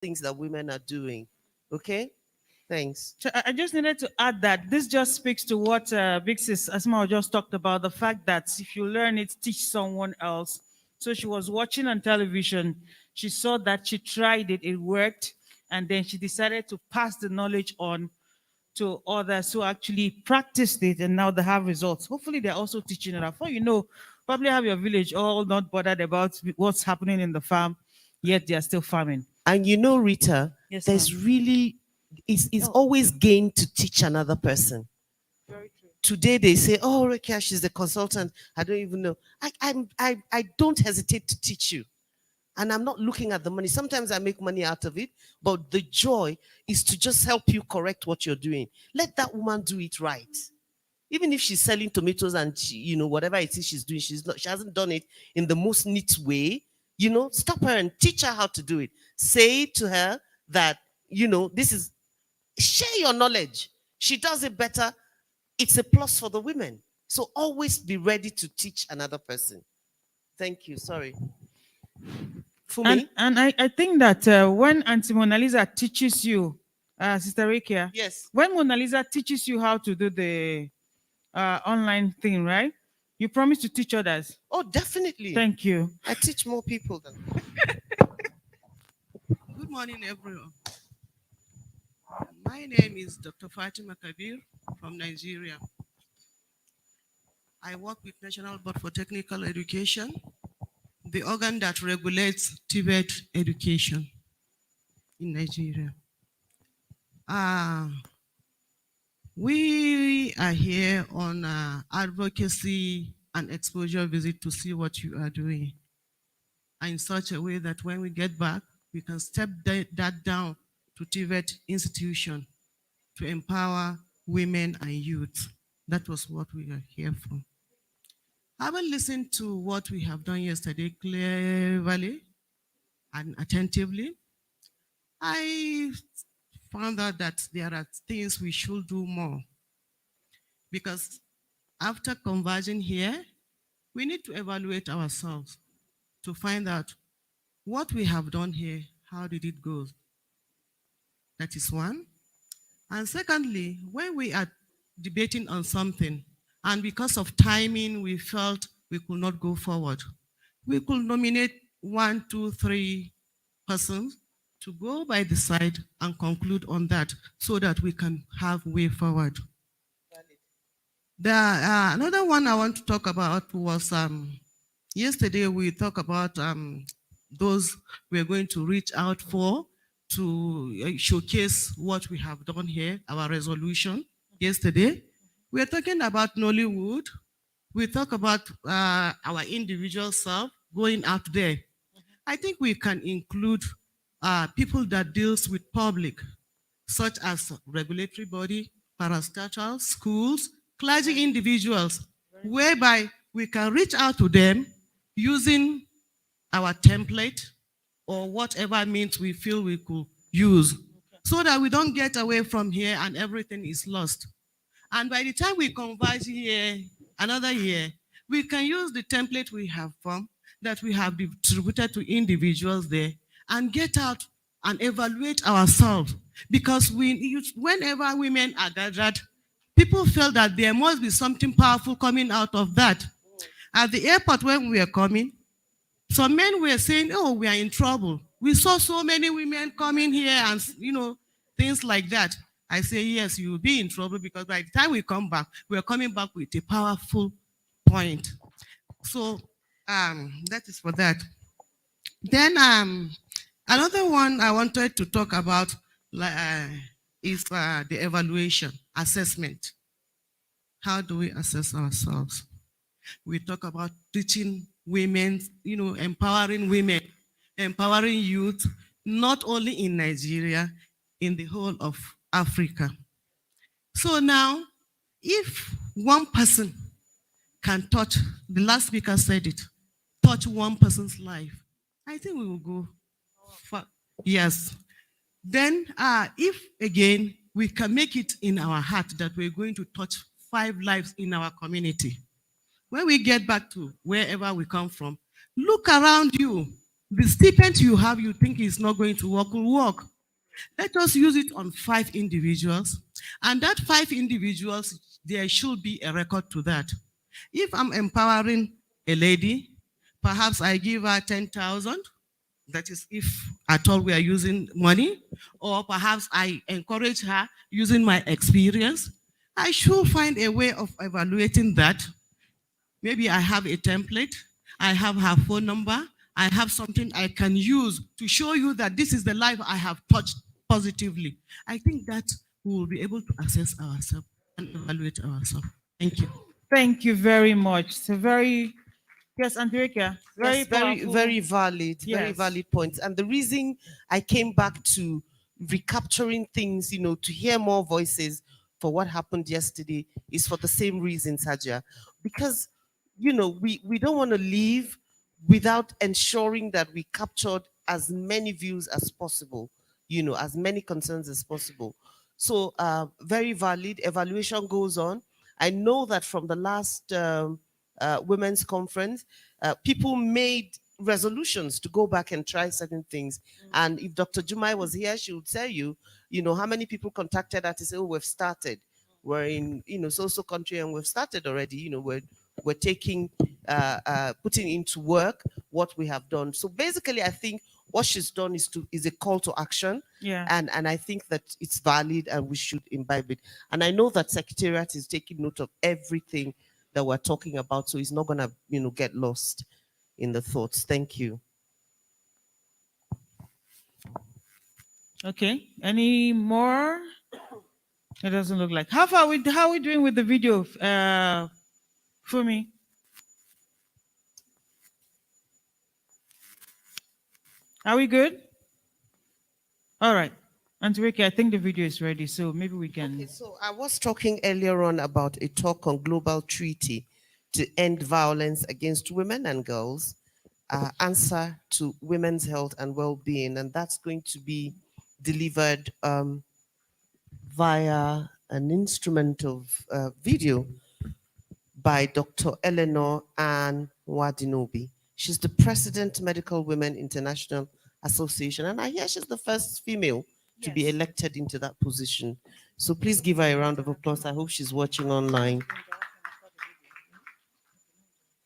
things that women are doing. Okay? Thanks. So I just needed to add that this just speaks to what Big Sis Asma just talked about, the fact that if you learn it, teach someone else. So she was watching on television. She saw that, she tried it, it worked, and then she decided to pass the knowledge on to others who actually practiced it, and now they have results. Hopefully, they're also teaching it. Before you know, probably have your village all not bothered about what's happening in the farm, yet they are still farming. And you know, Rita, Yes, ma'am. there's really, it's Oh, always gain to teach another person. very true. Today they say, "Oh, Rekia, she's the consultant. I don't even know." I don't hesitate to teach you, and I'm not looking at the money. Sometimes I make money out of it, but the joy is to just help you correct what you're doing. Let that woman do it right. Even if she's selling tomatoes and whatever it is she's doing, she hasn't done it in the most neat way. Stop her and teach her how to do it. Say to her that this is, share your knowledge. She does it better. It's a plus for the women. So always be ready to teach another person. Thank you. Sorry. And Fumi? I think that when Auntie Mona Lisa teaches you, Sister Rekia, Yes. when Mona Lisa teaches you how to do the online thing, right? You promise to teach others. Oh, definitely. Thank you. I teach more people than. Good morning, everyone. My name is Dr. Fatima Kabir from Nigeria. I work with National Board for Technical Education, the organ that regulates Tibet education in Nigeria. We are here on advocacy and exposure visit to see what you are doing, and in such a way that when we get back, we can step that down to Tibet institution to empower women and youth. That was what we are here for. Having listened to what we have done yesterday clearly and attentively, I found out that there are things we should do more. Because after converging here, we need to evaluate ourselves to find out what we have done here, how did it go? That is one. And secondly, when we are debating on something, and because of timing, we felt we could not go forward, we could nominate 1, 2, 3 persons to go by the side and conclude on that so that we can have way forward. Another one I want to talk about was yesterday we talked about those we're going to reach out for to showcase what we have done here, our resolution yesterday. We're talking about Nollywood. We talk about our individual self going out there. I think we can include people that deals with public, such as regulatory body, parastatals, schools, clergy individuals, whereby we can reach out to them using our template or whatever means we feel we could use, so that we don't get away from here and everything is lost. And by the time we converge here, another year, we can use the template we have formed, that we have distributed to individuals there, and get out and evaluate ourselves. Because whenever women are gathered, people feel that there must be something powerful coming out of that. At the airport when we were coming, some men were saying, "Oh, we are in trouble. We saw so many women coming here and, things like that." I say, yes, you will be in trouble, because by the time we come back, we are coming back with a powerful point. So that is for that. Then another one I wanted to talk about is the evaluation, assessment. How do we assess ourselves? We talk about teaching women, empowering women, empowering youth, not only in Nigeria, in the whole of Africa. So now, if one person can touch, the last speaker said it, touch one person's life, I think we will go far. Yes. Then, if again, we can make it in our heart that we're going to touch 5 lives in our community. When we get back to wherever we come from, look around you. The stipend you have, you think is not going to work, will work. Let us use it on 5 individuals. And that 5 individuals, there should be a record to that. If I'm empowering a lady, perhaps I give her 10,000. That is if at all we are using money, or perhaps I encourage her using my experience. I should find a way of evaluating that. Maybe I have a template, I have her phone number, I have something I can use to show you that this is the life I have touched positively. I think that we will be able to assess ourselves and evaluate ourselves. Thank you. Thank you very much. It's a very, yes, Andrika, very Yes, powerful. very Yes. valid points. And the reason I came back to recapturing things, to hear more voices for what happened yesterday is for the same reason, Saja. Because, we don't want to leave without ensuring that we captured as many views as possible, as many concerns as possible. So, very valid. Evaluation goes on. I know that from the last women's conference, people made resolutions to go back and try certain things. And if Dr. Jumai was here, she would tell you, how many people contacted her to say, oh, we've started. We're in, so country and we've started already. We're taking, putting into work what we have done. So basically, I think what she's done is a call to action. Yeah. And I think that it's valid and we should imbibe it. And I know that Secretariat is taking note of everything that we're talking about, so it's not gonna, get lost in the thoughts. Thank you. Okay. Any more? It doesn't look like. How are we doing with the video, Fumi? Are we good? All right. Auntie Ricky, I think the video is ready, so maybe we can. Okay, so I was talking earlier on about a talk on global treaty to end violence against women and girls, answer to women's health and well-being, and that's going to be delivered via an instrument of video by Dr. Eleanor Ann Wadinobi. She's the President Medical Women International Association, and I hear she's the first female to be elected into that position. So please give her a round of applause. I hope she's watching online.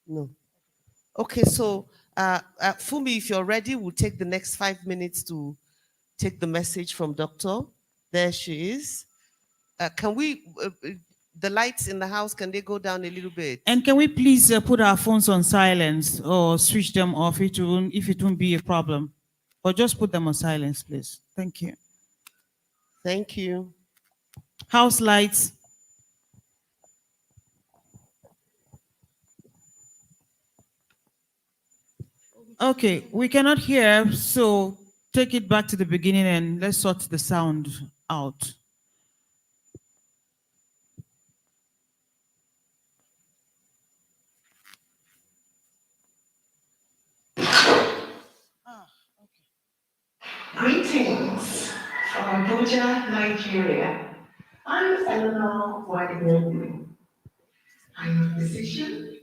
No. Okay, so Fumi, if you're ready, we'll take the next 5 minutes to take the message from Doctor. There she is. Can we, the lights in the house, can they go down a little bit? And can we please put our phones on silence or switch them off if it won't be a problem? Or just put them on silence, please. Thank you. Thank you. House lights. Okay, we cannot hear, so take it back to the beginning and let's sort the sound out. Greetings from Abuja, Nigeria. I'm Eleanor Wadimobu. I'm a physician.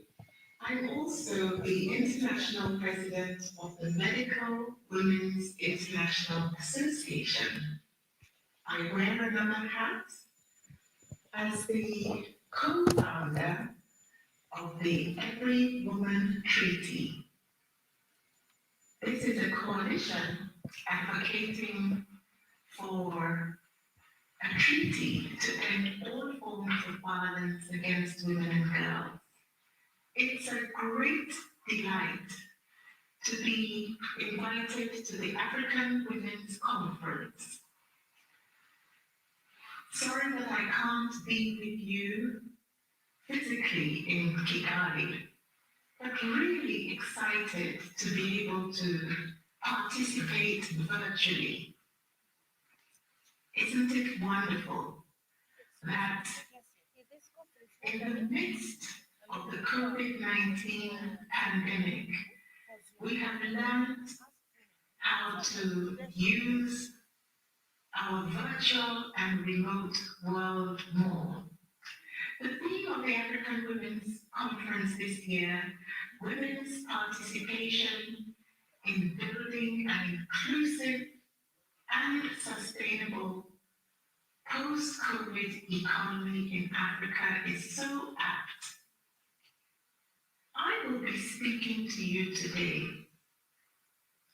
I'm also the International President of the Medical Women's International Association. I wear another hat as the co-founder of the Every Woman Treaty. This is a coalition advocating for a treaty to end all forms of violence against women and girls. It's a great delight to be invited to the African Women's Conference. Sorry that I can't be with you physically in Kigali, but really excited to be able to participate virtually. Isn't it wonderful that in the midst of the COVID-19 pandemic, we have learned how to use our virtual and remote world more. The theme of the African Women's Conference this year, women's participation in building an inclusive and sustainable post-COVID economy in Africa is so apt. I will be speaking to you today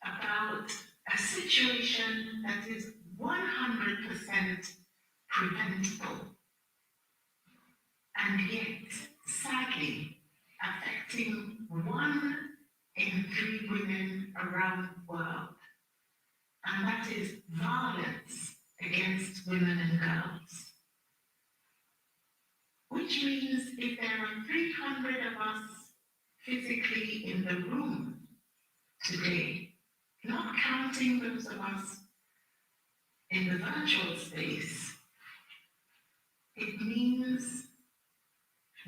about a situation that is 100% preventable and yet, sadly, affecting 1 in 3 women around the world, and that is violence against women and girls. Which means if there are 300 of us physically in the room today, not counting those of us in the virtual space, it means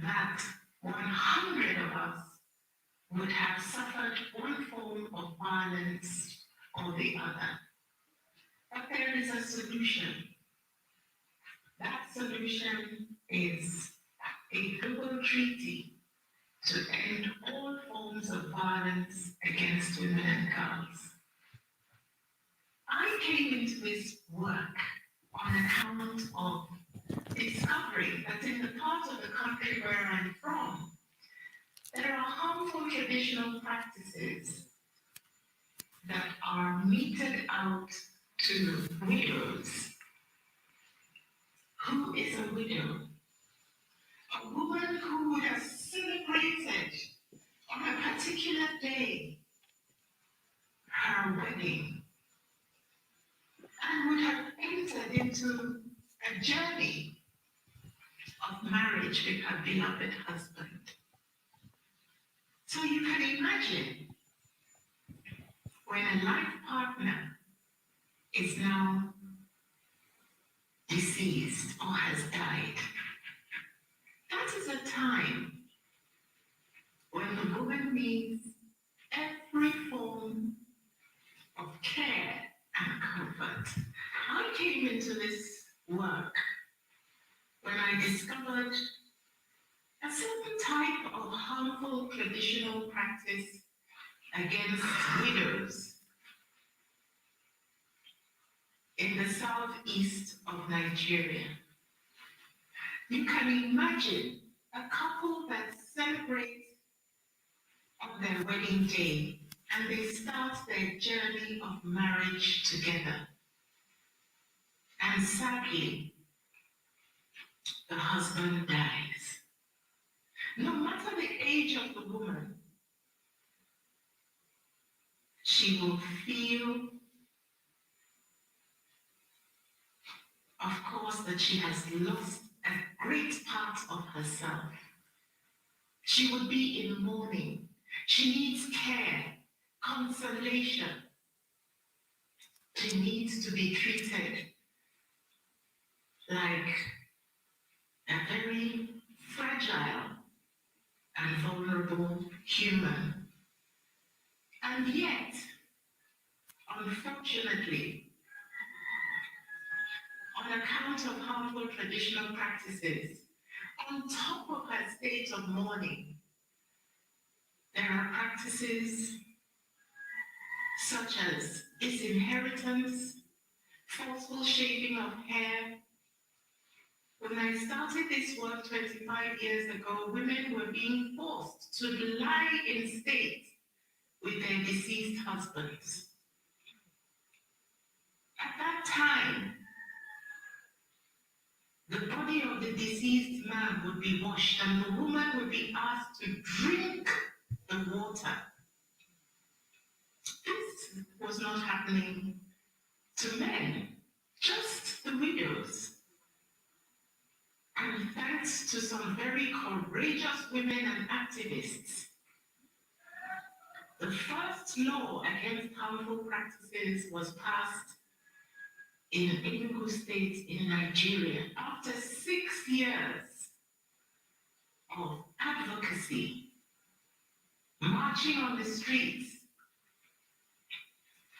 that 100 of us would have suffered one form of violence or the other. But there is a solution. That solution is a global treaty to end all forms of violence against women and girls. I came into this work on account of discovering that in the part of the country where I'm from, there are harmful traditional practices that are meted out to widows. Who is a widow? A woman who would have celebrated on a particular day her wedding and would have entered into a journey of marriage with her beloved husband. So you can imagine when a life partner is now deceased or has died, that is a time when the woman needs every form of care and comfort. I came into this work when I discovered a certain type of harmful traditional practice against widows in the southeast of Nigeria. You can imagine a couple that celebrates on their wedding day and they start their journey of marriage together. And sadly, the husband dies. No matter the age of the woman, she will feel, of course, that she has lost a great part of herself. She would be in mourning. She needs care, consolation. She needs to be treated like a very fragile and vulnerable human. And yet, unfortunately, on account of harmful traditional practices, on top of her state of mourning, there are practices such as disinheritance, forceful shaving of hair. When I started this work 25 years ago, women were being forced to lie in state with their deceased husbands. At that time, the body of the deceased man would be washed and the woman would be asked to drink the water. This was not happening to men, just the widows. And thanks to some very courageous women and activists, the first law against harmful practices was passed in Enugu State in Nigeria after 6 years of advocacy, marching on the streets,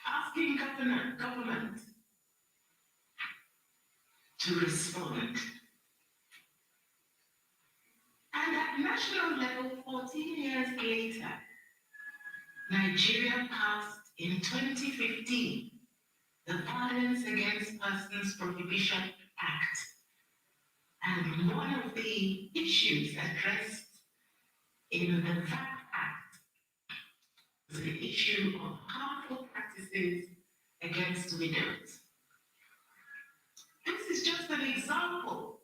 asking government to respond. And at national level, 14 years later, Nigeria passed in 2015, the Violence Against Persons Prohibition Act. And one of the issues addressed in the VAP Act was the issue of harmful practices against widows. This is just an example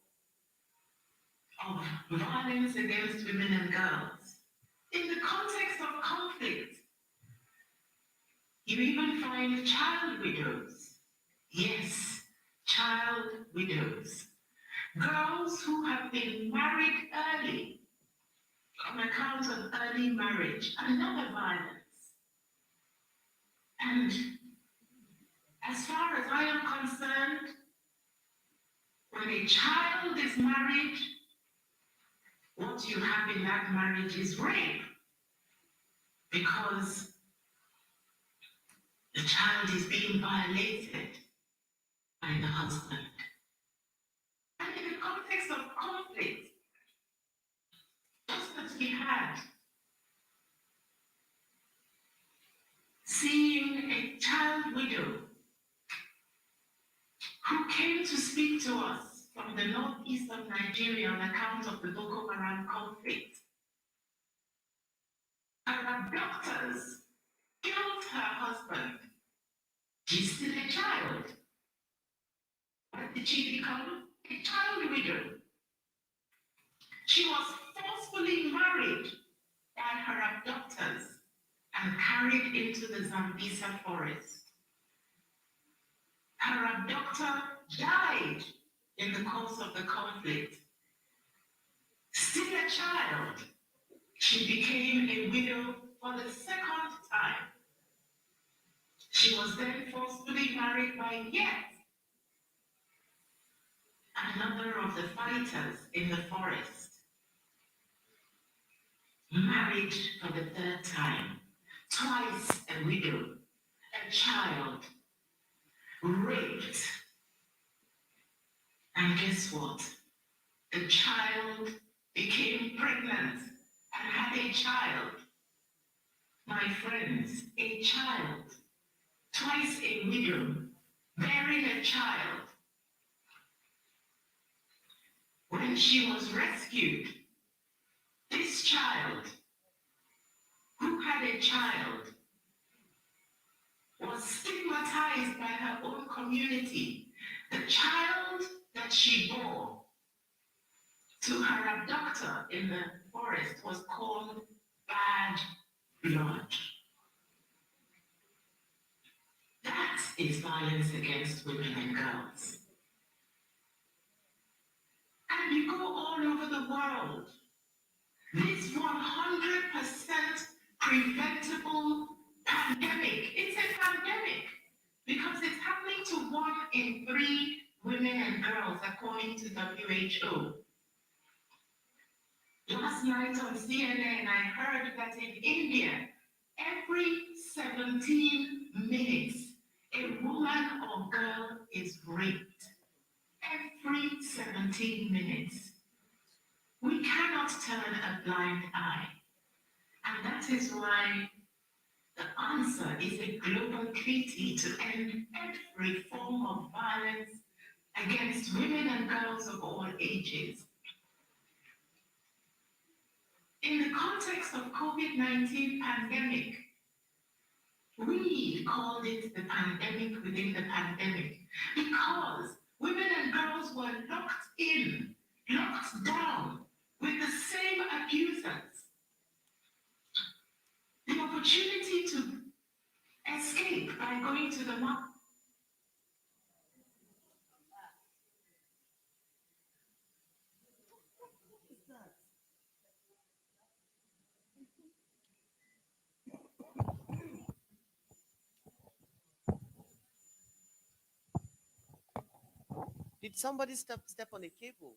of violence against women and girls. In the context of conflict, you even find child widows. Yes, child widows. Girls who have been married early on account of early marriage, another violence. And as far as I am concerned, when a child is married, what you have in that marriage is rape, because the child is being violated by the husband. And in the context of conflict, just as we had, seeing a child widow who came to speak to us from the northeast of Nigeria on account of the Boko Haram conflict. Her abductors killed her husband. She's still a child. What did she become? A child widow. She was forcefully married by her abductors and carried into the Zambisa forest. Her abductor died in the course of the conflict. Still a child, she became a widow for the second time. She was then forcefully married by yet another of the fighters in the forest. Married for the third time, twice a widow, a child, raped. And guess what? The child became pregnant and had a child. My friends, a child, twice a widow, bearing a child. When she was rescued, this child, who had a child, was stigmatized by her own community. The child that she bore to her abductor in the forest was called bad blood. That is violence against women and girls. And you go all over the world. This 100% preventable pandemic, it's a pandemic because it's happening to 1 in 3 women and girls according to WHO. Last night on CNN, I heard that in India, every 17 minutes, a woman or girl is raped. Every 17 minutes. We cannot turn a blind eye. And that is why the answer is a global treaty to end every form of violence against women and girls of all ages. In the context of COVID-19 pandemic, we called it the pandemic within the pandemic because women and girls were locked in, locked down with the same abusers. The opportunity to escape by going to the market. Did somebody step on a cable?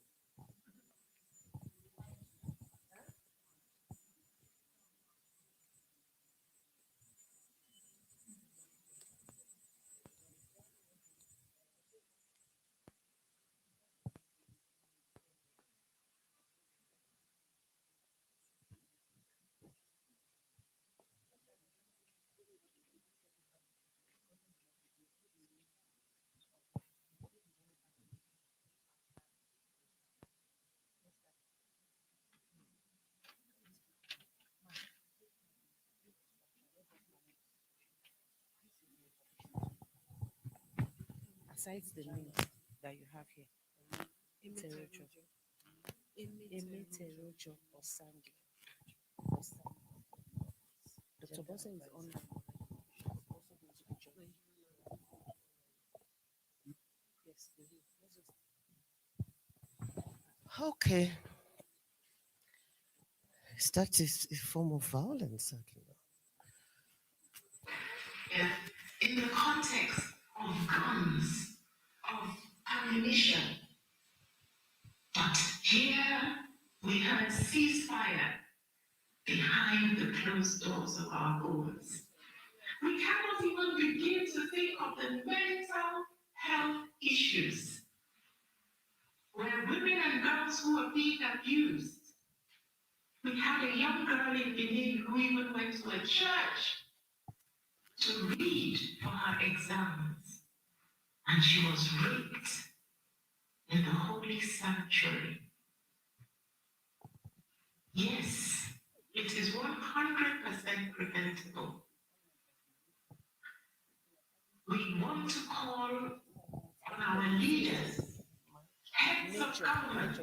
aside the name that you have here, Terojo, Terojo or Sandy. Dr. Bosa is online. She's also going to be joining. Yes, we will. Let's just Okay. That is a form of violence. Yeah. In the context of guns, of ammunition. But here we heard ceasefire behind the closed doors of our homes. We cannot even begin to think of the mental health issues where women and girls who are being abused. We had a young girl in Benin who even went to a church to read for her exams, and she was raped in the holy sanctuary. Yes, it is 100% preventable. We want to call on our leaders, heads of government,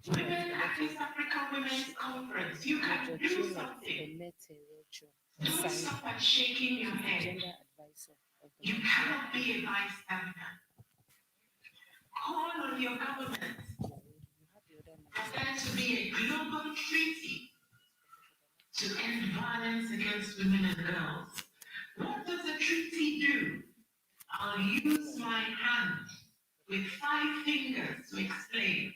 women at East Africa Women's Conference. You can do something. Don't stop at shaking your head. gender advisor of the You cannot be a bystander. Call on your government for there to be a global treaty to end violence against women and girls. What does the treaty do? I'll use my hand with 5 fingers to explain.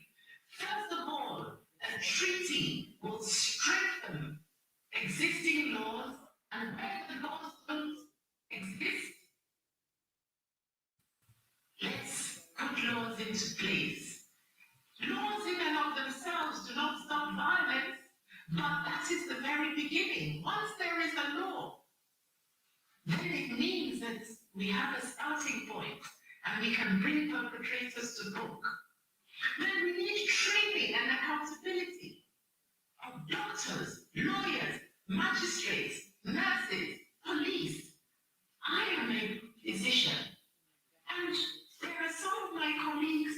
First of all, a treaty will strengthen existing laws, and where the laws don't exist, let's put laws into place. Laws in and of themselves do not stop violence, but that is the very beginning. Once there is a law, then it means that we have a starting point and we can bring perpetrators to book. Then we need training and accountability of doctors, lawyers, magistrates, nurses, police. I am a physician, and there are some of my colleagues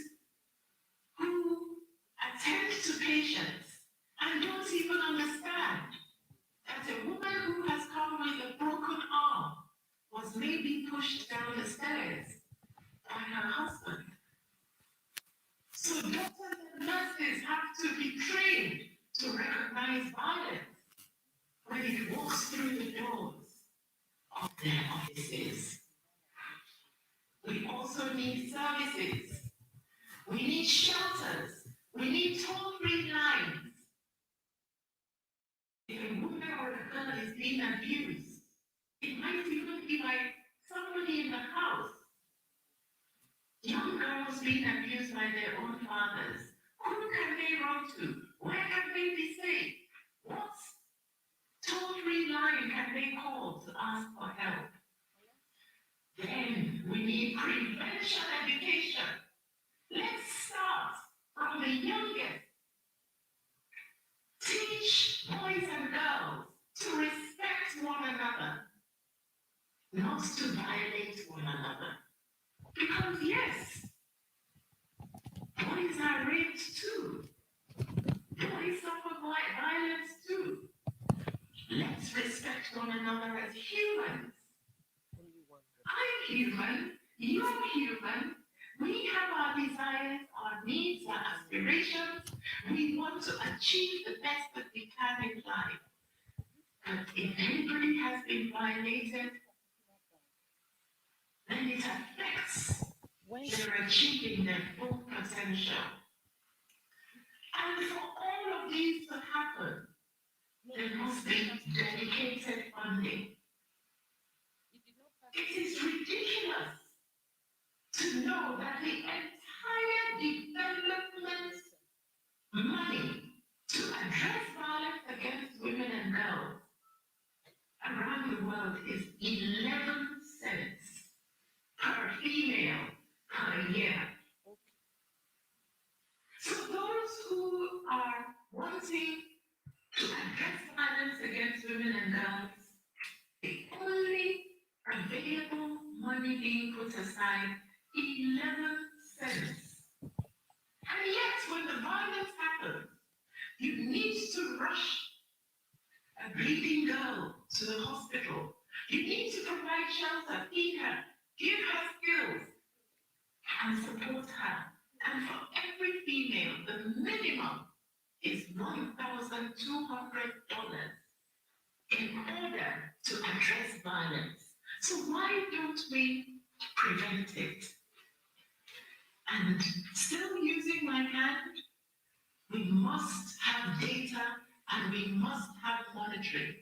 who attend to patients and don't even understand that a woman who has come with a broken arm was maybe pushed down the stairs by her husband. So doctors and nurses have to be trained to recognize violence when it walks through the doors of their offices. We also need services. We need shelters. We need toll-free lines. If a woman or a girl is being abused, it might even be by somebody in the house. Young girls being abused by their own fathers. Who can they run to? Where can they be safe? What toll-free line can they call to ask for help? Then we need prevention education. Let's start from the youngest. Teach boys and girls to respect one another, not to violate one another. Because yes, boys are raped too. Boys suffer violence too. Let's respect one another as humans. I'm human, you're human. We have our desires, our needs, our aspirations. We want to achieve the best that we can in life. But if anybody has been violated, then it affects their achieving their full potential. And for all of these to happen, there must be dedicated funding. It is ridiculous to know that the entire development money to address violence against women and girls around the world is 11 cents per female per year. So those who are wanting to address violence against women and girls, the only available money being put aside 11 cents. And yet, when the violence happens, you need to rush a bleeding girl to the hospital. You need to provide shelter, feed her, give her skills, and support her. And for every female, the minimum is $1,200 in order to address violence. So why don't we prevent it? And still using my hand, we must have data and we must have monitoring.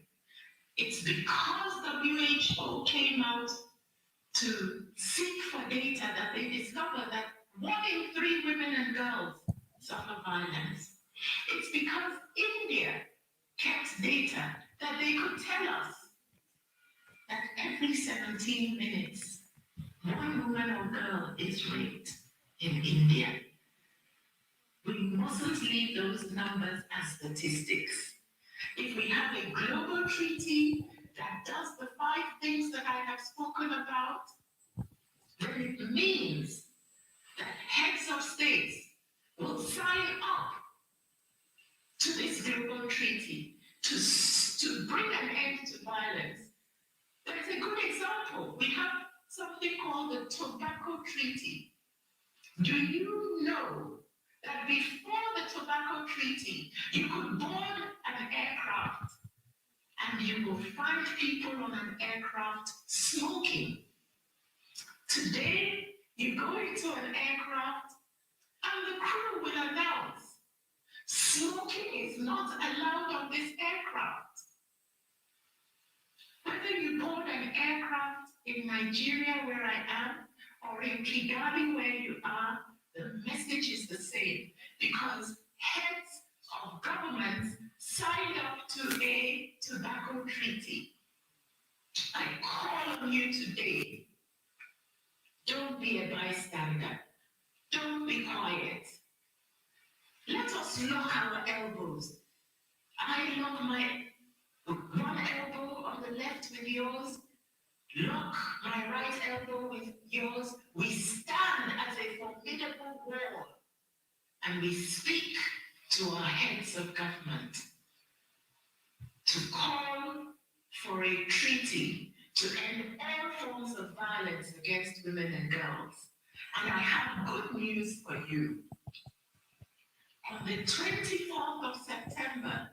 It's because WHO came out to seek for data that they discovered that 1 in 3 women and girls suffer violence. It's because India kept data that they could tell us that every 17 minutes, 1 woman or girl is raped in India. We mustn't leave those numbers as statistics. If we have a global treaty that does the 5 things that I have spoken about, then it means that heads of states will sign up to this global treaty to bring an end to violence. There's a good example. We have something called the Tobacco Treaty. Do you know that before the Tobacco Treaty, you could board an aircraft and you will find people on an aircraft smoking? Today, you go into an aircraft and the crew will announce, smoking is not allowed on this aircraft. Whether you board an aircraft in Nigeria, where I am, or in Kigali, where you are, the message is the same, because heads of governments signed up to a tobacco treaty. I call on you today, don't be a bystander. Don't be quiet. Let us lock our elbows. I lock my one elbow on the left with yours, lock my right elbow with yours. We stand as a formidable wall and we speak to our heads of government to call for a treaty to end all forms of violence against women and girls. And I have good news for you. On the 24th of September,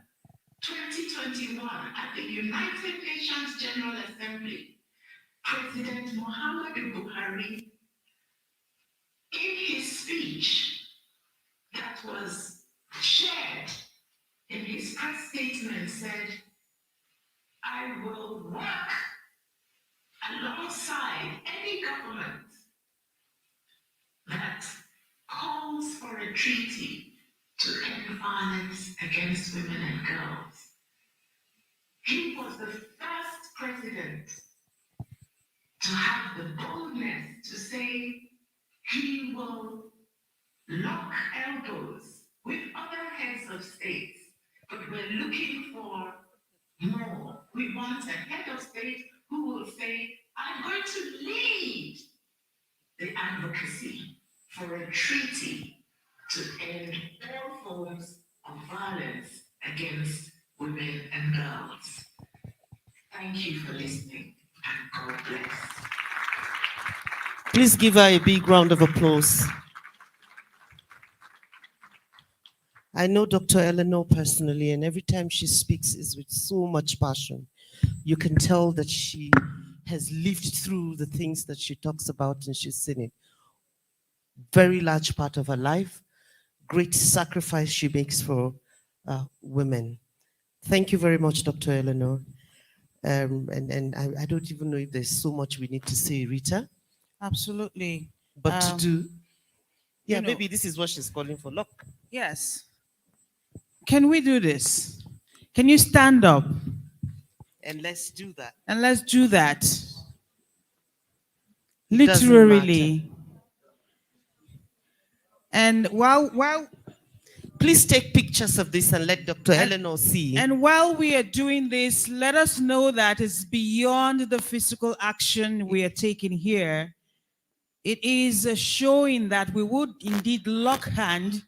2021, at the United Nations General Assembly, President Muhammadu Buhari, in his speech that was shared in his press statement, said, I will work alongside any government that calls for a treaty to end violence against women and girls. He was the first president to have the boldness to say he will lock elbows with other heads of states, but we're looking for more. We want a head of state who will say, I'm going to lead the advocacy for a treaty to end all forms of violence against women and girls. Thank you for listening, and God bless. Please give her a big round of applause. I know Dr. Eleanor personally, and every time she speaks is with so much passion. You can tell that she has lived through the things that she talks about and she's seen it. Very large part of her life, great sacrifice she makes for women. Thank you very much, Dr. Eleanor. And I don't even know if there's so much we need to say, Rita, Absolutely. but to do, yeah, you know- maybe this is what she's calling for. Look, Yes. Can we do this? Can you stand up and let's do that. and let's do that? It doesn't Literally. And while Please take pictures of this and let Dr. Eleanor see. and while we are doing this, let us know that it's beyond the physical action we are taking here. It is showing that we would indeed lock hands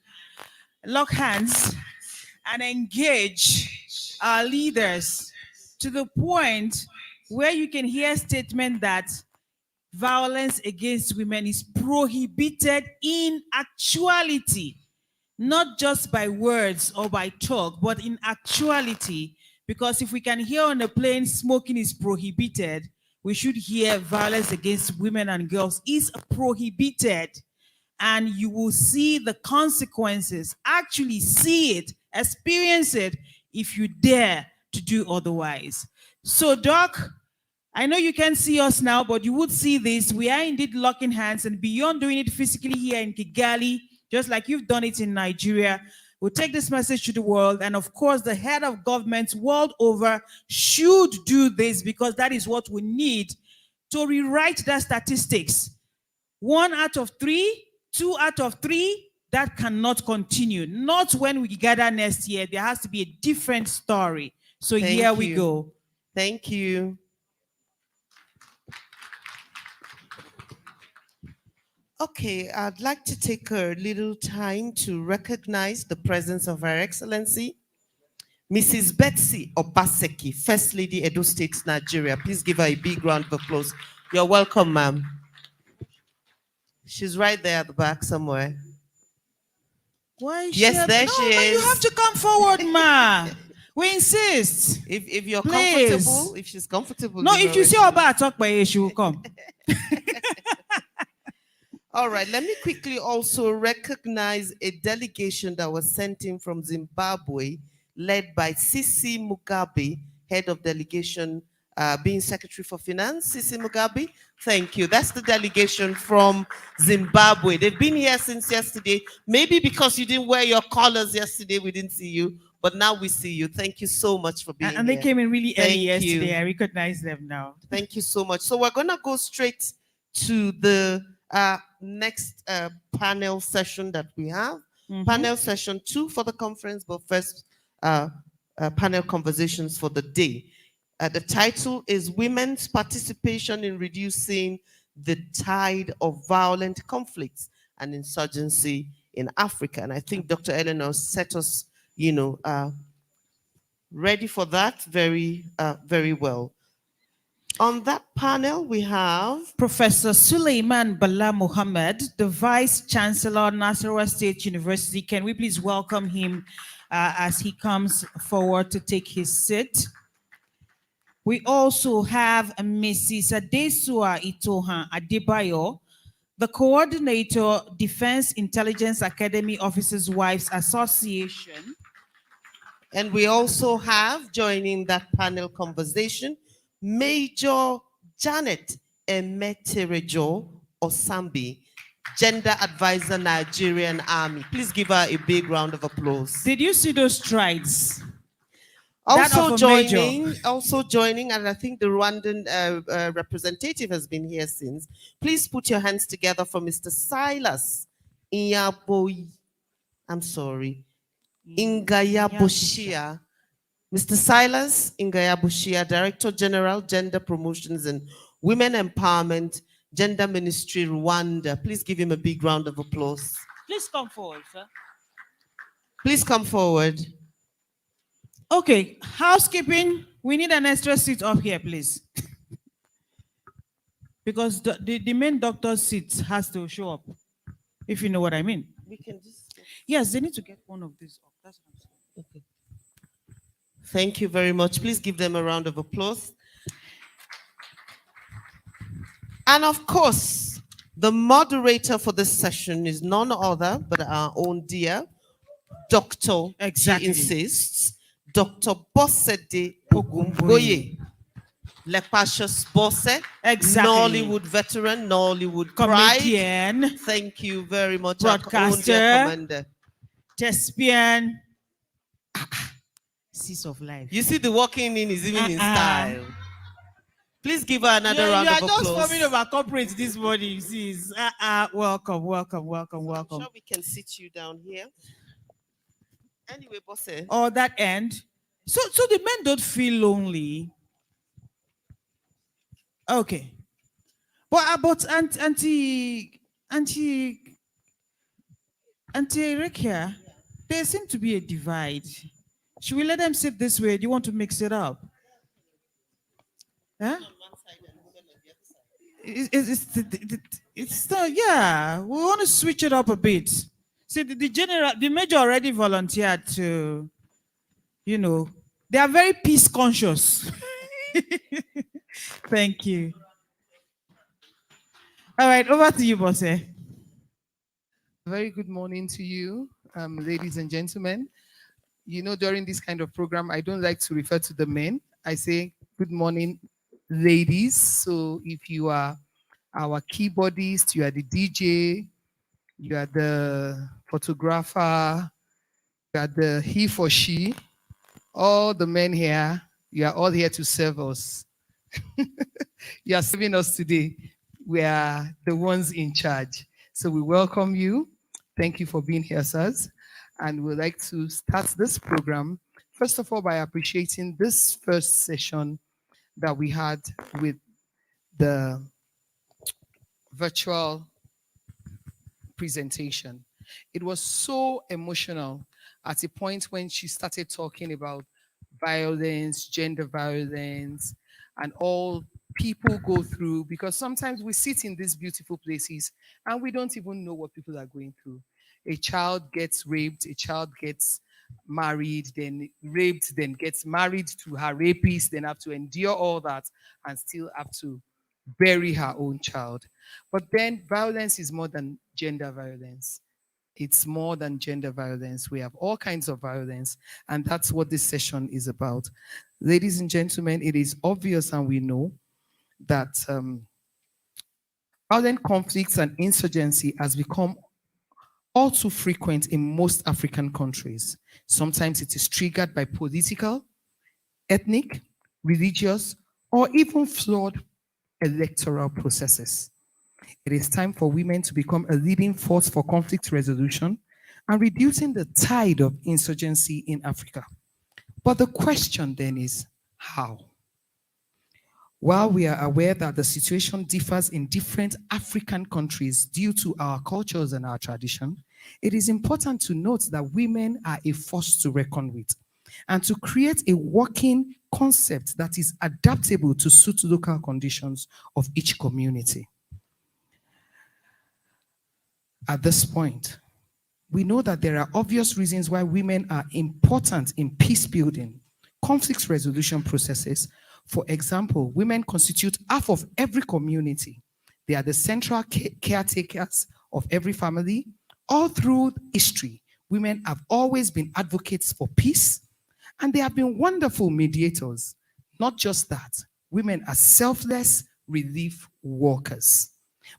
and engage our leaders to the point where you can hear statement that violence against women is prohibited in actuality, not just by words or by talk, but in actuality. Because if we can hear on a plane smoking is prohibited, we should hear violence against women and girls is prohibited. And you will see the consequences, actually see it, experience it, if you dare to do otherwise. So, Doc, I know you can't see us now, but you would see this. We are indeed locking hands, and beyond doing it physically here in Kigali, just like you've done it in Nigeria, we'll take this message to the world. And of course, the head of governments world over should do this, because that is what we need to rewrite the statistics. 1 out of 3, 2 out of 3, that cannot continue. Not when we gather next year. There has to be a different story. So Thank here we you. go. Thank you. Okay, I'd like to take a little time to recognize the presence of Her Excellency, Mrs. Betsy Obaseki, First Lady, Edo State, Nigeria. Please give her a big round of applause. You're welcome, ma'am. She's right there at the back somewhere. Why is Yes, she? there No, she no, you is. have to come forward, ma. We insist. If you're Please. comfortable, if she's comfortable. No, give if her you a see seat. Oba talk by she will come. All right, let me quickly also recognize a delegation that was sent in from Zimbabwe, led by Sisi Mugabe, head of delegation, being Secretary for Finance. Sisi Mugabe, thank you. That's the delegation from Zimbabwe. They've been here since yesterday. Maybe because you didn't wear your collars yesterday, we didn't see you, but now we see you. Thank you so much for being And here. they came in really early Thank yesterday. you. I recognize them now. Thank you so much. So we're going to go straight to the next panel session that we have. Panel session 2 for the conference, but first panel conversations for the day. The title is Women's Participation in Reducing the Tide of Violent Conflicts and Insurgency in Africa. And I think Dr. Eleanor set us, ready for that very, very well. On that panel, we have Professor Suleiman Bala Mohammed, the Vice Chancellor, Nasarawa State University. Can we please welcome him as he comes forward to take his seat? We also have Mrs. Adesua Itohan Adebayo, the Coordinator, Defense Intelligence Academy Officers' Wives Association. And we also have, joining that panel conversation, Major Janet Emeterejo Osambi, Gender Advisor, Nigerian Army. Please give her a big round of applause. Did you see those strides? Also joining, and I think the Rwandan representative has been here since. Please put your hands together for Mr. Silas Inyaboyi. I'm sorry. Ingayabushia. Mr. Silas Ingayabushia, Director General, Gender Promotions and Women Empowerment, Gender Ministry, Rwanda. Please give him a big round of applause. Please come forward, sir. Please come forward. Okay, housekeeping, we need an extra seat up here, please. Because the main doctor's seat has to show up, if you know what I mean. We can just... Yes, they need to get one of these up. That's what I'm saying. Okay. Thank you very much. Please give them a round of applause. And of course, the moderator for this session is none other but our own dear Dr. Exactly. She insists, Dr. Bossede Ogumboye. Lepasius Bosse, Exactly. Nollywood veteran, Nollywood Comedian. pride. Thank you very much. Broadcaster. Our own dear commander. Thespian. Cease of life. You see, the walking in is even in style. Please give her another round of applause. You are just forming of our corporate this morning. You see, welcome, welcome, welcome, welcome. I'm sure we can sit you down here. Anyway, Bosse. Or that end. So the men don't feel lonely. Okay. But Auntie Rekia, there seems to be a divide. Should we let them sit this way? Do you want to mix it up? Huh? It's still, yeah. We want to switch it up a bit. See, the major already volunteered to, you know, they are very peace conscious. Thank you. All right, over to you, Bosse. Very good morning to you, ladies and gentlemen. You know, during this kind of program, I don't like to refer to the men. I say, good morning, ladies. So if you are our keyboardist, you are the DJ, you are the photographer, you are the he for she, all the men here, you are all here to serve us. You are serving us today. We are the ones in charge. So we welcome you. Thank you for being here, sirs. And we'd like to start this program, first of all, by appreciating this first session that we had with the virtual presentation. It was so emotional at a point when she started talking about violence, gender violence, and all people go through, because sometimes we sit in these beautiful places and we don't even know what people are going through. A child gets raped, a child gets married, then raped, then gets married to her rapist, then have to endure all that and still have to bury her own child. But then violence is more than gender violence. It's more than gender violence. We have all kinds of violence, and that's what this session is about. Ladies and gentlemen, it is obvious and we know that violent conflicts and insurgency has become all too frequent in most African countries. Sometimes it is triggered by political, ethnic, religious, or even flawed electoral processes. It is time for women to become a leading force for conflict resolution and reducing the tide of insurgency in Africa. But the question then is, how? While we are aware that the situation differs in different African countries due to our cultures and our tradition, it is important to note that women are a force to reckon with and to create a working concept that is adaptable to suit local conditions of each community. At this point, we know that there are obvious reasons why women are important in peace building, conflict resolution processes. For example, women constitute half of every community. They are the central caretakers of every family. All through history, women have always been advocates for peace, and they have been wonderful mediators. Not just that, women are selfless relief workers.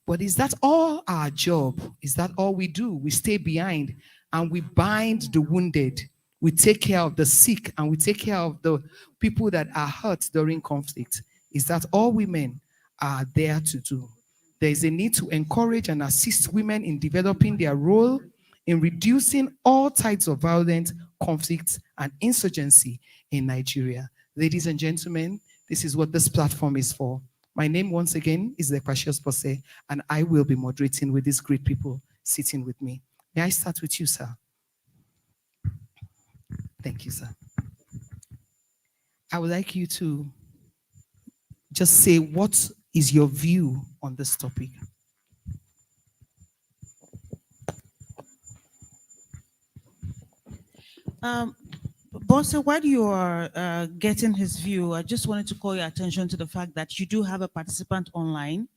But is that all our job? Is that all we do? We stay behind and we bind the wounded. We take care of the sick and we take care of the people that are hurt during conflict. Is that all women are there to do? There is a need to encourage and assist women in developing their role in reducing all types of violent conflicts and insurgency in Nigeria. Ladies and gentlemen, this is what this platform is for. My name, once again, is Precious Bosse, and I will be moderating with these great people sitting with me. May I start with you, sir? Thank you, sir. I would like you to just say, what is your view on this topic? Bosse, while you are getting his view, I just wanted to call your attention to the fact that you do have a participant online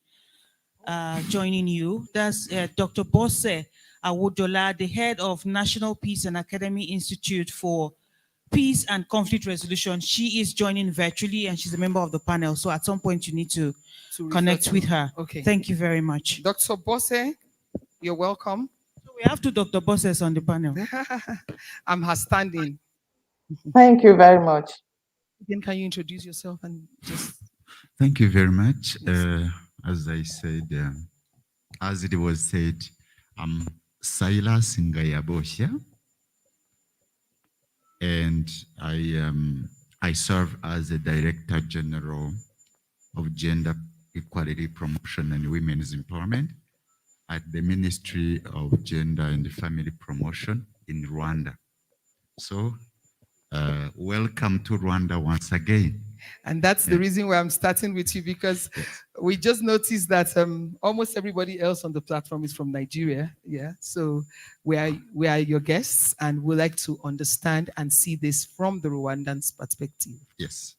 joining you. That's Dr. Bosse Awodola, the head of National Peace and Academy Institute for Peace and Conflict Resolution. She is joining virtually and she's a member of the panel. So at some point you need to connect with her. Okay. Thank you very much. Dr. Bosse, you're welcome. So we have two Dr. Bosses on the panel. I'm her standing. Thank you very much. Then can you introduce yourself and just... Thank you very much. As I said, as it was said, I'm Silas Ngayabosha, and I serve as the Director General of Gender Equality Promotion and Women's Empowerment at the Ministry of Gender and Family Promotion in Rwanda. So, welcome to Rwanda once again. And that's the Yeah. reason why I'm starting with you, because we just noticed that almost everybody else on the platform is from Nigeria. Yeah. So we are your guests, and we like to understand and see this from the Rwandans' perspective. Yes.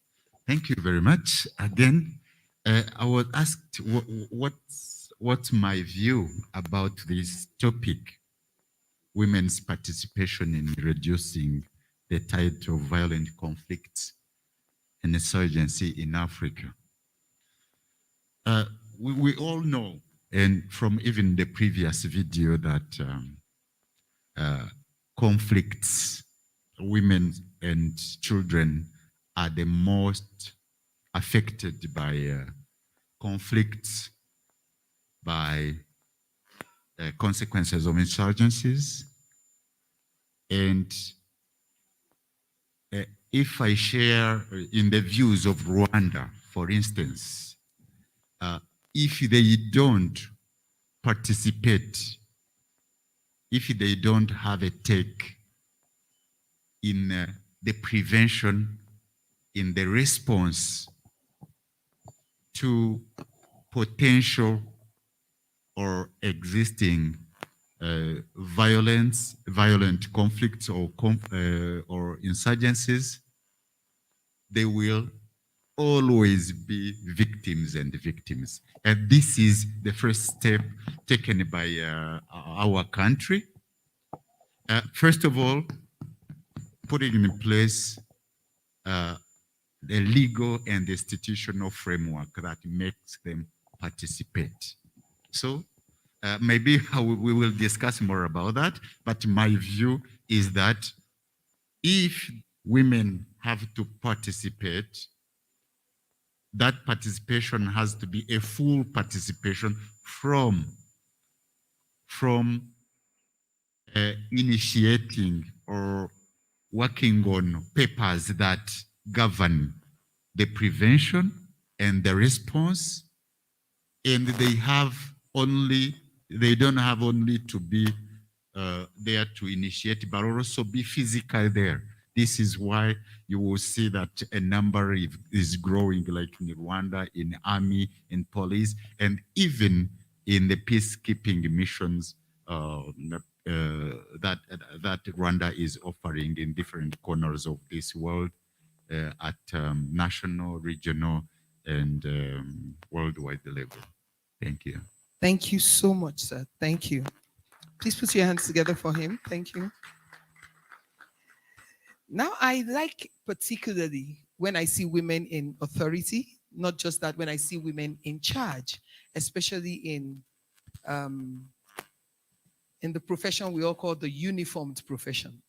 Thank you very much. Again, I was asked what's my view about this topic, women's participation in reducing the tide of violent conflicts and insurgency in Africa. We all know, and from even the previous video, that conflicts, women and children are the most affected by conflicts, by consequences of insurgencies. And if I share in the views of Rwanda, for instance, if they don't participate, if they don't have a take in the prevention, in the response to potential or existing violent conflicts or insurgencies, they will always be victims and victims. And this is the first step taken by our country. First of all, putting in place the legal and institutional framework that makes them participate. So maybe we will discuss more about that, but my view is that if women have to participate, that participation has to be a full participation from initiating or working on papers that govern the prevention and the response, and they don't have only to be there to initiate, but also be physical there. This is why you will see that a number is growing, like in Rwanda, in army, in police, and even in the peacekeeping missions that Rwanda is offering in different corners of this world at national, regional, and worldwide level. Thank you. Thank you so much, sir. Thank you. Please put your hands together for him. Thank you. Now, I like particularly when I see women in authority, not just that, when I see women in charge, especially in the profession we all call the uniformed profession.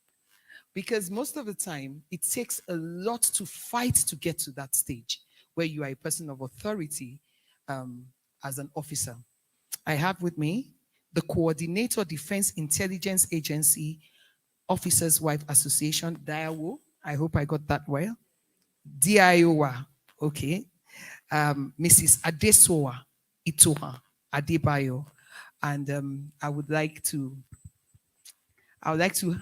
Because most of the time, it takes a lot to fight to get to that stage where you are a person of authority as an officer. I have with me the Coordinator Defense Intelligence Agency Officers' Wife Association, DIAWO. I hope I got that well. DIOWA, okay. Mrs. Adesowa Itoha Adebayo. And I would like to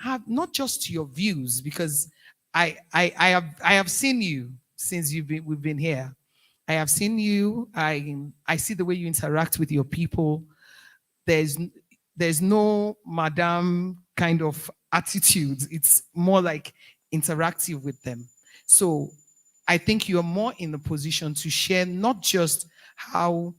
have not just your views, because I have seen you since we've been here. I have seen you. I see the way you interact with your people. There's no madam kind of attitude. It's more like interactive with them. So I think you're more in a position to share not just how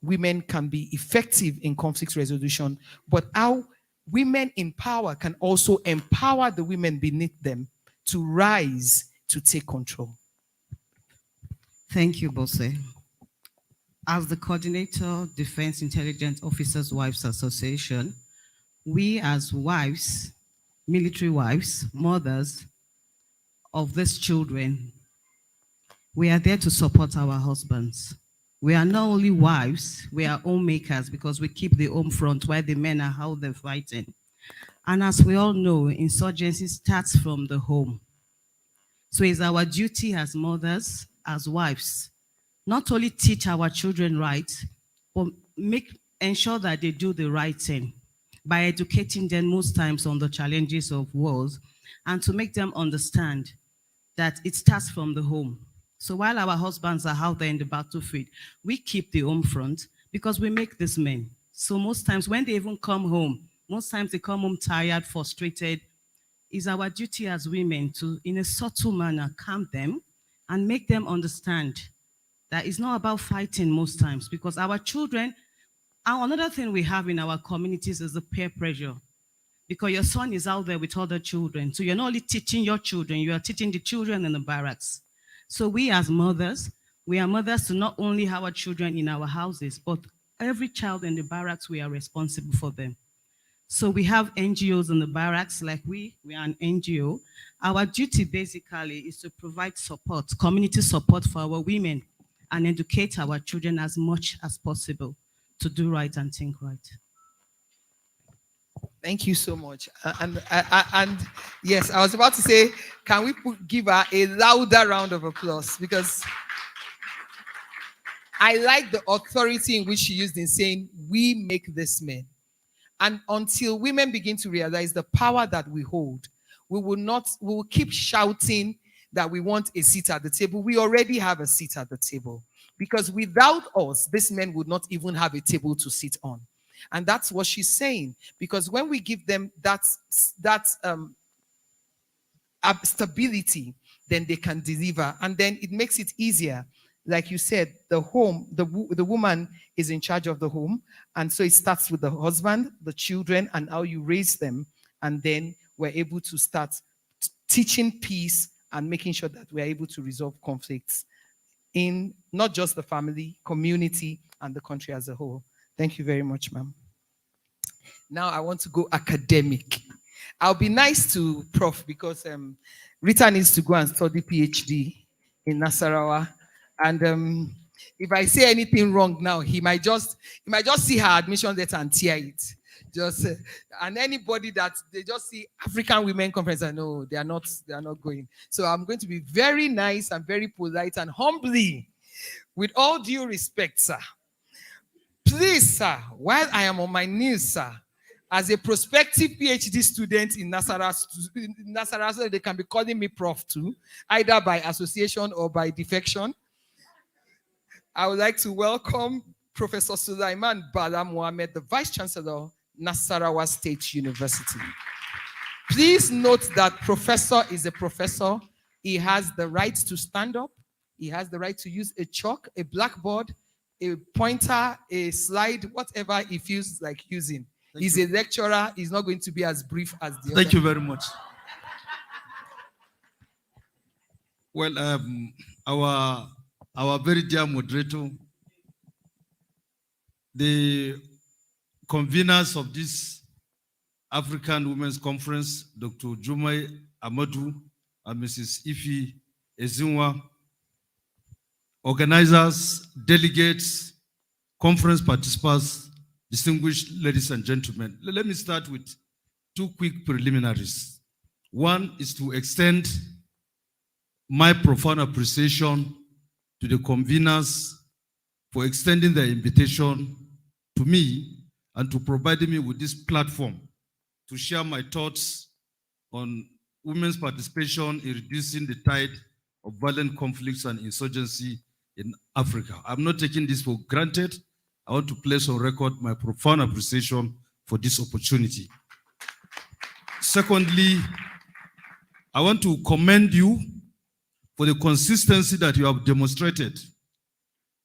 women can be effective in conflict resolution, but how women in power can also empower the women beneath them to rise to take control. Thank you, Bose. As the coordinator, Defense Intelligence Officers Wives Association, we as wives, military wives, mothers of these children, we are there to support our husbands. We are not only wives, we are homemakers, because we keep the home front while the men are out there fighting. And as we all know, insurgency starts from the home. So it's our duty as mothers, as wives, not only teach our children right, but ensure that they do the right thing by educating them most times on the challenges of wars and to make them understand that it starts from the home. So while our husbands are out there in the battlefield, we keep the home front because we make these men. So most times when they even come home, most times they come home tired, frustrated. It's our duty as women to, in a subtle manner, calm them and make them understand that it's not about fighting most times, because our children, and another thing we have in our communities is the peer pressure. Because your son is out there with other children. So you're not only teaching your children, you are teaching the children in the barracks. So we as mothers, we are mothers to not only our children in our houses, but every child in the barracks, we are responsible for them. So we have NGOs in the barracks, like we are an NGO. Our duty basically is to provide support, community support for our women and educate our children as much as possible to do right and think right. Thank you so much. And yes, I was about to say, can we give her a louder round of applause? Because I like the authority in which she used in saying, we make this men. And until women begin to realize the power that we hold, we will keep shouting that we want a seat at the table. We already have a seat at the table. Because without us, these men would not even have a table to sit on. And that's what she's saying. Because when we give them that stability, then they can deliver. And then it makes it easier. Like you said, the home, the woman is in charge of the home. And so it starts with the husband, the children, and how you raise them. And then we're able to start teaching peace and making sure that we're able to resolve conflicts in not just the family, community, and the country as a whole. Thank you very much, ma'am. Now I want to go academic. I'll be nice to Prof because Rita needs to go and study PhD in Nasarawa. And if I say anything wrong now, he might just see her admission letter and tear it. And anybody that they just see African Women Conference and no, they are not going. So I'm going to be very nice and very polite and humbly, with all due respect, sir. Please, sir, while I am on my knees, sir, as a prospective PhD student in Nasarawa, so they can be calling me Prof too, either by association or by defection, I would like to welcome Professor Sulaiman Bala Mohammed, the Vice Chancellor, Nasarawa State University. Please note that professor is a professor. He has the right to stand up. He has the right to use a chalk, a blackboard, a pointer, a slide, whatever he feels like using. He's a lecturer. He's not going to be as brief as the other. Thank you very much. Well, our very dear moderator, the conveners of this African Women's Conference, Dr. Jumai Amadou and Mrs. Ifi Ezinwa, organizers, delegates, conference participants, distinguished ladies and gentlemen. Let me start with two quick preliminaries. One is to extend my profound appreciation to the conveners for extending their invitation to me and to providing me with this platform to share my thoughts on women's participation in reducing the tide of violent conflicts and insurgency in Africa. I'm not taking this for granted. I want to place on record my profound appreciation for this opportunity. Secondly, I want to commend you for the consistency that you have demonstrated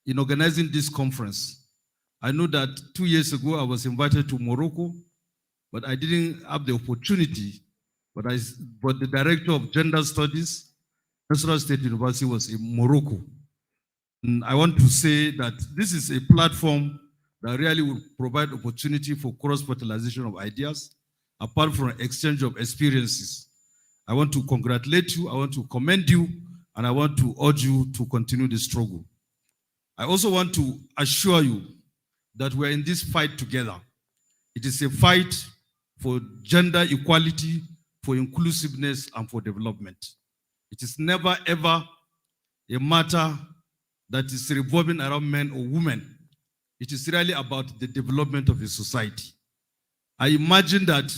in organizing this conference. I know that 2 years ago I was invited to Morocco, but I didn't have the opportunity. But the director of gender studies, Nasarawa State University, was in Morocco. And I want to say that this is a platform that really will provide opportunity for cross-fertilization of ideas, apart from exchange of experiences. I want to congratulate you, I want to commend you, and I want to urge you to continue the struggle. I also want to assure you that we're in this fight together. It is a fight for gender equality, for inclusiveness, and for development. It is never, ever a matter that is revolving around men or women. It is really about the development of a society. I imagine that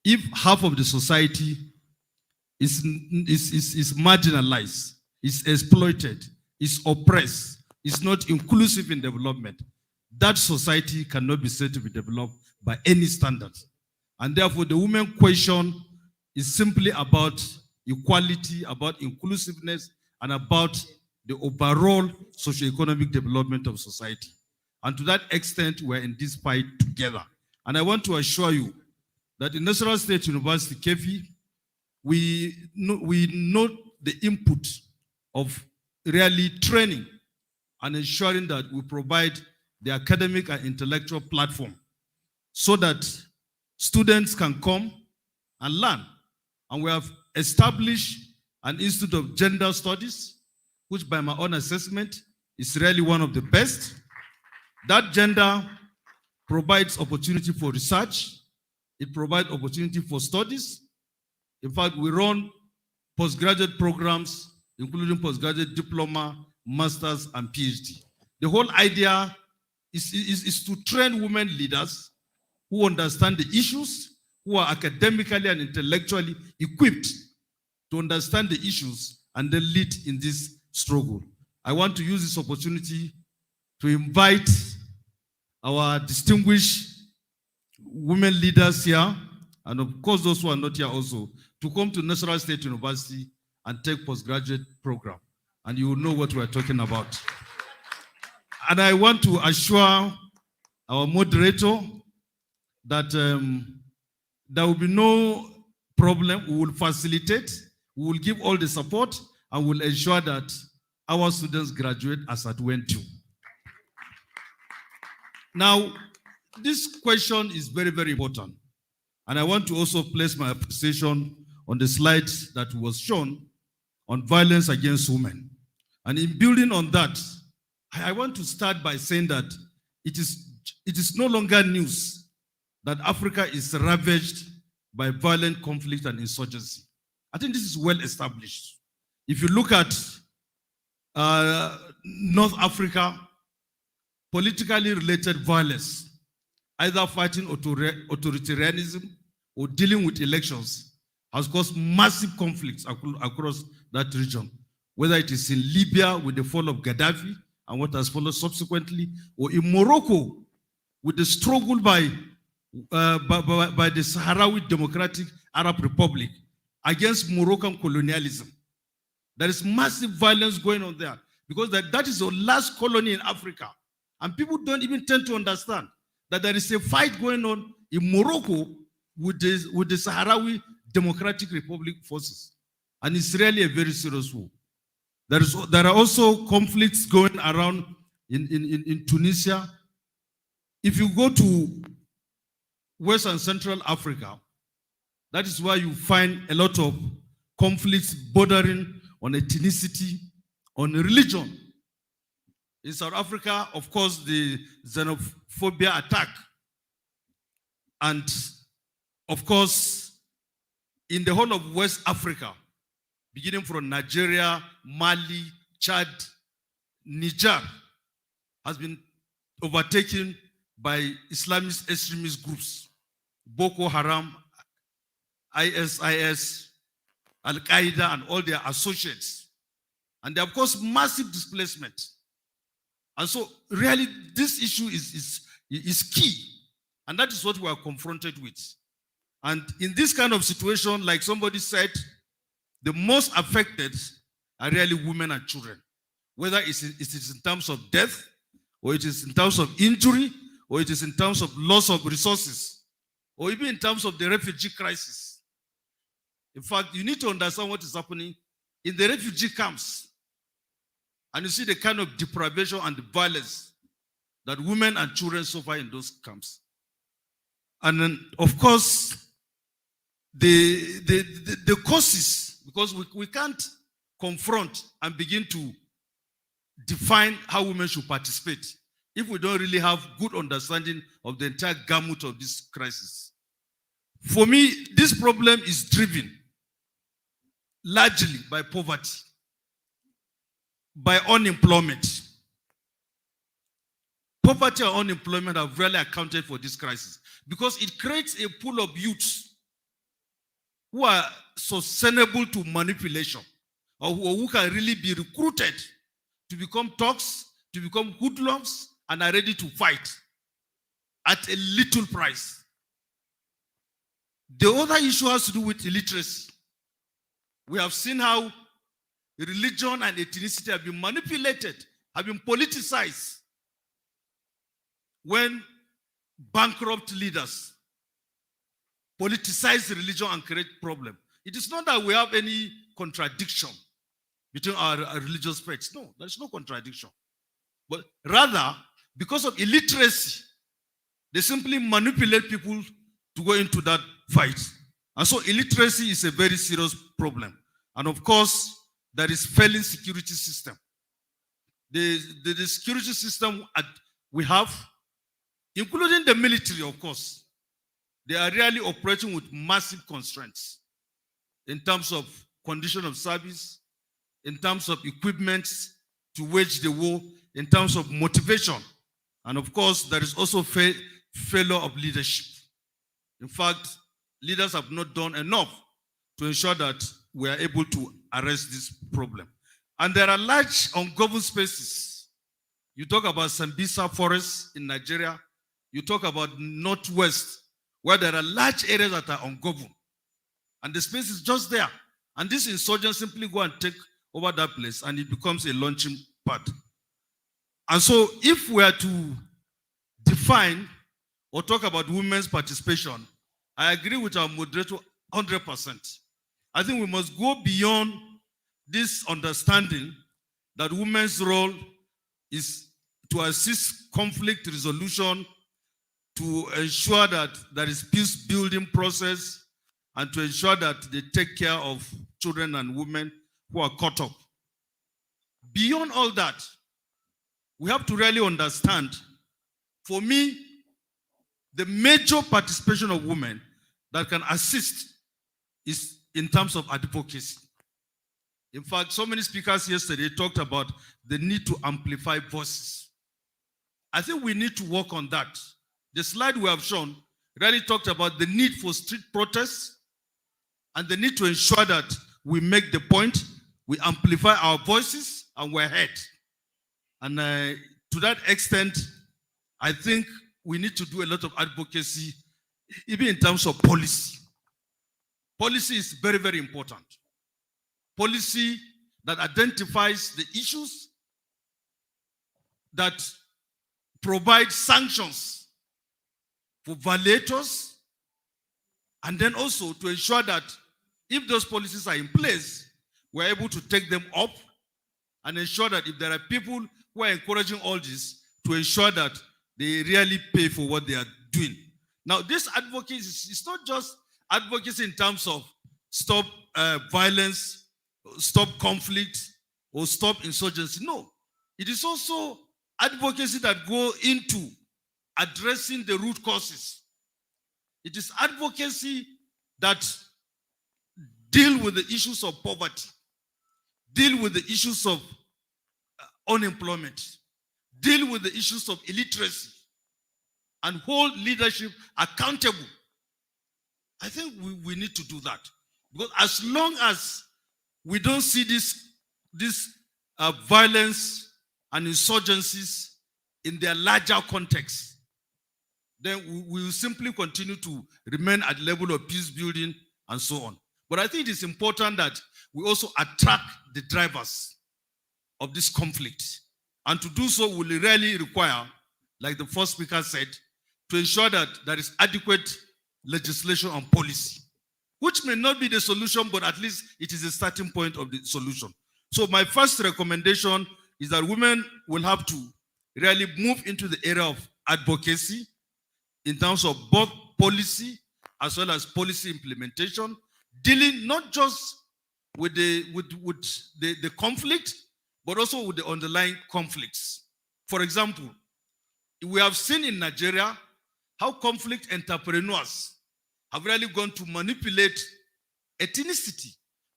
if half of the society is marginalized, is exploited, is oppressed, is not inclusive in development, that society cannot be said to be developed by any standard. And therefore, the women question is simply about equality, about inclusiveness, and about the overall socioeconomic development of society. And to that extent, we're in this fight together. And I want to assure you that in National State University, KEFI, we note the input of really training and ensuring that we provide the academic and intellectual platform so that students can come and learn. And we have established an Institute of Gender Studies, which by my own assessment is really one of the best. That gender provides opportunity for research. It provides opportunity for studies. In fact, we run postgraduate programs, including postgraduate diploma, masters, and PhD. The whole idea is to train women leaders who understand the issues, who are academically and intellectually equipped to understand the issues and then lead in this struggle. I want to use this opportunity to invite our distinguished women leaders here, and of course those who are not here also, to come to National State University and take postgraduate program. And you will know what we're talking about. And I want to assure our moderator that there will be no problem. We will facilitate, we will give all the support, and we'll ensure that our students graduate as at when to. Now, this question is very, very important. And I want to also place my appreciation on the slide that was shown on violence against women. And in building on that, I want to start by saying that it is no longer news that Africa is ravaged by violent conflict and insurgency. I think this is well established. If you look at North Africa, politically related violence, either fighting authoritarianism or dealing with elections, has caused massive conflicts across that region, whether it is in Libya with the fall of Gaddafi and what has followed subsequently, or in Morocco with the struggle by the Sahrawi Democratic Arab Republic against Moroccan colonialism. There is massive violence going on there because that is the last colony in Africa. And people don't even tend to understand that there is a fight going on in Morocco with the Sahrawi Democratic Republic forces. And it's really a very serious war. There are also conflicts going around in Tunisia. If you go to West and Central Africa, that is where you find a lot of conflicts bordering on ethnicity, on religion. In South Africa, of course, the xenophobia attack. And of course, in the whole of West Africa, beginning from Nigeria, Mali, Chad, Niger, has been overtaken by Islamist extremist groups, Boko Haram, ISIS, Al-Qaeda, and all their associates. And there, of course, massive displacement. And so, really, this issue is key. And that is what we are confronted with. And in this kind of situation, like somebody said, the most affected are really women and children. Whether it is in terms of death, or it is in terms of injury, or it is in terms of loss of resources, or even in terms of the refugee crisis. In fact, you need to understand what is happening in the refugee camps. And you see the kind of deprivation and the violence that women and children suffer in those camps. And then, of course, the causes, because we can't confront and begin to define how women should participate if we don't really have good understanding of the entire gamut of this crisis. For me, this problem is driven largely by poverty. by unemployment. Poverty and unemployment have really accounted for this crisis because it creates a pool of youths who are sustainable to manipulation or who can really be recruited to become thugs, to become hoodlums, and are ready to fight at a little price. The other issue has to do with illiteracy. We have seen how religion and ethnicity have been manipulated, have been politicized when bankrupt leaders politicize religion and create problem. It is not that we have any contradiction between our religious faiths. No, there is no contradiction. But rather, because of illiteracy, they simply manipulate people to go into that fight. And so illiteracy is a very serious problem. And of course, there is failing security system. The security system we have, including the military, of course, they are really operating with massive constraints in terms of condition of service, in terms of equipment to wage the war, in terms of motivation. And of course, there is also failure of leadership. In fact, leaders have not done enough to ensure that we are able to arrest this problem. And there are large ungoverned spaces. You talk about Sambisa Forest in Nigeria. You talk about Northwest, where there are large areas that are ungoverned. And the space is just there. And these insurgents simply go and take over that place, and it becomes a launching pad. And so if we are to define or talk about women's participation, I agree with our moderator 100%. I think we must go beyond this understanding that women's role is to assist conflict resolution, to ensure that there is peace building process, and to ensure that they take care of children and women who are caught up. Beyond all that, we have to really understand, for me, the major participation of women that can assist is in terms of advocacy. In fact, so many speakers yesterday talked about the need to amplify voices. I think we need to work on that. The slide we have shown really talked about the need for street protests and the need to ensure that we make the point, we amplify our voices, and we're heard. And to that extent, I think we need to do a lot of advocacy, even in terms of policy. Policy is very, very important. Policy that identifies the issues, that provides sanctions for violators, and then also to ensure that if those policies are in place, we're able to take them up and ensure that if there are people who are encouraging all this, to ensure that they really pay for what they are doing. Now, this advocacy is not just advocacy in terms of stop violence, stop conflict, or stop insurgency. No, it is also advocacy that go into addressing the root causes. It is advocacy that deal with the issues of poverty, deal with the issues of unemployment, deal with the issues of illiteracy, and hold leadership accountable. I think we need to do that. Because as long as we don't see this violence and insurgencies in their larger context, then we will simply continue to remain at the level of peace building and so on. But I think it is important that we also attract the drivers of this conflict. And to do so will really require, like the first speaker said, to ensure that there is adequate legislation and policy, which may not be the solution, but at least it is a starting point of the solution. So my first recommendation is that women will have to really move into the area of advocacy in terms of both policy as well as policy implementation, dealing not just with the conflict, but also with the underlying conflicts. For example, we have seen in Nigeria how conflict entrepreneurs have really gone to manipulate ethnicity,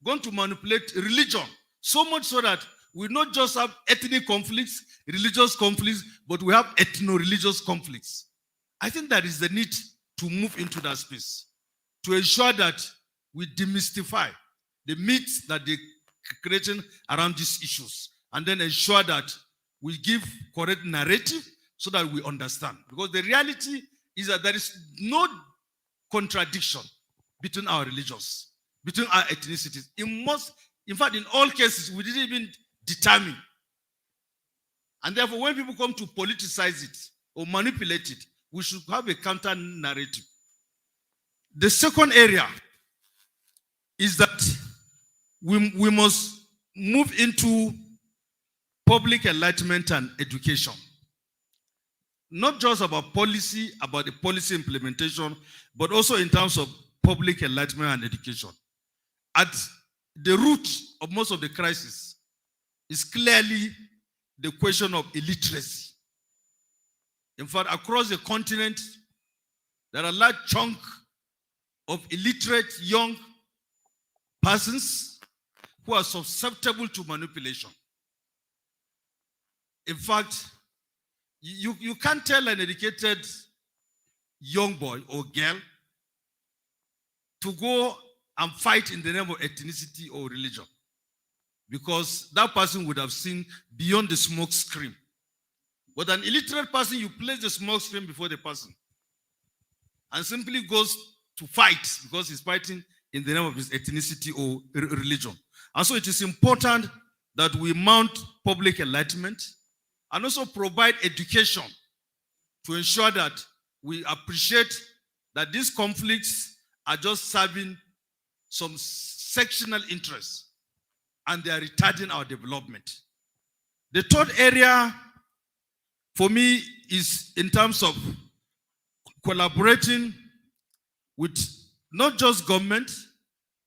gone to manipulate religion, so much so that we not just have ethnic conflicts, religious conflicts, but we have ethno-religious conflicts. I think that is the need to move into that space, to ensure that we demystify the myths that they creating around these issues, and then ensure that we give correct narrative so that we understand. Because the reality is that there is no contradiction between our religions, between our ethnicities. In fact, in all cases, we didn't even determine. And therefore, when people come to politicize it or manipulate it, we should have a counter narrative. The second area is that we must move into public enlightenment and education. Not just about policy, about the policy implementation, but also in terms of public enlightenment and education. At the root of most of the crisis is clearly the question of illiteracy. In fact, across the continent, there are a large chunk of illiterate young persons who are susceptible to manipulation. In fact, you can't tell an educated young boy or girl to go and fight in the name of ethnicity or religion, because that person would have seen beyond the smoke screen. But an illiterate person, you place the smoke screen before the person and simply goes to fight because he's fighting in the name of his ethnicity or religion. And so it is important that we mount public enlightenment and also provide education to ensure that we appreciate that these conflicts are just serving some sectional interests and they are retarding our development. The third area for me is in terms of collaborating with not just government,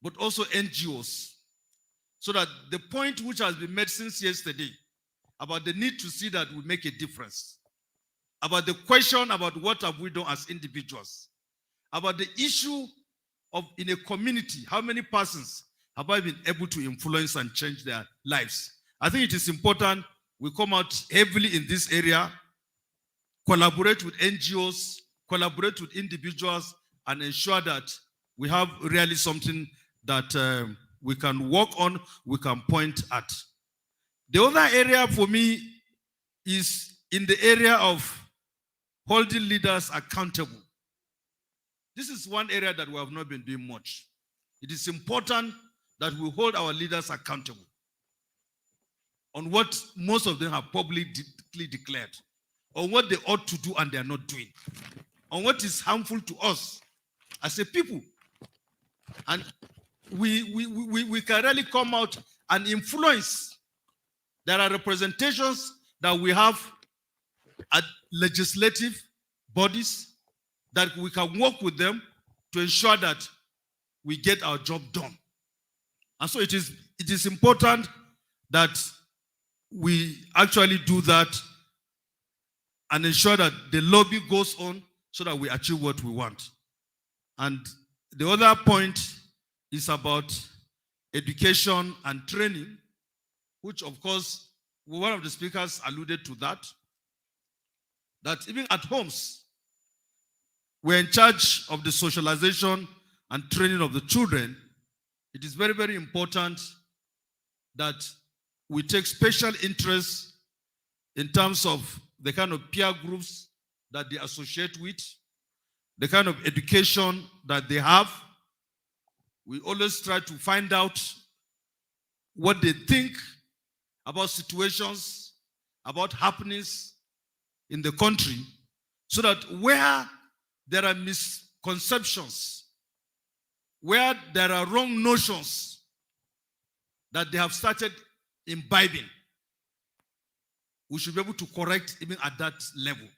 but also NGOs, so that the point which has been made since yesterday about the need to see that we make a difference, about the question about what have we done as individuals, about the issue of in a community, how many persons have I been able to influence and change their lives? I think it is important we come out heavily in this area, collaborate with NGOs, collaborate with individuals, and ensure that we have really something that we can work on, we can point at. The other area for me is in the area of holding leaders accountable. This is one area that we have not been doing much. It is important that we hold our leaders accountable on what most of them have publicly declared, on what they ought to do and they are not doing, on what is harmful to us as a people. And we can really come out and influence. There are representations that we have at legislative bodies that we can work with them to ensure that we get our job done. And so it is important that we actually do that and ensure that the lobby goes on so that we achieve what we want. And the other point is about education and training, which of course, one of the speakers alluded to that even at homes, we're in charge of the socialization and training of the children. It is very, very important that we take special interest in terms of the kind of peer groups that they associate with, the kind of education that they have. We always try to find out what they think about situations, about happenings in the country, so that where there are misconceptions, where there are wrong notions that they have started imbibing, we should be able to correct even at that level.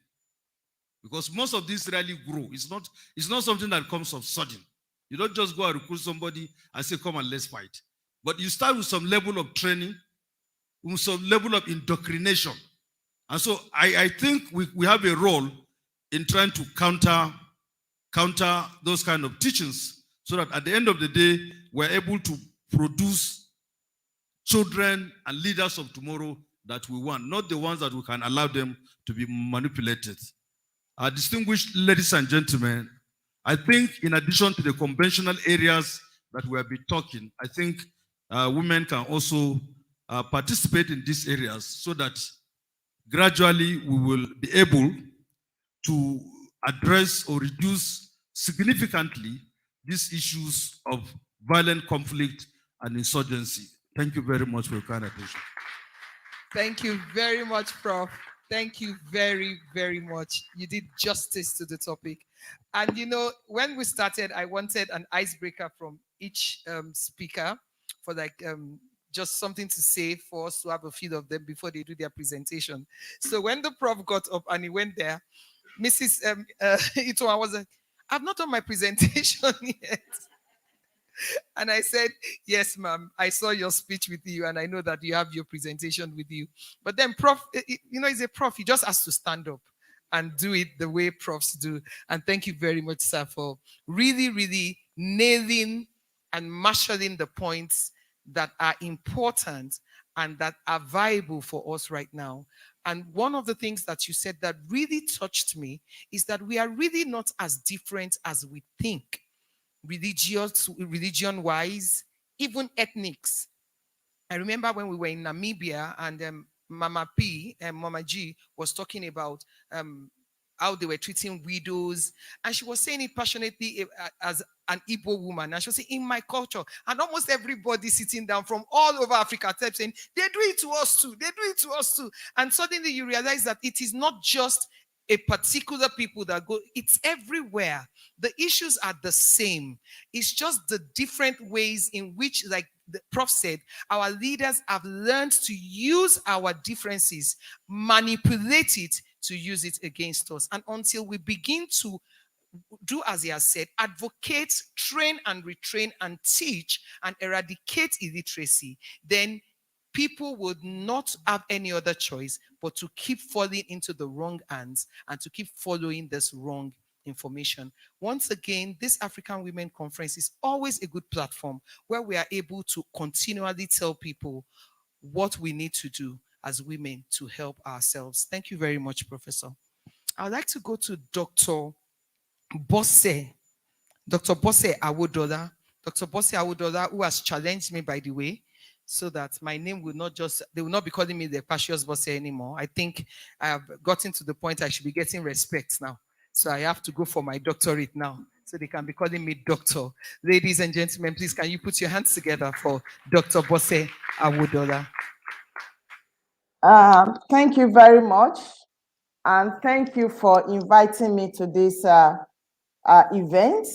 Because most of these rarely grow. It's not something that comes of sudden. You don't just go and recruit somebody and say, come and let's fight. But you start with some level of training, with some level of indoctrination. And so I think we have a role in trying to counter those kind of teachings so that at the end of the day, we're able to produce children and leaders of tomorrow that we want, not the ones that we can allow them to be manipulated. Distinguished ladies and gentlemen, I think in addition to the conventional areas that we have been talking, I think women can also participate in these areas so that gradually we will be able to address or reduce significantly these issues of violent conflict and insurgency. Thank you very much for your kind attention. Thank you very much, Prof. Thank you very, very much. You did justice to the topic. And you know, when we started, I wanted an icebreaker from each speaker for just something to say for us to have a feel of them before they do their presentation. So when the Prof got up and he went there, Mrs. Ito, was like, I've not done my presentation yet. And I said, yes, ma'am, I saw your speech with you and I know that you have your presentation with you. But then Prof, you know, he's a prof. He just has to stand up and do it the way profs do. And thank you very much, sir, for really, really nailing and marshalling the points that are important and that are viable for us right now. And one of the things that you said that really touched me is that we are really not as different as we think, religion-wise, even ethnics. I remember when we were in Namibia and Mama P and Mama G was talking about how they were treating widows. And she was saying it passionately as an Igbo woman. And she was saying, in my culture, and almost everybody sitting down from all over Africa kept saying, they do it to us too. They do it to us too. And suddenly you realize that it is not just a particular people that go, it's everywhere. The issues are the same. It's just the different ways in which, like the Prof said, our leaders have learned to use our differences, manipulate it to use it against us. And until we begin to do as he has said, advocate, train and retrain and teach and eradicate illiteracy, then people would not have any other choice but to keep falling into the wrong hands and to keep following this wrong information. Once again, this African Women Conference is always a good platform where we are able to continually tell people what we need to do as women to help ourselves. Thank you very much, Professor. I'd like to go to Dr. Bosse, Dr. Bosse Awodola. Dr. Bosse Awodola, who has challenged me, by the way, so that my name will not just, they will not be calling me the Cassius Bosse anymore. I think I have gotten to the point I should be getting respect now. So I have to go for my doctorate now, so they can be calling me doctor. Ladies and gentlemen, please, can you put your hands together for Dr. Bosse Awodola? Thank you very much. And thank you for inviting me to this event.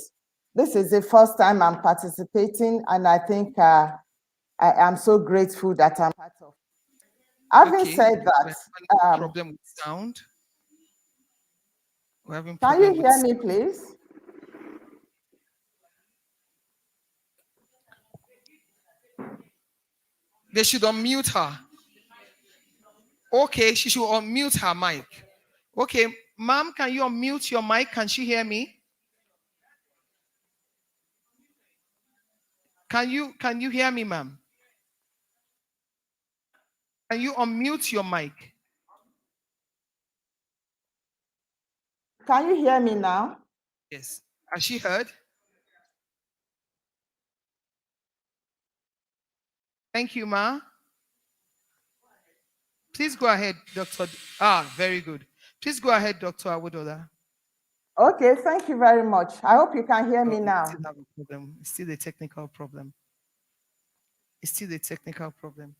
This is the first time I'm participating, and I think I am so grateful that I'm part of. Having said that, problem with sound. We're having can you hear me, please? They should unmute her. Okay, she should unmute her mic. Okay, ma'am, can you unmute your mic? Can she hear me? Can you hear me, ma'am? Can you unmute your mic? Can you hear me now? Yes. Has she heard? Thank you, ma. Please go ahead, Dr. Very good. Please go ahead, Dr. Awodola. Okay, thank you very much. I hope you can hear me now. Still have a problem. It's still a technical problem. It's still a technical problem.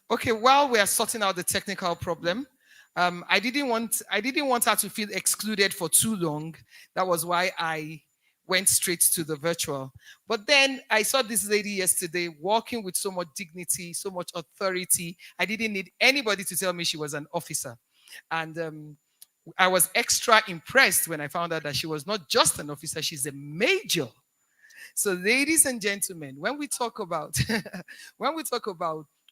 Okay, while we are sorting out the technical problem, I didn't want her to feel excluded for too long. That was why I went straight to the virtual. But then I saw this lady yesterday walking with so much dignity, so much authority. I didn't need anybody to tell me she was an officer. And I was extra impressed when I found out that she was not just an officer, she's a major. So ladies and gentlemen, when we talk about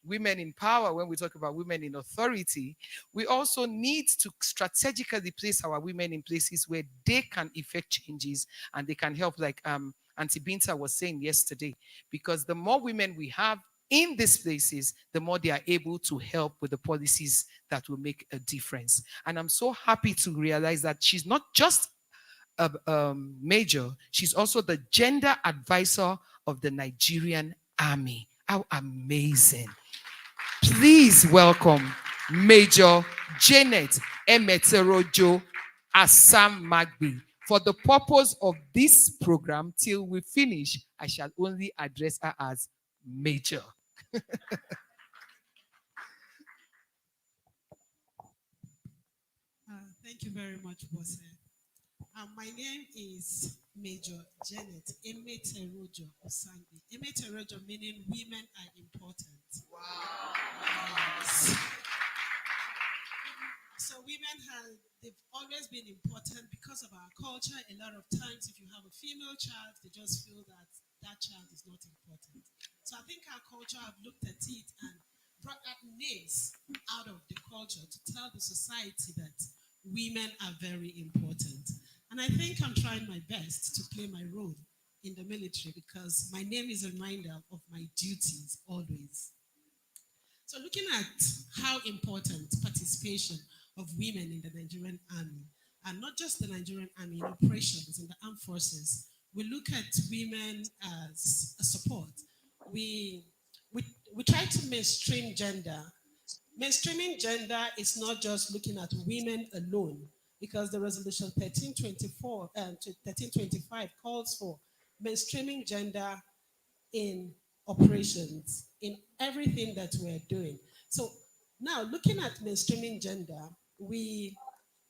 women in power, when we talk about women in authority, we also need to strategically place our women in places where they can effect changes and they can help, like Auntie Binta was saying yesterday, because the more women we have in these places, the more they are able to help with the policies that will make a difference. And I'm so happy to realize that she's not just a major, she's also the gender advisor of the Nigerian Army. How amazing. Please welcome Major Janet Emeterojo Assam Magbi. For the purpose of this program, till we finish, I shall only address her as Major. Thank you very much, Bosse. My name is Major Janet Emeterojo Osanbi. Emeterojo meaning women are important. Wow. Yes. So women they've always been important because of our culture. A lot of times if you have a female child, they just feel that that child is not important. So I think our culture have looked at it and brought out names out of the culture to tell the society that women are very important. And I think I'm trying my best to play my role in the military because my name is a reminder of my duties always. So looking at how important participation of women in the Nigerian army, and not just the Nigerian army, in operations in the armed forces, we look at women as a support. We, we try to mainstream gender. Mainstreaming gender is not just looking at women alone, because the resolution 1324 and 1325 calls for mainstreaming gender in operations, in everything that we're doing. So now looking at mainstreaming gender, we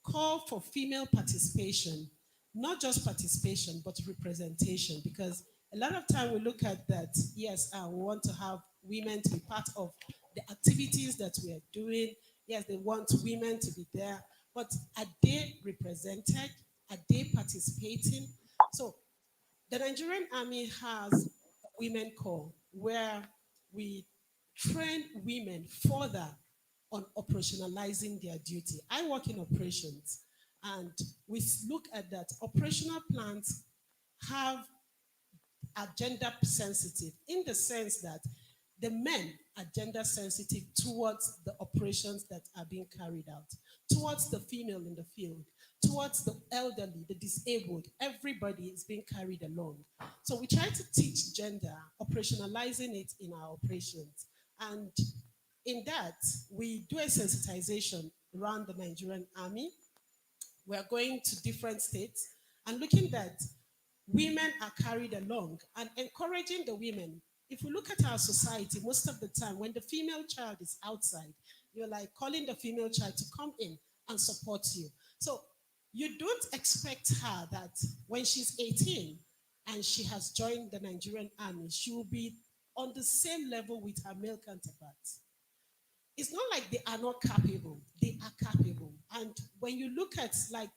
call for female participation, not just participation, but representation, because a lot of time we look at that, yes, we want to have women to be part of the activities that we are doing. Yes, they want women to be there, but are they represented? Are they participating? So the Nigerian Army has a women corps where we train women further on operationalizing their duty. I work in operations, and we look at that. Operational plans have are gender sensitive in the sense that the men are gender sensitive towards the operations that are being carried out, towards the female in the field, towards the elderly, the disabled. Everybody is being carried along. So we try to teach gender, operationalizing it in our operations. And in that, we do a sensitization around the Nigerian Army. We're going to different states and looking at women are carried along and encouraging the women. If we look at our society, most of the time when the female child is outside, you're like calling the female child to come in and support you. So you don't expect her that when she's 18 and she has joined the Nigerian army, she will be on the same level with her male counterparts. It's not like they are not capable. They are capable. And when you look at, like,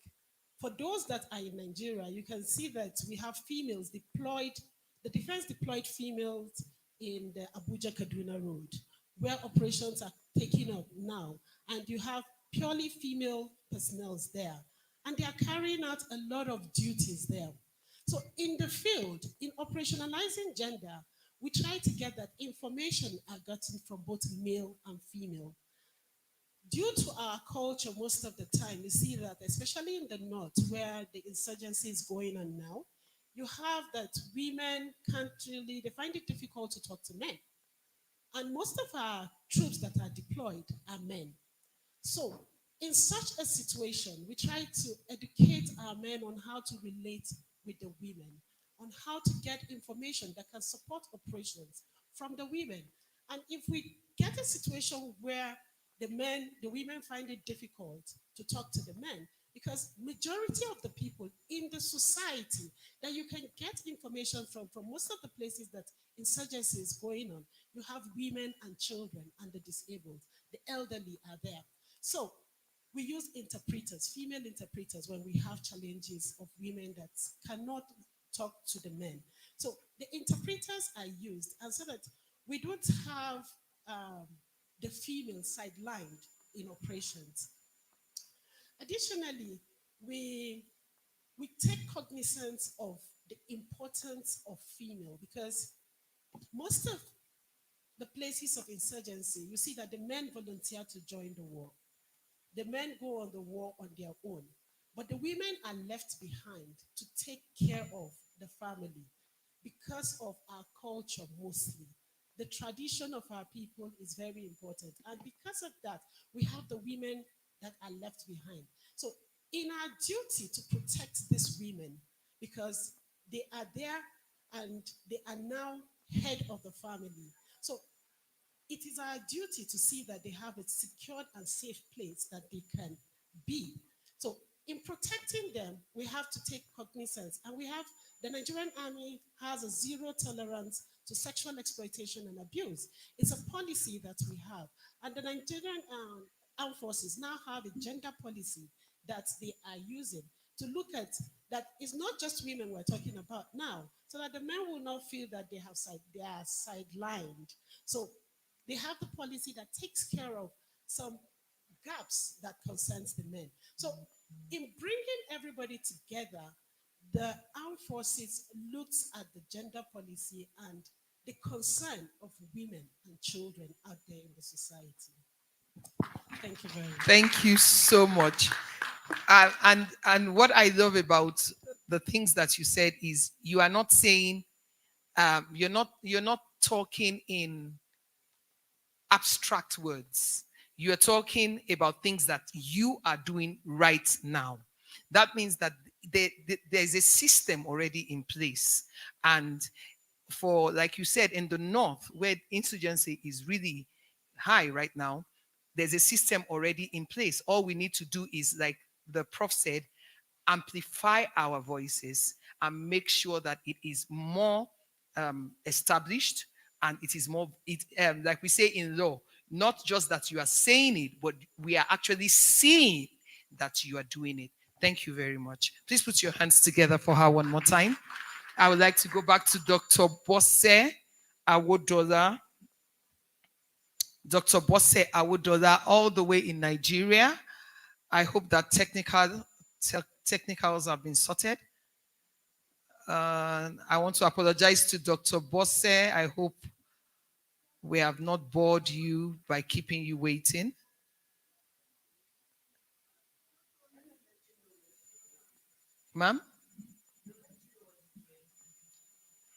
for those that are in Nigeria, you can see that we have females deployed, the defense deployed females in the Abuja Kaduna Road, where operations are taking up now. And you have purely female personnel there. And they are carrying out a lot of duties there. So in the field, in operationalizing gender, we try to get that information are gotten from both male and female. Due to our culture, most of the time, you see that, especially in the north, where the insurgency is going on now, you have that women can't really, they find it difficult to talk to men. And most of our troops that are deployed are men. So in such a situation, we try to educate our men on how to relate with the women, on how to get information that can support operations from the women. And if we get a situation where the women find it difficult to talk to the men, because majority of the people in the society that you can get information from most of the places that insurgency is going on, you have women and children and the disabled, the elderly are there. So we use interpreters, female interpreters, when we have challenges of women that cannot talk to the men. So the interpreters are used, and so that we don't have the female sidelined in operations. Additionally, we take cognizance of the importance of female, because most of the places of insurgency, you see that the men volunteer to join the war. The men go on the war on their own, but the women are left behind to take care of the family because of our culture mostly. The tradition of our people is very important. And because of that, we have the women that are left behind. So, in our duty to protect these women, because they are there and they are now head of the family. So, it is our duty to see that they have a secured and safe place that they can be. So, in protecting them, we have to take cognizance, and we have the Nigerian Army has a zero tolerance to sexual exploitation and abuse. It's a policy that we have, and the Nigerian Armed Forces now have a gender policy that they are using to look at that. It's not just women we're talking about now, so that the men will not feel that they are sidelined. So they have the policy that takes care of some gaps that concerns the men. So in bringing everybody together, the armed forces looks at the gender policy and the concern of women and children out there in the society. Thank you very much. Thank you so much. And what I love about the things that you said is you are not saying you're not talking in abstract words. You are talking about things that you are doing right now. That means that there's a system already in place. And for, like you said, in the north, where insurgency is really high right now, there's a system already in place. All we need to do is, like the prof said, amplify our voices and make sure that it is more established, and it is more, like we say in law, not just that you are saying it, but we are actually seeing that you are doing it. Thank you very much. Please put your hands together for her one more time. I would like to go back to Dr. Bosse Awodola. Dr. Bosse Awodola, all the way in Nigeria. I hope that technicals have been sorted. I want to apologize to Dr. Bosse. I hope we have not bored you by keeping you waiting. Ma'am?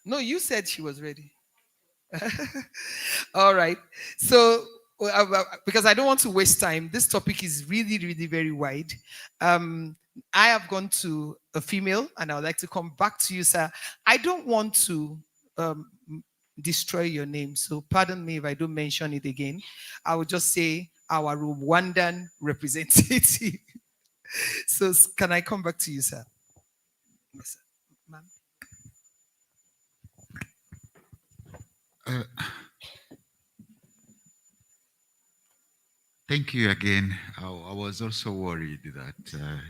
No, you said she was ready. All right. So, because I don't want to waste time, this topic is really, really very wide. I have gone to a female, and I would like to come back to you, sir. I don't want to destroy your name, so pardon me if I don't mention it again. I will just say our Rwandan representative. So, can I come back to you, sir? Yes, sir. Ma'am. Thank you again. I was also worried that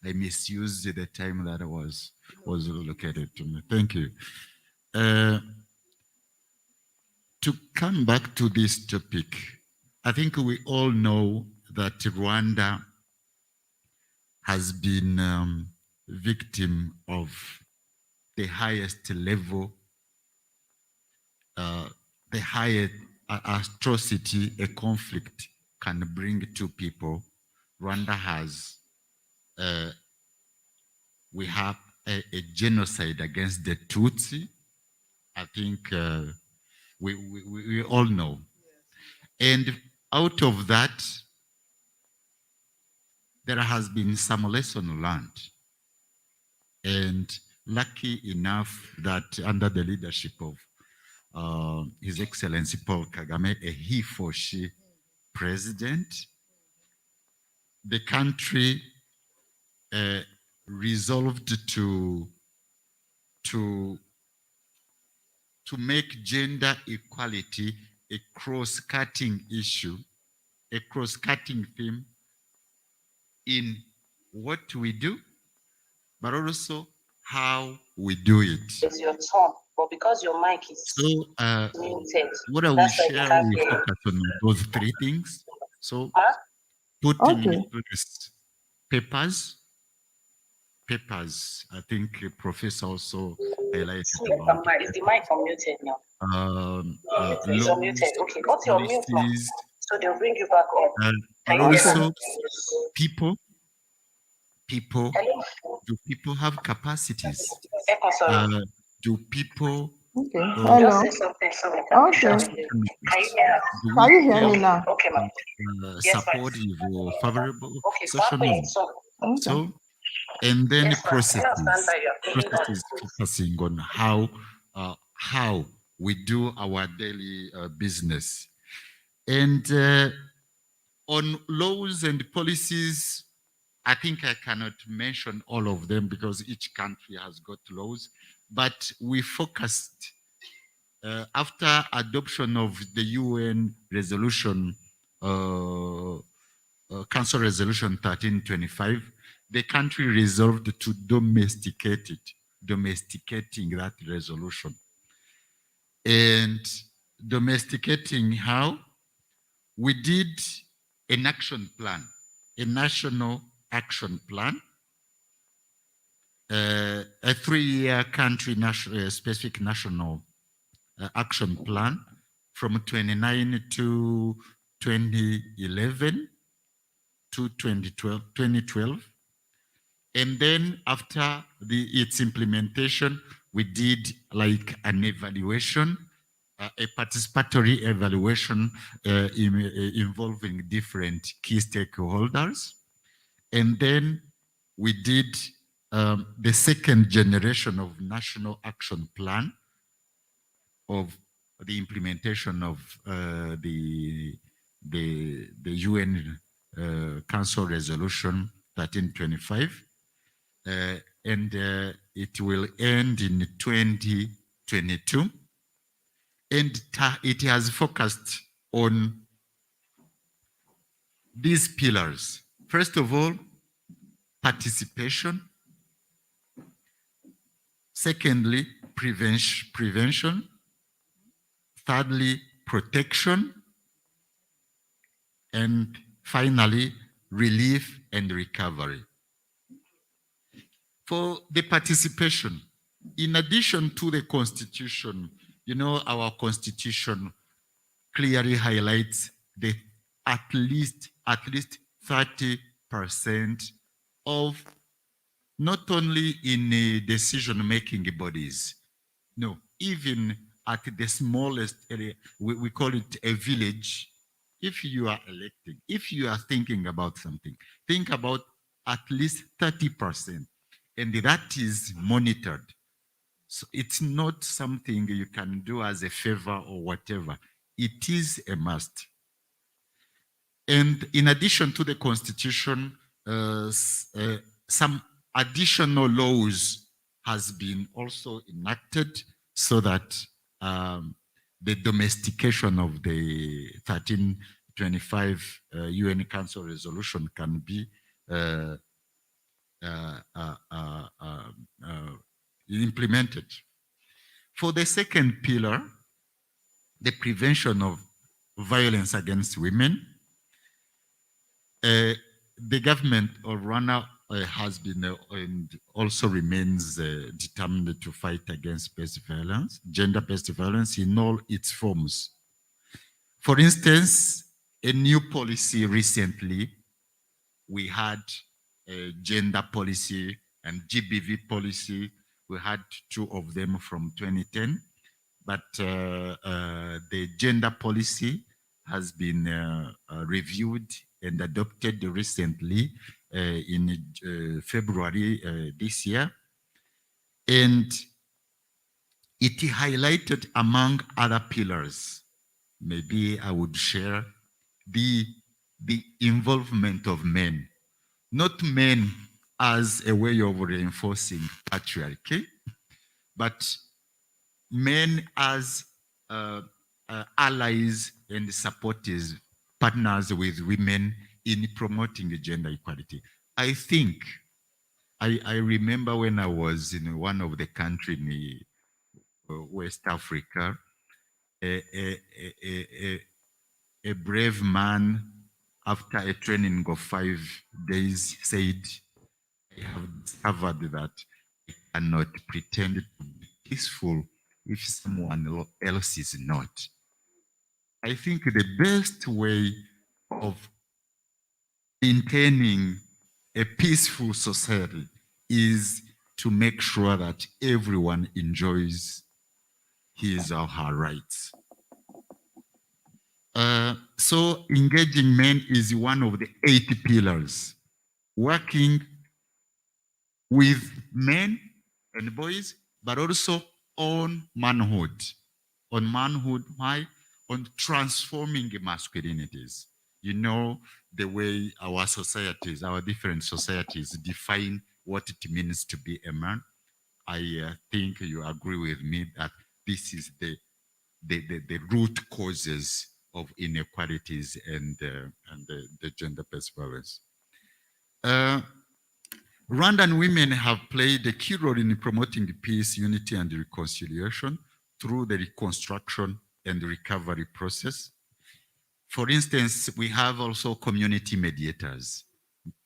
I misused the time that was allocated to me. Thank you. To come back to this topic, I think we all know that Rwanda has been victim of the highest level, the highest atrocity a conflict can bring to people. Rwanda has, we have a genocide against the Tutsi. I think we all know. And out of that, there has been some lesson learned. And lucky enough that under the leadership of His Excellency Paul Kagame, a he for she president, the country resolved to make gender equality a cross-cutting issue, a cross-cutting theme in what we do, but also how we do it. It's your turn, but because your mic is So muted, what I will that's why you share, can't we hear. focus on those three things. So Huh? putting Okay. in place papers, I think Professor also highlighted about Is the mic unmuted now? It's laws, unmuted. Okay, go to your mute, ma. policies, So they'll bring you back up. but Can you hear also me? people. Hello? Do people have capacities? Echo, sorry. Do people Okay, uh, Just hello. say something so we can Okay, share. can Can you hear us? do we you hear me feel now? Okay, ma. Yes, ma. supportive or favorable Okay, socialism? so Okay. So, and then yes, ma. I understand that you're feeling that. processes focusing on how we do our daily business, and on laws and policies. I think I cannot mention all of them because each country has got laws, but we focused after adoption of the UN resolution, Council Resolution 1325, the country resolved to domesticate it, domesticating that resolution. And domesticating how? We did an action plan, a national action plan, a 3-year country national, specific national action plan from 29 to 2011 to 2012. And then after its implementation, we did like an evaluation, a participatory evaluation involving different key stakeholders. And then we did the second generation of national action plan of the implementation of the UN Council Resolution 1325, and it will end in 2022, and it has focused on these pillars. First of all, participation. Secondly, prevention. Thirdly, protection. And finally, relief and recovery. For the participation, in addition to the Constitution, our Constitution clearly highlights the at least 30% of not only in decision-making bodies, no, even at the smallest area, we call it a village. If you are electing, if you are thinking about something, think about at least 30%, and that is monitored. So it's not something you can do as a favor or whatever. It is a must. And in addition to the Constitution, some additional laws has been also enacted so that the domestication of the 1325 UN Council resolution can be implemented. For the second pillar, the prevention of violence against women, the government of Rwanda has been and also remains determined to fight against violence, gender-based violence in all its forms. For instance, a new policy recently, we had a gender policy and GBV policy. We had two of them from 2010, but the gender policy has been reviewed and adopted recently in February this year. And it highlighted, among other pillars, maybe I would share the involvement of men, not men as a way of reinforcing patriarchy, but men as allies and supporters, partners with women in promoting gender equality. I think, I remember when I was in one of the countries in West Africa, a brave man, after a training of 5 days, said, I have discovered that I cannot pretend to be peaceful if someone else is not. I think the best way of maintaining a peaceful society is to make sure that everyone enjoys his or her rights. So engaging men is one of the 8 pillars. Working with men and boys, but also on manhood. On manhood, why? On transforming masculinities. You know, the way our societies, our different societies define what it means to be a man. I think you agree with me that this is the root causes of inequalities and the gender-based violence. Rwandan women have played a key role in promoting peace, unity, and reconciliation through the reconstruction and recovery process. For instance, we have also community mediators.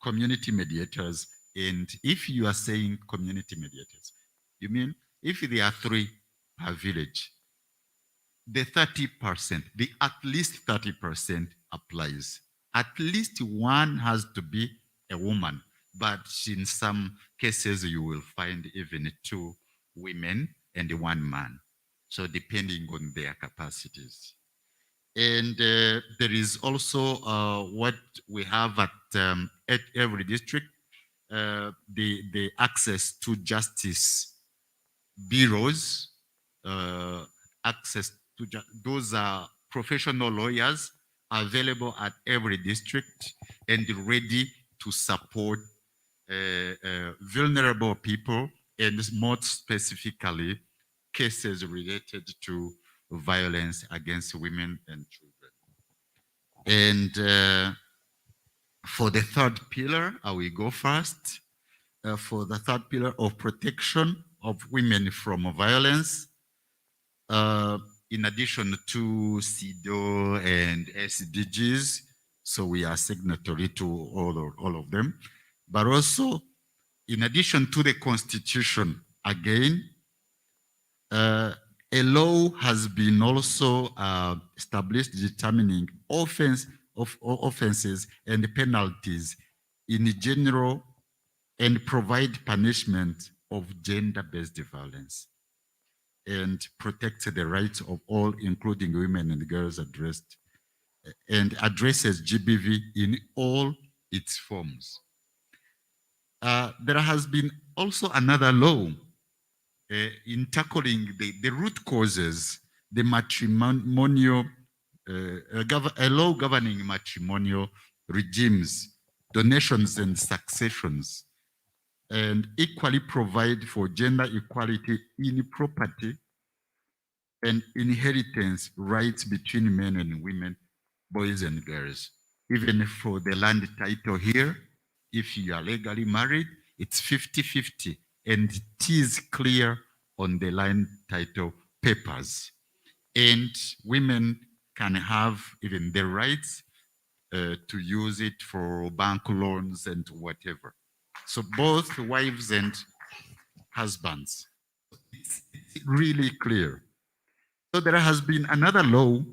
Community mediators, and if you are saying community mediators, you mean if there are 3 per village, the 30%, the at least 30% applies. At least one has to be a woman, but in some cases you will find even 2 women and 1 man. So depending on their capacities. And there is also what we have at every district, the access to justice bureaus, access to those are professional lawyers available at every district and ready to support vulnerable people, and more specifically cases related to violence against women and children. And for the 3rd pillar, I will go first. For the 3rd pillar of protection of women from violence, in addition to CEDAW and SDGs, so we are signatory to all of them, but also in addition to the Constitution, again, a law has been also established determining offenses and penalties in general and provide punishment of gender-based violence and protect the rights of all, including women and girls, and addresses GBV in all its forms. There has been also another law in tackling the root causes, the matrimonial, a law governing matrimonial regimes, donations and successions, and equally provide for gender equality in property and inheritance rights between men and women, boys and girls. Even for the land title here, if you are legally married, it's 50-50, and it is clear on the land title papers. And women can have even the rights to use it for bank loans and whatever. So both wives and husbands. It's really clear. So there has been another law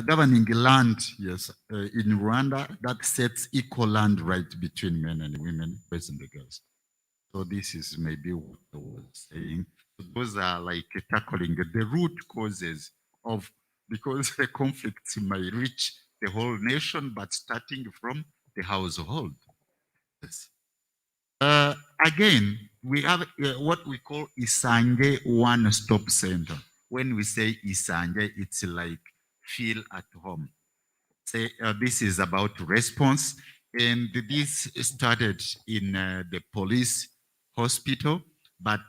governing land, yes, in Rwanda that sets equal land rights between men and women, boys and girls. So this is maybe what I was saying. So those are like tackling the root causes of, because the conflicts may reach the whole nation, but starting from the household. Yes. Again, we have what we call Isange One-Stop Center. When we say Isange, it's like feel at home. Say this is about response, and this started in the police hospital, but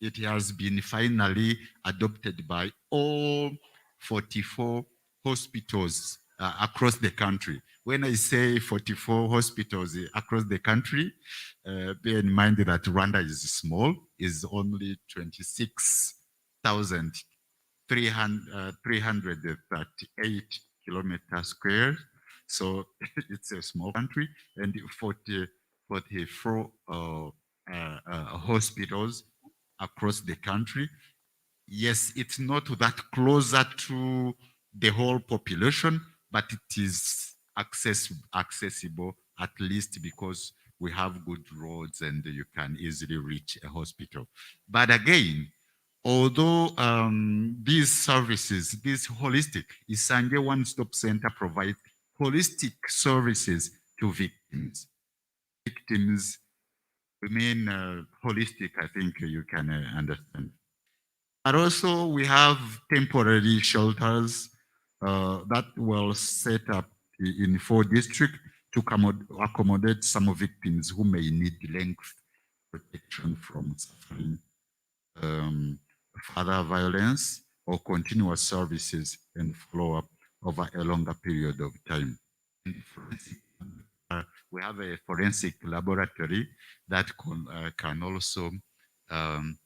it has been finally adopted by all 44 hospitals across the country. When I say 44 hospitals across the country, bear in mind that Rwanda is small, is only 26,338 kilometers square. So it's a small country, and 44 hospitals across the country. yes, it's not that closer to the whole population, but it is accessible at least because we have good roads and you can easily reach a hospital. But again, although these services, this holistic, Isange One Stop Center provides holistic services to victims. Victims remain holistic, I think you can understand. But also we have temporary shelters that were set up in 4 districts to accommodate some victims who may need length protection from suffering further violence or continuous services and follow-up over a longer period of time. We have a forensic laboratory that can also um,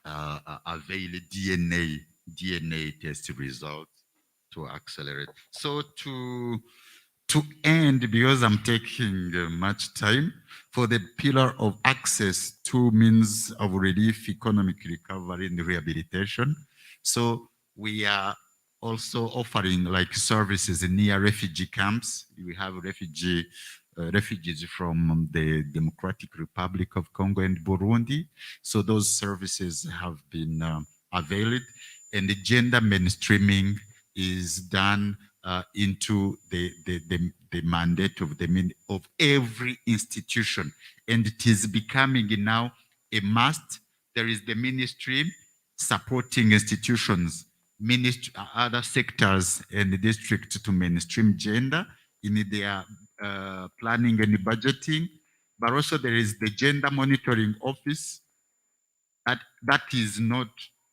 avail DNA test results to accelerate. So to end, because I'm taking much time, for the pillar of access to means of relief, economic recovery, and rehabilitation. So we are also offering like services near refugee camps. We have refugees from the Democratic Republic of Congo and Burundi. So those services have been availed, and the gender mainstreaming is done into the mandate of of every institution, and it is becoming now a must. There is the ministry supporting institutions, other sectors and the district to mainstream gender in their planning and budgeting, but also there is the gender monitoring office that is not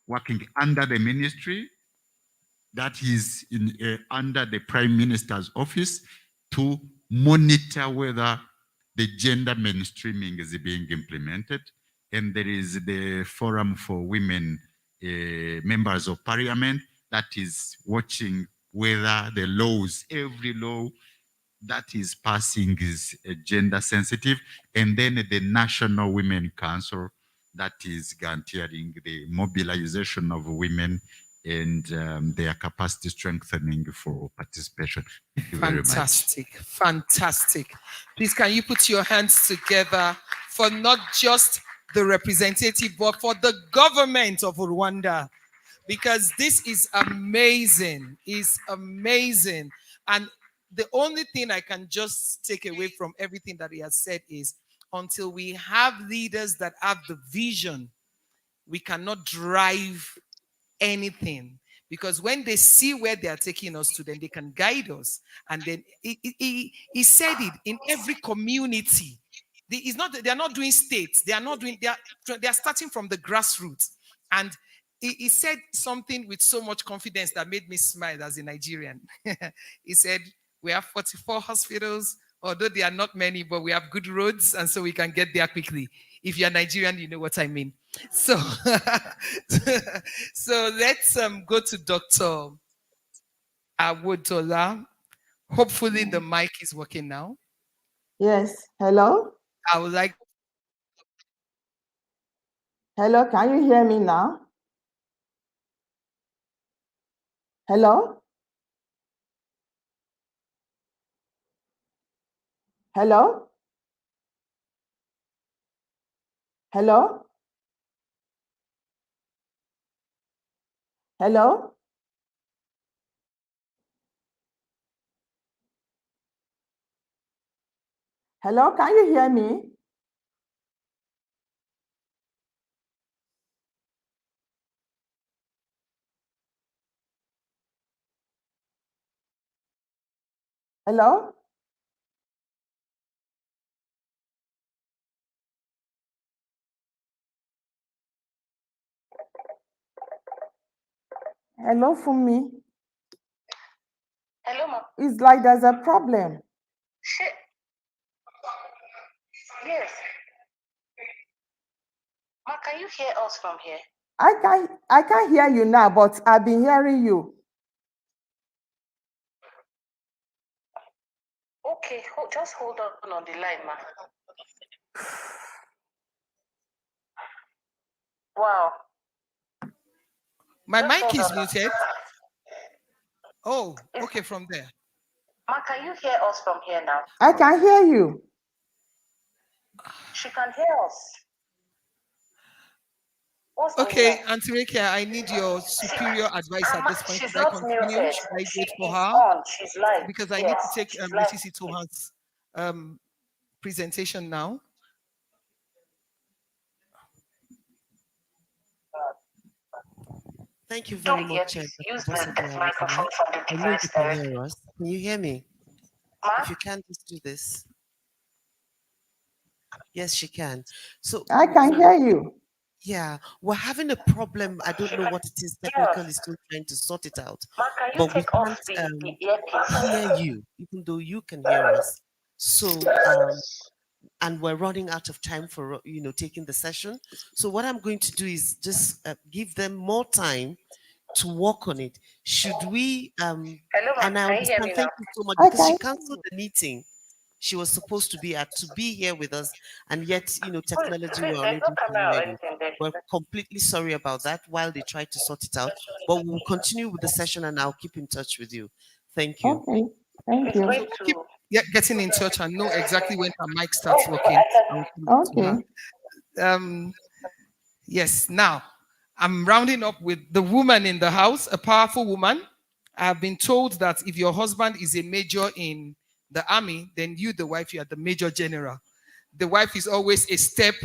working under the ministry, that is under the Prime Minister's office to monitor whether the gender mainstreaming is being implemented. And there is the Forum for Women Members of Parliament that is watching whether the laws, every law that is passing is gender sensitive. And then the National Women Council that is guaranteeing the mobilization of women and their capacity strengthening for participation. Thank you very much. Fantastic, fantastic. Please, can you put your hands together for not just the representative, but for the government of Rwanda? Because this is amazing, is amazing. And the only thing I can just take away from everything that he has said is until we have leaders that have the vision, we cannot drive anything, because when they see where they are taking us to, then they can guide us. And then he said it in every community. They are not doing states. They are starting from the grassroots. And he said something with so much confidence that made me smile as a Nigerian. He said, we have 44 hospitals, although they are not many, but we have good roads, and so we can get there quickly. If you're Nigerian, you know what I mean. So, so let's go to Dr. Awodola. Hopefully the mic is working now. Yes, hello? I would like. Hello, can you hear me now? Hello? Hello? Hello? Hello? Hello, can you hear me? Hello? Hello, Fumi. Hello, ma. It's like there's a problem. Yes. Ma, can you hear us from here? I can't hear you now, but I've been hearing you. Okay, just hold on the line, ma. Wow. My Just mic hold is on. muted. Oh, okay, from there. Ma, can you hear us from here now? I can hear you. She can hear us. What's going Okay, on? Auntie Rekia, I need your superior advice at Ma, this point. she's Should I not continue? muted. Should I She wait for is her? on. She's live. Because I need Yes, to take she's live. Mrs. Itohan's presentation now. Thank you very Don't hear much, this. Dr. Use Bosede the microphone from the I know you device can directly. hear us. Can you hear me? Ma? If you can't, just do this. Yes, she can. So I can hear you. yeah, we're having a problem. I don't know what it is. Technically, still trying to sort it out. Ma, can you But we take off can't the earpiece? hear you, even though you can hear us. So and we're running out of time for taking the session. So what I'm going to do is just give them more time to work on it. Should we Hello, ma. and I Can you hear understand, me thank now? you so much, I because she can. canceled the meeting she was supposed to be at, to be here with us, and yet technology Please, were there's no unable to camera hear or you. anything there. We're completely sorry about that while they try to sort it out, but we'll continue with the session and I'll keep in touch with you. Thank you. Okay, thank It's you. going So to. keep getting in touch and know exactly when her mic starts Oh, working. I can. And we'll come back to Okay. her. Yes, now I'm rounding up with the woman in the house, a powerful woman. I've been told that if your husband is a major in the army, then you, the wife, you are the major general. The wife is always a step.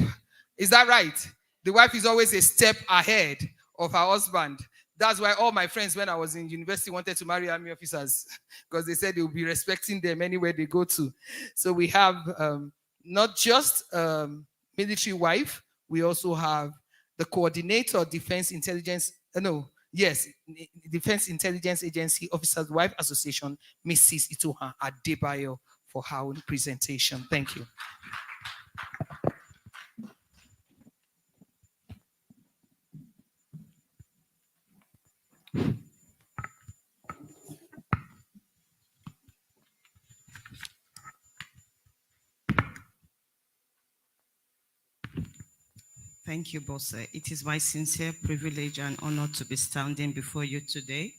Is that right? The wife is always a step ahead of her husband. That's why all my friends, when I was in university, wanted to marry army officers because they said they will be respecting them anywhere they go to. So we have not just military wife, we also have the coordinator of Defense Intelligence, Defense Intelligence Agency Officers Wife Association, Mrs. Itoha Adebayo, for her own presentation. Thank you. Thank you, Bosse. It is my sincere privilege and honor to be standing before you today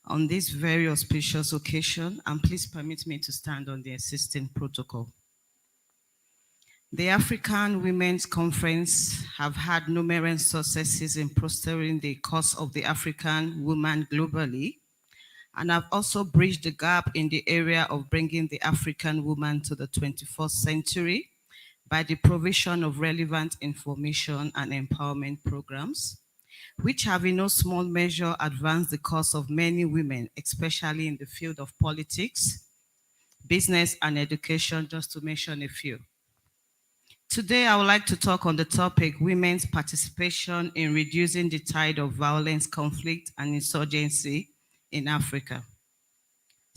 on this very auspicious occasion, and please permit me to stand on the existing protocol. The African Women's Conference have had numerous successes in fostering the cause of the African woman globally, and have also bridged the gap in the area of bringing the African woman to the 21st century by the provision of relevant information and empowerment programs, which have in no small measure advanced the cause of many women, especially in the field of politics, business, and education, just to mention a few. Today, I would like to talk on the topic women's participation in reducing the tide of violence, conflict, and insurgency in Africa.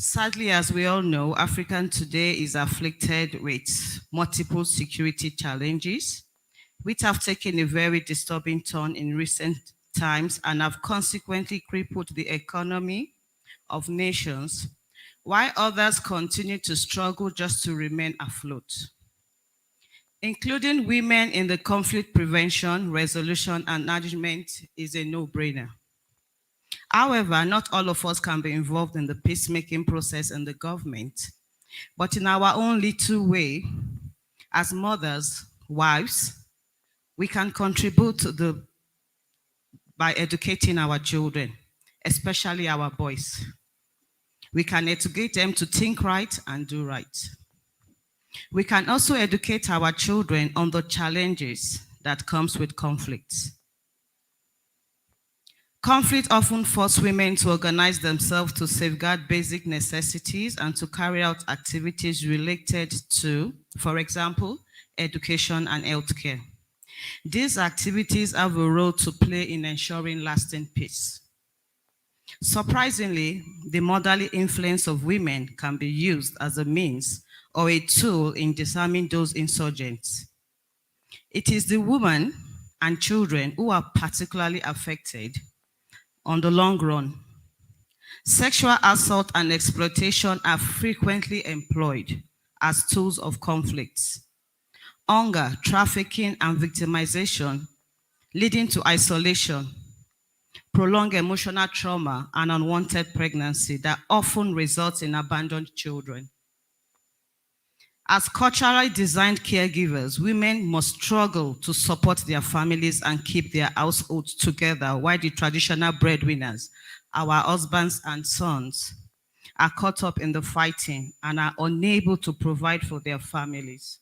Sadly, as we all know, Africa today is afflicted with multiple security challenges, which have taken a very disturbing turn in recent times and have consequently crippled the economy of nations, while others continue to struggle just to remain afloat. Including women in the conflict prevention, resolution, and management is a no-brainer. However, not all of us can be involved in the peacemaking process in the government, but in our own little way, as mothers, wives, we can contribute by educating our children, especially our boys. We can educate them to think right and do right. We can also educate our children on the challenges that comes with conflicts. Conflict often forces women to organize themselves to safeguard basic necessities and to carry out activities related to, for example, education and healthcare. These activities have a role to play in ensuring lasting peace. Surprisingly, the motherly influence of women can be used as a means or a tool in disarming those insurgents. It is the women and children who are particularly affected on the long run. Sexual assault and exploitation are frequently employed as tools of conflicts. Hunger, trafficking, and victimization, leading to isolation, prolonged emotional trauma, and unwanted pregnancy that often results in abandoned children. As culturally designed caregivers, women must struggle to support their families and keep their households together, while the traditional breadwinners, our husbands and sons, are caught up in the fighting and are unable to provide for their families.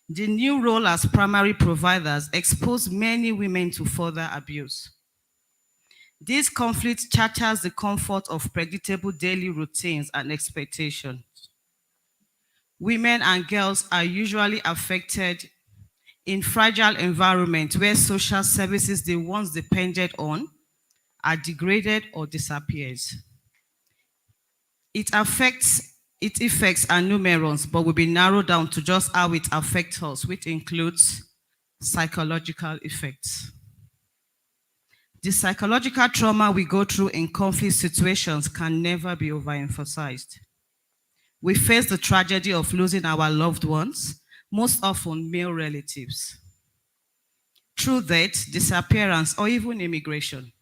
The new role as primary providers expose many women to further abuse. This conflict shatters the comfort of predictable daily routines and expectations. Women and girls are usually affected in fragile environments where social services they once depended on are degraded or disappears. Its effects are numerous, but will be narrowed down to just how it affects us, which includes psychological effects. The psychological trauma we go through in conflict situations can never be overemphasized. We face the tragedy of losing our loved ones, most often male relatives, through death, disappearance, or even immigration.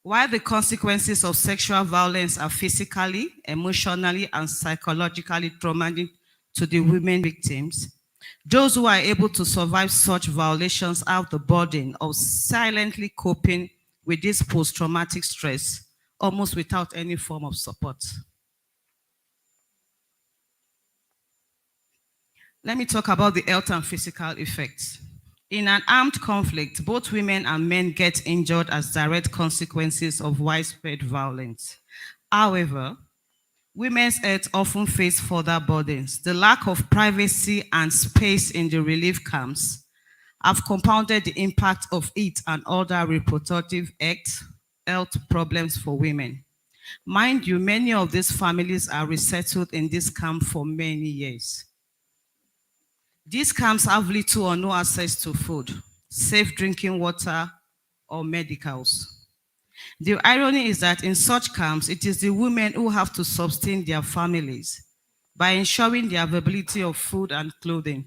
While the consequences of sexual violence are physically, emotionally, and psychologically traumatic to the women victims, those who are able to survive such violations have the burden of silently coping with this post-traumatic stress, almost without any form of support. Let me talk about the health and physical effects. In an armed conflict, both women and men get injured as direct consequences of widespread violence. However, women's health often face further burdens. The lack of privacy and space in the relief camps have compounded the impact of it and other reproductive health problems for women. Mind you, many of these families are resettled in this camp for many years. These camps have little or no access to food, safe drinking water, or medicals. The irony is that in such camps, it is the women who have to sustain their families by ensuring the availability of food and clothing.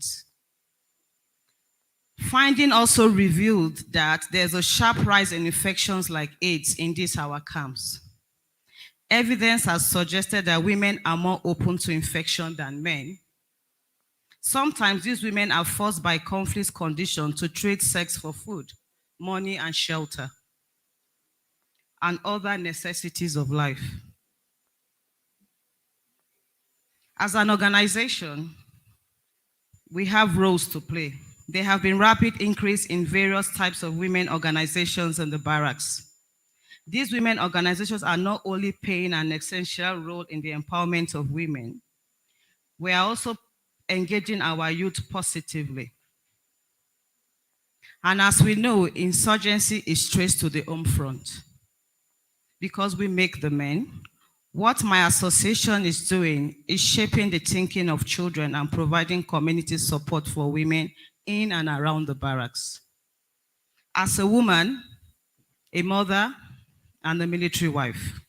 Finding also revealed that there's a sharp rise in infections like AIDS in these our camps. Evidence has suggested that women are more open to infection than men. Sometimes these women are forced by conflict conditions to trade sex for food, money, and shelter, and other necessities of life. As an organization, we have roles to play. There have been rapid increase in various types of women organizations in the barracks. These women organizations are not only playing an essential role in the empowerment of women, we are also engaging our youth positively. And as we know, insurgency is traced to the home front. Because we make the men, what my association is doing is shaping the thinking of children and providing community support for women in and around the barracks. As a woman, a mother, and a military wife,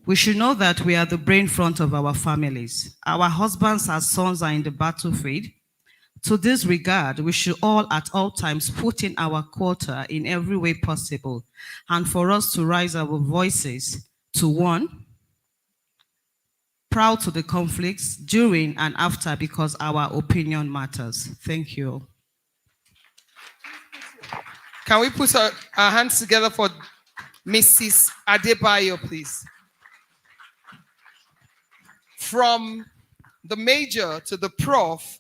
we should know that we are the brain front of our families. Our husbands and sons are in the battlefield. To this regard, we should all at all times put in our quota in every way possible, and for us to raise our voices to one, proud to the conflicts during and after because our opinion matters. Thank you. Can we put our hands together for Mrs. Adebayo, please? From the major to the prof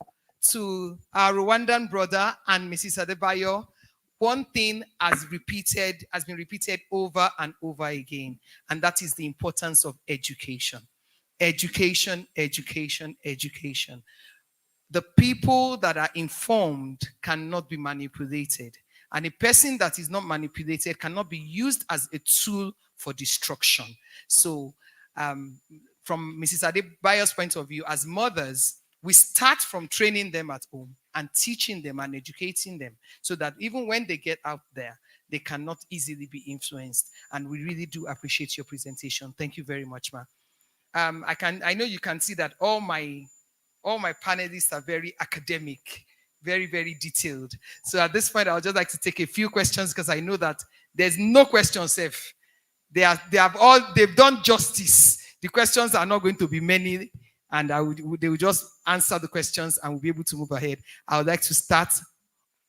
to our Rwandan brother and Mrs. Adebayo, one thing has been repeated over and over again, and that is the importance of education. Education, education, education. The people that are informed cannot be manipulated. And a person that is not manipulated cannot be used as a tool for destruction. So from Mrs. Adebayo's point of view, as mothers, we start from training them at home and teaching them and educating them so that even when they get out there, they cannot easily be influenced. And we really do appreciate your presentation. Thank you very much, ma. I know you can see that all my panelists are very academic. very, very detailed. So at this point, I would just like to take a few questions because I know that there's no question safe. They've done justice. The questions are not going to be many, and they will just answer the questions and we'll be able to move ahead. I would like to start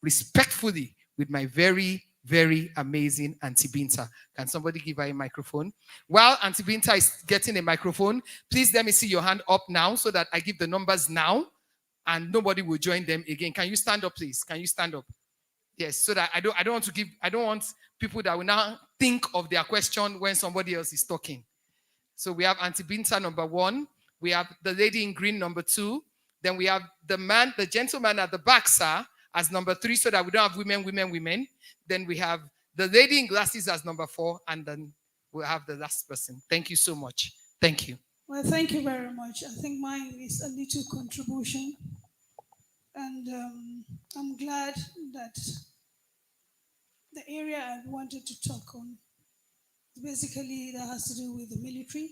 respectfully with my very, very amazing Auntie Binta. Can somebody give her a microphone? While Auntie Binta is getting a microphone, please let me see your hand up now so that I give the numbers now and nobody will join them again. Can you stand up, please? Can you stand up? Yes, so that I don't want people that will now think of their question when somebody else is talking. So we have Auntie Binta number 1. We have the lady in green number 2. Then we have the gentleman at the back, sir, as number 3, so that we don't have women. Then we have the lady in glasses as number 4, and then we'll have the last person. Thank you so much. Thank you. Well, thank you very much. I think mine is a little contribution. And I'm glad that the area I wanted to talk on basically that has to do with the military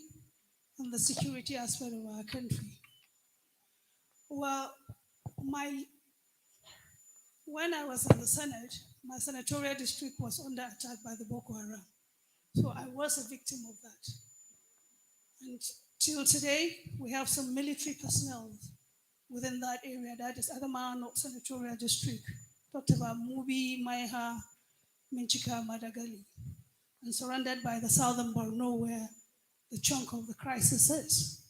and the security aspect of our country. Well, when I was in the Senate, my senatorial district was under attack by the Boko Haram. So I was a victim of that. And till today, we have some military personnel within that area. That is Adama North Senatorial District. Talked about Mubi, Maiha, Minchika, Madagali, and surrounded by the southern Borno where the chunk of the crisis is.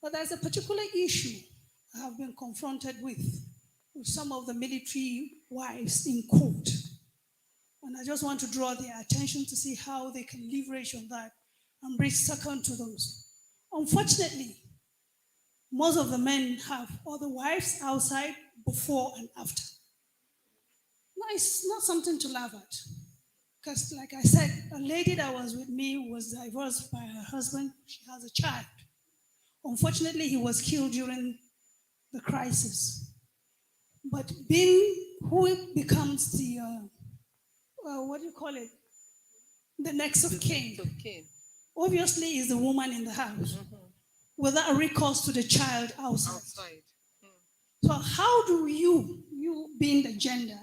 But there's a particular issue I have been confronted with some of the military wives in court. And I just want to draw their attention to see how they can leverage on that and bring second to those. Unfortunately, most of the men have other wives outside before and after. No, it's not something to laugh at. Because, like I said, a lady that was with me was divorced by her husband. She has a child. Unfortunately, he was killed during the crisis. But being who becomes the, what do you call it? The next of kin. Obviously, is the woman in the house without recourse to the child outside. So how do you being the gender,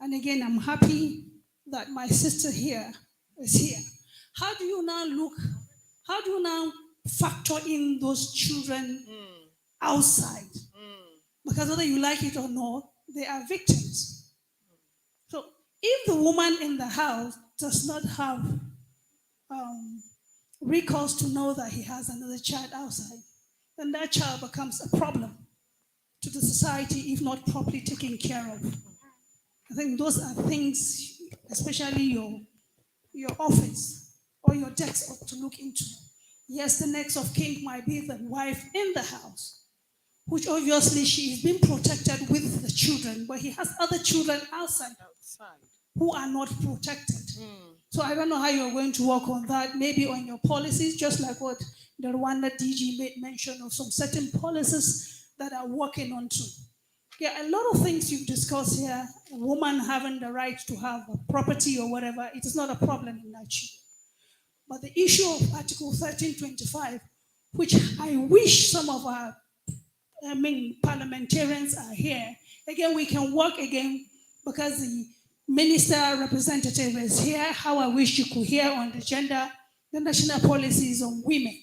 and again, I'm happy that my sister here is here. How do you now factor in those children outside? Because whether you like it or not, they are victims. So if the woman in the house does not have recourse to know that he has another child outside, then that child becomes a problem to the society if not properly taken care of. I think those are things, especially your office or your desk ought to look into. Yes, the next of kin might be the wife in the house, which obviously she is being protected with the children, but he has other children outside who are not protected. So I don't know how you're going to work on that, maybe on your policies, just like what the Rwanda DG made mention of some certain policies that are working on too. Yeah, a lot of things you've discussed here, a woman having the right to have a property or whatever, it is not a problem in Nigeria. But the issue of Article 1325, which I wish some of our parliamentarians are here. Again, we can work again because the minister representative is here. How I wish you could hear on the national policies on women.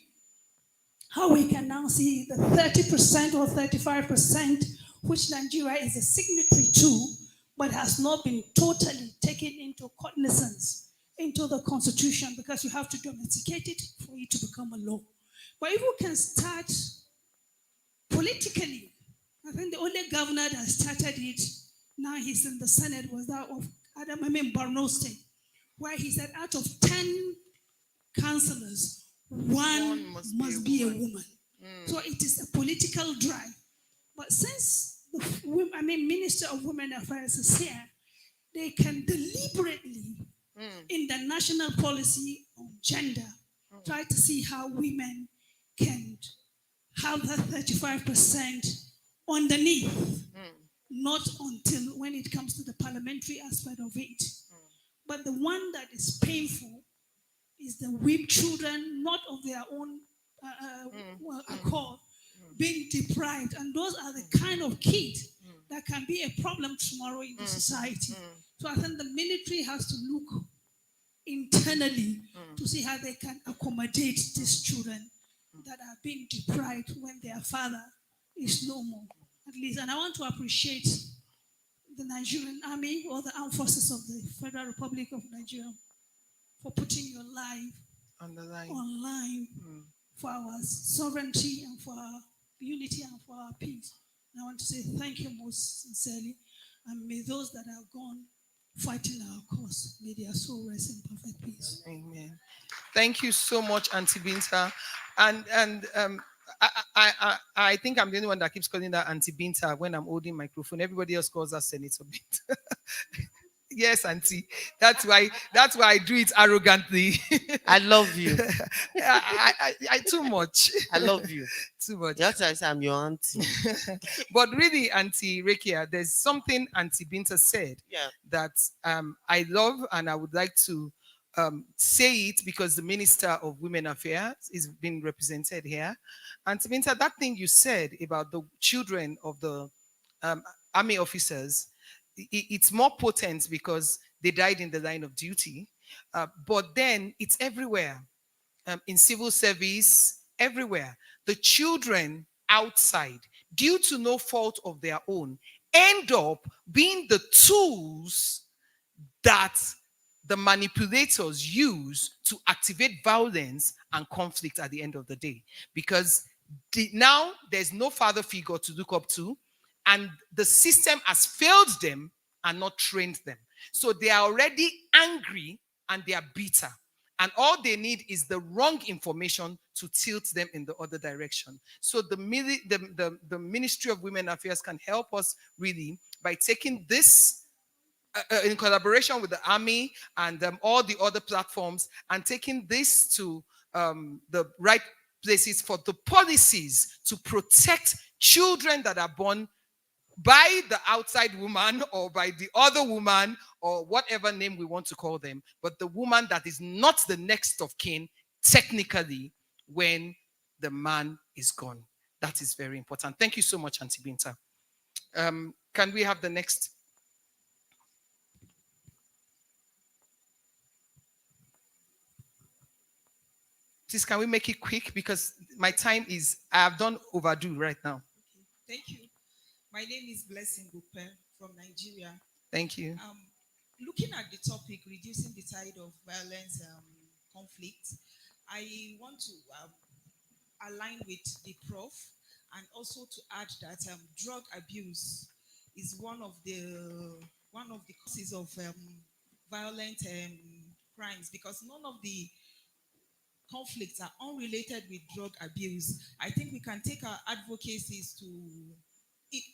How we can now see the 30% or 35%, which Nigeria is a signatory to, but has not been totally taken into cognizance into the constitution because you have to domesticate it for it to become a law. But if we can start politically, I think the only governor that started it, now he's in the Senate, was that of Borno State, where he said out of 10 councillors, one must be a woman. So it is a political drive. But since the Minister of Women Affairs is here, they can deliberately, in the national policy on gender, try to see how women can have that 35% underneath, not until when it comes to the parliamentary aspect of it. But the one that is painful is the weak children, not of their own accord, being deprived. And those are the kind of kids that can be a problem tomorrow in the society. So I think the military has to look internally to see how they can accommodate these children that are being deprived when their father is no more, at least. And I want to appreciate the Nigerian Army or the armed forces of the Federal Republic of Nigeria for putting your life On the line. online for our sovereignty and for our unity and for our peace. And I want to say thank you most sincerely. And may those that are gone fighting our cause, may their soul rest in perfect peace. Amen. Thank you so much, Auntie Binta. And I think I'm the only one that keeps calling her Auntie Binta when I'm holding microphone. Everybody else calls her Senator Binta. Yes, Auntie. That's why I do it arrogantly. I love you. I too much. I love you. Too much. Just as I'm your auntie. But really, Auntie Rekia, there's something Auntie Binta said that I love, and I would like to say it because the Minister of Women Affairs is being represented here. Auntie Binta, that thing you said about the children of the army officers, it's more potent because they died in the line of duty. But then it's everywhere, in civil service, everywhere. The children outside, due to no fault of their own, end up being the tools that the manipulators use to activate violence and conflict at the end of the day. Because now there's no father figure to look up to, and the system has failed them and not trained them. So they are already angry and they are bitter. And all they need is the wrong information to tilt them in the other direction. So the Ministry of Women Affairs can help us really by taking this in collaboration with the Army and all the other platforms, and taking this to the right places for the policies to protect children that are born by the outside woman or by the other woman or whatever name we want to call them, but the woman that is not the next of kin technically when the man is gone. That is very important. Thank you so much, Auntie Binta. Can we have the next? Please, can we make it quick because my time is, I have done overdue right now. Okay, thank you. My name is Blessing Gupe from Nigeria. Thank you. Looking at the topic, reducing the tide of violence, conflict, I want to align with the prof and also to add that drug abuse is one of the causes of violent crimes, because none of the conflicts are unrelated with drug abuse. I think we can take our advocacies to,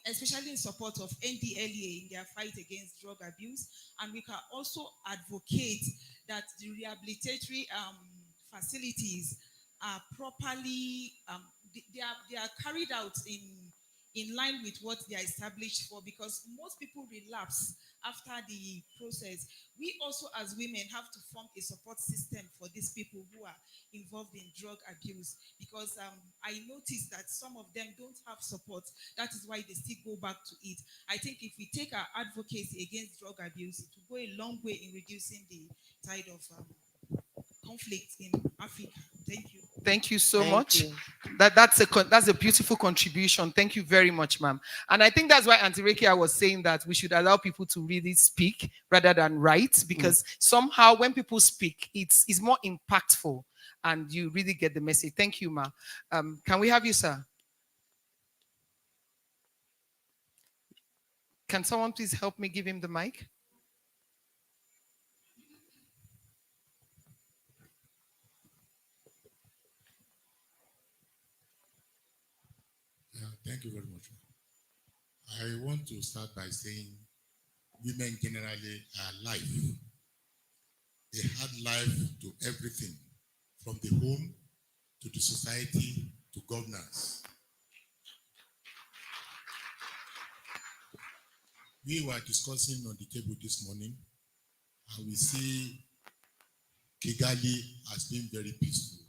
especially in support of NDLEA in their fight against drug abuse, and we can also advocate that the rehabilitatory facilities are properly, they are carried out in line with what they are established for, because most people relapse after the process. We also, as women, have to form a support system for these people who are involved in drug abuse, because I noticed that some of them don't have support. That is why they still go back to it. I think if we take our advocacy against drug abuse, it will go a long way in reducing the tide of conflict in Africa. Thank you. Thank you so much. That's a beautiful contribution. Thank you very much, ma'am. And I think that's why Auntie Rekia was saying that we should allow people to really speak rather than write, because somehow when people speak, it's more impactful and you really get the message. Thank you, ma. Can we have you, sir? Can someone please help me give him the mic? Thank you very much. I want to start by saying women generally are life. They add life to everything, from the home to the society to governance. We were discussing on the table this morning, and we see Kigali as being very peaceful.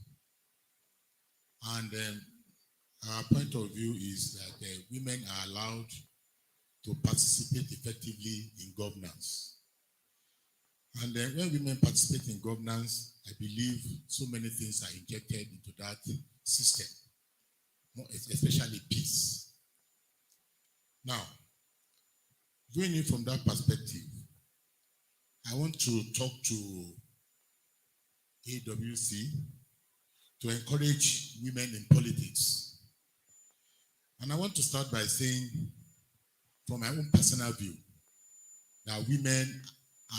And our point of view is that women are allowed to participate effectively in governance. And then when women participate in governance, I believe so many things are injected into that system, especially peace. Now, going in from that perspective, I want to talk to AWC to encourage women in politics. And I want to start by saying, from my own personal view, that women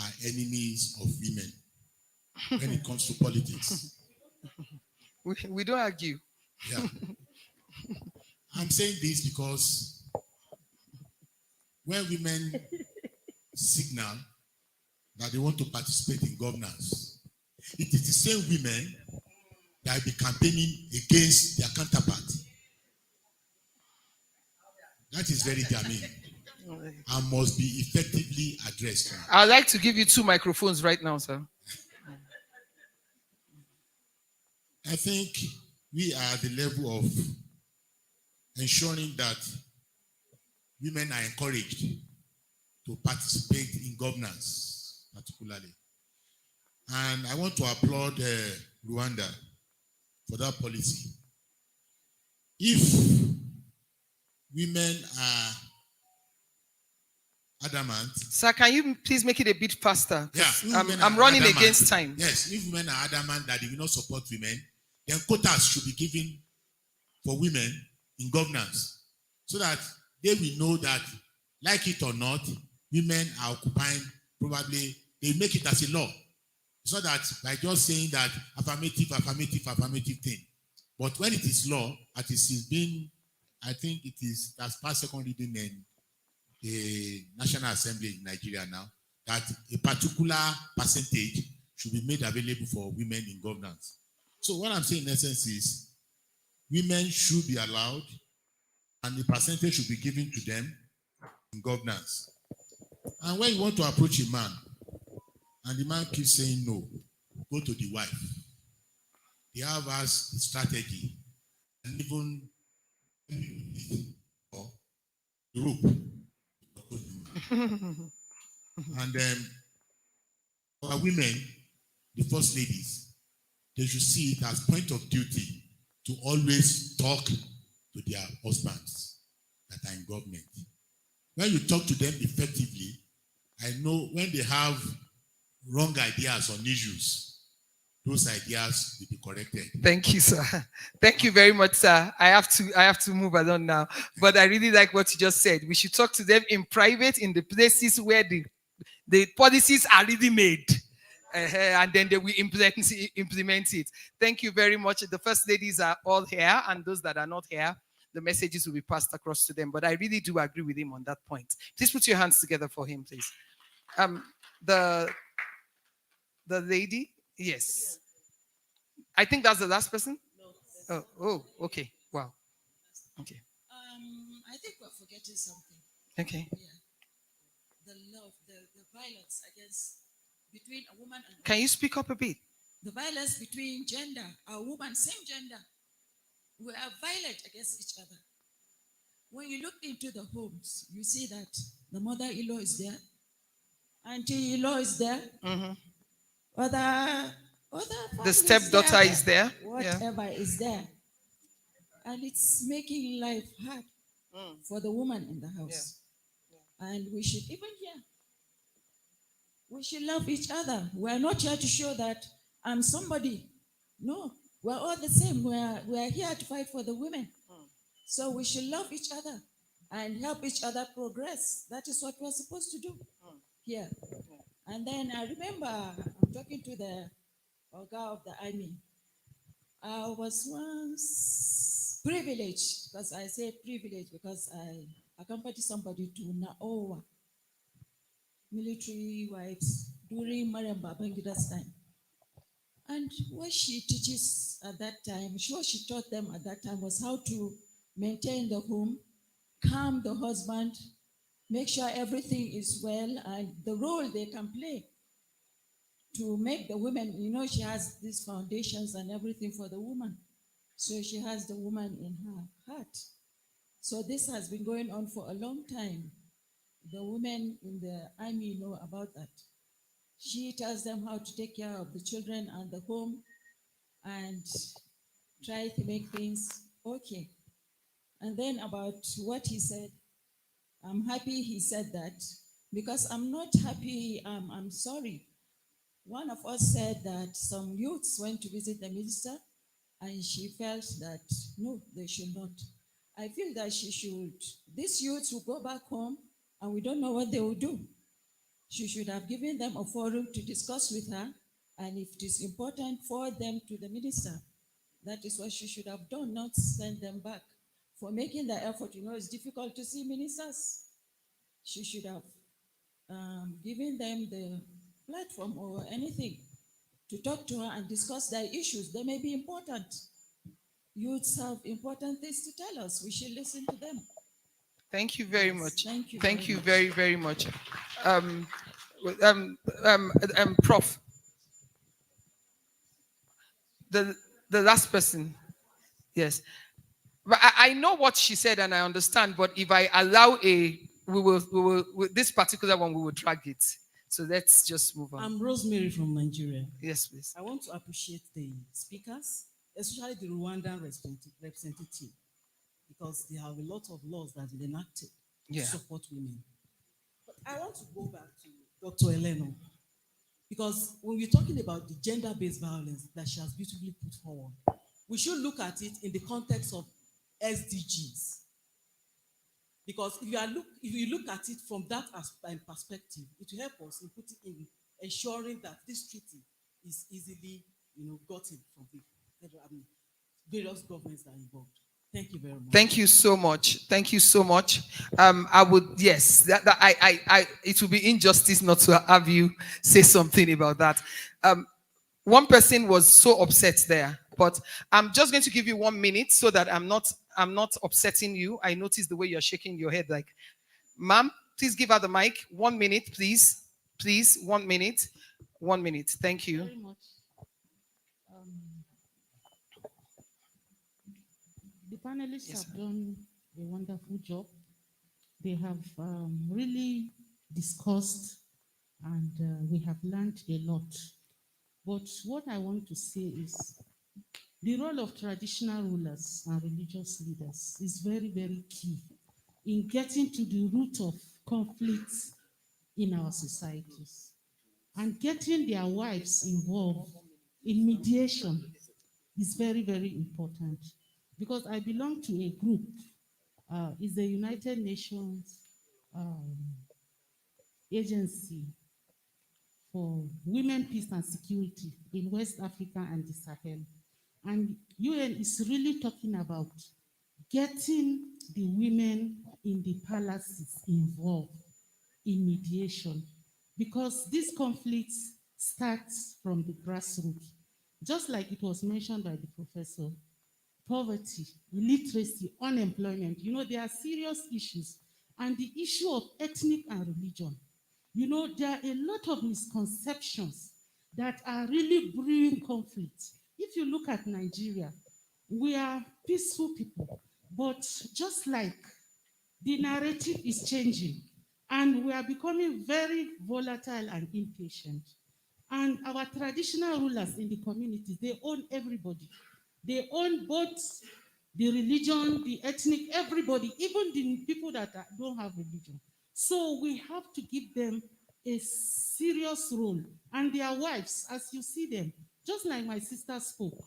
are enemies of women when it comes to politics. We don't argue. Yeah. I'm saying this because when women signal that they want to participate in governance, it is the same women that will be campaigning against their counterpart. That is very germane and must be effectively addressed. I'd like to give you 2 microphones right now, sir. I think we are at the level of ensuring that women are encouraged to participate in governance, particularly. And I want to applaud Rwanda for that policy. If women are adamant. Sir, can you please make it a bit faster? Yeah, I'm running against time. Yes, if women are adamant that they will not support women, then quotas should be given for women in governance so that they will know that, like it or not, women are occupying, probably they make it as a law. It's not that by just saying that affirmative thing. But when it is law, it is being, I think it is, that's past second reading in the National Assembly in Nigeria now, that a particular percentage should be made available for women in governance. So what I'm saying in essence is women should be allowed and the percentage should be given to them in governance. And when you want to approach a man and the man keeps saying no, go to the wife. They have as a strategy and even group. And our women, the first ladies, they should see it as point of duty to always talk to their husbands that are in government. When you talk to them effectively, I know when they have wrong ideas on issues, those ideas will be corrected. Thank you, sir. Thank you very much, sir. I have to move along now. But I really like what you just said. We should talk to them in private, in the places where the policies are really made. And then they will implement it. Thank you very much. The first ladies are all here, and those that are not here, the messages will be passed across to them. But I really do agree with him on that point. Please put your hands together for him, please. The lady, yes. I think that's the last person. Oh, okay. Wow. Okay. I think we're forgetting something. Okay. Yeah. The love, the violence against between a woman and Can you speak up a bit? the violence between gender, a woman, same gender. We are violent against each other. When you look into the homes, you see that the mother-in-law is there, auntie-in-law is there, other the stepdaughter is there. Whatever is there. And it's making life hard for the woman in the house. And we should, even here, we should love each other. We are not here to show that I'm somebody. No, we're all the same. We are here to fight for the women. So we should love each other and help each other progress. That is what we're supposed to do here. And then I remember I'm talking to the Oga of the army. I was once privileged, because I say privileged because I accompanied somebody to Naowa, military wives, during Mariam Babangida's time. And what she teaches at that time, what she taught them at that time was how to maintain the home, calm the husband, make sure everything is well, and the role they can play to make the women, she has these foundations and everything for the woman. So she has the woman in her heart. So this has been going on for a long time. the women in the army know about that. She tells them how to take care of the children and the home and try to make things okay. And then about what he said, I'm happy he said that because I'm not happy, I'm sorry. One of us said that some youths went to visit the minister and she felt that no, they should not. I feel that she should, these youths will go back home and we don't know what they will do. She should have given them a forum to discuss with her, and if it is important, forward them to the minister. That is what she should have done, not send them back. For making the effort, it's difficult to see ministers. She should have given them the platform or anything to talk to her and discuss their issues. They may be important. Youths have important things to tell us. We should listen to them. Thank you very Yes, much. thank you Thank very you much. very, very much. Prof. The last person. Yes. But I know what she said and I understand, but if I allow this particular one, we will drag it. So let's just move on. I'm Rosemary from Nigeria. Yes, please. I want to appreciate the speakers, especially the Rwandan representative, because they have a lot of laws that have been enacted to support women. But I want to go back to Dr. Eleno, because when we're talking about the gender-based violence that she has beautifully put forward, we should look at it in the context of SDGs. Because if you look at it from that perspective, it will help us in ensuring that this treaty is easily, gotten from the various governments that are involved. Thank you very much. Thank you so much. Thank you so much. I would, yes, it would be injustice not to have you say something about that. One person was so upset there, but I'm just going to give you 1 minute so that I'm not upsetting you. I noticed the way you're shaking your head like, ma'am, please give her the mic. 1 minute, please. Please, 1 minute. 1 minute. Thank you. Very much. The panelists have done a wonderful job. They have really discussed and we have learned a lot. But what I want to say is the role of traditional rulers and religious leaders is very, very key in getting to the root of conflicts in our societies and getting their wives involved in mediation is very, very important. Because I belong to a group, it's the United Nations Agency for Women, Peace and Security in West Africa and the Sahel. And UN is really talking about getting the women in the palaces involved in mediation, because these conflicts start from the grassroots. Just like it was mentioned by the professor, poverty, illiteracy, unemployment, there are serious issues. And the issue of ethnic and religion, there are a lot of misconceptions that are really brewing conflict. If you look at Nigeria, we are peaceful people, but just like the narrative is changing and we are becoming very volatile and impatient. And our traditional rulers in the communities, they own everybody. They own both the religion, the ethnic, everybody, even the people that don't have religion. So we have to give them a serious role. And their wives, as you see them, just like my sister spoke,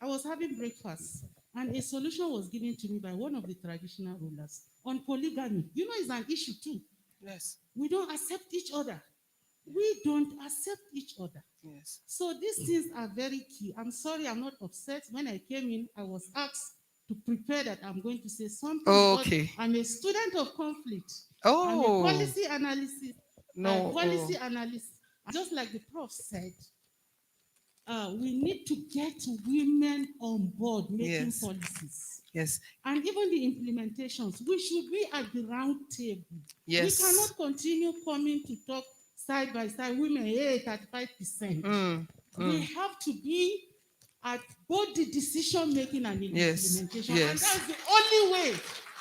I was having breakfast and a solution was given to me by one of the traditional rulers on polygamy. It's an issue too. Yes. We don't accept each other. We don't accept each other. Yes. So these things are very key. I'm sorry, I'm not upset. When I came in, I was asked to prepare that I'm going to say something. Okay. I'm a student of conflict. Oh. I'm a policy analyst. No. Policy analyst. Just like the prof said, we need to get women on board making policies. Yes. And even the implementations, we should be at the round table. Yes. We cannot continue coming to talk side by side, women, 35%. We have to be at both the decision making and the implementation. Yes. And that's the only way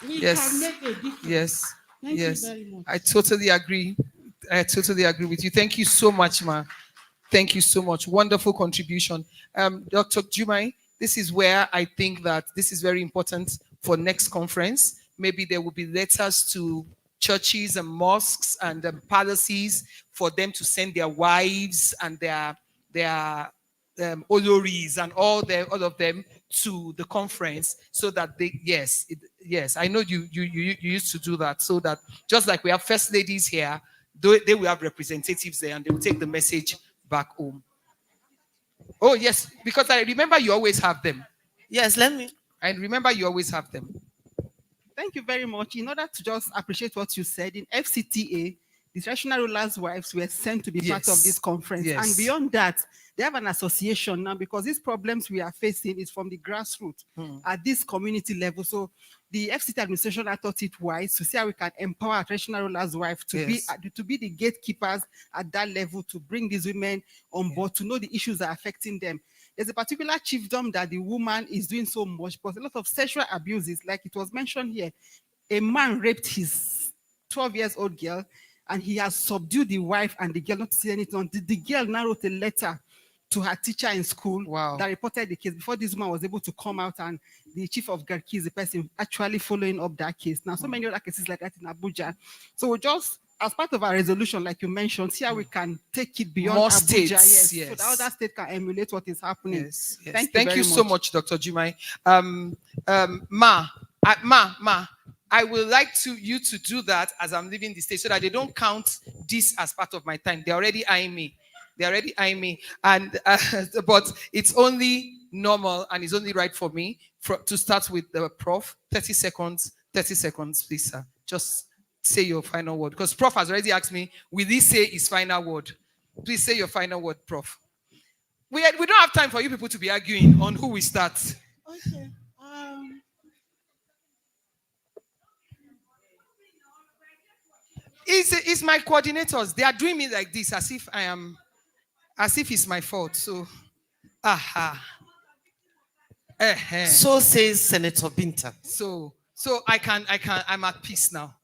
we can make a difference. Yes. Thank Yes, you very much. I totally agree. I totally agree with you. Thank you so much, ma. Thank you so much. Wonderful contribution. Dr. Jumai, this is where I think that this is very important for next conference. Maybe there will be letters to churches and mosques and palaces for them to send their wives and their oloris and all of them to the conference so that they yes, I know you used to do that, so that just like we have first ladies here, they will have representatives there and they will take the message back home. Oh yes, because I remember you always have them. Yes, let me. I remember you always have them. Thank you very much. In order to just appreciate what you said, in FCTA, the traditional rulers' wives were sent to be part of this conference. Yes. And beyond that, they have an association now because these problems we are facing is from the grassroots at this community level. So the FCTA administration, I thought it wise to see how we can empower traditional rulers' wives to be the gatekeepers at that level, to bring these women on board, to know the issues that are affecting them. There's a particular chiefdom that the woman is doing so much, but a lot of sexual abuses, like it was mentioned here. A man raped his 12 years old girl, and he has subdued the wife and the girl, not to say anything. The girl now wrote a letter to her teacher in school that reported the case before this woman was able to come out, and the chief of Garki is the person actually following up that case. Now, so many other cases like that in Abuja. So just as part of our resolution, like you mentioned, see how we can take it beyond More Abuja, states, so the other state can emulate what is happening. Yes. Thank you So much, Dr. Jumai. Ma, I would like you to do that as I'm leaving the stage so that they don't count this as part of my time. They're already eyeing me. And but it's only normal and it's only right for me to start with the prof. 30 seconds, please, sir. Just say your final word. Because prof has already asked me, will he say his final word? Please say your final word, prof. We don't have time for you people to be arguing on who we start. Okay. It's my coordinators. They are doing me like this as if it's my fault. So, So says Senator Binta. So I'm at peace now.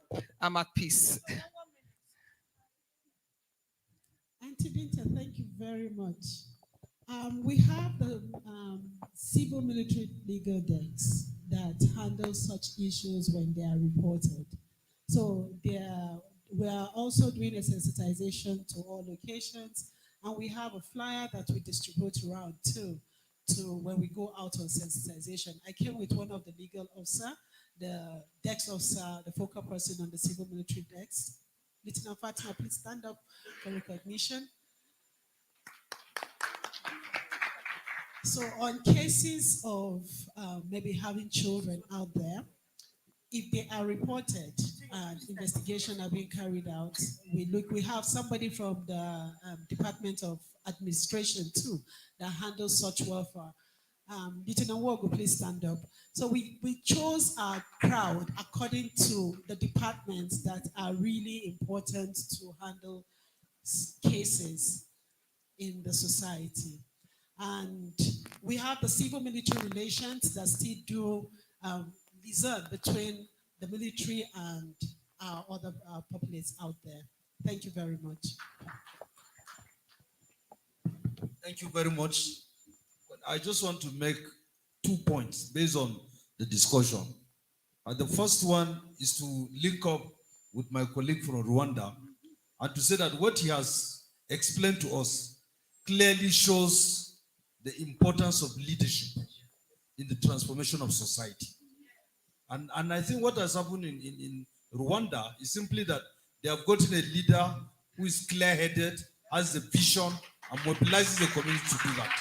I'm at peace. Auntie Binta, thank you very much. We have the civil military legal decks that handle such issues when they are reported. So we are also doing a sensitization to all locations, and we have a flyer that we distribute around too, to when we go out on sensitization. I came with one of the legal officer, the dex officer, the focal person on the civil military decks. Lieutenant Fatima, please stand up for recognition. So on cases of maybe having children out there, if they are reported and investigation are being carried out, we have somebody from the Department of Administration too that handles such welfare. Lieutenant Wogo, please stand up. So we chose our crowd according to the departments that are really important to handle cases in the society. And we have the civil military relations that still do liaison between the military and our other populace out there. Thank you very much. Thank you very much. But I just want to make 2 points based on the discussion. The first one is to link up with my colleague from Rwanda and to say that what he has explained to us clearly shows the importance of leadership in the transformation of society. And I think what has happened in Rwanda is simply that they have gotten a leader who is clear-headed, has the vision, and mobilizes the community to do that.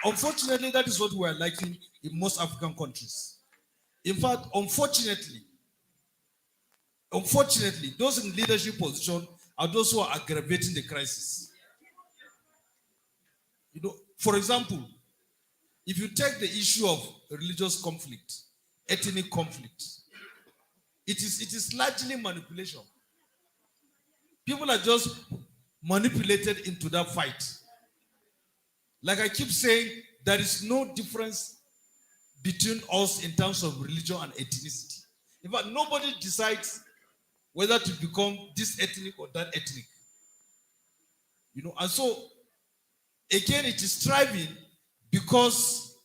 Unfortunately, that is what we are lacking in most African countries. In fact, unfortunately, those in leadership position are those who are aggravating the crisis. For example, if you take the issue of religious conflict, ethnic conflict, it is largely manipulation. People are just manipulated into that fight. Like I keep saying, there is no difference between us in terms of religion and ethnicity. In fact, nobody decides whether to become this ethnic or that ethnic. And so, again, it is striving because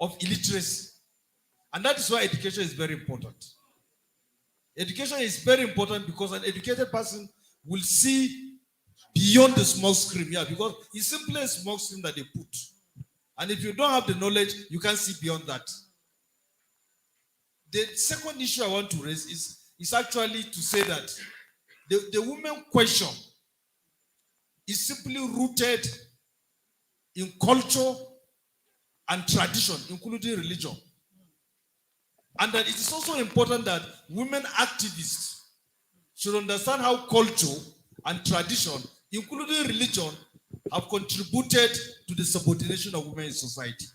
of illiteracy. And that is why education is very important. Education is very important because an educated person will see beyond the smoke screen. Yeah, because it's simply a smoke screen that they put. And if you don't have the knowledge, you can't see beyond that. The second issue I want to raise is actually to say that the women question is simply rooted in culture and tradition, including religion. And that it is also important that women activists should understand how culture and tradition, including religion, have contributed to the subordination of women in society.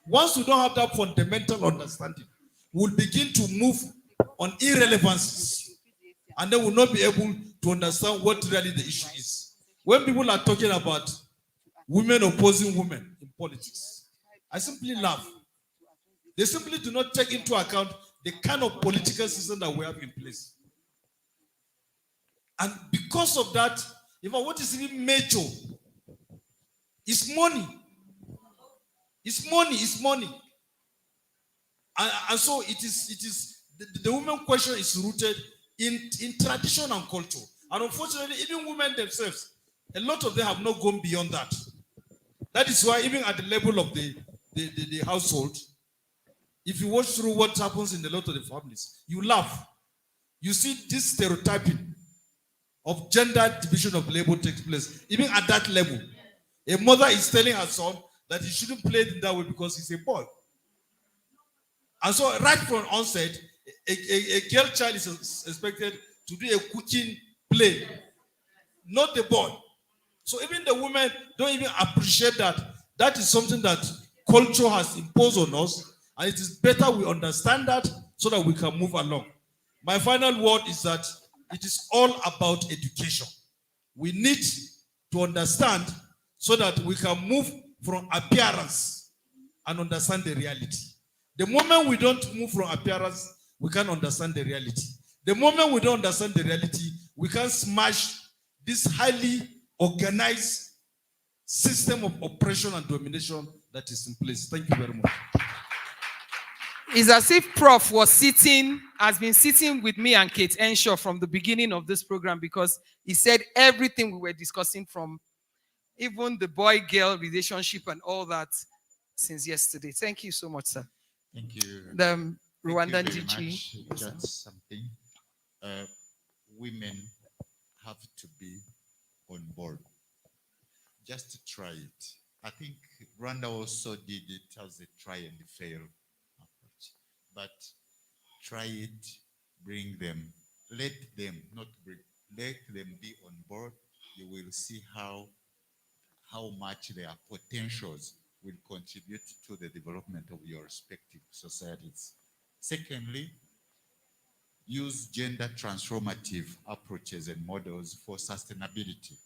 Once we don't have that fundamental understanding, we'll begin to move on irrelevancies, and then we'll not be able to understand what really the issue is. When people are talking about women opposing women in politics, I simply laugh. They simply do not take into account the kind of political system that we have in place. And because of that, even what is really major is money. It's money, it's money. And so it is the women question is rooted in tradition and culture. And unfortunately, even women themselves, a lot of them have not gone beyond that. That is why even at the level of the household, if you watch through what happens in a lot of the families, you laugh. You see this stereotyping of gender division of labor takes place, even at that level. A mother is telling her son that he shouldn't play it that way because he's a boy. And so right from onset, a girl child is expected to do a cooking play, not the boy. So even the women don't even appreciate that. That is something that culture has imposed on us, and it is better we understand that so that we can move along. My final word is that it is all about education. We need to understand so that we can move from appearance and understand the reality. The moment we don't move from appearance, we can't understand the reality. The moment we don't understand the reality, we can smash this highly organized system of oppression and domination that is in place. Thank you very much. It's as if Prof has been sitting with me and Kate Enshaw from the beginning of this program, because he said everything we were discussing, from even the boy-girl relationship and all that, since yesterday. Thank you so much, sir. Thank you. The Rwandan Thank you very GG. much. Just something. Women have to be on board. Just to try it. I think Rwanda also did it as a try and fail approach. But try it, bring them, let them, not bring, let them be on board. You will see how much their potentials will contribute to the development of your respective societies. Secondly, use gender transformative approaches and models for sustainability.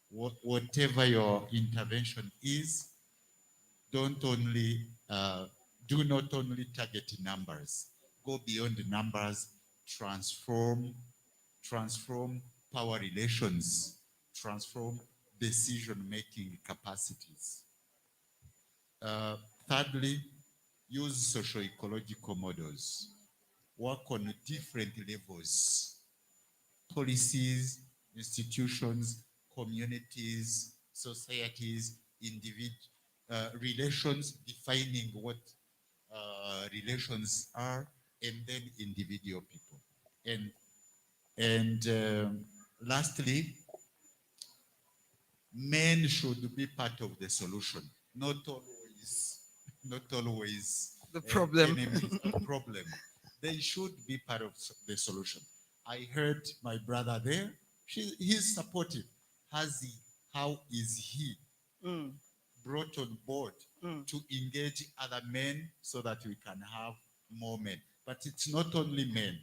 Whatever your intervention is, do not only target numbers. Go beyond the numbers, transform power relations, transform decision-making capacities. Thirdly, use socio-ecological models. Work on different levels, policies, institutions, communities, societies, relations, defining what relations are, and then individual people. And lastly, men should be part of the solution, not always the problem. A problem. They should be part of the solution. I heard my brother there. He's supportive. How is he brought on board to engage other men so that we can have more men? But it's not only men,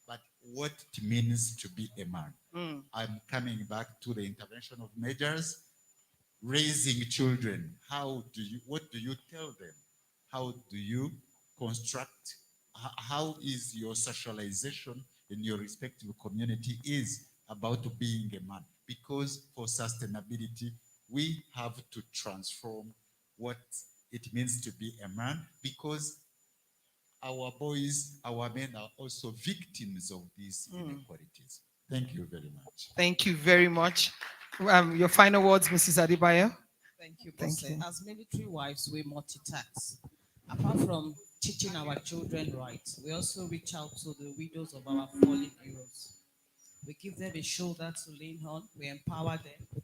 but what it means to be a man. I'm coming back to the intervention of measures. Raising children, what do you tell them? How do you construct how is your socialization in your respective community is about being a man. Because for sustainability, we have to transform what it means to be a man, because our boys, our men are also victims of these inequalities. Thank you very much. Thank you very much. Your final words, Mrs. Adebayo. Thank you, Thank Bosse. you. As military wives, we multitask. Apart from teaching our children rights, we also reach out to the widows of our fallen heroes. We give them a shoulder to lean on, we empower them.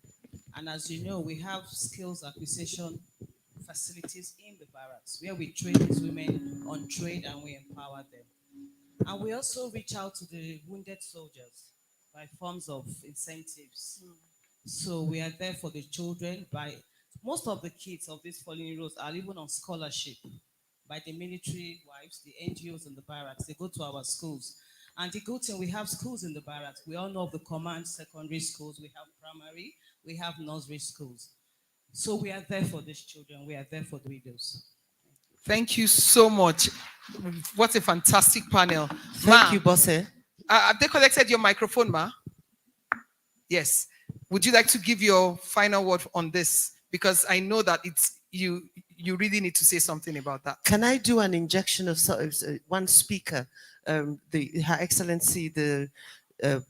And as you know, we have skills acquisition facilities in the barracks where we train these women on trade and we empower them. And we also reach out to the wounded soldiers by forms of incentives. So we are there for the children. By most of the kids of these fallen heroes are even on scholarship by the military wives, the NGOs in the barracks. They go to our schools. And the good thing, we have schools in the barracks. We all know of the command secondary schools. We have primary, we have nursery schools. So we are there for these children. We are there for the widows. Thank you so much. What a fantastic panel. Thank you, Bosse. Have they collected your microphone, Ma? Yes. Would you like to give your final word on this? Because I know that it's you really need to say something about that. Can I do an injection of one speaker? Her Excellency, Mrs.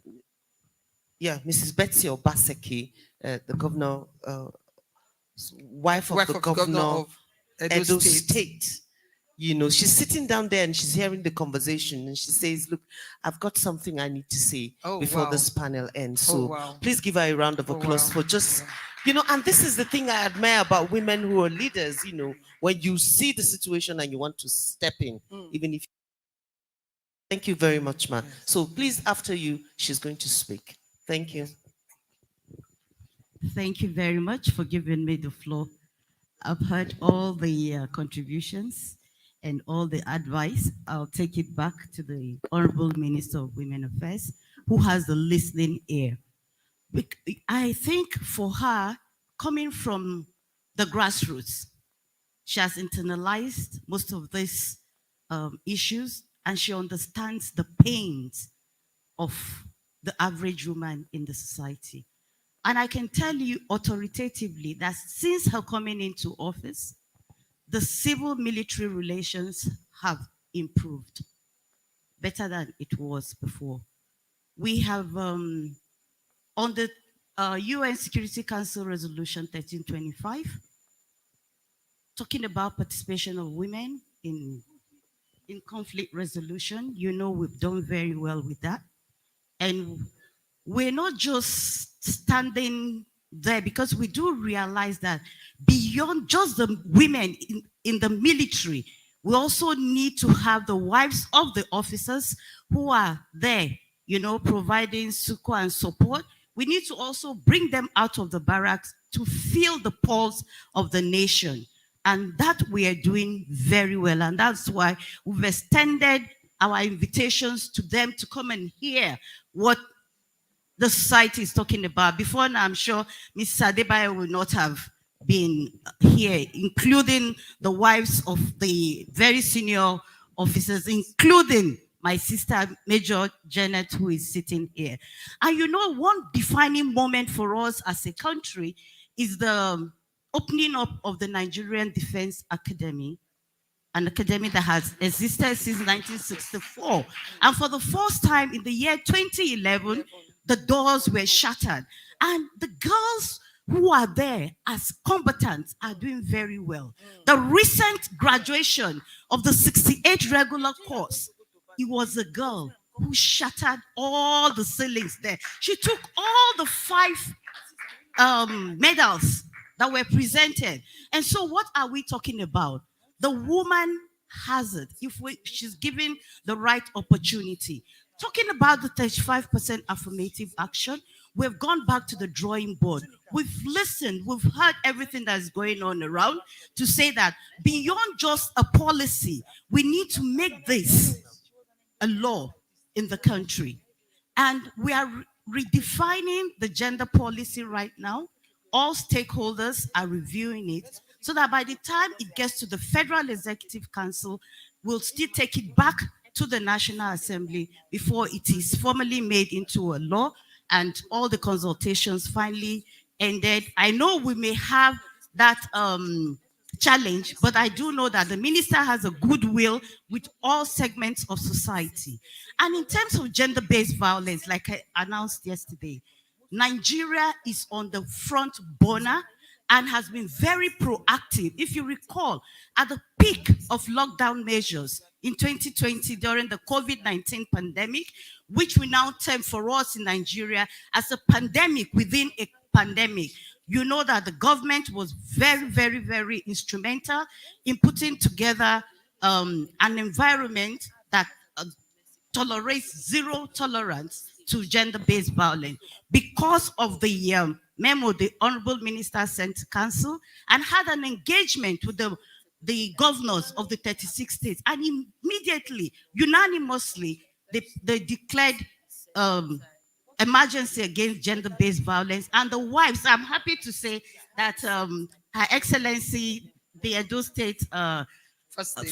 Betsy Obaseki, the governor, wife of the governor of Edo State. You know, she's sitting down there and she's hearing the conversation and she says, look, I've got something I need to say before this panel ends. So please give her a round of applause for just, you know, and this is the thing I admire about women who are leaders, you know, when you see the situation and you want to step in, even if. Thank you very much, ma'am. So please, after you, she's going to speak. Thank you. Thank you very much for giving me the floor. I've heard all the contributions and all the advice. I'll take it back to the Honorable Minister of Women Affairs, who has the listening ear. I think for her, coming from the grassroots, she has internalized most of these issues, and she understands the pains of the average woman in the society. And I can tell you authoritatively that since her coming into office, the civil-military relations have improved better than it was before. We have, on the UN Security Council Resolution 1325, talking about participation of women in conflict resolution. You know, we've done very well with that. And we're not just standing there, because we do realize that beyond just the women in the military, we also need to have the wives of the officers who are there, you know, providing succor and support. We need to also bring them out of the barracks to feel the pulse of the nation. And that we are doing very well. And that's why we've extended our invitations to them to come and hear what the society is talking about. Before now, I'm sure Mrs. Adebayo will not have been here, including the wives of the very senior officers, including my sister, Major Janet, who is sitting here. And you know, one defining moment for us as a country is the opening up of the Nigerian Defense Academy, an academy that has existed since 1964. And for the first time in the year 2011, the doors were shattered. And the girls who are there as combatants are doing very well. The recent graduation of the 68 regular course, it was a girl who shattered all the ceilings there. She took all the 5 medals that were presented. And so what are we talking about? The woman has it if she's given the right opportunity. Talking about the 35% affirmative action, we've gone back to the drawing board. We've listened, we've heard everything that's going on around to say that beyond just a policy, we need to make this a law in the country. And we are redefining the gender policy right now. All stakeholders are reviewing it. so that by the time it gets to the Federal Executive Council, we'll still take it back to the National Assembly before it is formally made into a law and all the consultations finally ended. I know we may have that challenge, but I do know that the minister has a goodwill with all segments of society. And in terms of gender-based violence, like I announced yesterday, Nigeria is on the front burner and has been very proactive. If you recall, at the peak of lockdown measures in 2020 during the COVID-19 pandemic, which we now term for us in Nigeria as a pandemic within a pandemic, you know that the government was very, very, very instrumental in putting together an environment that tolerates zero tolerance to gender-based violence because of the memo the Honorable Minister sent to Council and had an engagement with the governors of the 36 states. And immediately, unanimously, they declared emergency against gender-based violence. And the wives, I'm happy to say that Her Excellency, the Edo State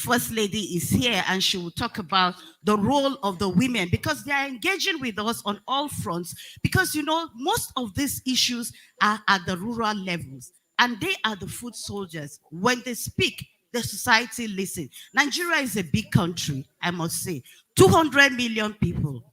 First Lady is here, and she will talk about the role of the women because they are engaging with us on all fronts. Because, you know, most of these issues are at the rural levels, and they are the foot soldiers. When they speak, the society listens. Nigeria is a big country, I must say. 200 million people.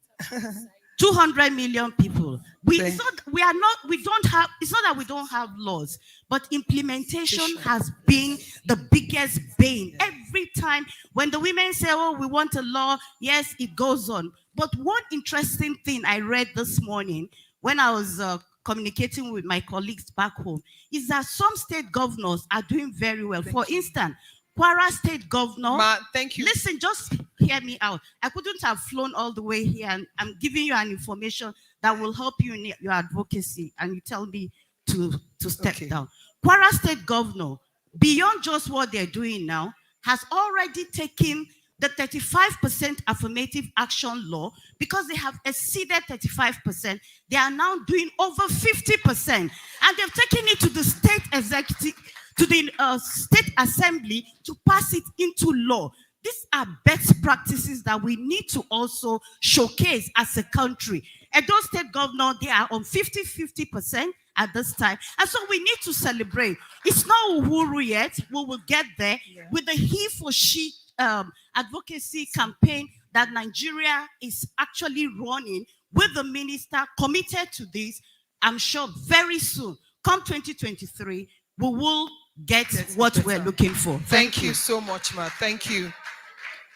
200 million people. It's not that we don't have laws, but implementation has been the biggest bane. Every time when the women say, oh, we want a law, yes, it goes on. But one interesting thing I read this morning when I was communicating with my colleagues back home is that some state governors are doing very well. For instance, Kwara State Governor. Thank you. Listen, just hear me out. I couldn't have flown all the way here, and I'm giving you an information that will help you in your advocacy, and you tell me to step down. Kwara State Governor, beyond just what they're doing now, has already taken the 35% affirmative action law because they have exceeded 35%. They are now doing over 50%, and they've taken it to the state executive, to the state assembly to pass it into law. These are best practices that we need to also showcase as a country. Edo State Governor, they are on 50% at this time. And so we need to celebrate. It's not Uhuru yet. We will get there with the he for she advocacy campaign that Nigeria is actually running with the minister committed to this. I'm sure very soon, come 2023, we will get what we're looking for. Thank you so much, ma. Thank you.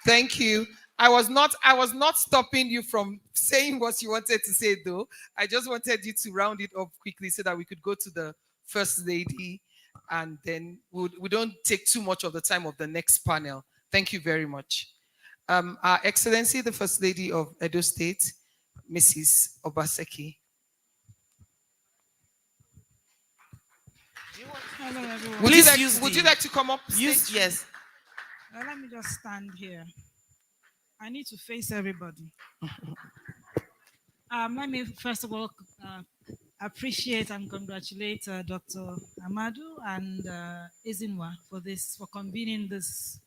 Thank you. I was not stopping you from saying what you wanted to say, though. I just wanted you to round it up quickly so that we could go to the First Lady, and then we don't take too much of the time of the next panel. Thank you very much. Our Excellency, the First Lady of Edo State, Mrs. Obaseki. Hello, everyone. Would you like to come up? Yes. Let me just stand here. I need to face everybody. Let me first of all appreciate and congratulate Dr. Amadou and Ezinwa for convening this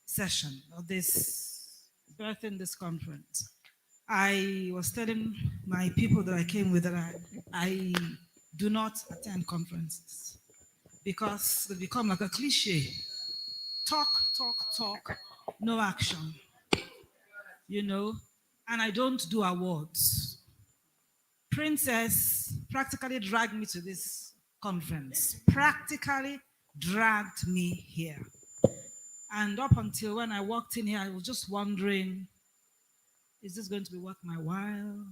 session or birthing this conference. I was telling my people that I came with that I do not attend conferences because they become like a cliche. Talk, no action. You know, and I don't do awards. Princess practically dragged me to this conference, practically dragged me here. And up until when I walked in here, I was just wondering, is this going to be worth my while?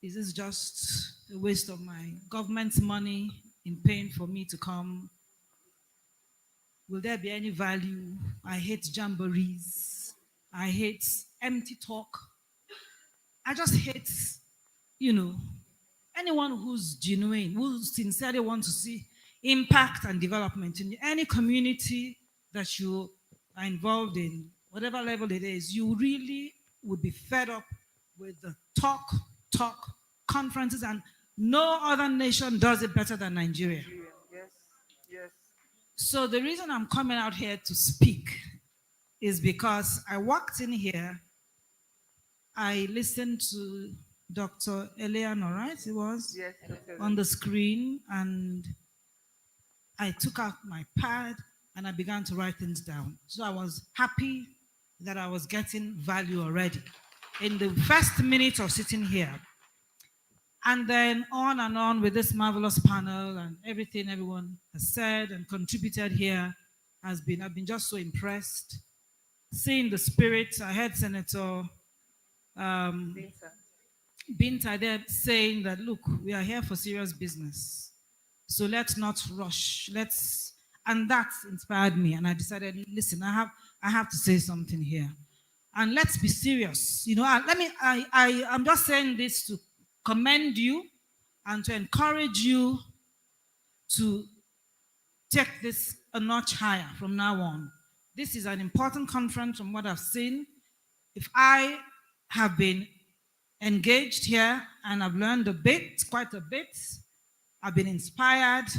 Is this just a waste of my government's money in paying for me to come? Will there be any value? I hate jamborees. I hate empty talk. I just hate, anyone who's genuine, who sincerely wants to see impact and development in any community that you are involved in, whatever level it is. You really would be fed up with the talk conferences, and no other nation does it better than Nigeria. Yes. So the reason I'm coming out here to speak is because I walked in here, I listened to Dr. Eleanor, right? It was Yes, on the screen, and I took out my pad and I began to write things down. So I was happy that I was getting value already in the first minute of sitting here. And then on and on with this marvelous panel and everything everyone has said and contributed here has been, I've been just so impressed. Seeing the spirit, I heard Senator Binta there saying that, look, we are here for serious business. So let's not rush. And that inspired me. And I decided, listen, I have to say something here. And let's be serious. You know, I'm just saying this to commend you and to encourage you to take this a notch higher from now on. This is an important conference from what I've seen. If I have been engaged here and I've learned a bit, quite a bit, I've been inspired,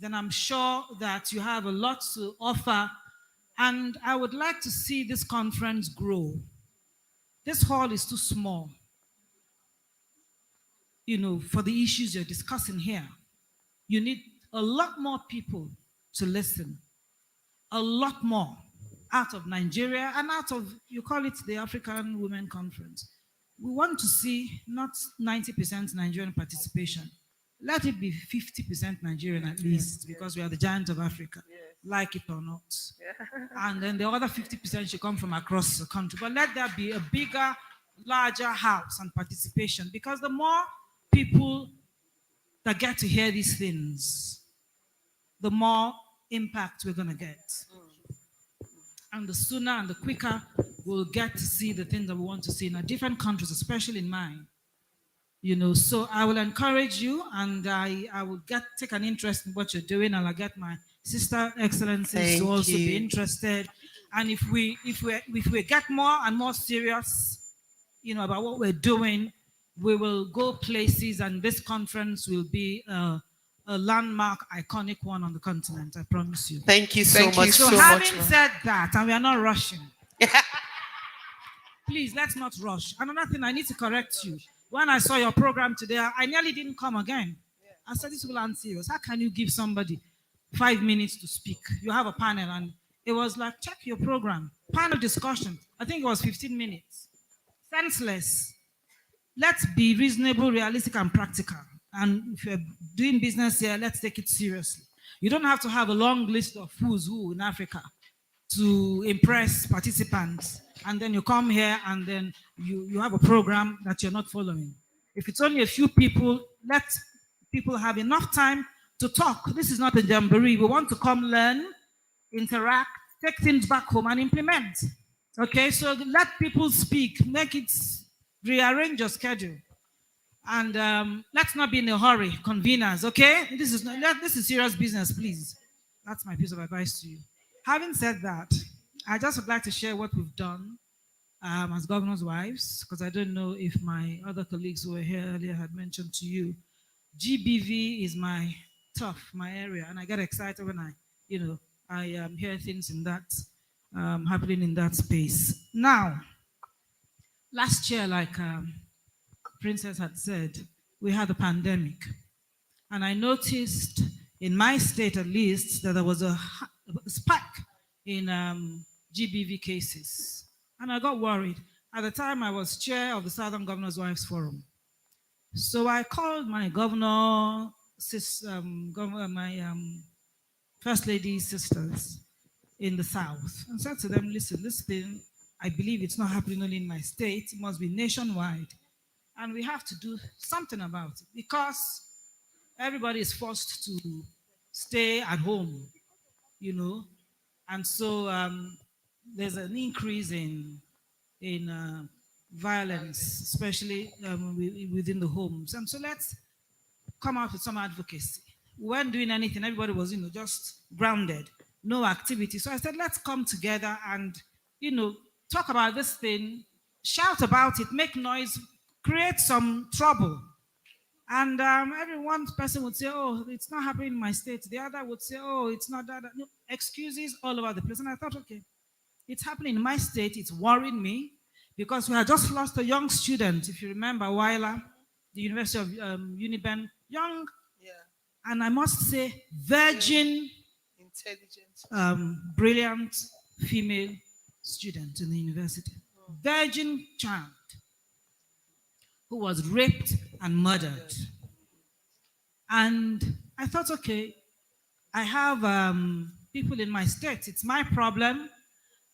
then I'm sure that you have a lot to offer. And I would like to see this conference grow. This hall is too small, you know, for the issues you're discussing here. You need a lot more people to listen. A lot more out of Nigeria and out of, you call it the African Women Conference. We want to see not 90% Nigerian participation. Let it be 50% Nigerian at least, because we are the giant of Africa, like it or not. And then the other 50% should come from across the country. But let there be a bigger, larger house and participation, because the more people that get to hear these things, the more impact we're going to get. And the sooner and the quicker we'll get to see the things that we want to see in our different countries, especially in mine. You know, so I will encourage you, and I will take an interest in what you're doing, and I'll get my sister excellencies to also be interested. And if we get more and more serious, you know, about what we're doing, we will go places, and this conference will be a landmark, iconic one on the continent. I promise you. Thank you so much. So having said that, and we are not rushing. Please, let's not rush. Another thing, I need to correct you. When I saw your program today, I nearly didn't come again. I said, this will aren't serious. How can you give somebody 5 minutes to speak? You have a panel, and it was like, check your program. Panel discussion. I think it was 15 minutes. Senseless. Let's be reasonable, realistic, and practical. And if you're doing business here, let's take it seriously. You don't have to have a long list of who's who in Africa to impress participants. And then you come here and then you have a program that you're not following. If it's only a few people, let people have enough time to talk. This is not a jamboree. We want to come learn, interact, take things back home and implement. Okay, so let people speak, rearrange your schedule. And let's not be in a hurry, conveners, okay? This is serious business, please. That's my piece of advice to you. Having said that, I just would like to share what we've done as governors' wives, because I don't know if my other colleagues who were here earlier had mentioned to you. GBV is my area, and I get excited when I hear things in that happening in that space. Now, last year, like Princess had said, we had a pandemic, and I noticed in my state at least that there was a spike in GBV cases, and I got worried. At the time, I was chair of the Southern Governors' Wives Forum. So I called my my First Lady sisters in the South and said to them, listen, this thing, I believe it's not happening only in my state, it must be nationwide. And we have to do something about it because everybody is forced to stay at home, you know. And so there's an increase in violence, especially within the homes. And so let's come out with some advocacy. We weren't doing anything. Everybody was, just grounded, no activity. So I said, let's come together and, talk about this thing, shout about it, make noise, create some trouble. And every one person would say, oh, it's not happening in my state. The other would say, oh, it's not that. No, excuses all over the place. And I thought, okay, it's happening in my state. It's worrying me because we had just lost a young student, if you remember, Weiler, the University of Uniben, young, and I must say, virgin, intelligent, brilliant female student in the university. Virgin child who was raped and murdered. And I thought, okay, I have people in my state. It's my problem,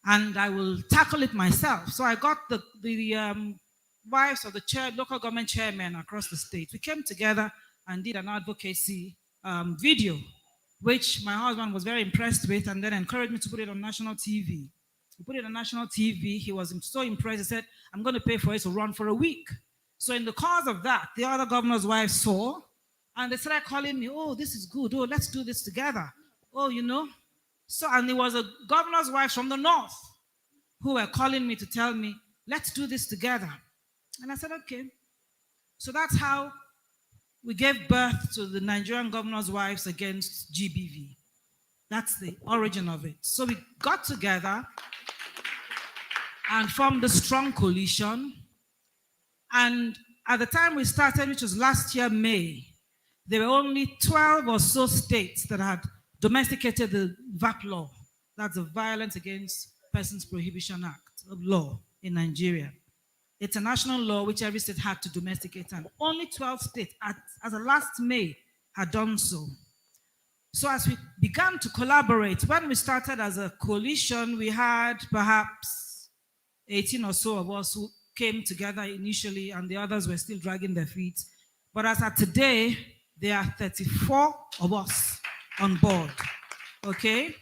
and I will tackle it myself. So I got the wives of the local government chairmen across the state. We came together and did an advocacy video, which my husband was very impressed with, and then encouraged me to put it on national TV. We put it on national TV. He was so impressed. He said, I'm going to pay for it to run for a week. So in the course of that, the other governor's wives saw, and they started calling me, oh, this is good. Oh, let's do this together. Oh, you know. So, and it was a governor's wife from the north who were calling me to tell me, let's do this together. And I said, okay. So that's how we gave birth to the Nigerian Governor's Wives Against GBV. That's the origin of it. So we got together and formed a strong coalition. And at the time we started, which was last year, May, there were only 12 or so states that had domesticated the VAP law. That's the Violence Against Persons Prohibition Act of law in Nigeria. It's a national law which every state had to domesticate, and only 12 states, as of last May, had done so. So as we began to collaborate, when we started as a coalition, we had perhaps 18 or so of us who came together initially, and the others were still dragging their feet. But as of today, there are 34 of us on board, okay?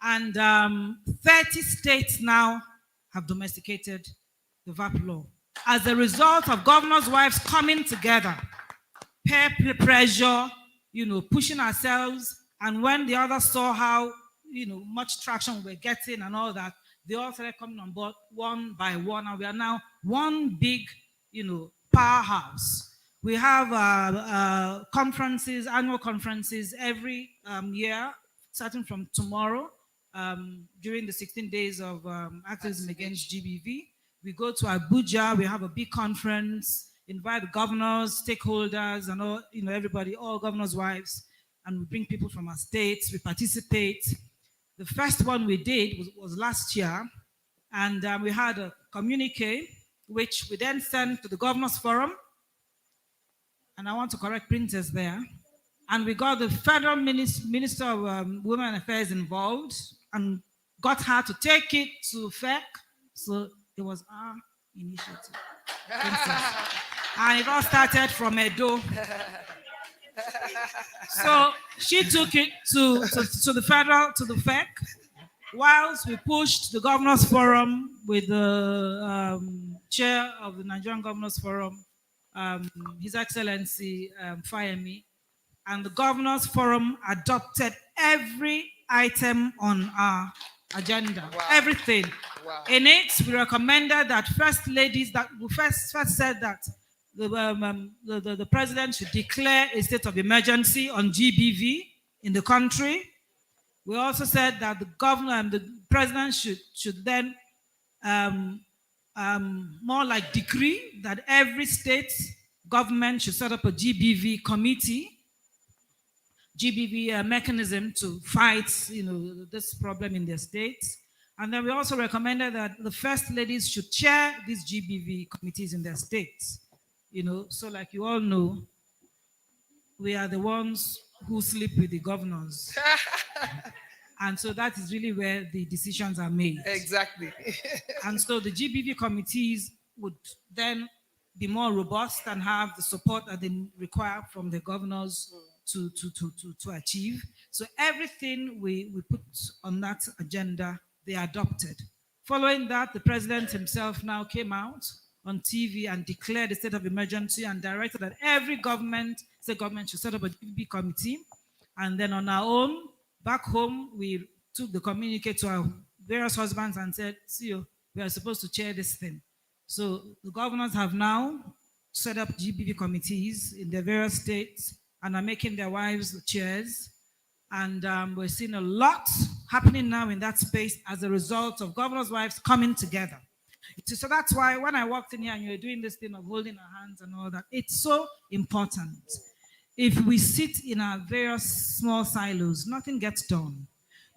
And 30 states now have domesticated the VAP law. As a result of governors' wives coming together, peer pressure, you know, pushing ourselves, and when the others saw how, you know, much traction we were getting and all that, they all started coming on board one by one, and we are now one big, you know, powerhouse. We have conferences, annual conferences every year, starting from tomorrow, during the 16 days of activism against GBV. We go to Abuja, we have a big conference, invite the governors, stakeholders, and all, you know, everybody, all governors' wives, and we bring people from our states, we participate. The first one we did was last year, and we had a communique, which we then sent to the Governors Forum, and I want to correct Princess there, and we got the Federal Minister of Women Affairs involved, and got her to take it to FEC, so it was our initiative. And it all started from Edo. So she took it to the federal, to the FEC, whilst we pushed the Governors Forum with the chair of the Nigerian Governors Forum, His Excellency Fayemi, and the Governors Forum adopted every item on our agenda, everything. Wow. In it, we recommended that first ladies, that we first said that the president should declare a state of emergency on GBV in the country. We also said that the governor and the president should then more like decree that every state government should set up a GBV committee, GBV mechanism to fight, you know, this problem in their states. And then we also recommended that the first ladies should chair these GBV committees in their states. You know, so like you all know, we are the ones who sleep with the governors. And so that is really where the decisions are made. Exactly. And so the GBV committees would then be more robust and have the support that they require from the governors to achieve. So everything we put on that agenda, they adopted. Following that, the president himself now came out on TV and declared a state of emergency and directed that every state government should set up a GBV committee. And then on our own, back home, we took the communique to our various husbands and said, see, we are supposed to chair this thing. So the governors have now set up GBV committees in the various states and are making their wives the chairs. And we're seeing a lot happening now in that space as a result of governors' wives coming together. So that's why when I walked in here and you were doing this thing of holding our hands and all that, it's so important. If we sit in our various small silos, nothing gets done.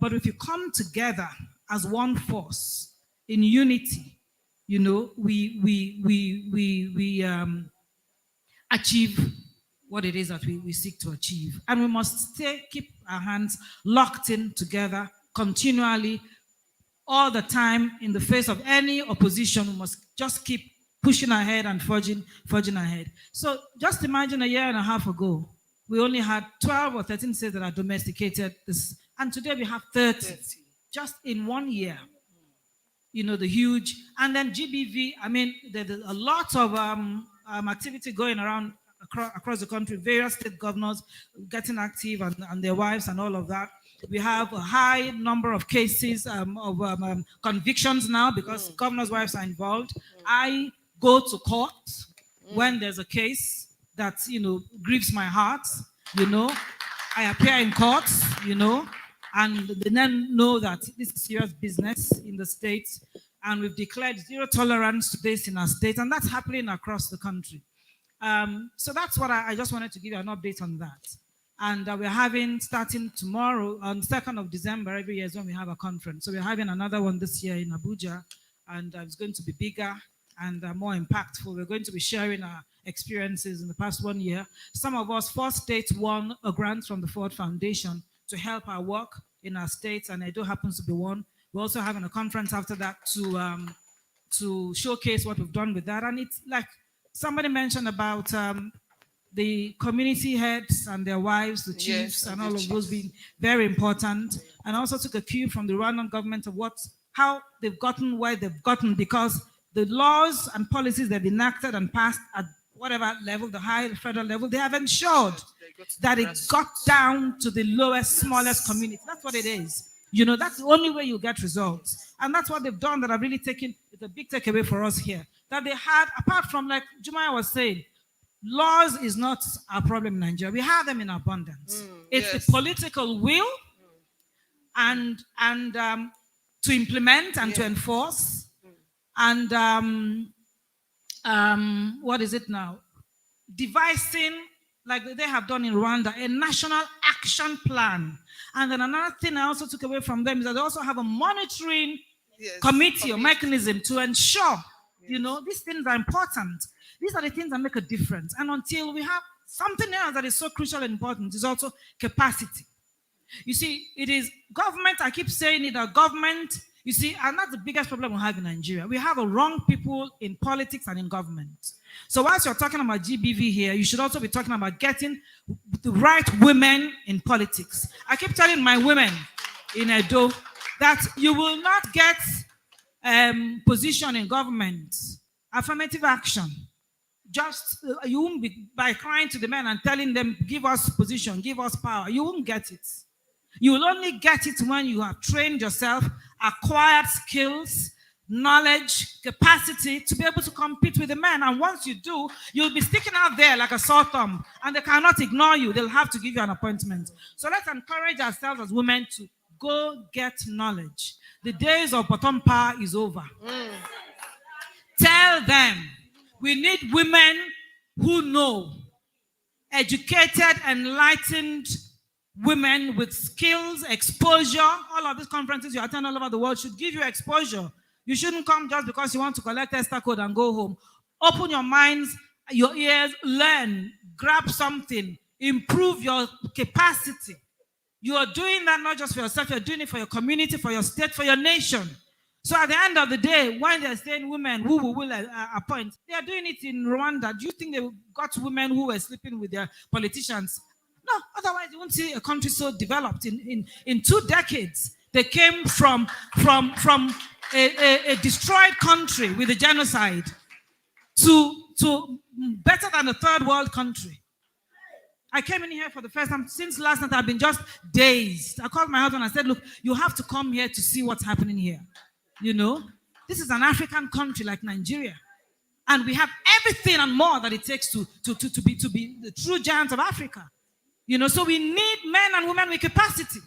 But if you come together as one force in unity, you know, we achieve what it is that we seek to achieve. And we must keep our hands locked in together continually, all the time, in the face of any opposition. We must just keep pushing ahead and forging ahead. So just imagine a year and a half ago, we only had 12 or 13 states that are domesticated this, and today we have 30. Just in 1 year. You know, the huge, and then GBV, I mean, there's a lot of activity going around across the country, various state governors getting active and their wives and all of that. We have a high number of cases of convictions now because governors' wives are involved. I go to court when there's a case that, you know, grieves my heart, you know. I appear in court, you know, and they then know that this is serious business in the states. And we've declared zero tolerance to this in our state, and that's happening across the country. So that's what I just wanted to give you an update on that. And we're having, starting tomorrow, on 2nd of December, every year is when we have a conference. So we're having another one this year in Abuja, and it's going to be bigger and more impactful. We're going to be sharing our experiences in the past 1 year. Some of us, 4 states, won a grant from the Ford Foundation to help our work in our states, and Edo happens to be one. We're also having a conference after that to showcase what we've done with that. And it's like somebody mentioned about the community heads and their wives, the chiefs, and all of those being very important. And also took a cue from the Rwandan government of how they've gotten where they've gotten, because the laws and policies they've enacted and passed at whatever level, the high federal level, they have ensured that it got down to the lowest, smallest community. That's what it is. You know, that's the only way you get results. And that's what they've done that have really taken, it's a big takeaway for us here. That they had, apart from, like Jumaya was saying, laws is not our problem in Nigeria. We have them in abundance. It's the political will and to implement and to enforce. And what is it now? Devising, like they have done in Rwanda, a national action plan. And then another thing I also took away from them is that they also have a monitoring committee or mechanism to ensure, you know, these things are important. These are the things that make a difference. And until we have something else that is so crucial and important is also capacity. You see, it is government, I keep saying it, that government, you see, and that's the biggest problem we have in Nigeria. We have the wrong people in politics and in government. So whilst you're talking about GBV here, you should also be talking about getting the right women in politics. I keep telling my women in Edo that you will not get position in government, affirmative action. Just, you won't be by crying to the men and telling them, give us position, give us power. You won't get it. You will only get it when you have trained yourself, acquired skills, knowledge, capacity to be able to compete with the men. And once you do, you'll be sticking out there like a sore thumb, and they cannot ignore you. They'll have to give you an appointment. So let's encourage ourselves as women to go get knowledge. The days of bottom power is over. Tell them we need women who know, educated, enlightened women with skills, exposure. All of these conferences you attend all over the world should give you exposure. You shouldn't come just because you want to collect Esther code and go home. Open your minds, your ears, learn, grab something, improve your capacity. You are doing that not just for yourself, you're doing it for your community, for your state, for your nation. So at the end of the day, when they're saying women who we will appoint, they are doing it in Rwanda. Do you think they got women who were sleeping with their politicians? No, otherwise you won't see a country so developed. In 2 decades, they came from a destroyed country with a genocide to better than a third world country. I came in here for the first time. Since last night, I've been just dazed. I called my husband and I said, look, you have to come here to see what's happening here. You know, this is an African country like Nigeria. And we have everything and more that it takes to be the true giants of Africa. You know, so we need men and women with capacity.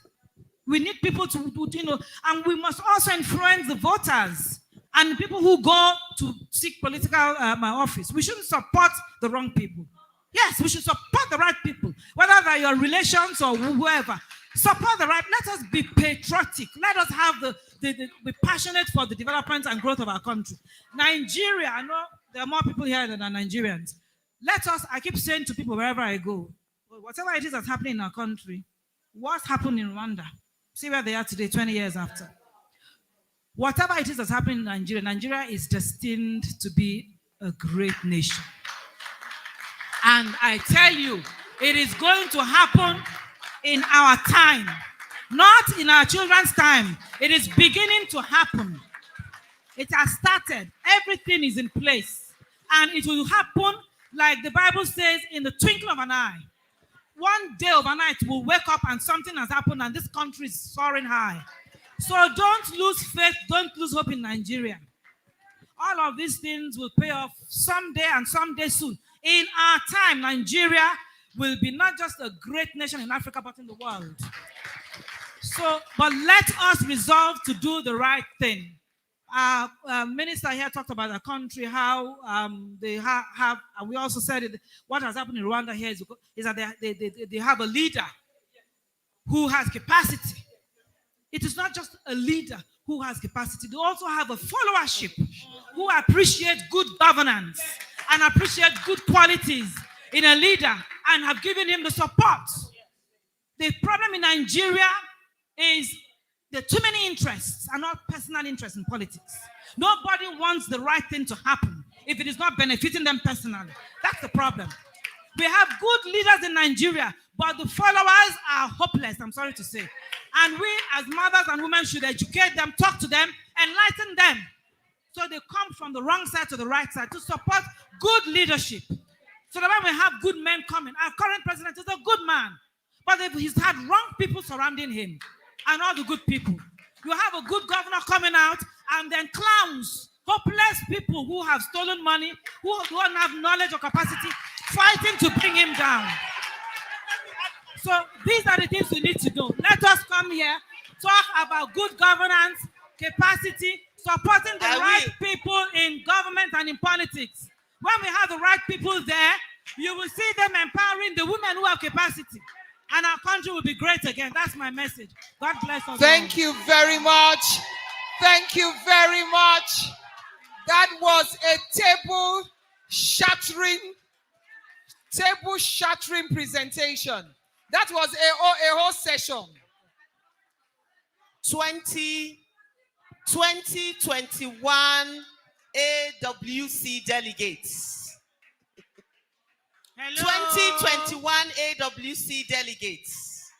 We need people to, and we must also influence the voters and people who go to seek political office. We shouldn't support the wrong people. Yes, we should support the right people, whether they're your relations or whoever. Support the right. Let us be patriotic. Let us have be passionate for the development and growth of our country. Nigeria, I know there are more people here than are Nigerians. Let us, I keep saying to people wherever I go, whatever it is that's happening in our country, what's happened in Rwanda? See where they are today, 20 years after. Whatever it is that's happening in Nigeria, Nigeria is destined to be a great nation. And I tell you, it is going to happen in our time, not in our children's time. It is beginning to happen. It has started. Everything is in place. And it will happen, like the Bible says, in the twinkling of an eye. One day overnight, we'll wake up and something has happened and this country is soaring high. So don't lose faith, don't lose hope in Nigeria. All of these things will pay off someday and someday soon. In our time, Nigeria will be not just a great nation in Africa, but in the world. So, but let us resolve to do the right thing. Minister here talked about the country, how they have, and we also said it, what has happened in Rwanda here is that they have a leader who has capacity. It is not just a leader who has capacity. They also have a followership who appreciate good governance and appreciate good qualities in a leader and have given him the support. The problem in Nigeria is there are too many interests and not personal interests in politics. Nobody wants the right thing to happen if it is not benefiting them personally. That's the problem. We have good leaders in Nigeria, but the followers are hopeless, I'm sorry to say. And we as mothers and women should educate them, talk to them, enlighten them. So they come from the wrong side to the right side to support good leadership. So that when we have good men coming, our current president is a good man, but if he's had wrong people surrounding him and all the good people, you have a good governor coming out and then clowns, hopeless people who have stolen money, who don't have knowledge or capacity, fighting to bring him down. So these are the things we need to do. Let us come here, talk about good governance, capacity, supporting the right people in government and in politics. When we have the right people there, you will see them empowering the women who have capacity. And our country will be great again. That's my message. God bless us. Thank you very much. Thank you very much. That was a table shattering presentation. That was a whole session. 2021 AWC delegates. Hello. 2021 AWC delegates.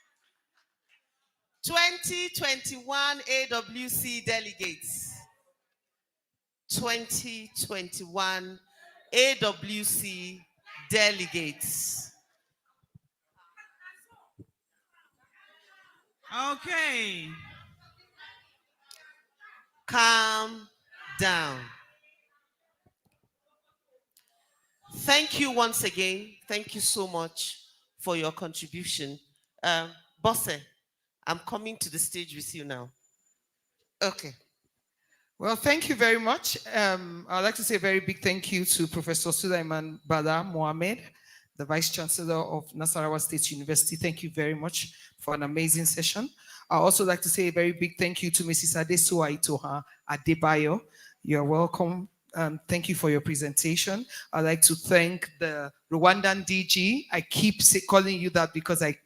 2021 AWC delegates. 2021 AWC delegates. Okay. Calm down. Thank you once again. Thank you so much for your contribution. Bosse, I'm coming to the stage with you now. Okay. Well, thank you very much. I'd like to say a very big thank you to Professor Sulaiman Bala Mohamed, the Vice Chancellor of Nasarawa State University. Thank you very much for an amazing session. I'd also like to say a very big thank you to Mrs. Adesoa Itoha Adebayo. You're welcome. Thank you for your presentation. I'd like to thank the Rwandan DG. I keep calling you that because I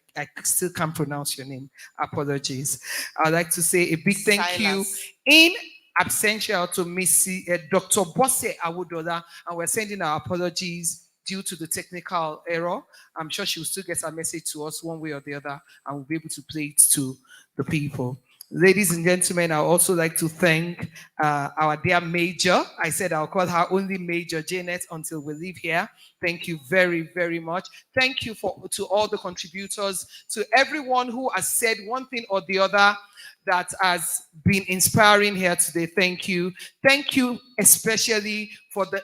still can't pronounce your name. Apologies. I'd like to say a big thank you in absentia to Dr. Bosse Awudola, and we're sending our apologies due to the technical error. I'm sure she will still get a message to us one way or the other, and we'll be able to play it to the people. Ladies and gentlemen, I'd also like to thank our dear Major. I said I'll call her only Major Janet until we leave here. Thank you very, very much. Thank you to all the contributors, to everyone who has said one thing or the other that has been inspiring here today. Thank you. Thank you especially for the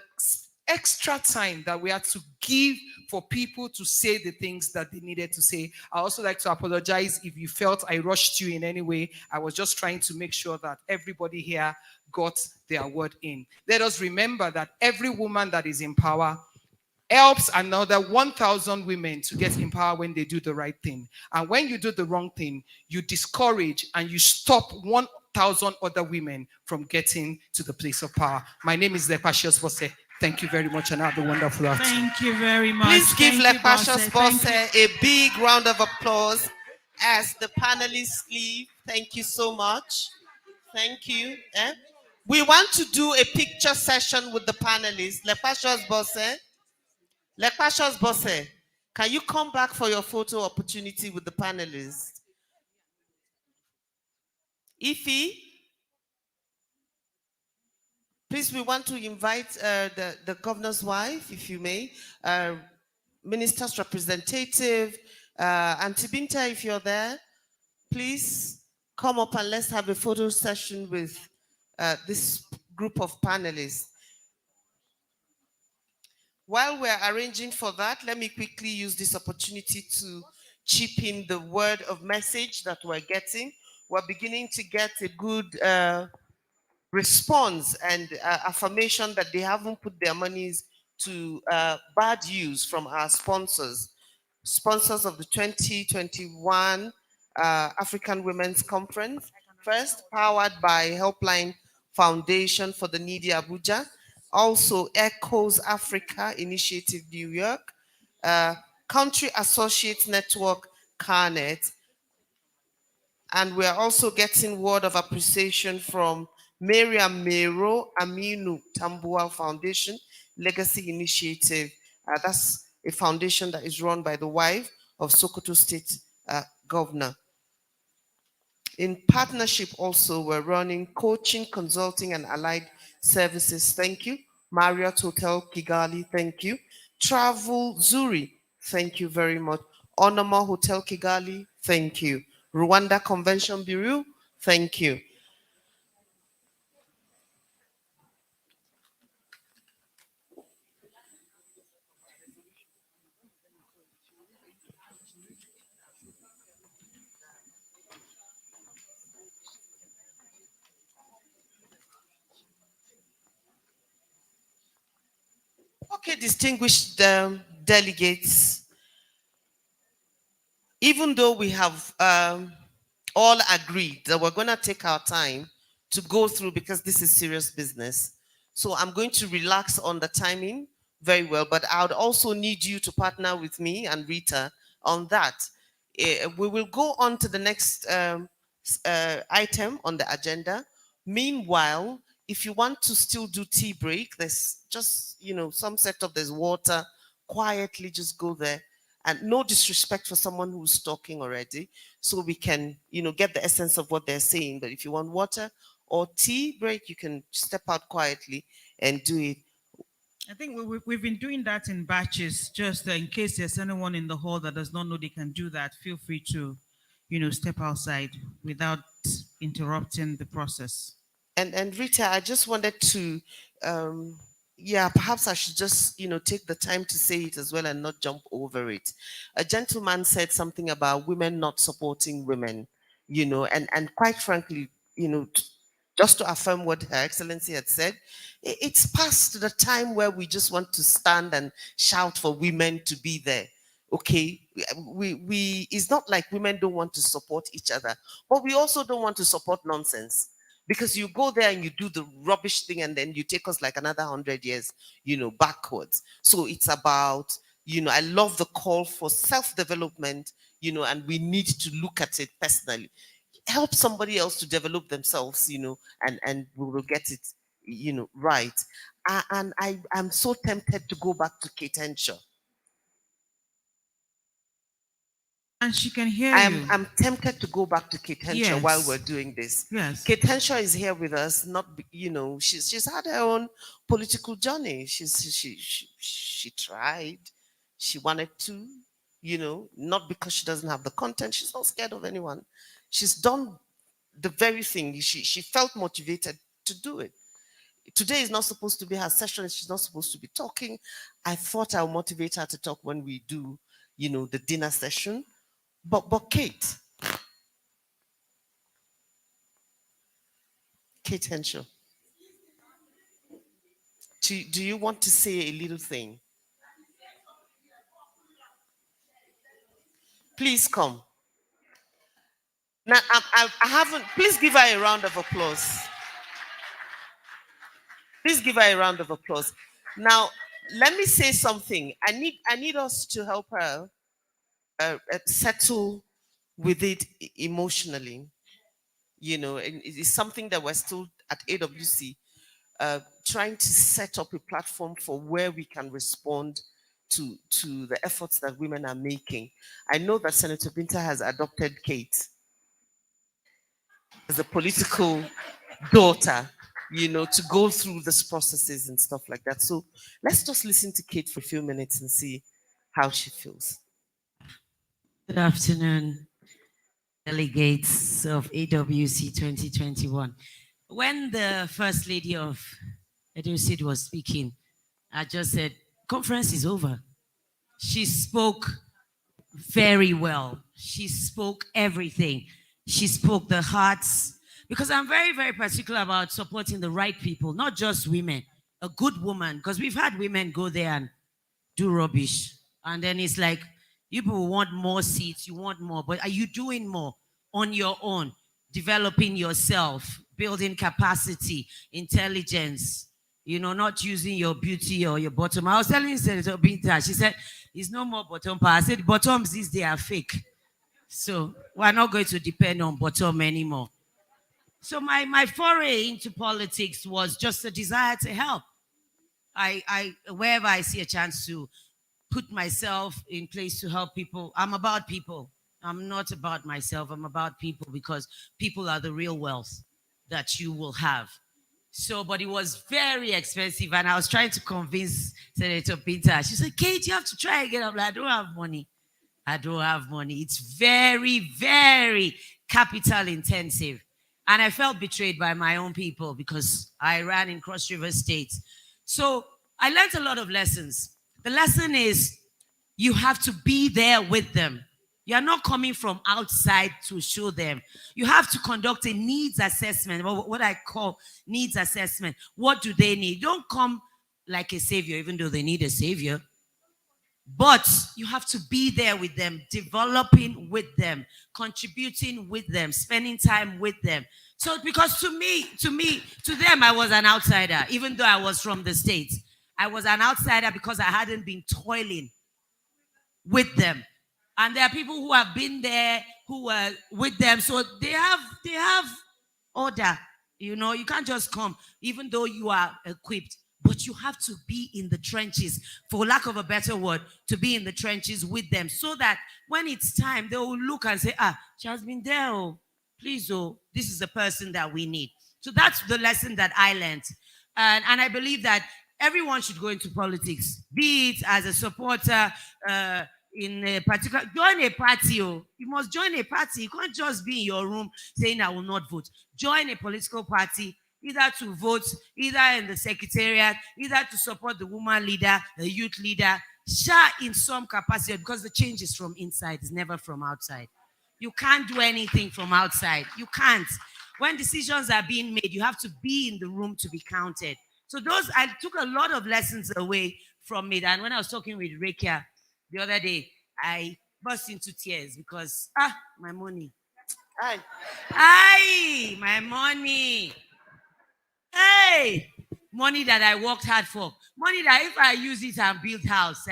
extra time that we had to give for people to say the things that they needed to say. I also like to apologize if you felt I rushed you in any way. I was just trying to make sure that everybody here got their word in. Let us remember that every woman that is in power helps another 1,000 women to get in power when they do the right thing. And when you do the wrong thing, you discourage and you stop 1,000 other women from getting to the place of power. My name is Lepasios Bose. Thank you very much and have a wonderful afternoon. Thank you very much. Please give Thank you, Lepasios Thank Bose a big round of applause as the panelists leave. Thank you so much. Thank you. We want to do a picture session with the panelists. Lepasios Bose. Lepasios Bose, can you come back for your photo opportunity with the panelists? Ify, please, we want to invite the governor's wife, if you may, minister's representative, Auntie Binta, if you're there, please come up and let's have a photo session with this group of panelists. While we're arranging for that, let me quickly use this opportunity to chip in the word of message that we're getting. We're beginning to get a good response and affirmation that they haven't put their monies to bad use from our sponsors. Sponsors of the 2021 African Women's Conference. First, powered by Helpline Foundation for the Needy Abuja. Also, Echoes Africa Initiative New York. Country Associates Network, Carnet. And we're also getting word of appreciation from Miriam Mero Aminu Tambua Foundation Legacy Initiative. That's a foundation that is run by the wife of Sokoto State Governor. In partnership also, we're running coaching, consulting, and allied services. Thank you. Marriott Hotel Kigali, thank you. Travel Zuri, thank you very much. Onoma Hotel Kigali, thank you. Rwanda Convention Bureau, thank you. Okay, distinguished delegates, even though we have all agreed that we're going to take our time to go through because this is serious business. So I'm going to relax on the timing very well, but I would also need you to partner with me and Rita on that. We will go on to the next item on the agenda. Meanwhile, if you want to still do tea break, there's just, some setup, there's water, quietly just go there. And no disrespect for someone who's talking already, so we can, get the essence of what they're saying. But if you want water or tea break, you can step out quietly and do it. I think we've been doing that in batches, just in case there's anyone in the hall that does not know they can do that. Feel free to, step outside without interrupting the process. And Rita, I just wanted to, perhaps I should just, take the time to say it as well and not jump over it. A gentleman said something about women not supporting women, and quite frankly, just to affirm what Her Excellency had said, it's past the time where we just want to stand and shout for women to be there. Okay, it's not like women don't want to support each other, but we also don't want to support nonsense. Because you go there and you do the rubbish thing and then you take us like another 100 years, backwards. So it's about, I love the call for self-development, and we need to look at it personally. Help somebody else to develop themselves, and we will get it, right. And I'm so tempted to go back to Kate Henshaw. And she can hear you. I'm tempted to go back to Kate Henshaw while we're doing this. Yes. Kate Henshaw is here with us. Not, she's had her own political journey. She tried. She wanted to, not because she doesn't have the content. She's not scared of anyone. She's done the very thing. She felt motivated to do it. Today is not supposed to be her session. She's not supposed to be talking. I thought I'll motivate her to talk when we do, the dinner session. But Kate Henshaw, do you want to say a little thing? Please come. Now, I haven't, please give her a round of applause. Please give her a round of applause. Now, let me say something. I need us to help her settle with it emotionally. And it is something that we're still at AWC trying to set up a platform for where we can respond to the efforts that women are making. I know that Senator Binta has adopted Kate as a political daughter, to go through these processes and stuff like that. So let's just listen to Kate for a few minutes and see how she feels. Good afternoon, delegates of AWC 2021. When the First Lady of Edo State was speaking, I just said, conference is over. She spoke very well. She spoke everything. She spoke the hearts, because I'm very, very particular about supporting the right people, not just women, a good woman, because we've had women go there and do rubbish. And then it's like, you people want more seats, you want more, but are you doing more on your own, developing yourself, building capacity, intelligence, not using your beauty or your bottom. I was telling Senator Binta, she said, it's no more bottom power. I said, bottoms these days are fake. So we're not going to depend on bottom anymore. So my foray into politics was just a desire to help. I wherever I see a chance to put myself in place to help people, I'm about people. I'm not about myself. I'm about people, because people are the real wealth that you will have. So, but it was very expensive, and I was trying to convince Senator Peter. She said, Kate, you have to try again. I'm like, I don't have money. I don't have money. It's very, very capital intensive. And I felt betrayed by my own people, because I ran in Cross River State. So I learned a lot of lessons. The lesson is you have to be there with them. You're not coming from outside to show them. You have to conduct a needs assessment, what I call needs assessment. What do they need? Don't come like a savior, even though they need a savior. But you have to be there with them, developing with them, contributing with them, spending time with them. So, because to them, I was an outsider, even though I was from the States. I was an outsider because I hadn't been toiling with them. And there are people who have been there, who were with them. So they have order. You can't just come, even though you are equipped. But you have to be in the trenches, for lack of a better word, to be in the trenches with them, so that when it's time, they will look and say, she has been there, oh, please, oh, this is the person that we need. So that's the lesson that I learned. And I believe that everyone should go into politics, be it as a supporter, in a particular, join a party. Oh, you must join a party. You can't just be in your room saying, I will not vote. Join a political party, either to vote, either in the secretariat, either to support the woman leader, the youth leader, share in some capacity, because the change is from inside, it's never from outside. You can't do anything from outside. You can't. When decisions are being made, you have to be in the room to be counted. So I took a lot of lessons away from it. And when I was talking with Rekia the other day, I burst into tears because, my money. My money. Hey, money that I worked hard for. Money that if I use it and build house,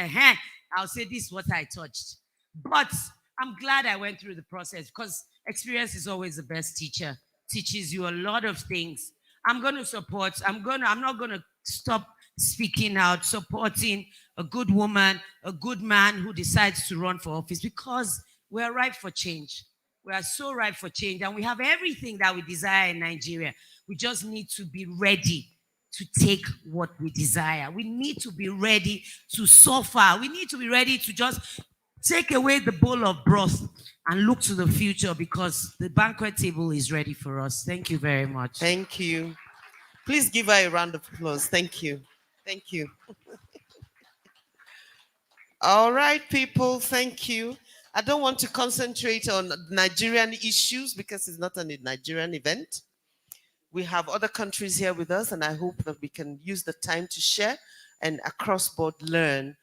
I'll say this is what I touched. But I'm glad I went through the process, because experience is always the best teacher. Teaches you a lot of things. I'm going to support. I'm not going to stop speaking out, supporting a good woman, a good man who decides to run for office, because we're ripe for change. We are so ripe for change, and we have everything that we desire in Nigeria. We just need to be ready to take what we desire. We need to be ready to suffer. We need to be ready to just take away the bowl of broth and look to the future, because the banquet table is ready for us. Thank you very much. Thank you. Please give her a round of applause. Thank you. Thank you. All right, people, thank you. I don't want to concentrate on Nigerian issues because it's not a Nigerian event. We have other countries here with us, and I hope that we can use the time to share and across board learn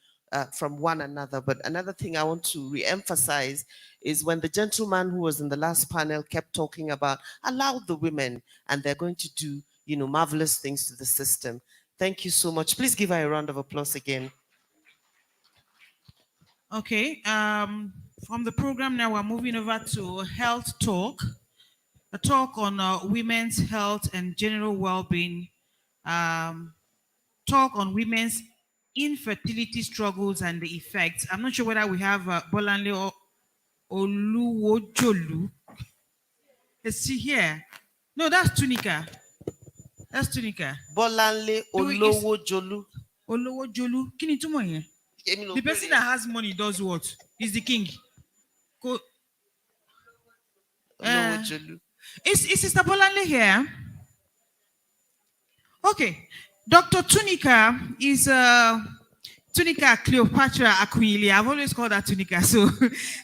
from one another. But another thing I want to re-emphasize is when the gentleman who was in the last panel kept talking about allow the women and they're going to do, marvelous things to the system. Thank you so much. Please give her a round of applause again. Okay, from the program now, we're moving over to Health Talk, a talk on women's health and general well-being, talk on women's infertility struggles and the effects. I'm not sure whether we have Bolanle or Oluwojolu. Is she here? No, that's Tunika. That's Tunika. Bolanle Olowojolu. Olowojolu. Kí ni túmọ̀ yẹn? The person that has money does what? Is the king. Is Sister Bolanle here? Okay. Dr. Tunika is Tunika Cleopatra Aquili. I've always called her Tunika. So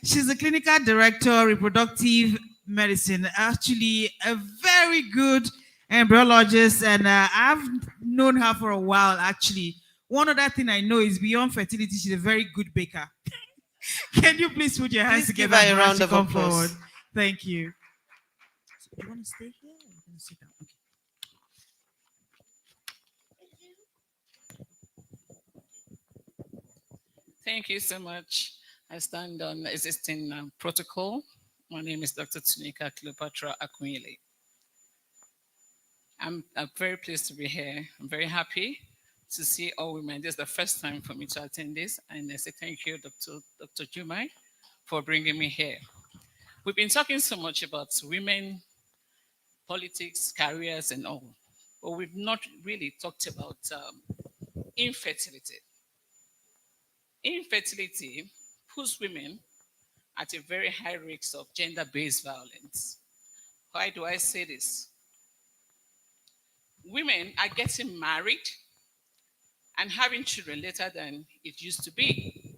she's a clinical director, reproductive medicine. Actually, a very good embryologist, and I've known her for a while, actually. One other thing I know is beyond fertility, she's a very good baker. Can you please put your hands together? Give her a round of applause. Forward? Thank you. So do you want to stay here? Or you want to sit down? Okay. Thank you so much. I stand on existing protocol. My name is Dr. Tunika Cleopatra Akwili. I'm very pleased to be here. I'm very happy to see all women. This is the first time for me to attend this, and I say thank you, Dr. Jumai, for bringing me here. We've been talking so much about women, politics, careers, and all, but we've not really talked about infertility. Infertility puts women at a very high risk of gender-based violence. Why do I say this? Women are getting married and having children later than it used to be.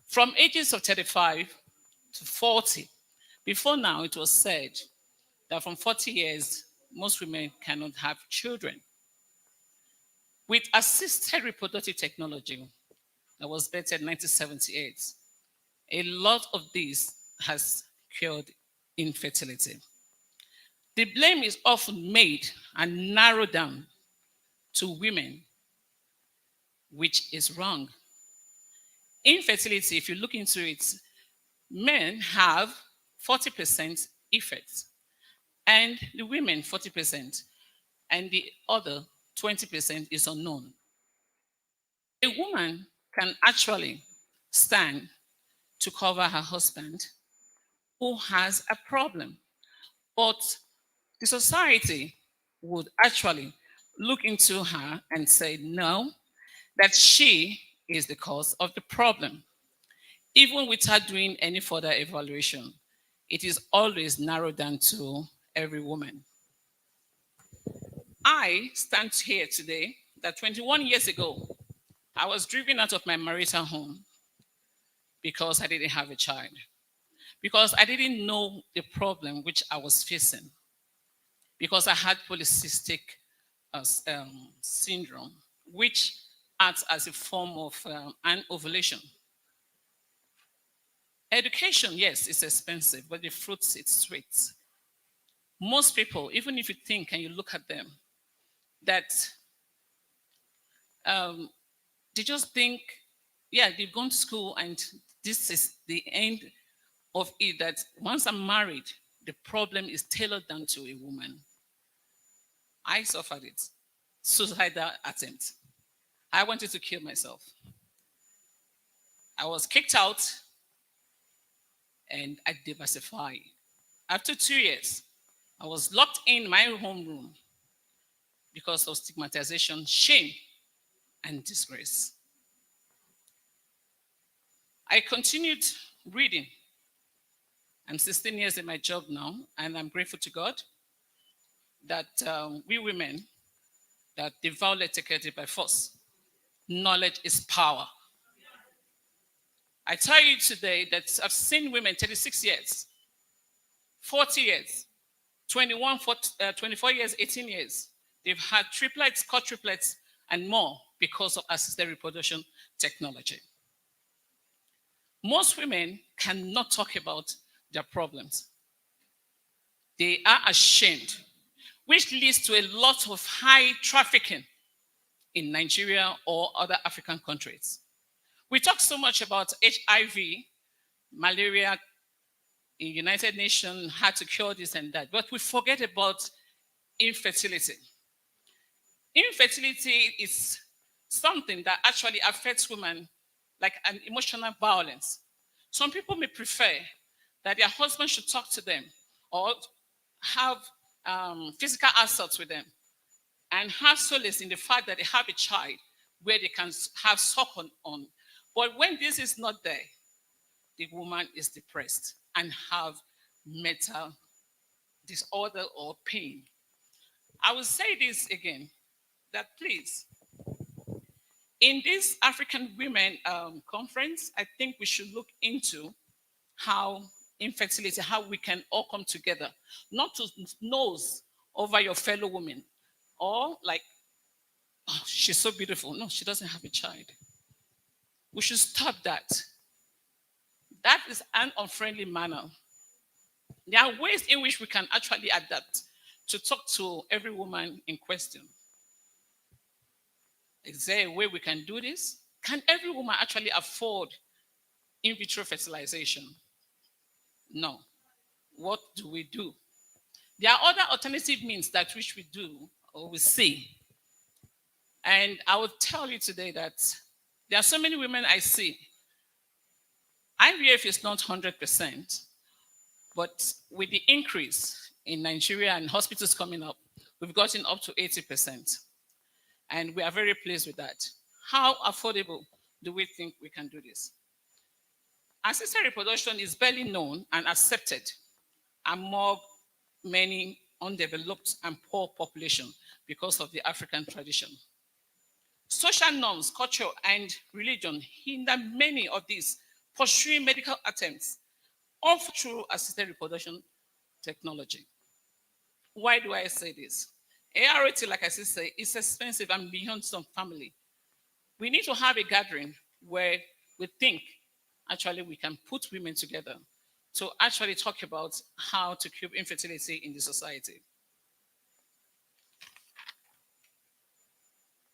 From ages of 35 to 40. Before now, it was said that from 40 years, most women cannot have children. With assisted reproductive technology that was vetted in 1978, a lot of this has cured infertility. The blame is often made and narrowed down to women, which is wrong. Infertility, if you look into it, men have 40% effect, and the women 40%, and the other 20% is unknown. A woman can actually stand to cover her husband who has a problem, but the society would actually look into her and say no, that she is the cause of the problem. Even without doing any further evaluation, it is always narrowed down to every woman. I stand here today that 21 years ago, I was driven out of my marital home because I didn't have a child, because I didn't know the problem which I was facing, because I had polycystic syndrome, which acts as a form of an ovulation. Education, yes, it's expensive, but the fruits, it's sweet. Most people, even if you think and you look at them, that they just think, yeah, they've gone to school and this is the end of it, that once I'm married, the problem is tailored down to a woman. I suffered it. Suicidal attempt. I wanted to kill myself. I was kicked out and I diversified. After 2 years, I was locked in my homeroom because of stigmatization, shame, and disgrace. I continued reading. I'm 16 years in my job now, and I'm grateful to God that we women that the violent take it by force. Knowledge is power. I tell you today that I've seen women 36 years, 40 years, 24 years, 18 years. They've had triplets, quadruplets, and more because of assisted reproduction technology. Most women cannot talk about their problems. They are ashamed, which leads to a lot of high trafficking in Nigeria or other African countries. We talk so much about HIV, malaria, in United Nations, how to cure this and that, but we forget about infertility. Infertility is something that actually affects women like an emotional violence. Some people may prefer that their husband should talk to them or have physical assault with them and have solace in the fact that they have a child where they can have suck on. But when this is not there, the woman is depressed and have mental disorder or pain. I will say this again, that please, in this African Women Conference, I think we should look into how infertility, how we can all come together, not to nose over your fellow women, or like, oh, she's so beautiful. No, she doesn't have a child. We should stop that. That is an unfriendly manner. There are ways in which we can actually adapt to talk to every woman in question. Is there a way we can do this? Can every woman actually afford in vitro fertilization? No. What do we do? There are other alternative means that which we do or we see. And I will tell you today that there are so many women I see. IVF is not 100%, but with the increase in Nigeria and hospitals coming up, we've gotten up to 80%. And we are very pleased with that. How affordable do we think we can do this? Assisted reproduction is barely known and accepted among many undeveloped and poor population because of the African tradition. Social norms, culture, and religion hinder many of these pursuing medical attempts, all through assisted reproduction technology. Why do I say this? ART, like I say, is expensive and beyond some family. We need to have a gathering where we think actually we can put women together to actually talk about how to cure infertility in the society.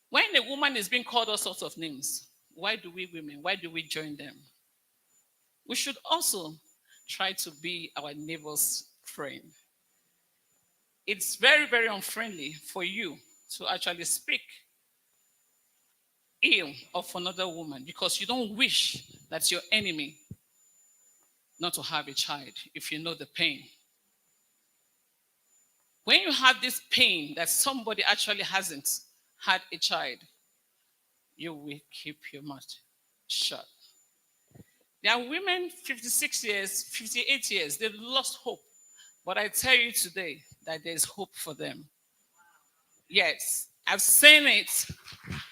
When a woman is being called all sorts of names, why do we women, why do we join them? We should also try to be our neighbor's friend. It's very, very unfriendly for you to actually speak ill of another woman because you don't wish that your enemy not to have a child if you know the pain. When you have this pain that somebody actually hasn't had a child, you will keep your mouth shut. There are women 56 years, 58 years, they've lost hope. But I tell you today that there's hope for them. Yes, I've seen it.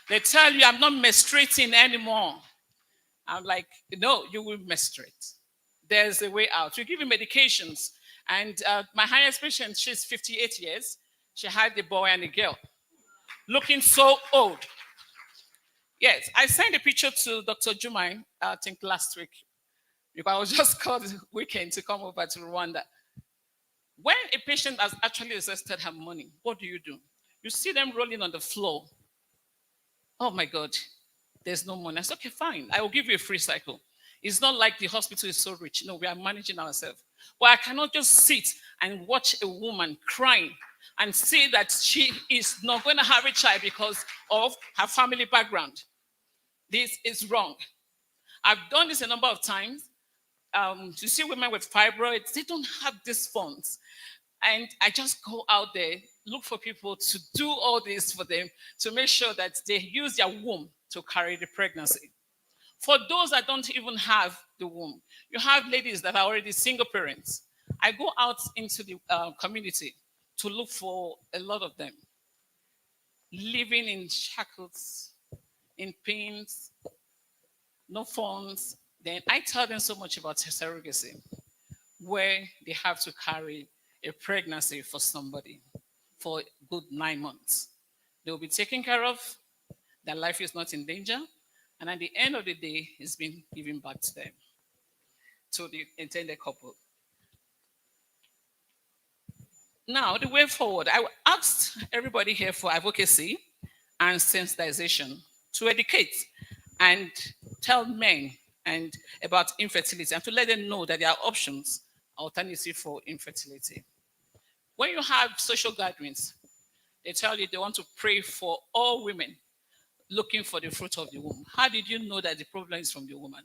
They tell you I'm not menstruating anymore. I'm like, no, you will menstruate. There's a way out. We give you medications. And my highest patient, she's 58 years. She had a boy and a girl, looking so old. Yes, I sent a picture to Dr. Jumai, I think last week, because I was just called this weekend to come over to Rwanda. When a patient has actually exhausted her money, what do? You see them rolling on the floor. Oh my God, there's no money. I said, okay, fine. I will give you a free cycle. It's not like the hospital is so rich. No, we are managing ourselves. But I cannot just sit and watch a woman crying and say that she is not going to have a child because of her family background. This is wrong. I've done this a number of times. You see women with fibroids, they don't have these funds. And I just go out there, look for people to do all this for them, to make sure that they use their womb to carry the pregnancy. For those that don't even have the womb, you have ladies that are already single parents. I go out into the community to look for a lot of them. living in shackles, in pains, no funds. Then I tell them so much about surrogacy, where they have to carry a pregnancy for somebody for a good 9 months. They will be taken care of, their life is not in danger, and at the end of the day, it's been given back to them, to the intended couple. Now, the way forward, I asked everybody here for advocacy and sensitization to educate and tell men and about infertility and to let them know that there are options, alternative for infertility. When you have social gatherings, they tell you they want to pray for all women looking for the fruit of the womb. How did you know that the problem is from the woman?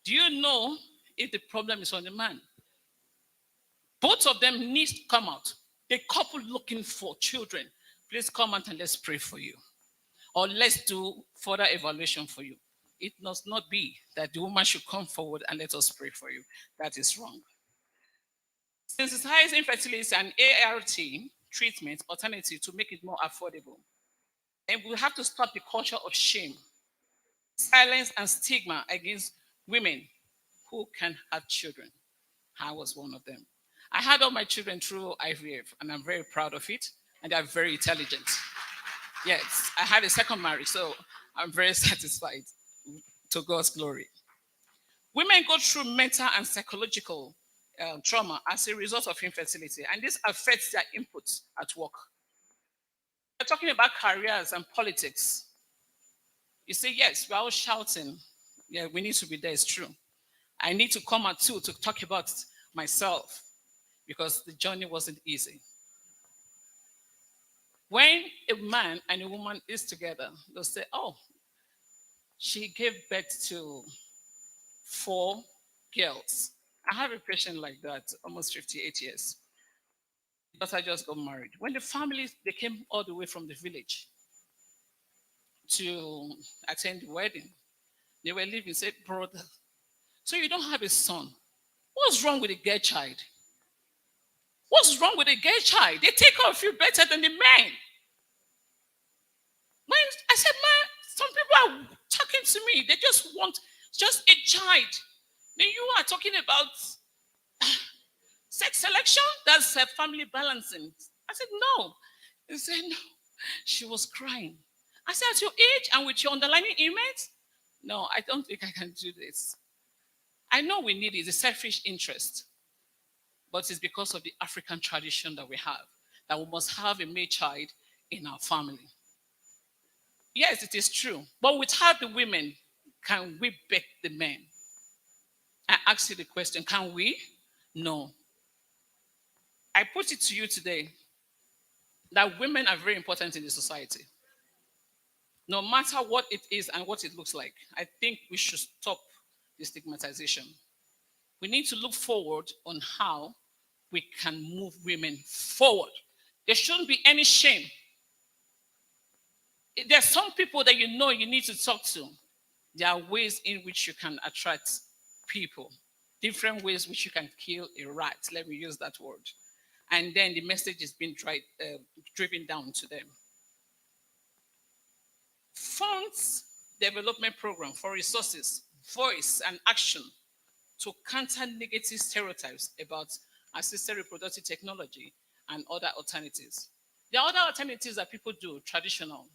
Do you know if the problem is on the man? Both of them need to come out. The couple looking for children, please come out and let's pray for you. Or let's do further evaluation for you. It must not be that the woman should come forward and let us pray for you. That is wrong. Sensitize infertility and ART treatment alternative to make it more affordable. And we have to stop the culture of shame, silence, and stigma against women who can have children. I was one of them. I had all my children through IVF, and I'm very proud of it, and they're very intelligent. Yes, I had a second marriage, so I'm very satisfied, to God's glory. Women go through mental and psychological trauma as a result of infertility, and this affects their input at work. We're talking about careers and politics. You say, yes, we're all shouting. Yeah, we need to be there, it's true. I need to come out too to talk about myself because the journey wasn't easy. When a man and a woman is together, they'll say, oh, she gave birth to 4 girls. I have a patient like that, almost 58 years. The daughter just got married. When the families, they came all the way from the village to attend the wedding. They were leaving, said, brother, so you don't have a son. What's wrong with a girl child? What's wrong with a girl child? They take care of you better than the men. I said, man, some people are talking to me. They just want just a child. Then you are talking about sex selection? That's family balancing. I said, no. He said, no. She was crying. I said, at your age and with your underlying image? No, I don't think I can do this. I know we need it. It's a selfish interest. But it's because of the African tradition that we have, that we must have a male child in our family. Yes, it is true. But without the women, can we beg the men? I ask you the question, can we? No. I put it to you today that women are very important in the society. No matter what it is and what it looks like, I think we should stop the stigmatization. We need to look forward on how we can move women forward. There shouldn't be any shame. There are some people that you know you need to talk to. There are ways in which you can attract people, different ways which you can kill a rat. Let me use that word. And then the message is being driven down to them. Funds development program for resources, voice, and action to counter negative stereotypes about assisted reproductive technology and other alternatives. There are other alternatives that people do, traditional,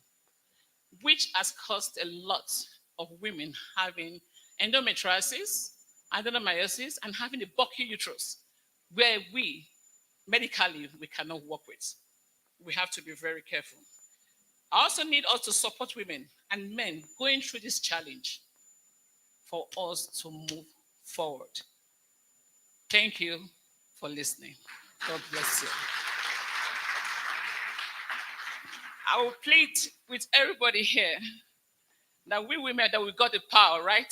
which has caused a lot of women having endometriosis, adenomyosis, and having a bulky uterus, where medically, we cannot work with. We have to be very careful. I also need us to support women and men going through this challenge for us to move forward. Thank you for listening. God bless you. I will plead with everybody here that we women, that we got the power, right?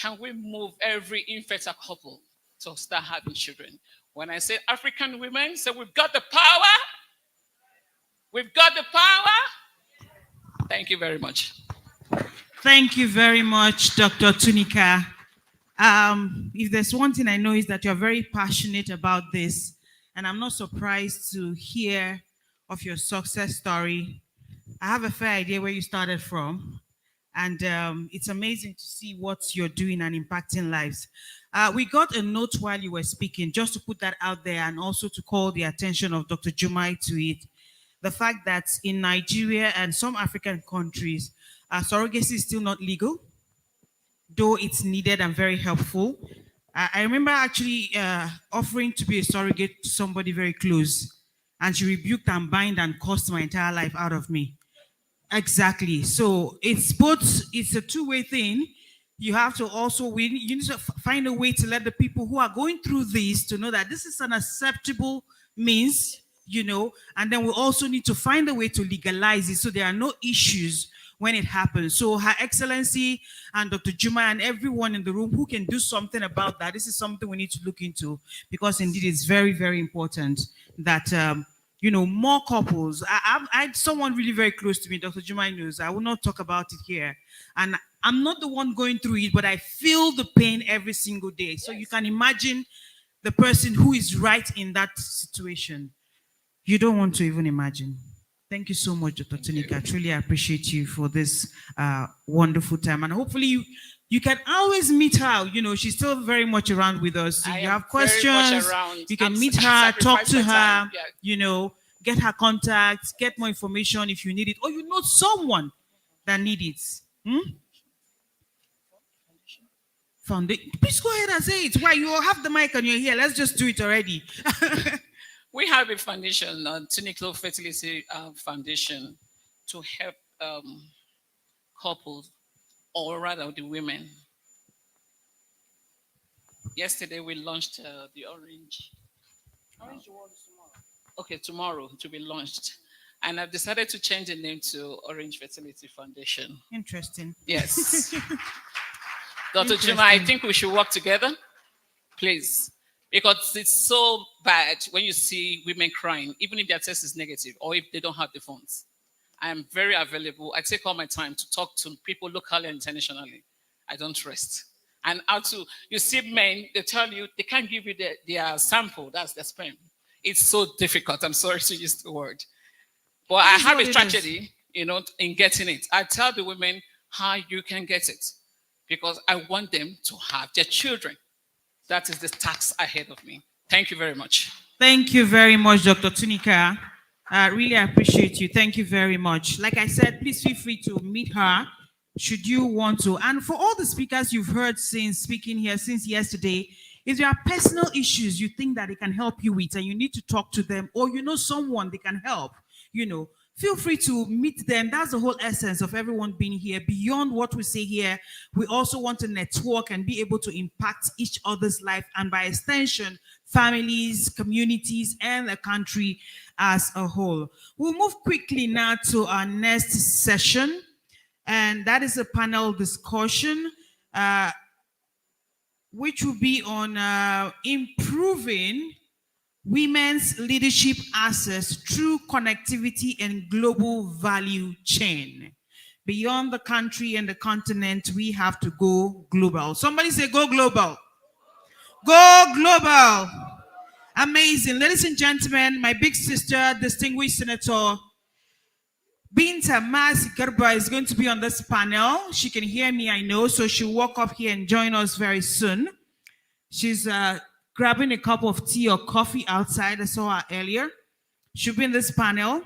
Can we move every infertile couple to start having children? When I say African women, so we've got the power. We've got the power. Thank you very much. Thank you very much, Dr. Tunika. If there's one thing I know is that you're very passionate about this. and I'm not surprised to hear of your success story. I have a fair idea where you started from, and it's amazing to see what you're doing and impacting lives. We got a note while you were speaking, just to put that out there and also to call the attention of Dr. Jumai to it. The fact that in Nigeria and some African countries, surrogacy is still not legal, though it's needed and very helpful. I remember actually offering to be a surrogate to somebody very close, and she rebuked and bind and cursed my entire life out of me. Exactly. So it's both, it's a two-way thing. You have to also, you need to find a way to let the people who are going through this to know that this is an acceptable means, and then we also need to find a way to legalize it so there are no issues when it happens. So Her Excellency and Dr. Juma and everyone in the room who can do something about that, this is something we need to look into, because indeed it's very, very important that more couples. I someone really very close to me, Dr. Juma knows. I will not talk about it here. And I'm not the one going through it, but I feel the pain every single day. So you can imagine the person who is right in that situation. You don't want to even imagine. Thank you so much, Dr. Tunika. I truly appreciate you for this wonderful time. And hopefully you can always meet her. She's still very much around with us. If you have questions, you can meet her, talk to her, get her contacts, get more information if you need it, or you know someone that needs it. Foundation. Please go ahead and say it. Why? You have the mic and you're here. Let's just do it already. We have a foundation, Tuniklo Fertility Foundation, to help couples, or rather the women. Yesterday we launched the Orange. Orange World is tomorrow. Okay, tomorrow to be launched. And I've decided to change the name to Orange Fertility Foundation. Interesting. Yes. Dr. Juma, I think we should work together, please. Because it's so bad when you see women crying, even if their test is negative or if they don't have the funds. I am very available. I take all my time to talk to people locally and internationally. I don't rest. And you see men, they tell you they can't give you their sample, that's their sperm. It's so difficult. I'm sorry to use the word. But I have a strategy, in getting it. I tell the women how you can get it, because I want them to have their children. That is the task ahead of me. Thank you very much. Thank you very much, Dr. Tunika. I really appreciate you. Thank you very much. Like I said, please feel free to meet her should you want to. And for all the speakers you've heard since speaking here since yesterday, if there are personal issues you think that they can help you with and you need to talk to them, or someone they can help, feel free to meet them. That's the whole essence of everyone being here. Beyond what we say here, we also want to network and be able to impact each other's life, and by extension, families, communities, and the country as a whole. We'll move quickly now to our next session, and that is a panel discussion, which will be on improving women's leadership access through connectivity and global value chain. Beyond the country and the continent, we have to go global. Somebody say, go global. Go global. Amazing. Ladies and gentlemen, my big sister, distinguished Senator Binta Masi Garba is going to be on this panel. She can hear me, I know, so she'll walk up here and join us very soon. She's grabbing a cup of tea or coffee outside. I saw her earlier. She'll be in this panel.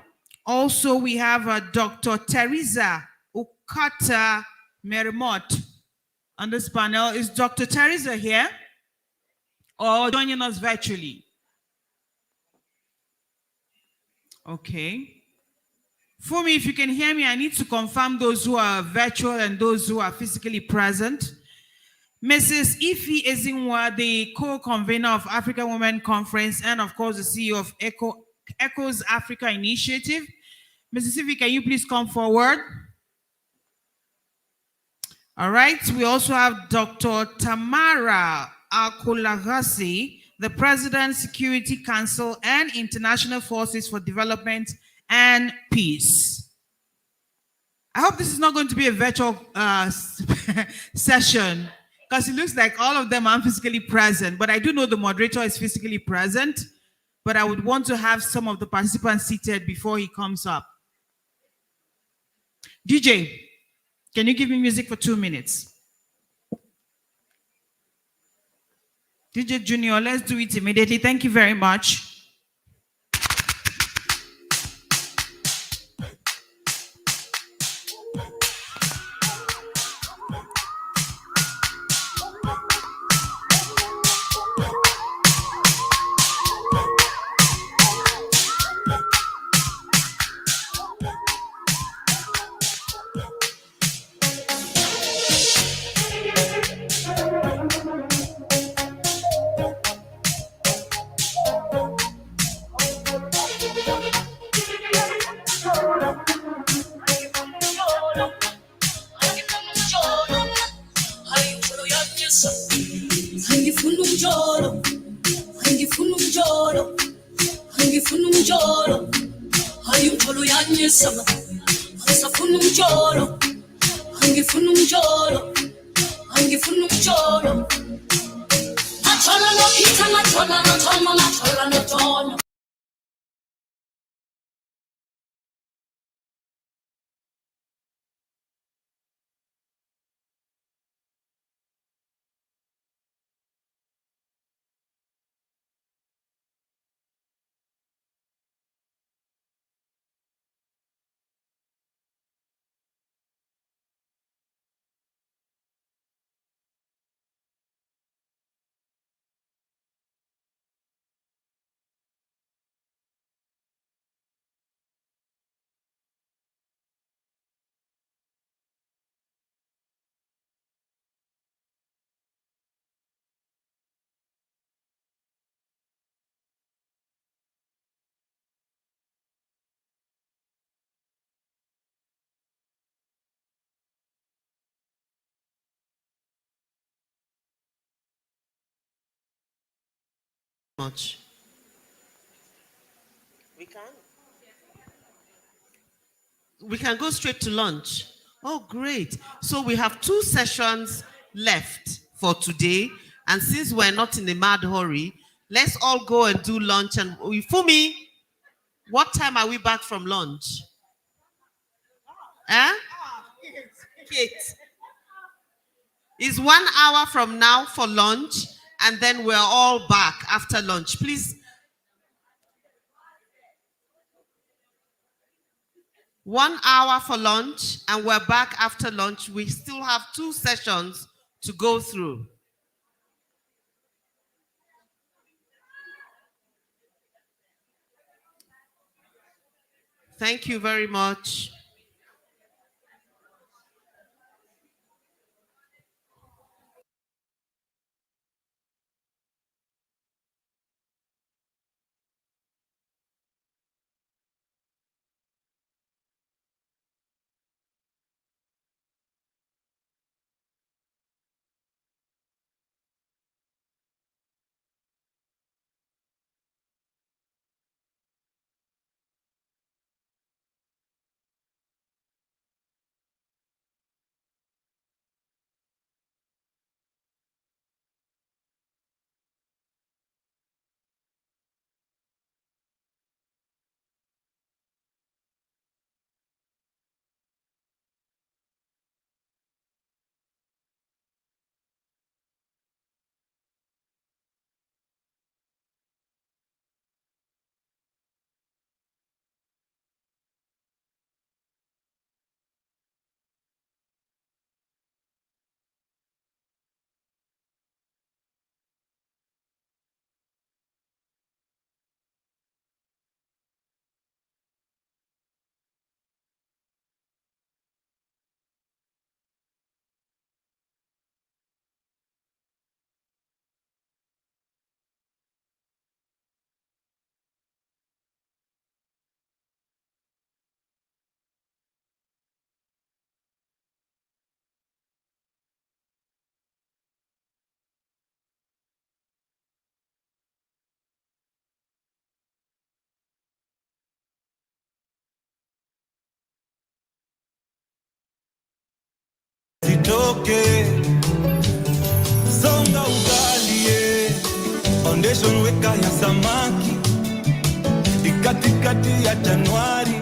Also, we have Dr. Teresa Ukata Merimot on this panel. Is Dr. Teresa here or joining us virtually? Okay. For me, if you can hear me, I need to confirm those who are virtual and those who are physically present. Mrs. Ifi Ezinwa, the co-convener of African Women Conference, and of course the CEO of ECHO's Africa Initiative. Mrs. Ifi, can you please come forward? All right, we also have Dr. Tamara Akulagasi, the President, Security Council and International Forces for Development and Peace. I hope this is not going to be a virtual session, because it looks like all of them are physically present, but I do know the moderator is physically present. but I would want to have some of the participants seated before he comes up. DJ, can you give me music for 2 minutes? DJ Junior, let's do it immediately. Thank you very much. Much. We can go straight to lunch. Oh, great. So we have 2 sessions left for today. And since we're not in a mad hurry, let's all go and do lunch. And Fumi, what time are we back from lunch? Eh? Kate. It's 1 hour from now for lunch, and then we're all back after lunch. Please. 1 hour for lunch, and we're back after lunch. We still have 2 sessions to go through. Thank you very much. Zitoke songa ugali foundation weka ya samaki katikati ya Januari.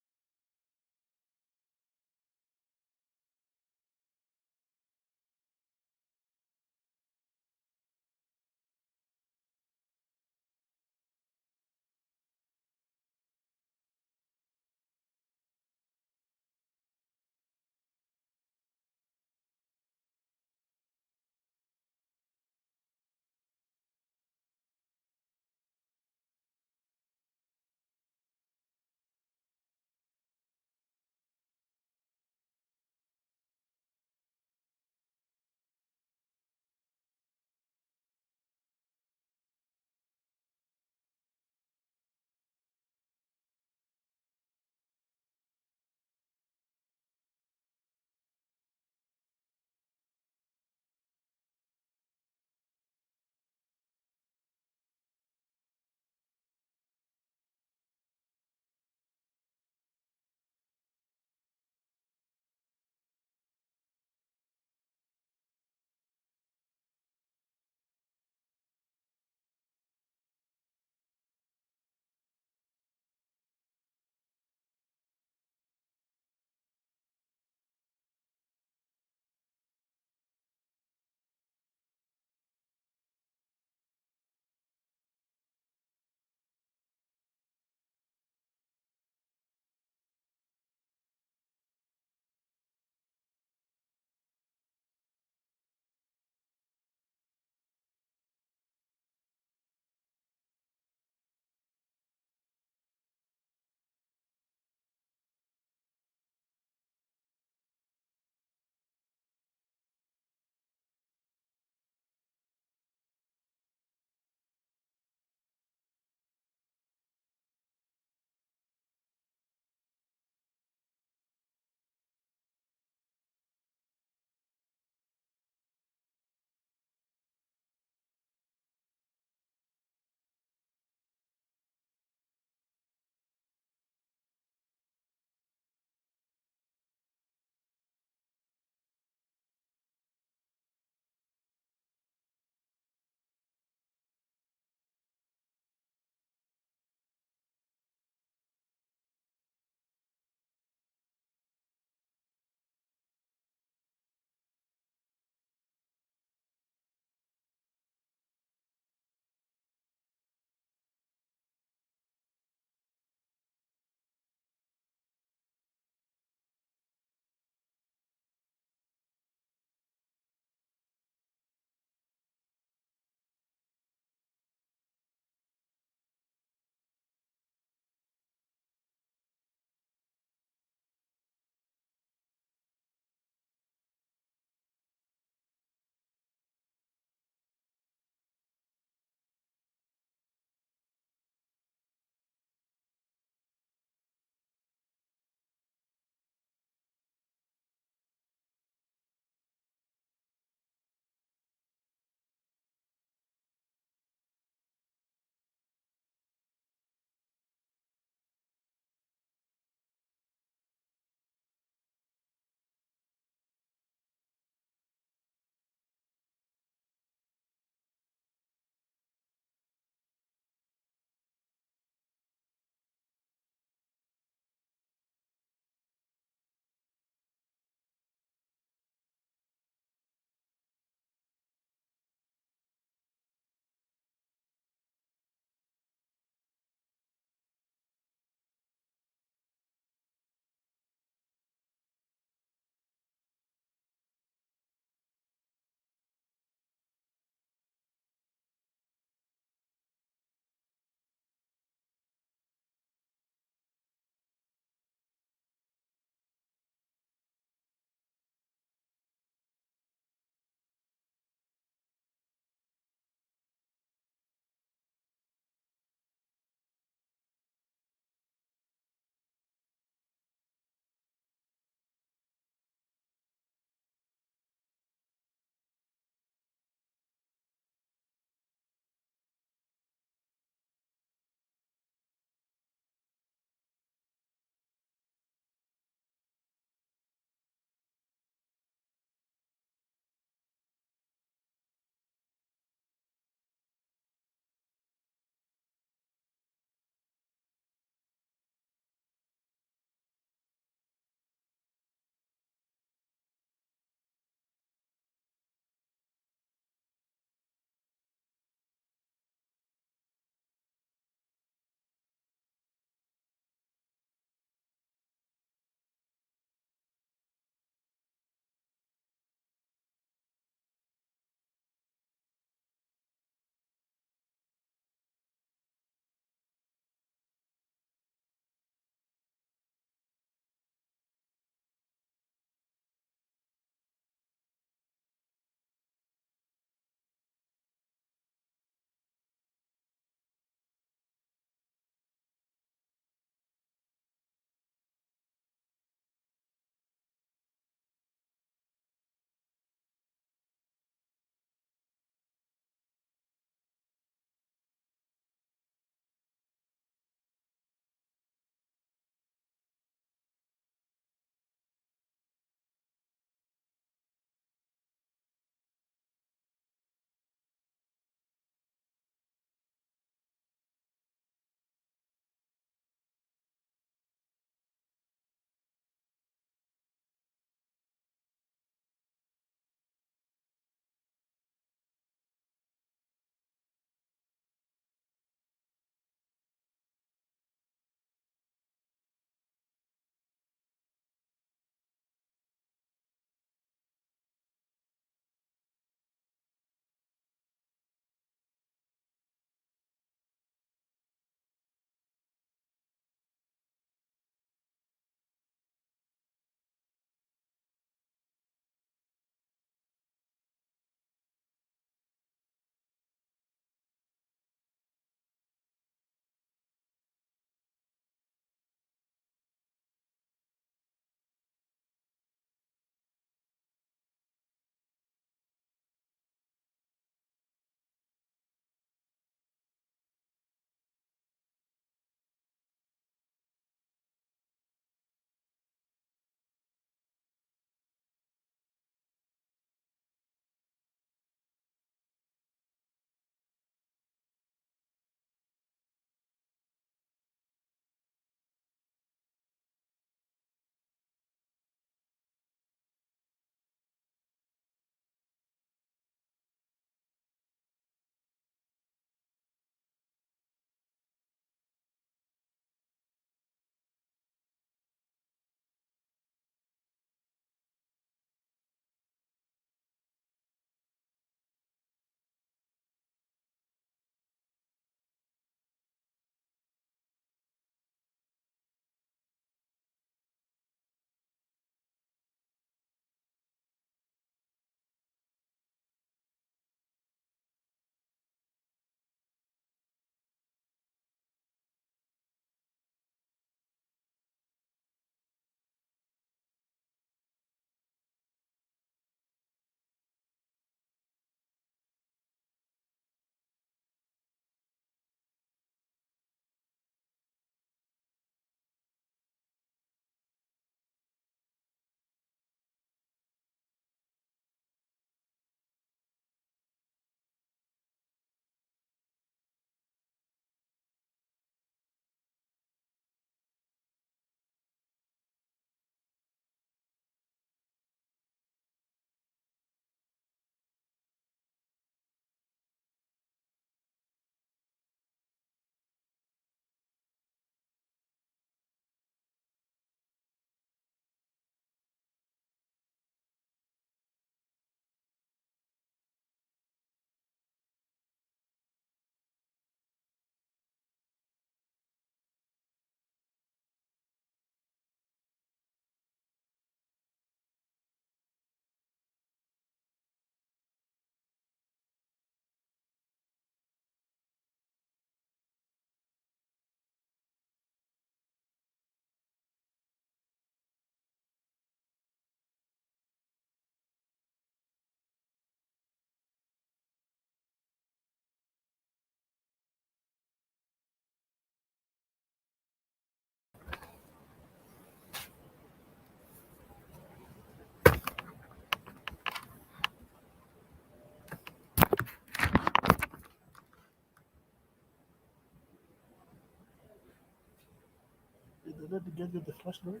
let me get you the flashlight.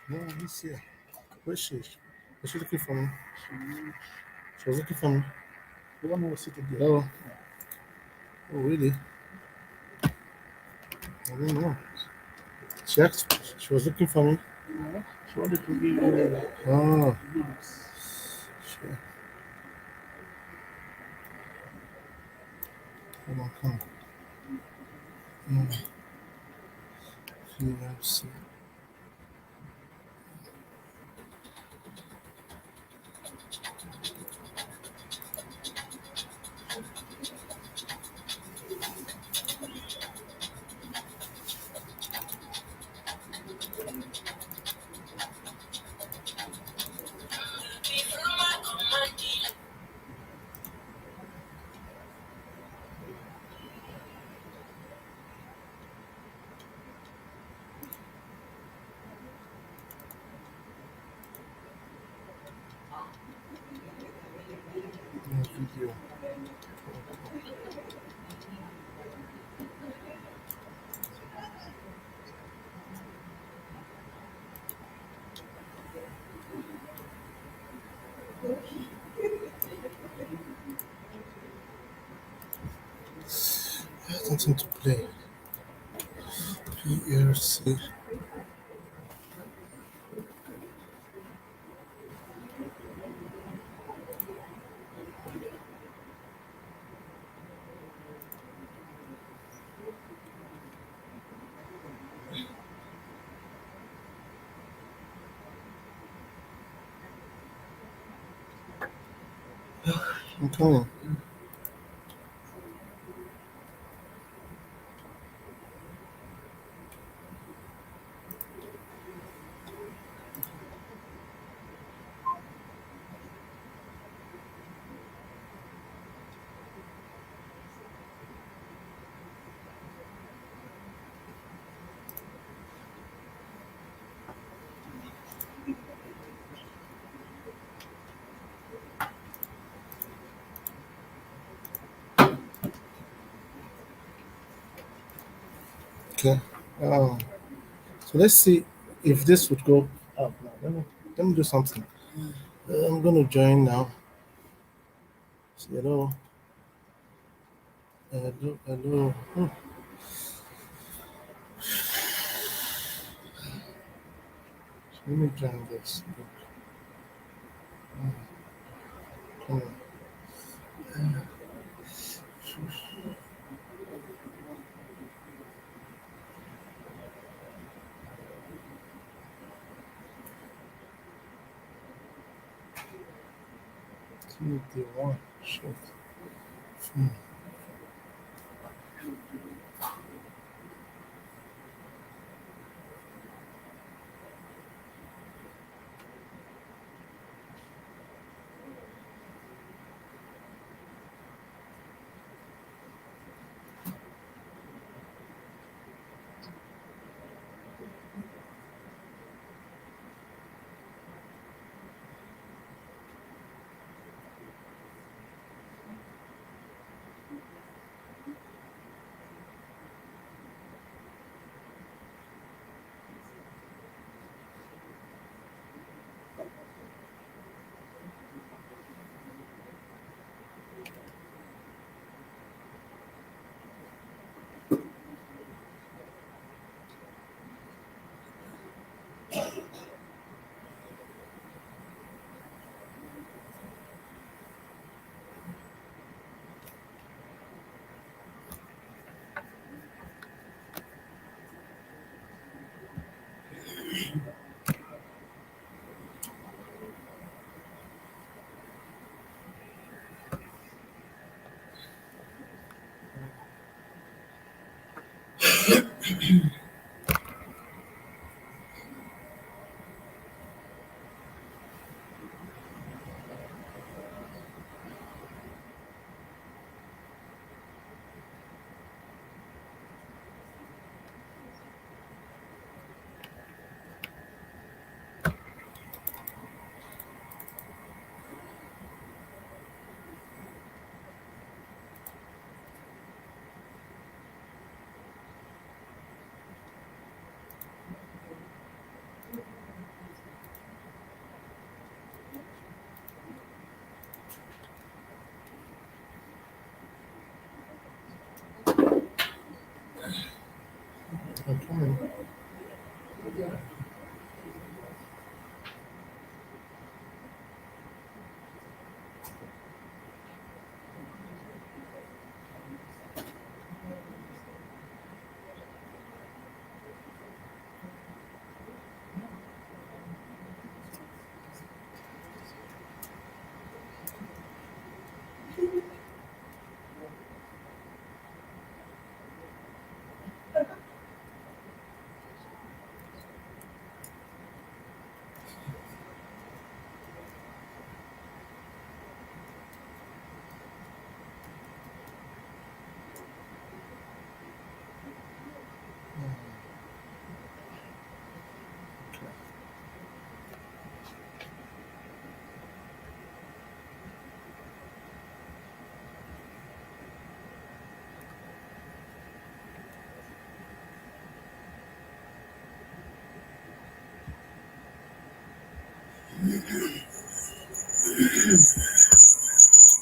No, he's here. Where's she? Was she looking for me? She was looking for me. The one who was sitting there. Oh. Oh, really? I don't know. She asked, she was looking for me. No, she wanted to give you Oh, goodies. sure. Come on, come on. Yes. Video. I have something to play. PRC. I'm coming. Okay. So let's see if this would go up now. Let me do something. I'm gonna join now. Say hello. Hello, hello. So let me join this. Come on. See if they want. Shit.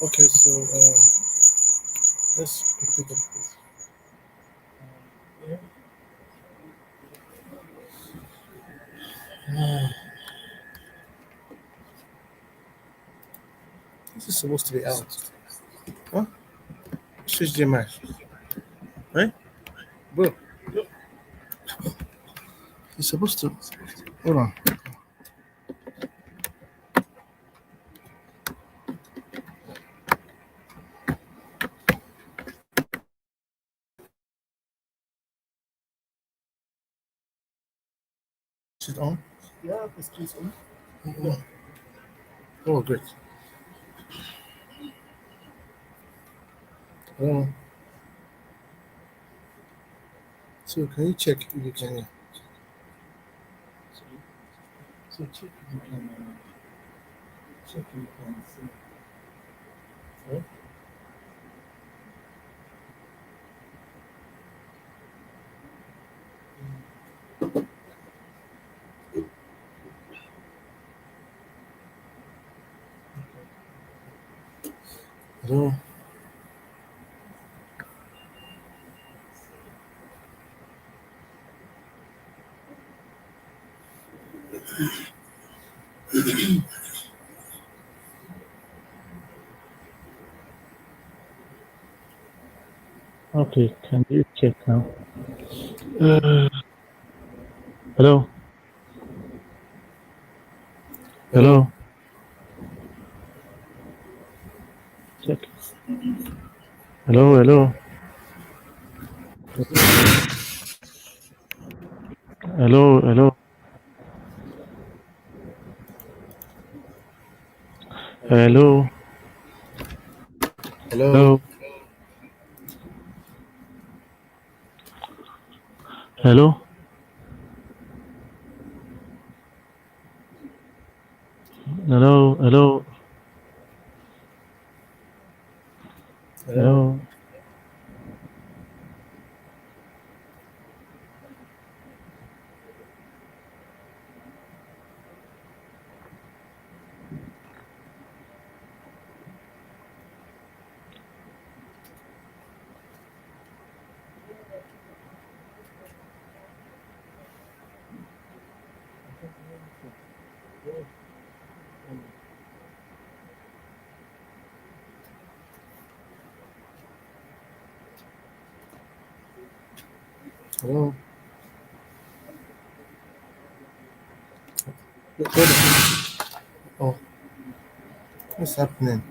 Okay, so let's pick it up. This is supposed to be out. Huh? Switch the mic. Right? Bro, it's supposed to. Hold on. Is it on? Yeah, it's on. Oh, oh, great. Oh, so can you check if you can? So check if you can. Check if you can see. Right? Hello. Okay, can you check now? Hello? Hello? Check. Hello, hello. Hello, hello. Hello. Hello. Hello. Hello. Hello. Hello. Hello. Oh, what's happening?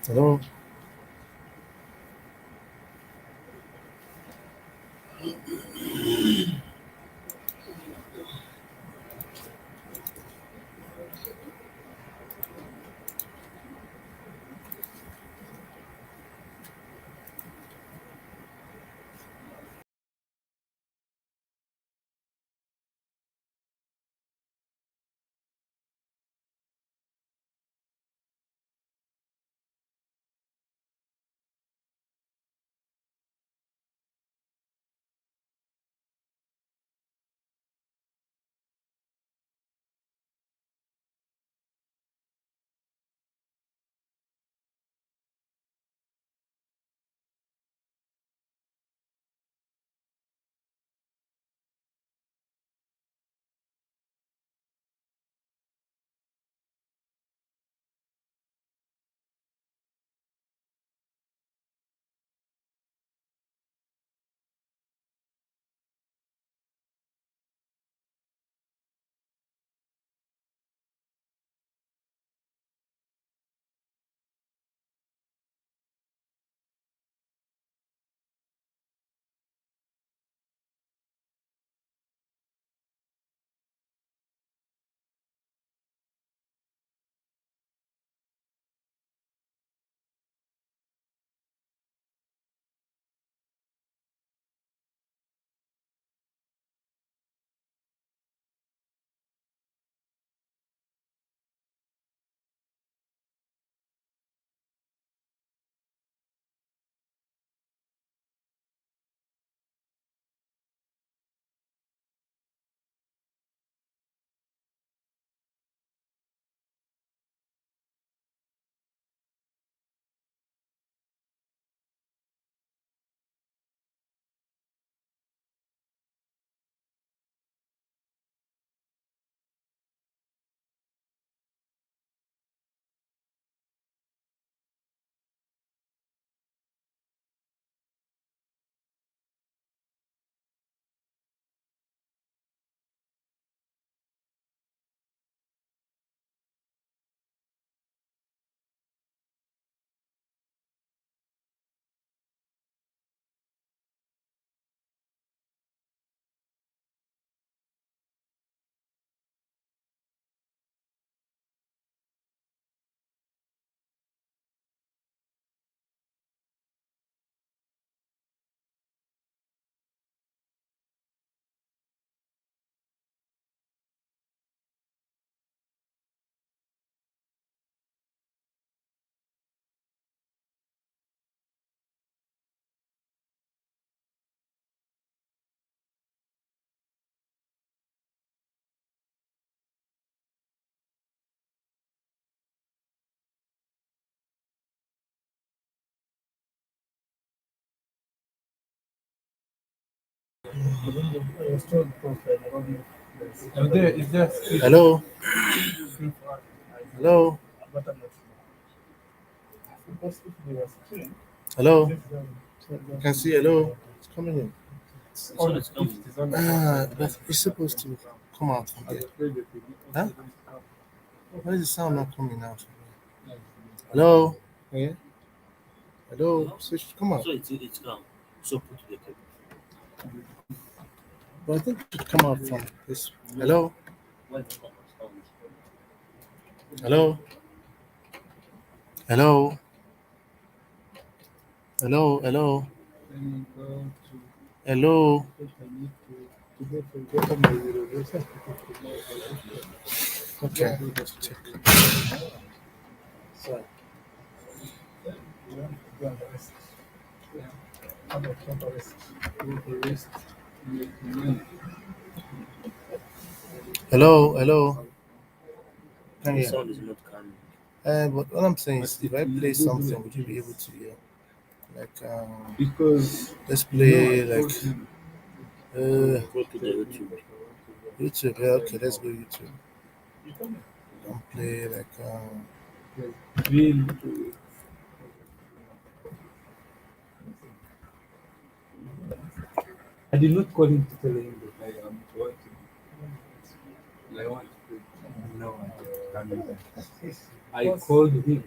Hello. Hello? Hello? Hello? You can see hello? It's coming in. But it's supposed to come out from there. Huh? Why is the sound not coming out? Hello? Yeah? Hello? So it should come out. So it's gone. So put the cable. But I think it should come out from this. Hello? Hello? Hello? Hello? Hello? Hello? Okay. Let's check. Sorry. Hello? Hello? Can The you hear? sound is not coming. But what I'm saying is, if I play something, would you be able to hear? Like, let's play like Go to the YouTube. YouTube. Yeah, okay, let's go YouTube. And play like I did not call him to tell him that I am working. I want to know I called him.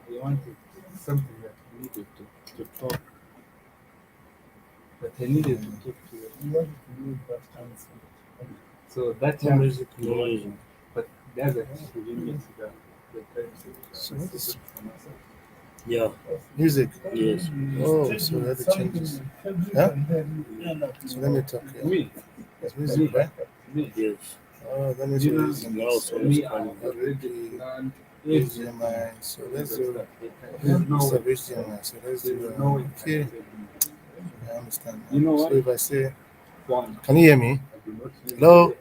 I wanted something that he needed to talk. But I needed to talk to you. You wanted to know that answer. So that No chance, music, no music. but the other he didn't miss the time. So what is Yeah. music? Yes. Oh, so that the changes. Huh? So let me talk here. It's music, right? Yes. Oh, that means we're using Now this. sound is coming. HDMI. So let's do use of HDMI. So let's do okay. I understand. Now. So if I say, can you hear me? Hello?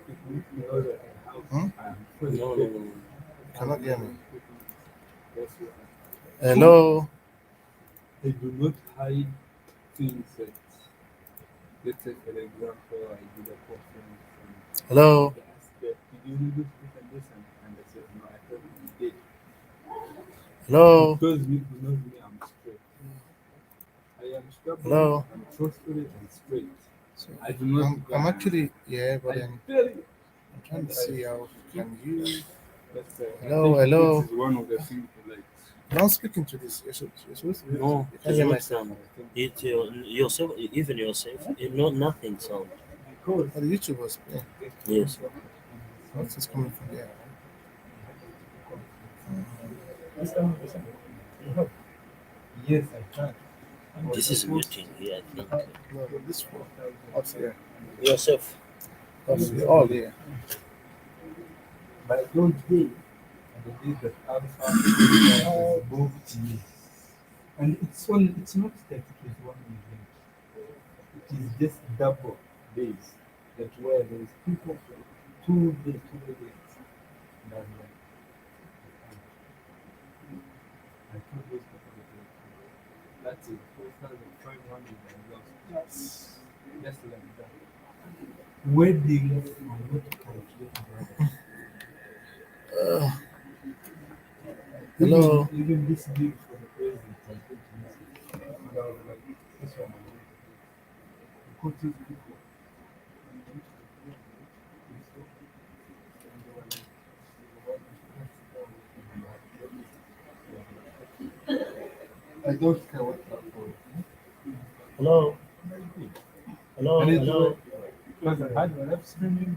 Hmm? No, no, no. Cannot hear me. Hello? I do not hide things that, let's say, for example, I did a conference and Hello? they asked, did you do this and this? And I said, no, I thought you did. Hello? Because you know me, I'm straight. I am stubborn, Hello? I'm truthful and straight. So I do not I'm actually, yeah, but I then tell you. I'm trying to see how can you. That's, Hello, I think hello. this is one of the things like. I'm speaking to this. You're supposed to be. No, You can't it's hear not myself. sound. It's yourself, even yourself. Not nothing sound. Oh, the YouTube was playing. Yes. What's this coming from here? Yes, I can. This is muting here, I think. No, this one. What's here? Yourself. What's here? Oh, yeah. But I don't think I believe that Alpha is moved to me. And it's not that it is one event. It is just double days that where there is people for 2 days. And I'm like, I told those people that that's it, 4,500 I lost. Just like that. Weddings are not calculated. Hello? Even this gig for the president, I think and I was like, this one, go to people. I don't care what platform. Hello? Hello? And it Hello? was I had live streaming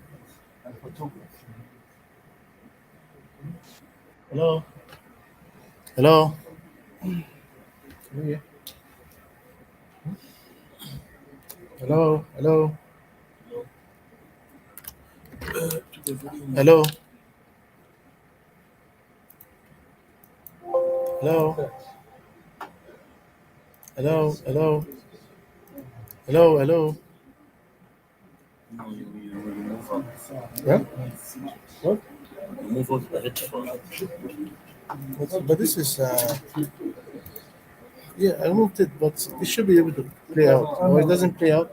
and photography. Hello? Hello? Yeah. Hello? Hello? Hello? Hello? Hello? Hello? Hello? Hello? No, you remove out. Yeah? What? Remove out the headphone. But this is yeah, I removed it, but it should be able to play out. Or it doesn't play out.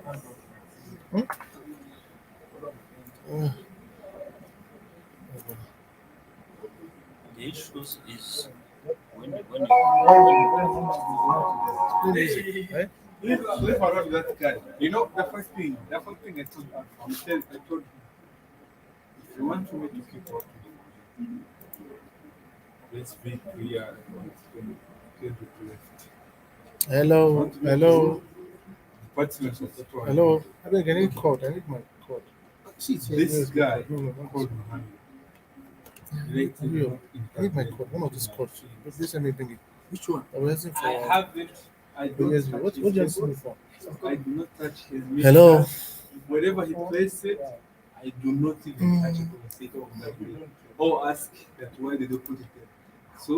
Hmm? The issues is when Right? Leave around that guy. You know, the first thing I told him, if you want me to keep working, let's be clear about the left. Hello, hello, Department of Total. hello. I beg, I need code. I need my code. See, So this where's my guy code? No, no, called Mohammed. Related Real. not I need my interfere. code. One of these codes. Please let me bring it. Which one? I was asking I for have it. I the don't USB. touch What his do you keyboard. asking me for? I do not touch his music. Hello. Wherever he plays it, I do not even touch it or say, oh, like this. Or ask that why did you put it there. So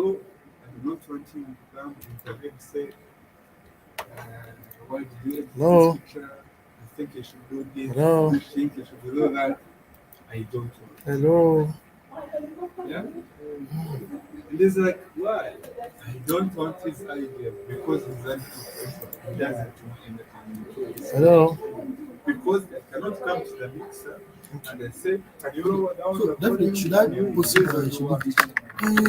I do not want him to come and intervene and say, why did you edit Hello. this picture? I think you should do this. Hello. I think you should do that. I don't want. Hello. Yeah? And it's like, why? I don't want his idea because he's anti-social. He doesn't want anything. Hello. Because I cannot come to the mixer and I say, you know what? So definitely, should I proceed or should we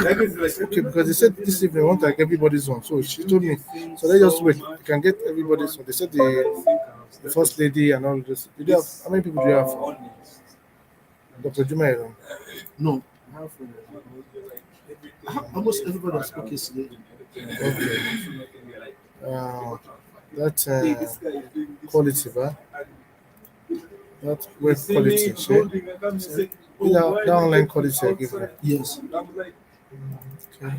That is like, okay, because they said this evening I want like everybody's on. So she told me, so let's just wait. You can get everybody's on. They said the first lady and all this. Do you have how many people do you have? Dr. Juma is on. no, I have almost everybody has spoken today. Okay. That quality,吧? That web quality, share. That online quality I give you. Yes. Okay.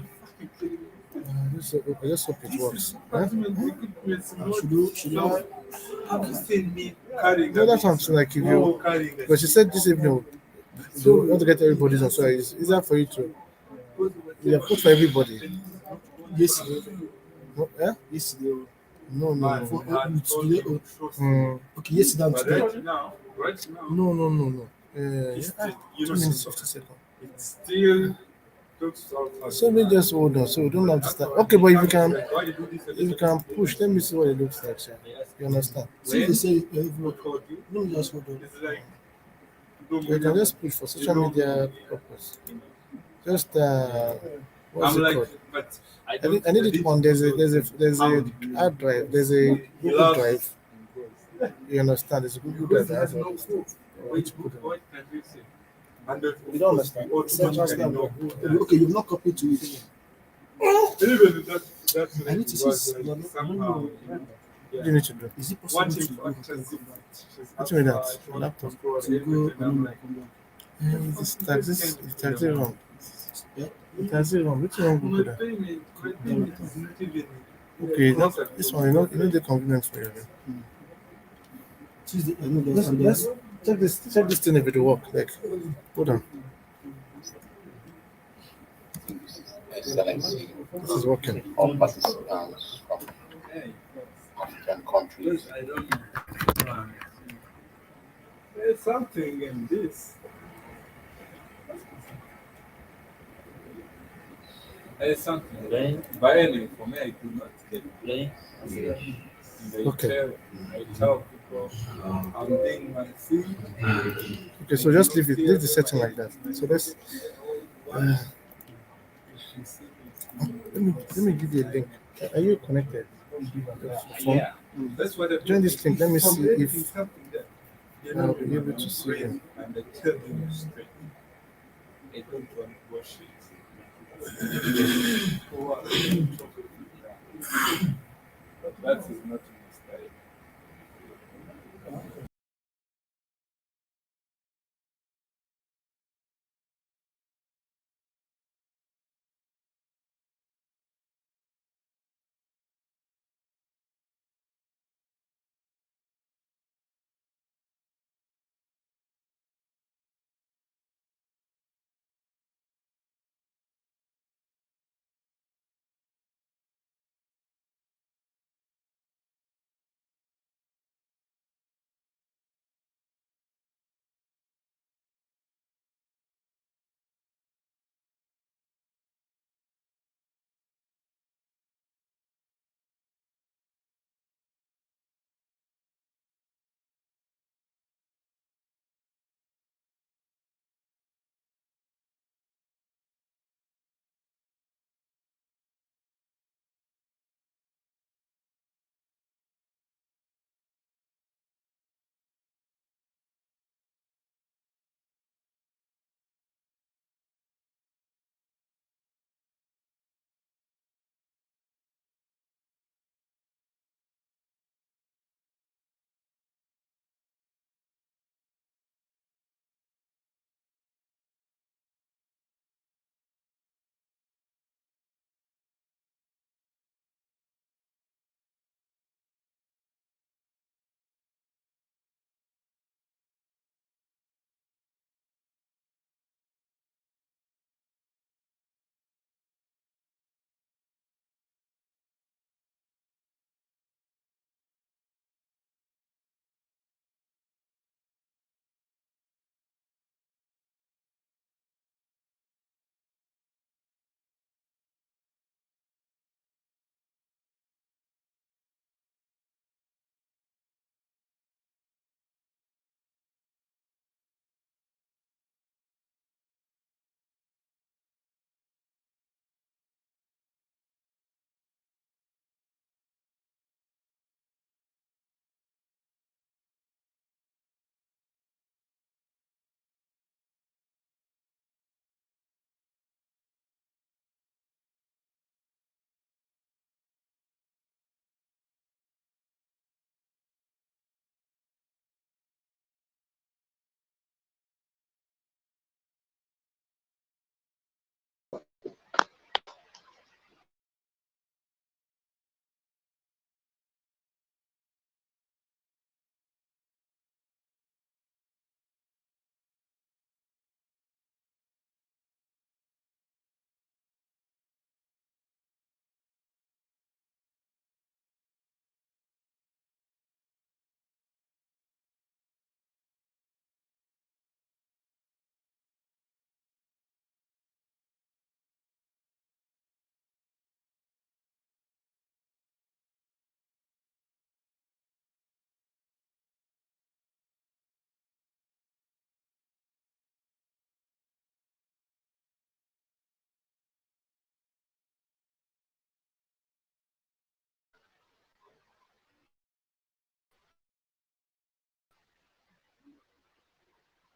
I just hope it works. Huh? Should I? No, that's what I'm saying. Like if you, but she said this evening, they want to get everybody's on. So it's easier for you to, you put for everybody. Yesterday. No, yeah? Yesterday. No, no, no. For today. Okay, yesterday and today. Right now. No, no, no, no. Yeah, 2 minutes, 50 seconds. It's still. So we just hold on. So we don't have to start. Okay, but if you can push, let me see what it looks like, sir. You understand? See, they say let me just hold on. You can just push for social media purpose. Just what's it called? I need it on. There's a hard drive. There's a Google Drive. You understand? There's a Google Drive that has all this stuff. You don't understand. Okay, you've not copied to it. I need to see. What do you need to do? Is it possible to go and come back? What do you mean that? Laptop. To go and come back. This taxi wrong. The taxi wrong. Which one go that? Okay, this one, you know the convenience for you. Tuesday, I know Let's check this thing if it will work. Like, hold on. This is working. All participants from African countries. I don't know. There's something in this. There's something. But anyway, for me, I do not get it. Okay. I tell people I'm doing my thing. Okay, so just leave the setting like that. So let's. Let me give you a link. Are you connected? Yeah. That's what Join this link. Let me see if I'll be able to see you. him. And I tell you straight. I don't want bullshit. That is not my style.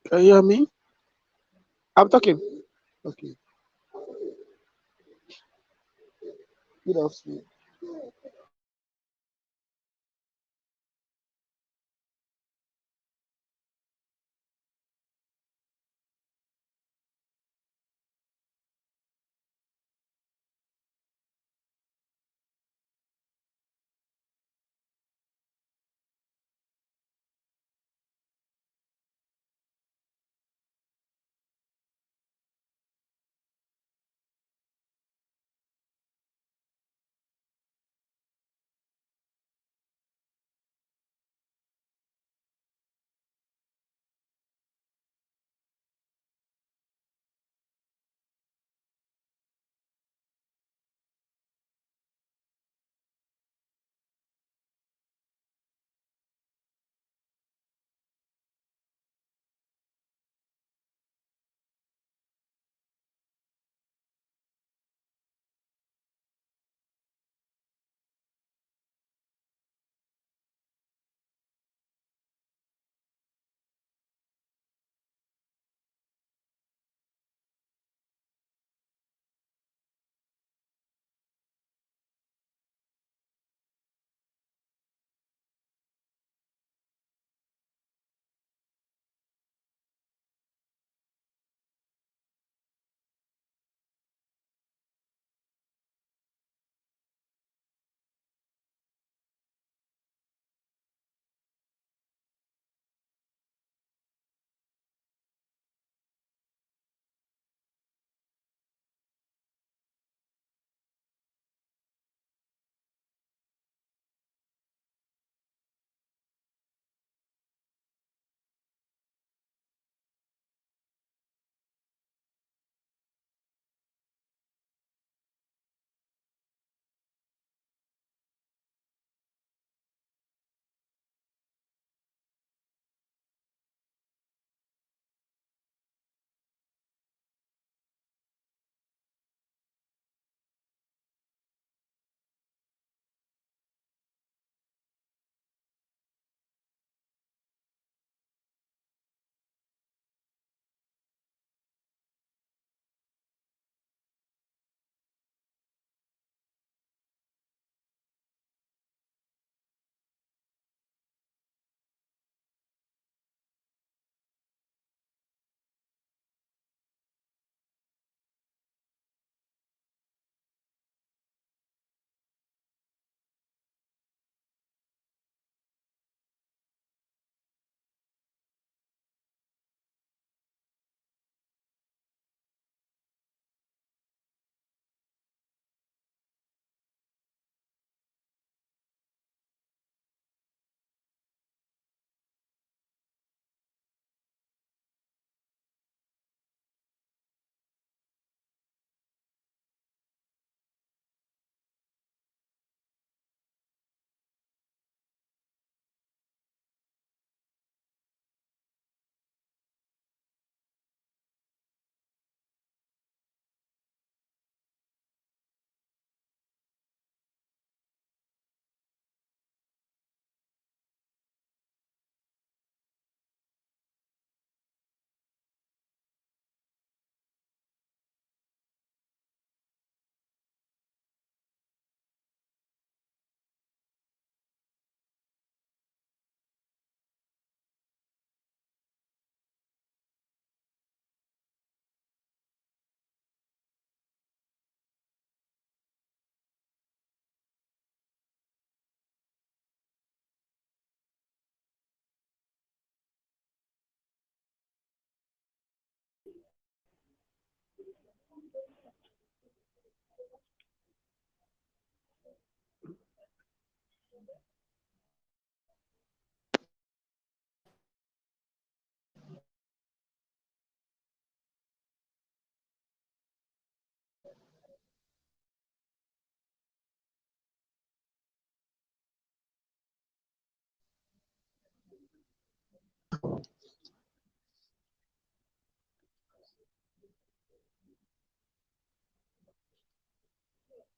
Can you hear me? I'm talking. Okay. Good afternoon.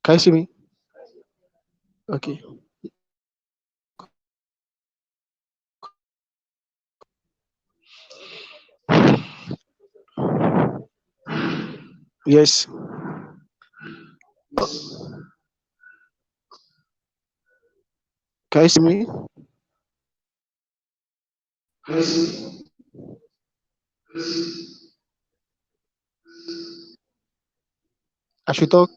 Can you see me? Okay. Yes. Can you see me? I should talk.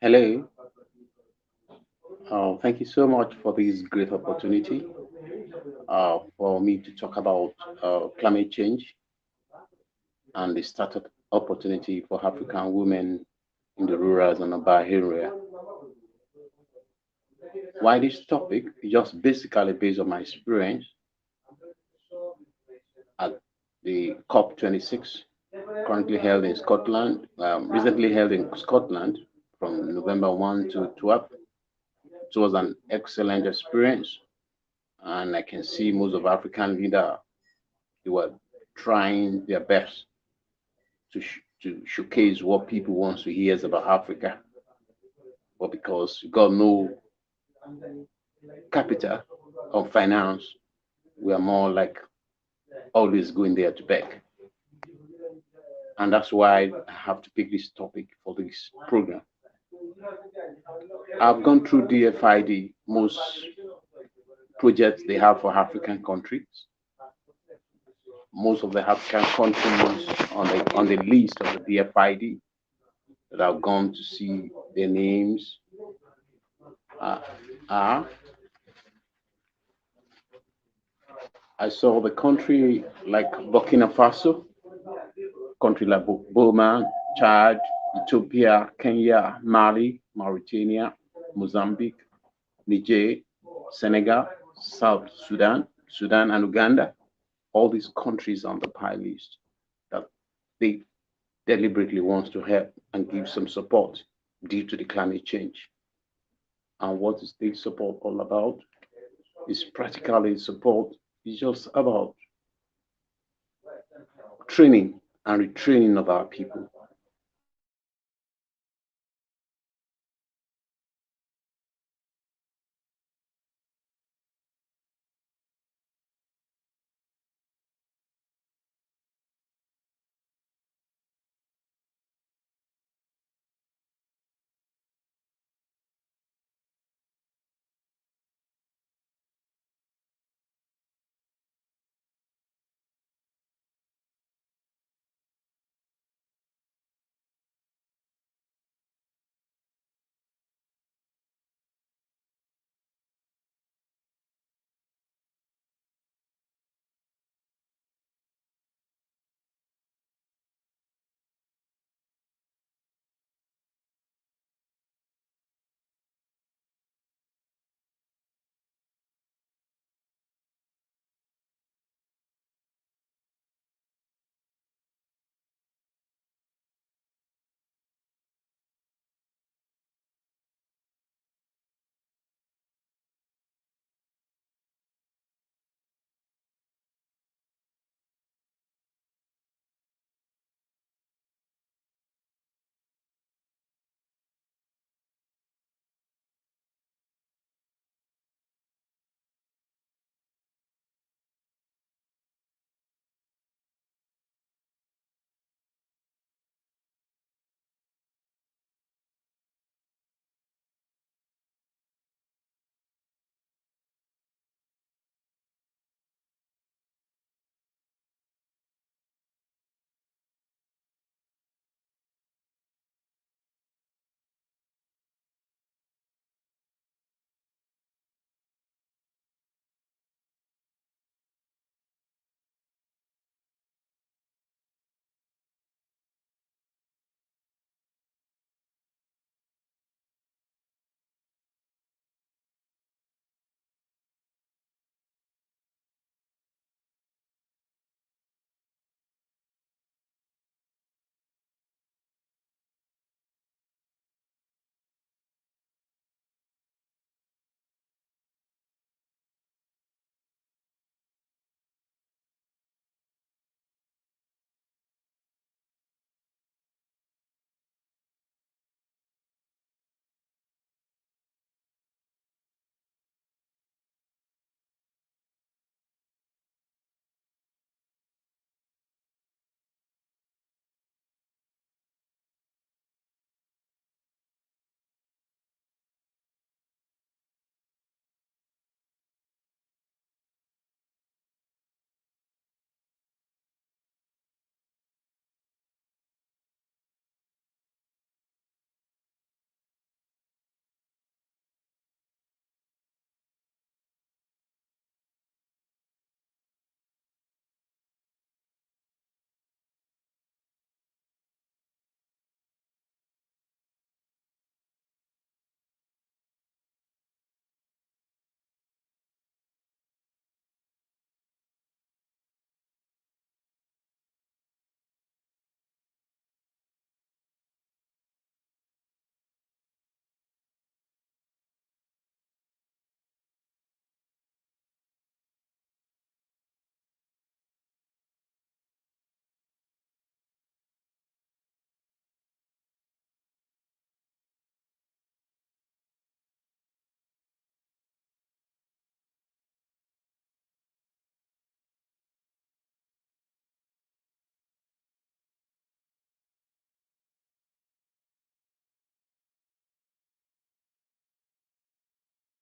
Hello. Thank you so much for this great opportunity for me to talk about climate change and the startup opportunity for African women in the rural and urban area. Why this topic? Just basically based on my experience at the COP26, currently held in Scotland, recently held in Scotland from November 1 to 12. It was an excellent experience, and I can see most of African leaders they were trying their best to showcase what people want to hear about Africa. But because we got no capital or finance, we are more like always going there to beg. And that's why I have to pick this topic for this program. I've gone through DFID, most projects they have for African countries. Most of the African countries on the list of the DFID that I've gone to see their names are. I saw the country like Burkina Faso, country like Burma, Chad, Ethiopia, Kenya, Mali, Mauritania, Mozambique, Niger, Senegal, South Sudan, Sudan and Uganda. All these countries on the pie list that they deliberately want to help and give some support due to the climate change. And what is this support all about? It's practically support. It's just about training and retraining of our people.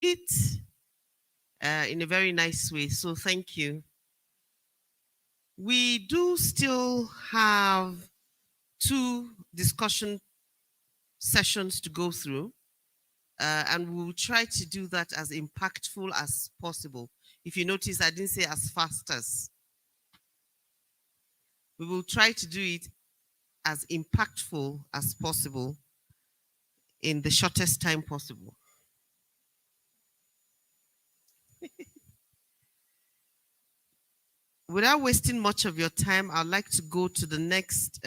It in a very nice way. So thank you. We do still have 2 discussion sessions to go through, and we'll try to do that as impactful as possible. If you notice, I didn't say as fast as. We will try to do it as impactful as possible in the shortest time possible. Without wasting much of your time, I'd like to go to the next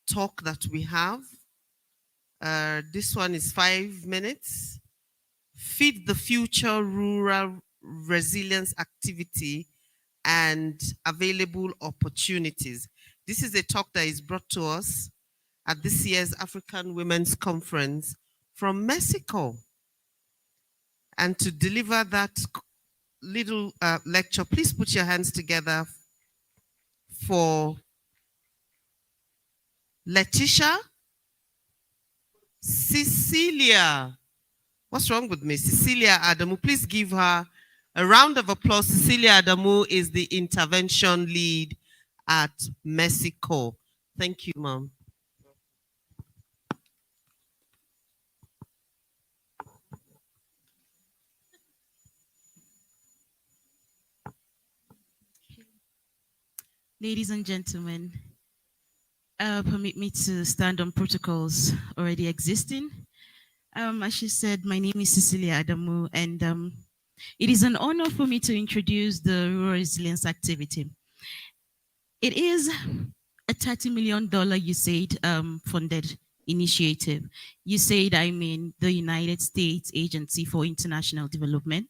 talk that we have. This one is 5 minutes Feed the Future Rural Resilience Activity and Available Opportunities. This is a talk that is brought to us at this year's African Women's Conference from Mexico. And to deliver that little lecture, please put your hands together for Letitia Cecilia. What's wrong with me? Cecilia Adamu. Please give her a round of applause. Cecilia Adamu is the intervention lead at Mexico. Thank you, Mom. Ladies and gentlemen, permit me to stand on protocols already existing. As she said, my name is Cecilia Adamu, and it is an honor for me to introduce the Rural Resilience Activity. It is a $30 million USAID funded initiative. USAID, I mean the United States Agency for International Development,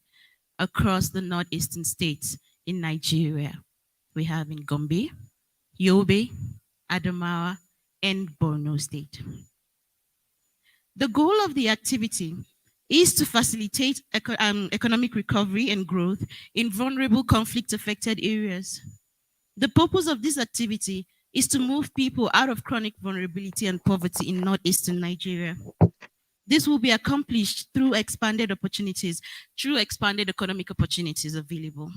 across the northeastern states in Nigeria. We have in Gombe, Yobe, Adamawa, and Borno State. The goal of the activity is to facilitate economic recovery and growth in vulnerable conflict-affected areas. The purpose of this activity is to move people out of chronic vulnerability and poverty in northeastern Nigeria. This will be accomplished through expanded opportunities, through expanded economic opportunities available.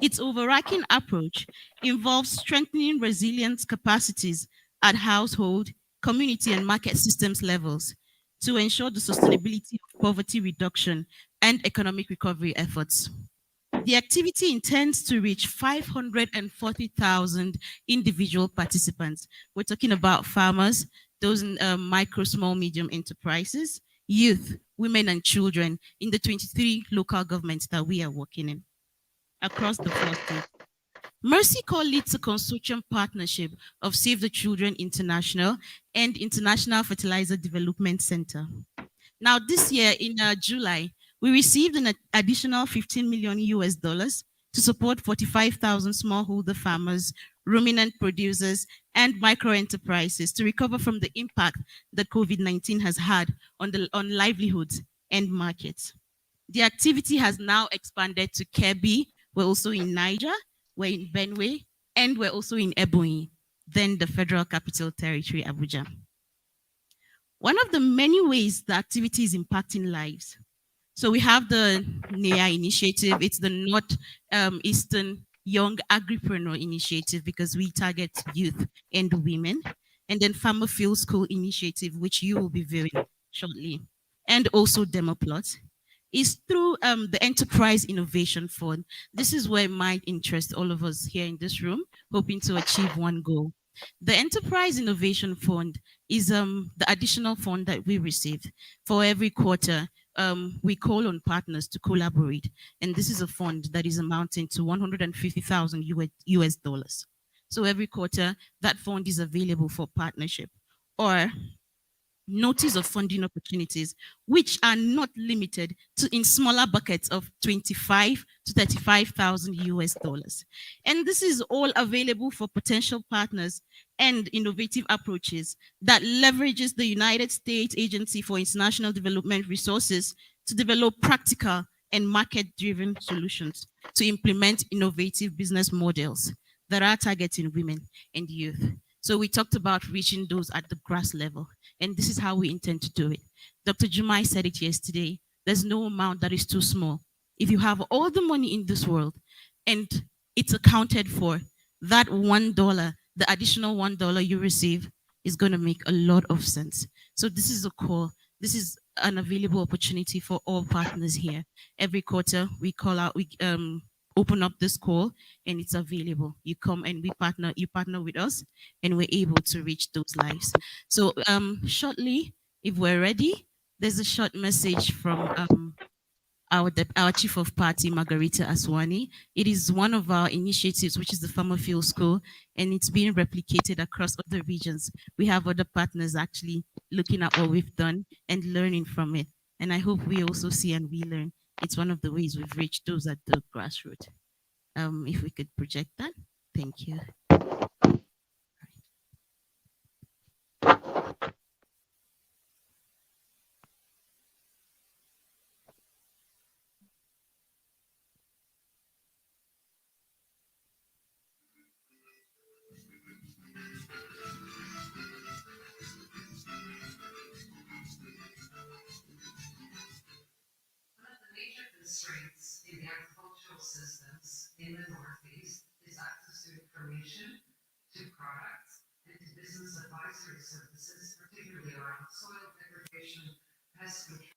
Its overarching approach involves strengthening resilience capacities at household, community, and market systems levels to ensure the sustainability of poverty reduction and economic recovery efforts. The activity intends to reach 540,000 individual participants. We're talking about farmers, those in micro, small, medium enterprises, youth, women, and children in the 23 local governments that we are working in across the 4 states. Mercy Corps leads a consortium partnership of Save the Children International and International Fertilizer Development Center. Now, this year in July, we received an additional 15 million US dollars to support 45,000 smallholder farmers, ruminant producers, and micro enterprises to recover from the impact that COVID-19 has had on livelihoods and markets. The activity has now expanded to Kebbi. We're also in Niger, we're in Benue, and we're also in Ebonyi, then the Federal Capital Territory, Abuja. One of the many ways the activity is impacting lives. So we have the NEA initiative. It's the Northeastern Young Agripreneur Initiative because we target youth and women. And then Farmer Field School Initiative, which you will be viewing shortly. And also Demoplot is through the Enterprise Innovation Fund. This is where it might interest all of us here in this room, hoping to achieve one goal. The Enterprise Innovation Fund is the additional fund that we received. For every quarter, we call on partners to collaborate. And this is a fund that is amounting to 150,000 US dollars. So every quarter, that fund is available for partnership. Or notice of funding opportunities, which are not limited to in smaller buckets of 25 to 35,000 US dollars. And this is all available for potential partners and innovative approaches that leverages the United States Agency for International Development resources to develop practical and market-driven solutions to implement innovative business models that are targeting women and youth. So we talked about reaching those at the grass level, and this is how we intend to do it. Dr. Jumai said it yesterday, there's no amount that is too small. If you have all the money in this world and it's accounted for, that $1, the additional $1 you receive is going to make a lot of sense. So this is a call. This is an available opportunity for all partners here. Every quarter we call out, we open up this call and it's available. You come and you partner with us and we're able to reach those lives. So shortly, if we're ready, there's a short message from our chief of party, Margarita Aswani. It is one of our initiatives, which is the Farmer Field School, and it's being replicated across other regions. We have other partners actually looking at what we've done and learning from it. And I hope we also see and we learn. It's one of the ways we've reached those at the grassroots. If we could project that, thank you. One of the major constraints in the agricultural systems in the Northeast is access to information, to products, and to business advisory services, particularly around soil degradation, pest control.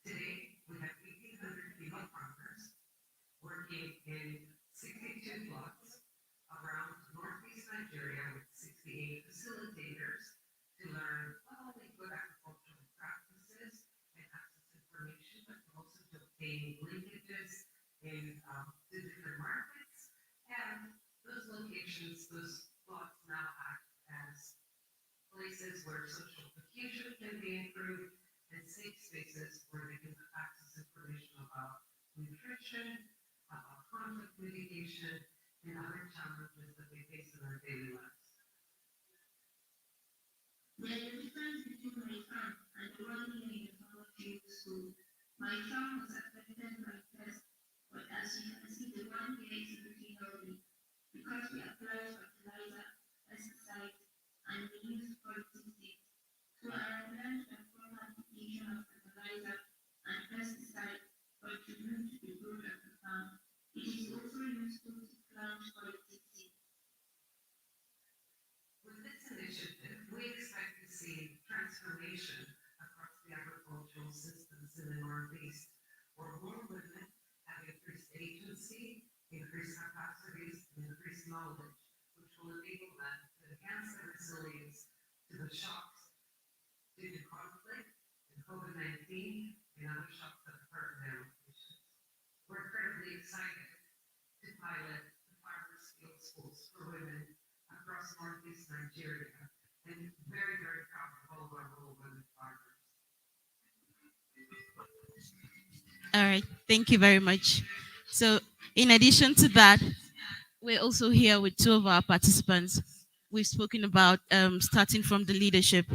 Today, we have 1,800 female farmers working in 62 plots around Northeast Nigeria with 68 facilitators to learn not only good agricultural practices and access information, but also to obtain linkages in to different markets. And those locations, those plots now act as places where social cohesion can be improved and safe spaces where they can access information about nutrition, about conflict mitigation, and other challenges that they face in their daily lives. There's a difference between my farm and the one here in the forestry school. My farm was affected by pests, but as you can see, the one here is pretty healthy because we apply fertilizer, pesticides, and we use quality seeds. So I have learned that proper application of fertilizer and pesticides contribute to the growth of the farm. It is also useful to plant quality seeds. With this initiative, we expect to see transformation across the agricultural systems in the Northeast, where more women have increased agency, increased capacities, and increased knowledge, which will enable them to enhance their resilience to the shocks due to conflict and COVID-19 and other shocks that occur in their locations. We're incredibly excited to pilot the farmer skills schools for women across Northeast Nigeria, and very, very proud of all of our rural women farmers. All right, thank you very much. So, in addition to that, we're also here with two of our participants. We've spoken about starting from the leadership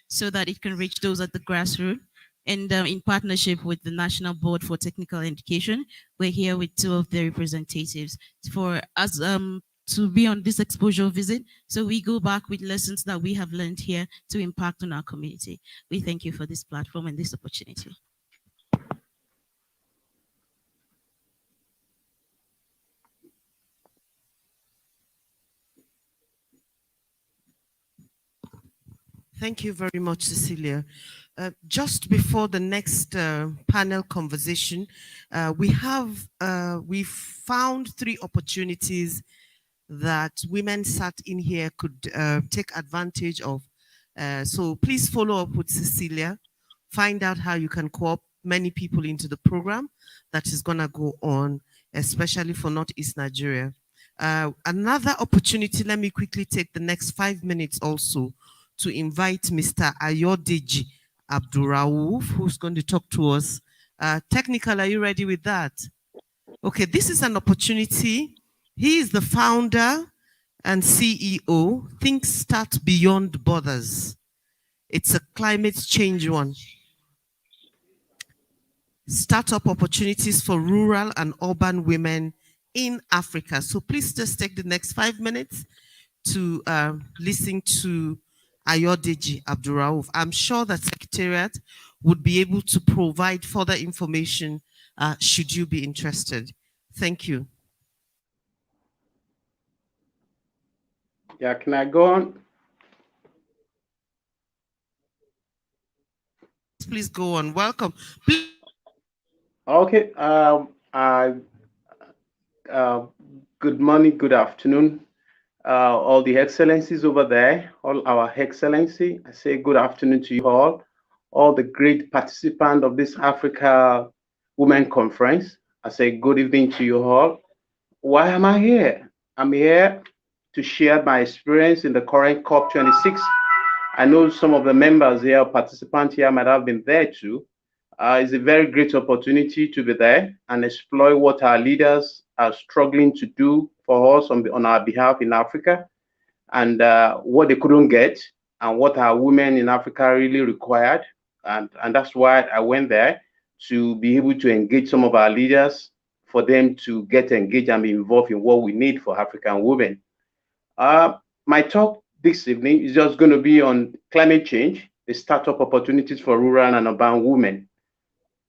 so that it can reach those at the grassroots. And in partnership with the National Board for Technical Education, we're here with two of the representatives for us to be on this exposure visit. So we go back with lessons that we have learned here to impact on our community. We thank you for this platform and this opportunity. Thank you very much, Cecilia. Just before the next panel conversation, we found 3 opportunities that women sat in here could take advantage of So please follow up with Cecilia. Find out how you can co-opt many people into the program that is going to go on, especially for Northeast Nigeria. Another opportunity, let me quickly take the next 5 minutes also to invite Mr. Ayodeji Abduraouf, who's going to talk to us. Technical, are you ready with that? Okay, this is an opportunity. He is the founder and CEO, Think Start Beyond Borders. It's a climate change one. Startup opportunities for rural and urban women in Africa. So please just take the next 5 minutes to listen to Ayodeji Abduraouf. I'm sure that Secretariat would be able to provide further information should you be interested. Thank you. Yeah, can I go on? Please go on. Welcome. Okay. Good morning, good afternoon, all the excellencies over there, all our excellency. I say good afternoon to you all the great participants of this Africa Women Conference. I say good evening to you all. Why am I here? I'm here to share my experience in the current COP26. I know some of the members here, participants here might have been there too. It's a very great opportunity to be there and explore what our leaders are struggling to do for us on our behalf in Africa, and what they couldn't get, and what our women in Africa really required. And that's why I went there, to be able to engage some of our leaders, for them to get engaged and be involved in what we need for African women. My talk this evening is just going to be on climate change, the startup opportunities for rural and urban women.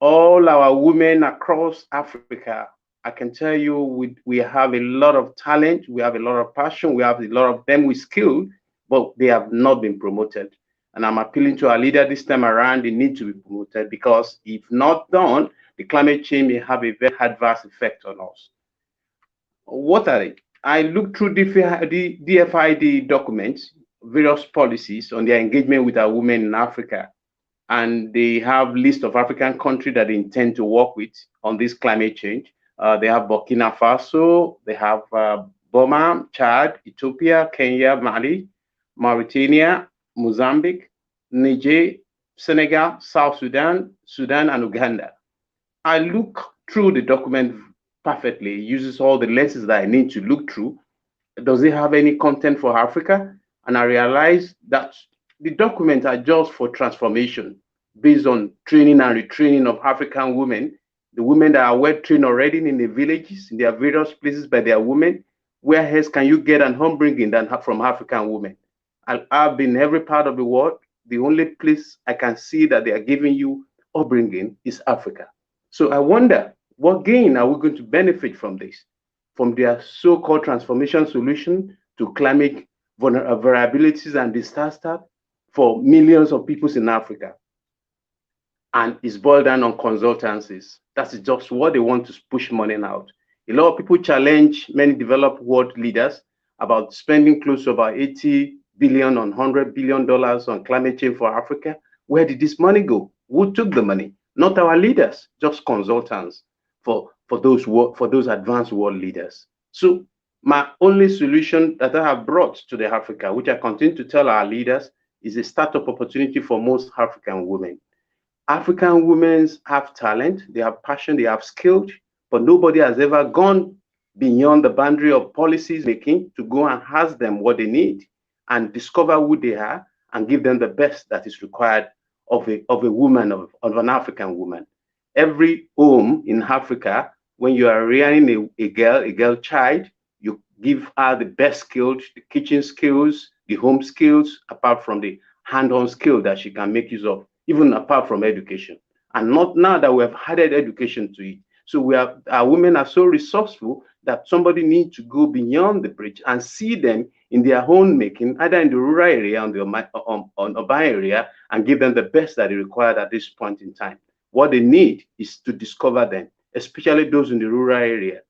All our women across Africa, I can tell you, we have a lot of talent, we have a lot of passion, we have a lot of them with skill, but they have not been promoted. And I'm appealing to our leader this time around, they need to be promoted, because if not done, the climate change may have a very adverse effect on us. What are they? I looked through the DFID documents, various policies on their engagement with our women in Africa, and they have list of African countries that they intend to work with on this climate change. They have Burkina Faso, they have Burma, Chad, Ethiopia, Kenya, Mali, Mauritania, Mozambique, Niger, Senegal, South Sudan, Sudan, and Uganda. I look through the document perfectly. It uses all the lenses that I need to look through. Does it have any content for Africa? And I realized that the documents are just for transformation, based on training and retraining of African women, the women that are well trained already in the villages, in their various places by their women. Where else can you get an upbringing than from African women? I've been in every part of the world. The only place I can see that they are giving you upbringing is Africa. So I wonder, what gain are we going to benefit from this? From their so-called transformation solution to climate vulnerabilities and disaster for millions of people in Africa. And it's boiled down on consultancies. That's just what they want to push money out. A lot of people challenge many developed world leaders about spending close to about 80 billion on $100 billion on climate change for Africa. Where did this money go? Who took the money? Not our leaders, just consultants for those advanced world leaders. So my only solution that I have brought to the Africa, which I continue to tell our leaders, is a startup opportunity for most African women. African women have talent, they have passion, they have skills, but nobody has ever gone beyond the boundary of policies making to go and ask them what they need and discover who they are and give them the best that is required of a woman, of an African woman. Every home in Africa, when you are rearing a girl child, you give her the best skills, the kitchen skills, the home skills, apart from the hand-on skill that she can make use of, even apart from education. And not now that we have added education to it. So our women are so resourceful that somebody needs to go beyond the bridge and see them in their own making, either in the rural area or on urban area, and give them the best that they require at this point in time. What they need is to discover them, especially those in the rural area.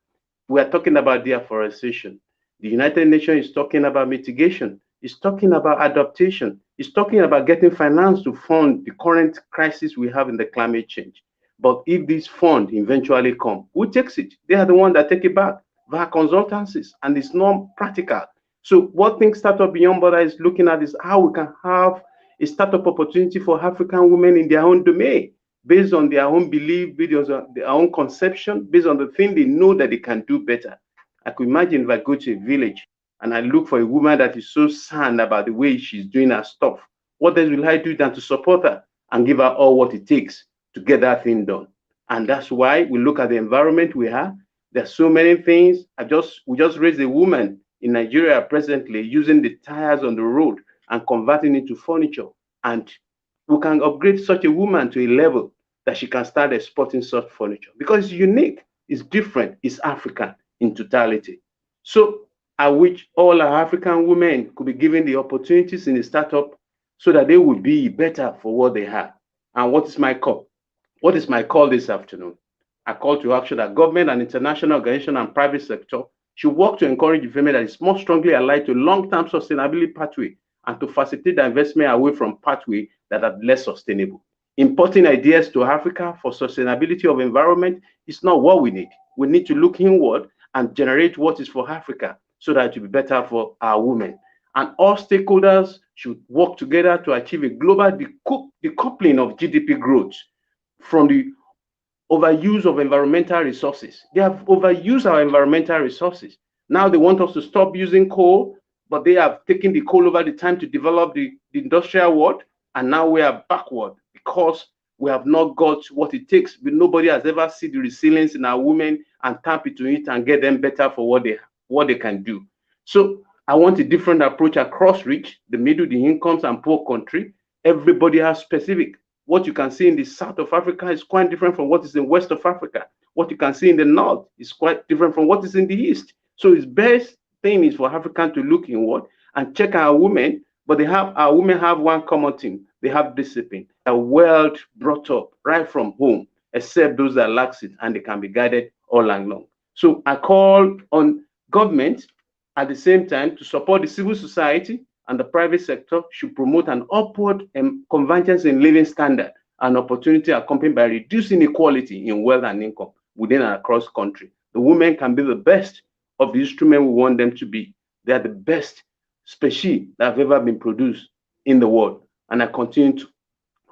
We are talking about deforestation. The United Nations is talking about mitigation. It's talking about adaptation. It's talking about getting finance to fund the current crisis we have in the climate change. But if this fund eventually come, who takes it? They are the one that take it back via consultancies, and it's not practical. So what Think Startup Beyond Border is looking at is how we can have a startup opportunity for African women in their own domain, based on their own belief, based on their own conception, based on the thing they know that they can do better. I could imagine if I go to a village and I look for a woman that is so sound about the way she's doing her stuff, what else will I do than to support her and give her all what it takes to get that thing done? And that's why we look at the environment we have. There's so many things. We just raised a woman in Nigeria presently using the tires on the road and converting it into furniture. And we can upgrade such a woman to a level that she can start exporting such furniture because it's unique, it's different, it's African in totality. So I wish all our African women could be given the opportunities in the startup so that they would be better for what they have. And what is my call? What is my call this afternoon? A call to action that government and international organization and private sector should work to encourage development that is more strongly aligned to long-term sustainability pathway and to facilitate the investment away from pathway that are less sustainable. Importing ideas to Africa for sustainability of environment is not what we need. We need to look inward and generate what is for Africa so that it will be better for our women. And all stakeholders should work together to achieve a global decoupling of GDP growth from the overuse of environmental resources. They have overused our environmental resources. Now they want us to stop using coal, but they have taken the coal over the time to develop the industrial world, and now we are backward because we have not got what it takes. But nobody has ever seen the resilience in our women and tap into it and get them better for what they can do. So I want a different approach across reach, the middle, the incomes, and poor country. Everybody has specific. What you can see in the south of Africa is quite different from what is in west of Africa. What you can see in the north is quite different from what is in the east. So its best thing is for African to look inward and check our women, but our women have one common thing. They have discipline. They're well brought up right from home, except those that lack it, and they can be guided all along. So I call on government at the same time to support the civil society, and the private sector should promote an upward convergence in living standard and opportunity accompanied by reducing inequality in wealth and income within and across country. The women can be the best of the instrument we want them to be. They are the best species that have ever been produced in the world. And I continue to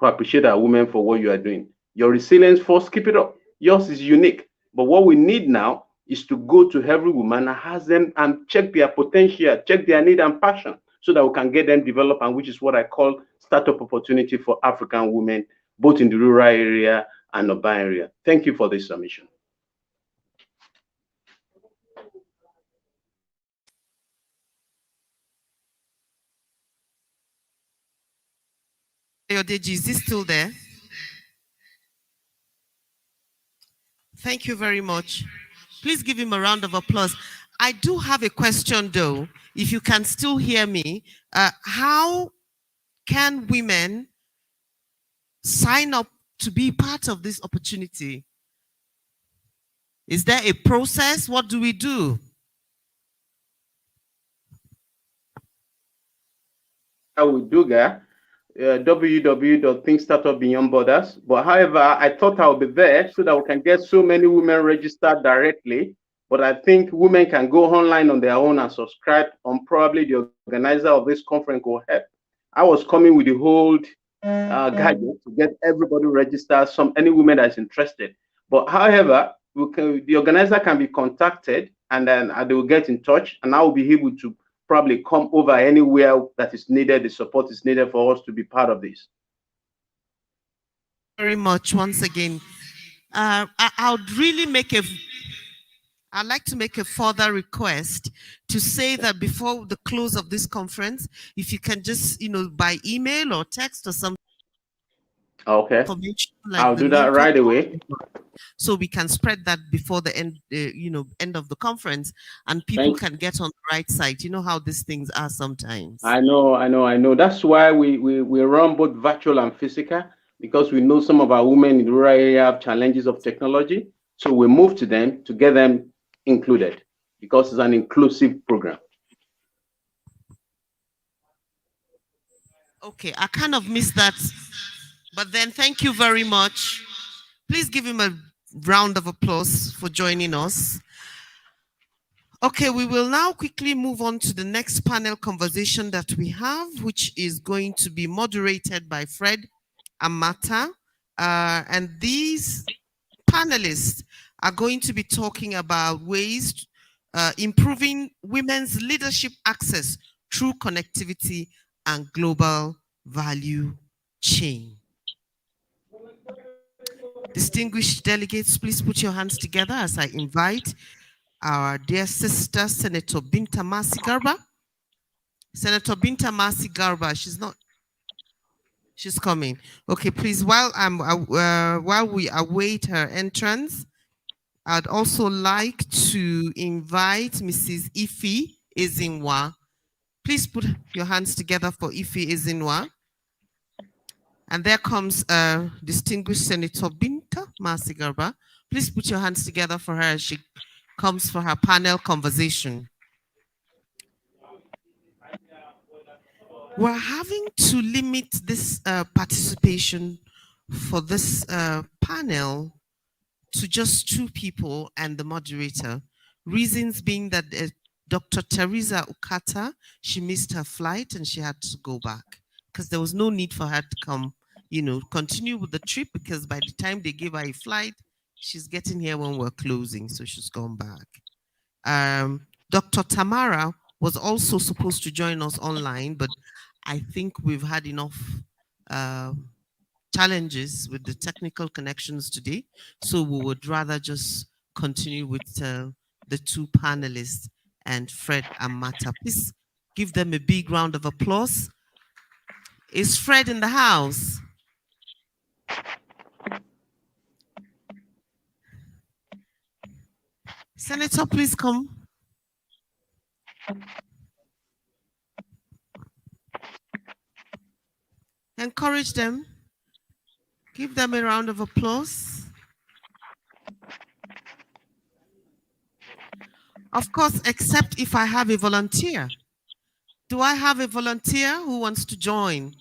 appreciate our women for what you are doing. Your resilience force, keep it up. Yours is unique. But what we need now is to go to every woman and ask them and check their potential, check their need and passion, so that we can get them developed, and which is what I call startup opportunity for African women, both in the rural area and urban area. Thank you for this submission. Ayodeji, is this still there? Thank you very much. Please give him a round of applause. I do have a question though, if you can still hear me. How can women sign up to be part of this opportunity? Is there a process? What do we do? I will do that. www.thinkstartupbeyondborders. But however, I thought I would be there so that we can get so many women registered directly. But I think women can go online on their own and subscribe, on probably the organizer of this conference will help. I was coming with the whole guidance to get everybody registered, any women that's interested. But however, the organizer can be contacted, and then they will get in touch, and I will be able to probably come over anywhere that is needed, the support is needed for us to be part of this. Very much once again. I'd like to make a further request to say that before the close of this conference, if you can just, by email or text or something. Okay. Information like I'll do that right away. So we can spread that before the end, end of the conference, and people can get on the right side. You know how these things are sometimes. I know. That's why we run both virtual and physical, because we know some of our women in the rural area have challenges of technology. So we move to them to get them included, because it's an inclusive program. Okay, I kind of missed that. But then thank you very much. Please give him a round of applause for joining us. Okay, we will now quickly move on to the next panel conversation that we have, which is going to be moderated by Fred Amata. And these panelists are going to be talking about ways improving women's leadership access through connectivity and global value chain. Distinguished delegates, please put your hands together as I invite our dear sister, Senator Binta Masi Garba. Senator Binta Masi Garba, she's coming. Okay, please, while we await her entrance, I'd also like to invite Mrs. Ifi Ezinwa. Please put your hands together for Ifi Ezinwa. And there comes distinguished Senator Binta Masi Garba. Please put your hands together for her as she comes for her panel conversation. We're having to limit this participation for this panel to just 2 people and the moderator. Reasons being that Dr. Teresa Ukata, she missed her flight and she had to go back because there was no need for her to come, continue with the trip, because by the time they gave her a flight, she's getting here when we're closing, so she's gone back. Dr. Tamara was also supposed to join us online, but I think we've had enough challenges with the technical connections today, so we would rather just continue with the 2 panelists and Fred Amata. Please give them a big round of applause. Is Fred in the house? Senator, please come. Encourage them. Give them a round of applause. Of course, except if I have a volunteer. Do I have a volunteer who wants to join?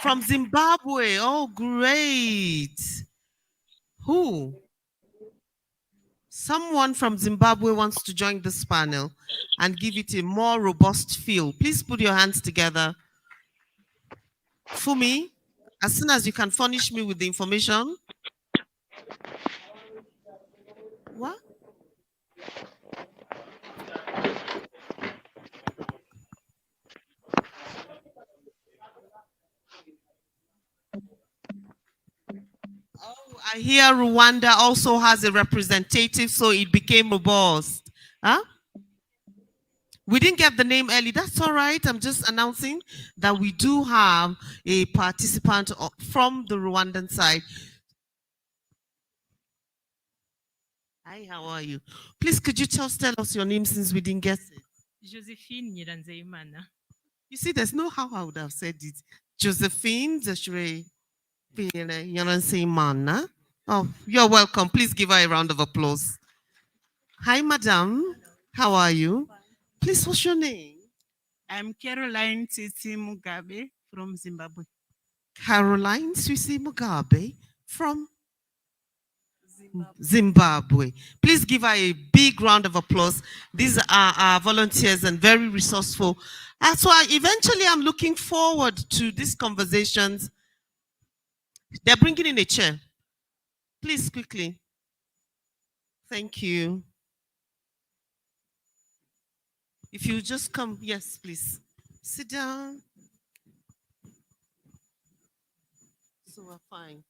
From Zimbabwe. Oh, great. Who? Someone from Zimbabwe wants to join this panel and give it a more robust feel. Please put your hands together. Fumi, as soon as you can furnish me with the information. What? Oh, I hear Rwanda also has a representative, so it became robust. Huh? We didn't get the name early. That's all right. I'm just announcing that we do have a participant from the Rwandan side. Hi, how are you? Please, could you tell us your name since we didn't get it? Josephine Nyiranzeyimana. You see, there's no how I would have said it. Josephine Nyiranzeyimana. Oh, you're welcome. Please give her a round of applause. Hi, madam. How are you? Please, what's your name? I'm Caroline Tsitsi Mugabe from Zimbabwe. Caroline Tsitsi Mugabe from Zimbabwe. Please give her a big round of applause. These are our volunteers and very resourceful. So eventually I'm looking forward to these conversations. They're bringing in a chair. Please, quickly. Thank you. If you just come, yes, please. Sit down. So we're fine.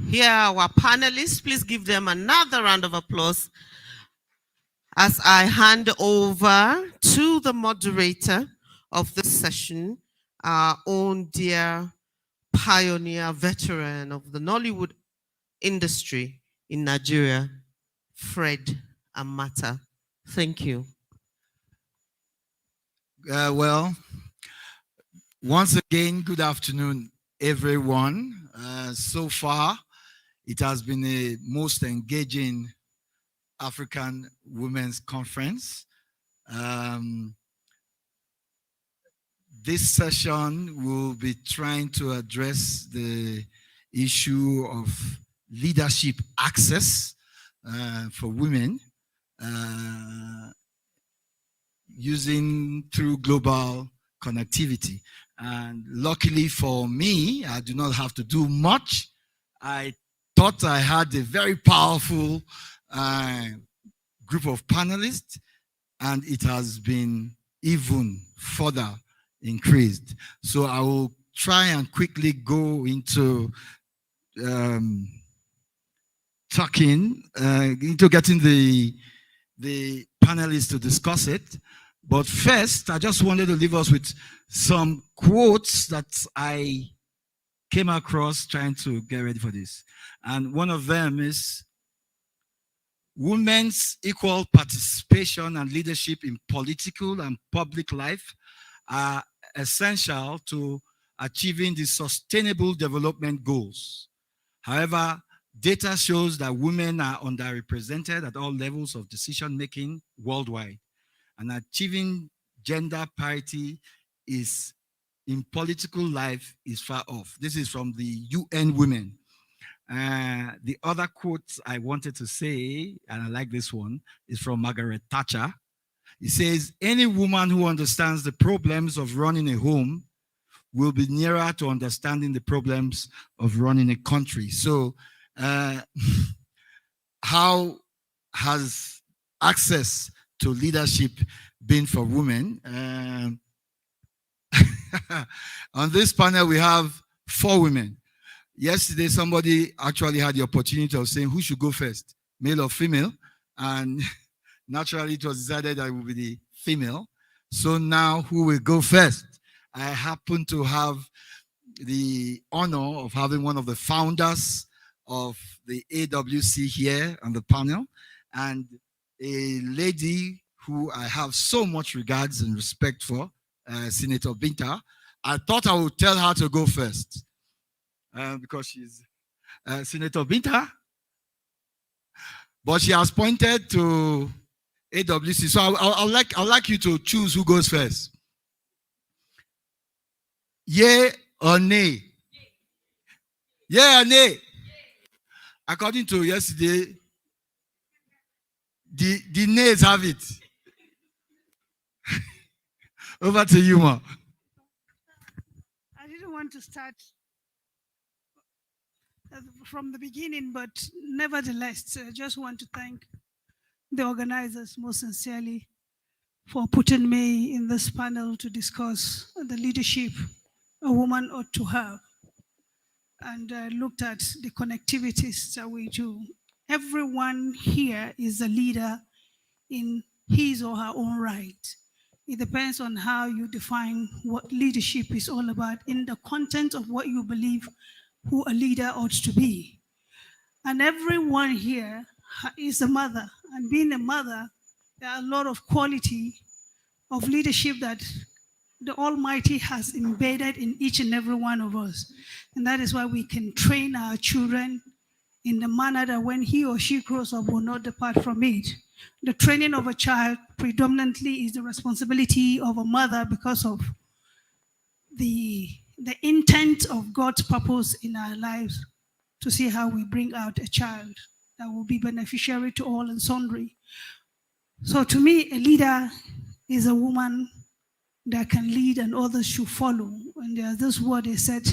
Here are our panelists. Please give them another round of applause as I hand over to the moderator of this session, our own dear pioneer veteran of the Nollywood industry in Nigeria, Fred Amata. Thank you. Well, once again, good afternoon, everyone. So far, It has been a most engaging African Women's Conference. This session will be trying to address the issue of leadership access for women using through global connectivity. And luckily for me, I do not have to do much. I thought I had a very powerful group of panelists, and it has been even further increased. So I will try and quickly go into into getting the panelists to discuss it. But first, I just wanted to leave us with some quotes that I came across trying to get ready for this. And one of them is, women's equal participation and leadership in political and public life are essential to achieving the sustainable development goals. However, data shows that women are underrepresented at all levels of decision-making worldwide, and achieving gender parity in political life is far off. This is from the UN Women. The other quote I wanted to say, and I like this one, is from Margaret Thatcher. It says, any woman who understands the problems of running a home will be nearer to understanding the problems of running a country. So how has access to leadership been for women? On this panel, we have 4 women. Yesterday, somebody actually had the opportunity of saying who should go first, male or female, and naturally it was decided that it would be the female. So now who will go first? I happen to have the honor of having one of the founders of the AWC here on the panel, and a lady who I have so much regards and respect for, Senator Binta. I thought I would tell her to go first because she's Senator Binta, but she has pointed to AWC. So I'd like you to choose who goes first. Yay or nay? Yay or nay? According to yesterday, the nays have it. Over to you, Ma. I didn't want to start from the beginning, but nevertheless, I just want to thank the organizers most sincerely for putting me in this panel to discuss the leadership a woman ought to have. And looked at the connectivities that we do. Everyone here is a leader in his or her own right. It depends on how you define what leadership is all about in the content of what you believe who a leader ought to be. And everyone here is a mother. And being a mother, there are a lot of quality of leadership that the Almighty has embedded in each and every one of us. And that is why we can train our children in the manner that when he or she grows up will not depart from it. The training of a child predominantly is the responsibility of a mother because of the intent of God's purpose in our lives to see how we bring out a child that will be beneficiary to all and sundry. So to me, a leader is a woman that can lead and others should follow. And there's this word they said,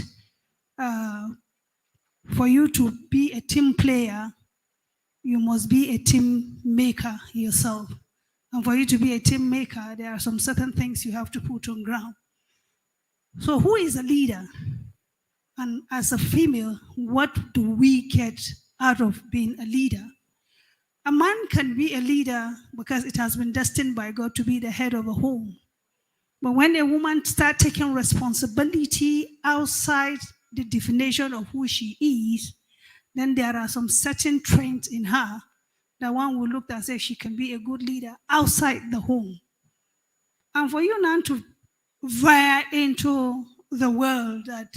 for you to be a team player, you must be a team maker yourself. And for you to be a team maker, there are some certain things you have to put on ground. So who is a leader? And as a female, what do we get out of being a leader? A man can be a leader because it has been destined by God to be the head of a home. But when a woman starts taking responsibility outside the definition of who she is, then there are some certain traits in her that one will look at and say she can be a good leader outside the home. And for you now to veer into the world that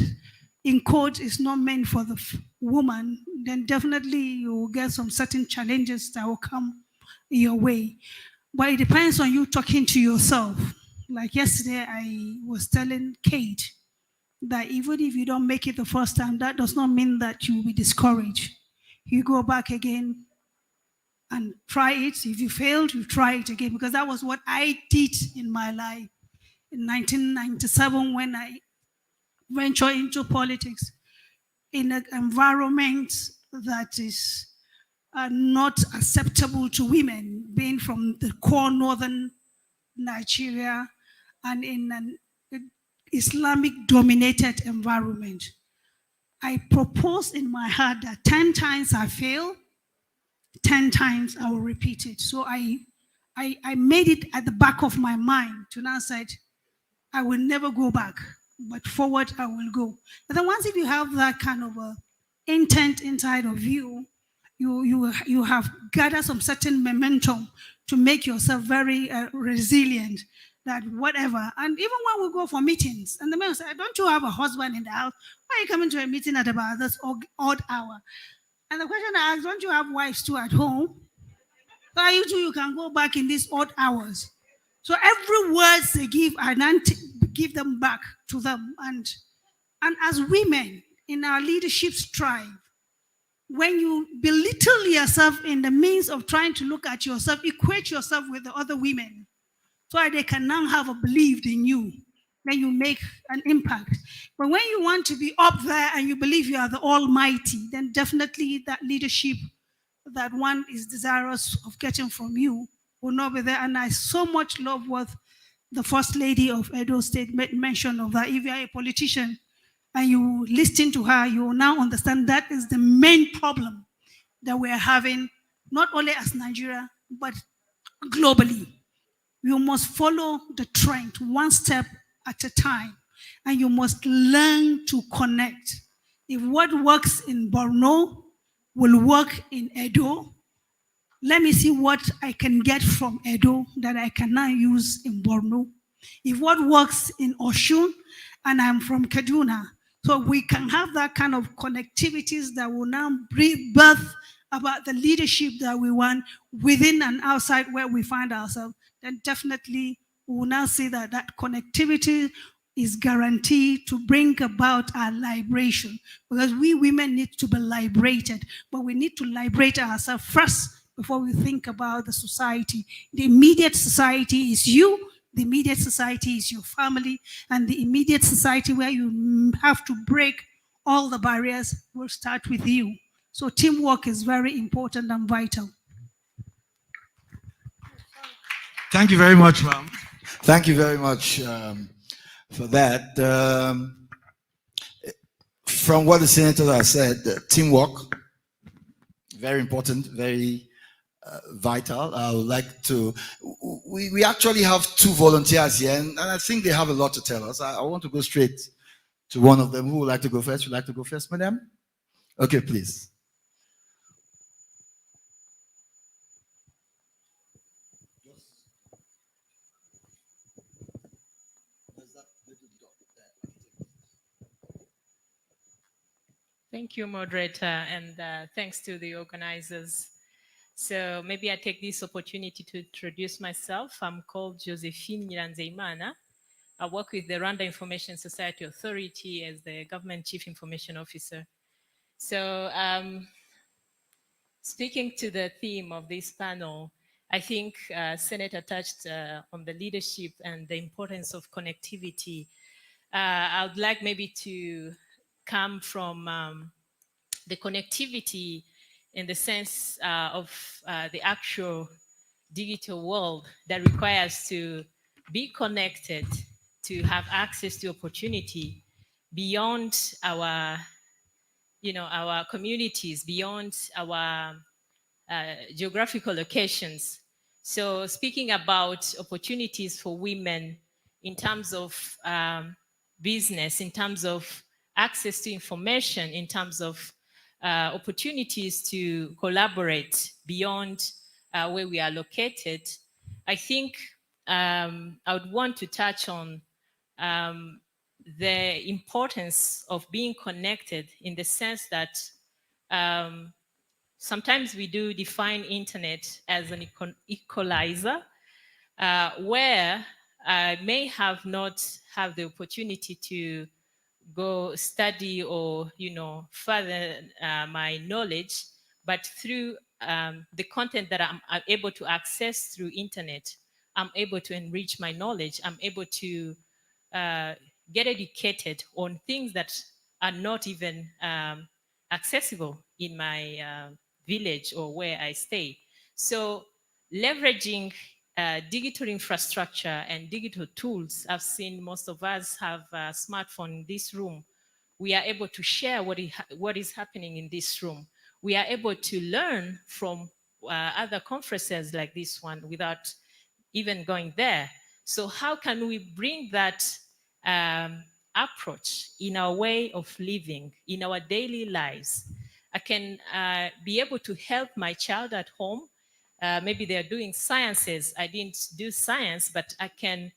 in quote is not meant for the woman, then definitely you will get some certain challenges that will come your way. But it depends on you talking to yourself. Like yesterday, I was telling Kate that even if you don't make it the first time, that does not mean that you will be discouraged. You go back again and try it. If you failed, you try it again, because that was what I did in my life in 1997 when I ventured into politics in an environment that is not acceptable to women, being from the core northern Nigeria and in an Islamic dominated environment. I proposed in my heart that 10 times I fail, 10 times I will repeat it. So I made it at the back of my mind to now say, I will never go back, but forward I will go. And then once if you have that kind of a intent inside of you, you have gathered some certain momentum to make yourself very resilient. That whatever, and even when we go for meetings, and the man will say, "Don't you have a husband in the house? Why are you coming to a meeting at about this odd hour?" And the question I ask, "Don't you have wives too at home? Why you two you can go back in these odd hours?" So every words they give, I then give them back to them. And as women in our leadership strive, when you belittle yourself in the means of trying to look at yourself, equate yourself with the other women, so that they can now have a belief in you, then you make an impact. But when you want to be up there and you believe you are the Almighty, then definitely that leadership that one is desirous of getting from you will not be there. And I so much love what the First Lady of Edo State mentioned of that. If you are a politician and you listen to her, you will now understand that is the main problem that we are having, not only as Nigeria, but globally. You must follow the trend one step at a time, and you must learn to connect. If what works in Borno will work in Edo, let me see what I can get from Edo that I can now use in Borno. If what works in Oshun, and I'm from Kaduna, so we can have that kind of connectivities that will now bring birth about the leadership that we want within and outside where we find ourselves, then definitely we will now see that that connectivity is guaranteed to bring about our liberation. Because we women need to be liberated, but we need to liberate ourselves first before we think about the society. The immediate society is you, the immediate society is your family, and the immediate society where you have to break all the barriers will start with you. So teamwork is very important and vital. Thank you very much, ma'am. Thank you very much for that. From what the senator has said, teamwork, very important, very vital. I would like to, we actually have two volunteers here, and I think they have a lot to tell us. I want to go straight to one of them. Who would like to go first? Would you like to go first, madam? Okay, please. Thank you, moderator, and thanks to the organizers. So maybe I take this opportunity to introduce myself. I'm called Josephine Nyiranzeimana. I work with the Rwanda Information Society Authority as the Government Chief Information Officer. So speaking to the theme of this panel, I think Senator touched on the leadership and the importance of connectivity. I would like maybe to come from the connectivity in the sense of the actual digital world that requires to be connected, to have access to opportunity beyond our, our communities, beyond our geographical locations. So speaking about opportunities for women in terms of business, in terms of access to information, in terms of opportunities to collaborate beyond where we are located, I think I would want to touch on the importance of being connected in the sense that Sometimes we do define internet as an equalizer, where I may have not have the opportunity to go study or further my knowledge, but through the content that I'm able to access through internet, I'm able to enrich my knowledge. I'm able to get educated on things that are not even accessible in my village or where I stay. So leveraging digital infrastructure and digital tools, I've seen most of us have a smartphone in this room. We are able to share what is happening in this room. We are able to learn from other conferences like this one without even going there. So how can we bring that approach in our way of living, in our daily lives? I can be able to help my child at home. Maybe they're doing sciences. I didn't do science, but I can,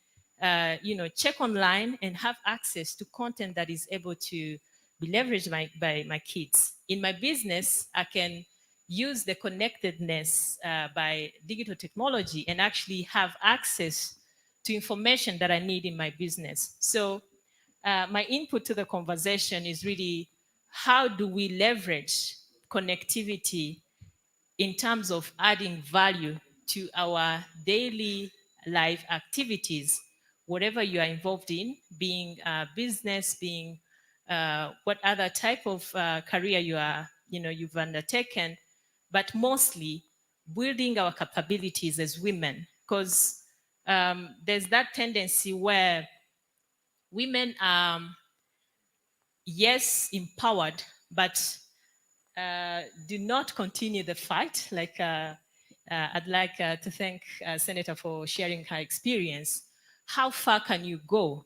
check online and have access to content that is able to be leveraged by my kids. In my business, I can use the connectedness by digital technology and actually have access to information that I need in my business. So my input to the conversation is really, how do we leverage connectivity in terms of adding value to our daily life activities, whatever you are involved in, being business, being what other type of career you've undertaken, but mostly building our capabilities as women, because there's that tendency where women are, yes, empowered, but do not continue the fight. Like I'd like to thank Senator for sharing her experience. How far can you go?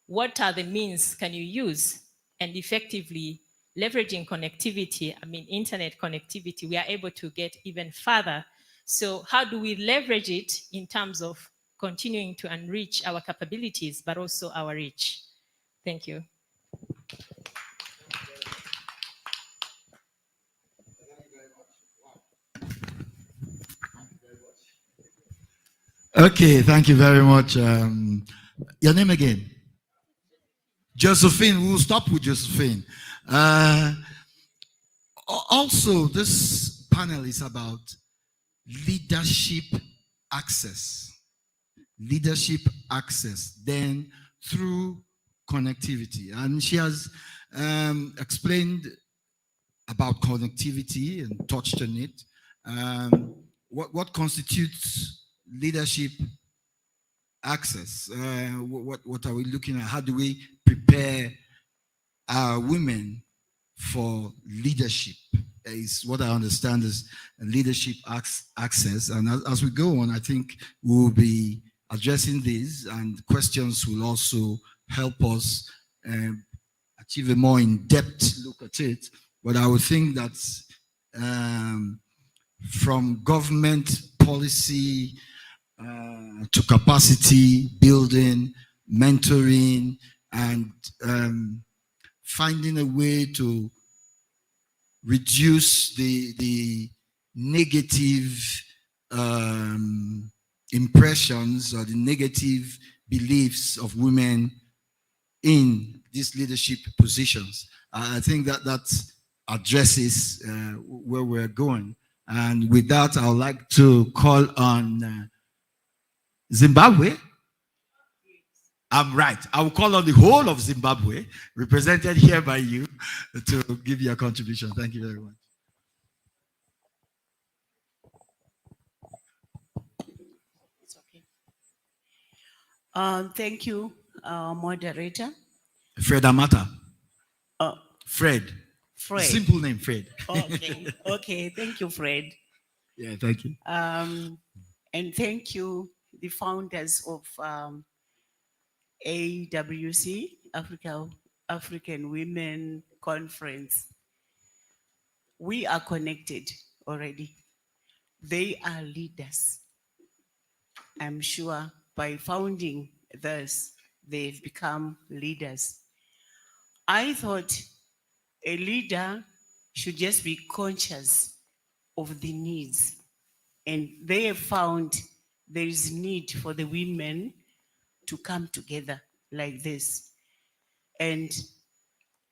What are the means can you use? And effectively leveraging connectivity, I mean, internet connectivity, we are able to get even further. So how do we leverage it in terms of continuing to enrich our capabilities, but also our reach? Thank you. Okay, thank you very much. Your name again? Josephine. We'll stop with Josephine. Also, this panel is about leadership access. Leadership access, then through connectivity. And she has explained about connectivity and touched on it. What constitutes leadership access? What are we looking at? How do we prepare our women for leadership? Is what I understand is leadership access. And as we go on, I think we'll be addressing these, and questions will also help us achieve a more in-depth look at it. But I would think that from government policy to capacity building, mentoring, and finding a way to reduce the negative impressions or the negative beliefs of women in these leadership positions. I think that addresses where we're going. And with that, I would like to call on Zimbabwe. I'm right. I will call on the whole of Zimbabwe, represented here by you, to give your contribution. Thank you very much. It's okay. Thank you, moderator. Fred Amata. Fred. Simple name, Fred. Okay. Okay. Thank you, Fred. Yeah, thank you. And thank you, the founders of AWC, African Women Conference. We are connected already. They are leaders. I'm sure by founding this, they've become leaders. I thought a leader should just be conscious of the needs. And they have found there is need for the women to come together like this. And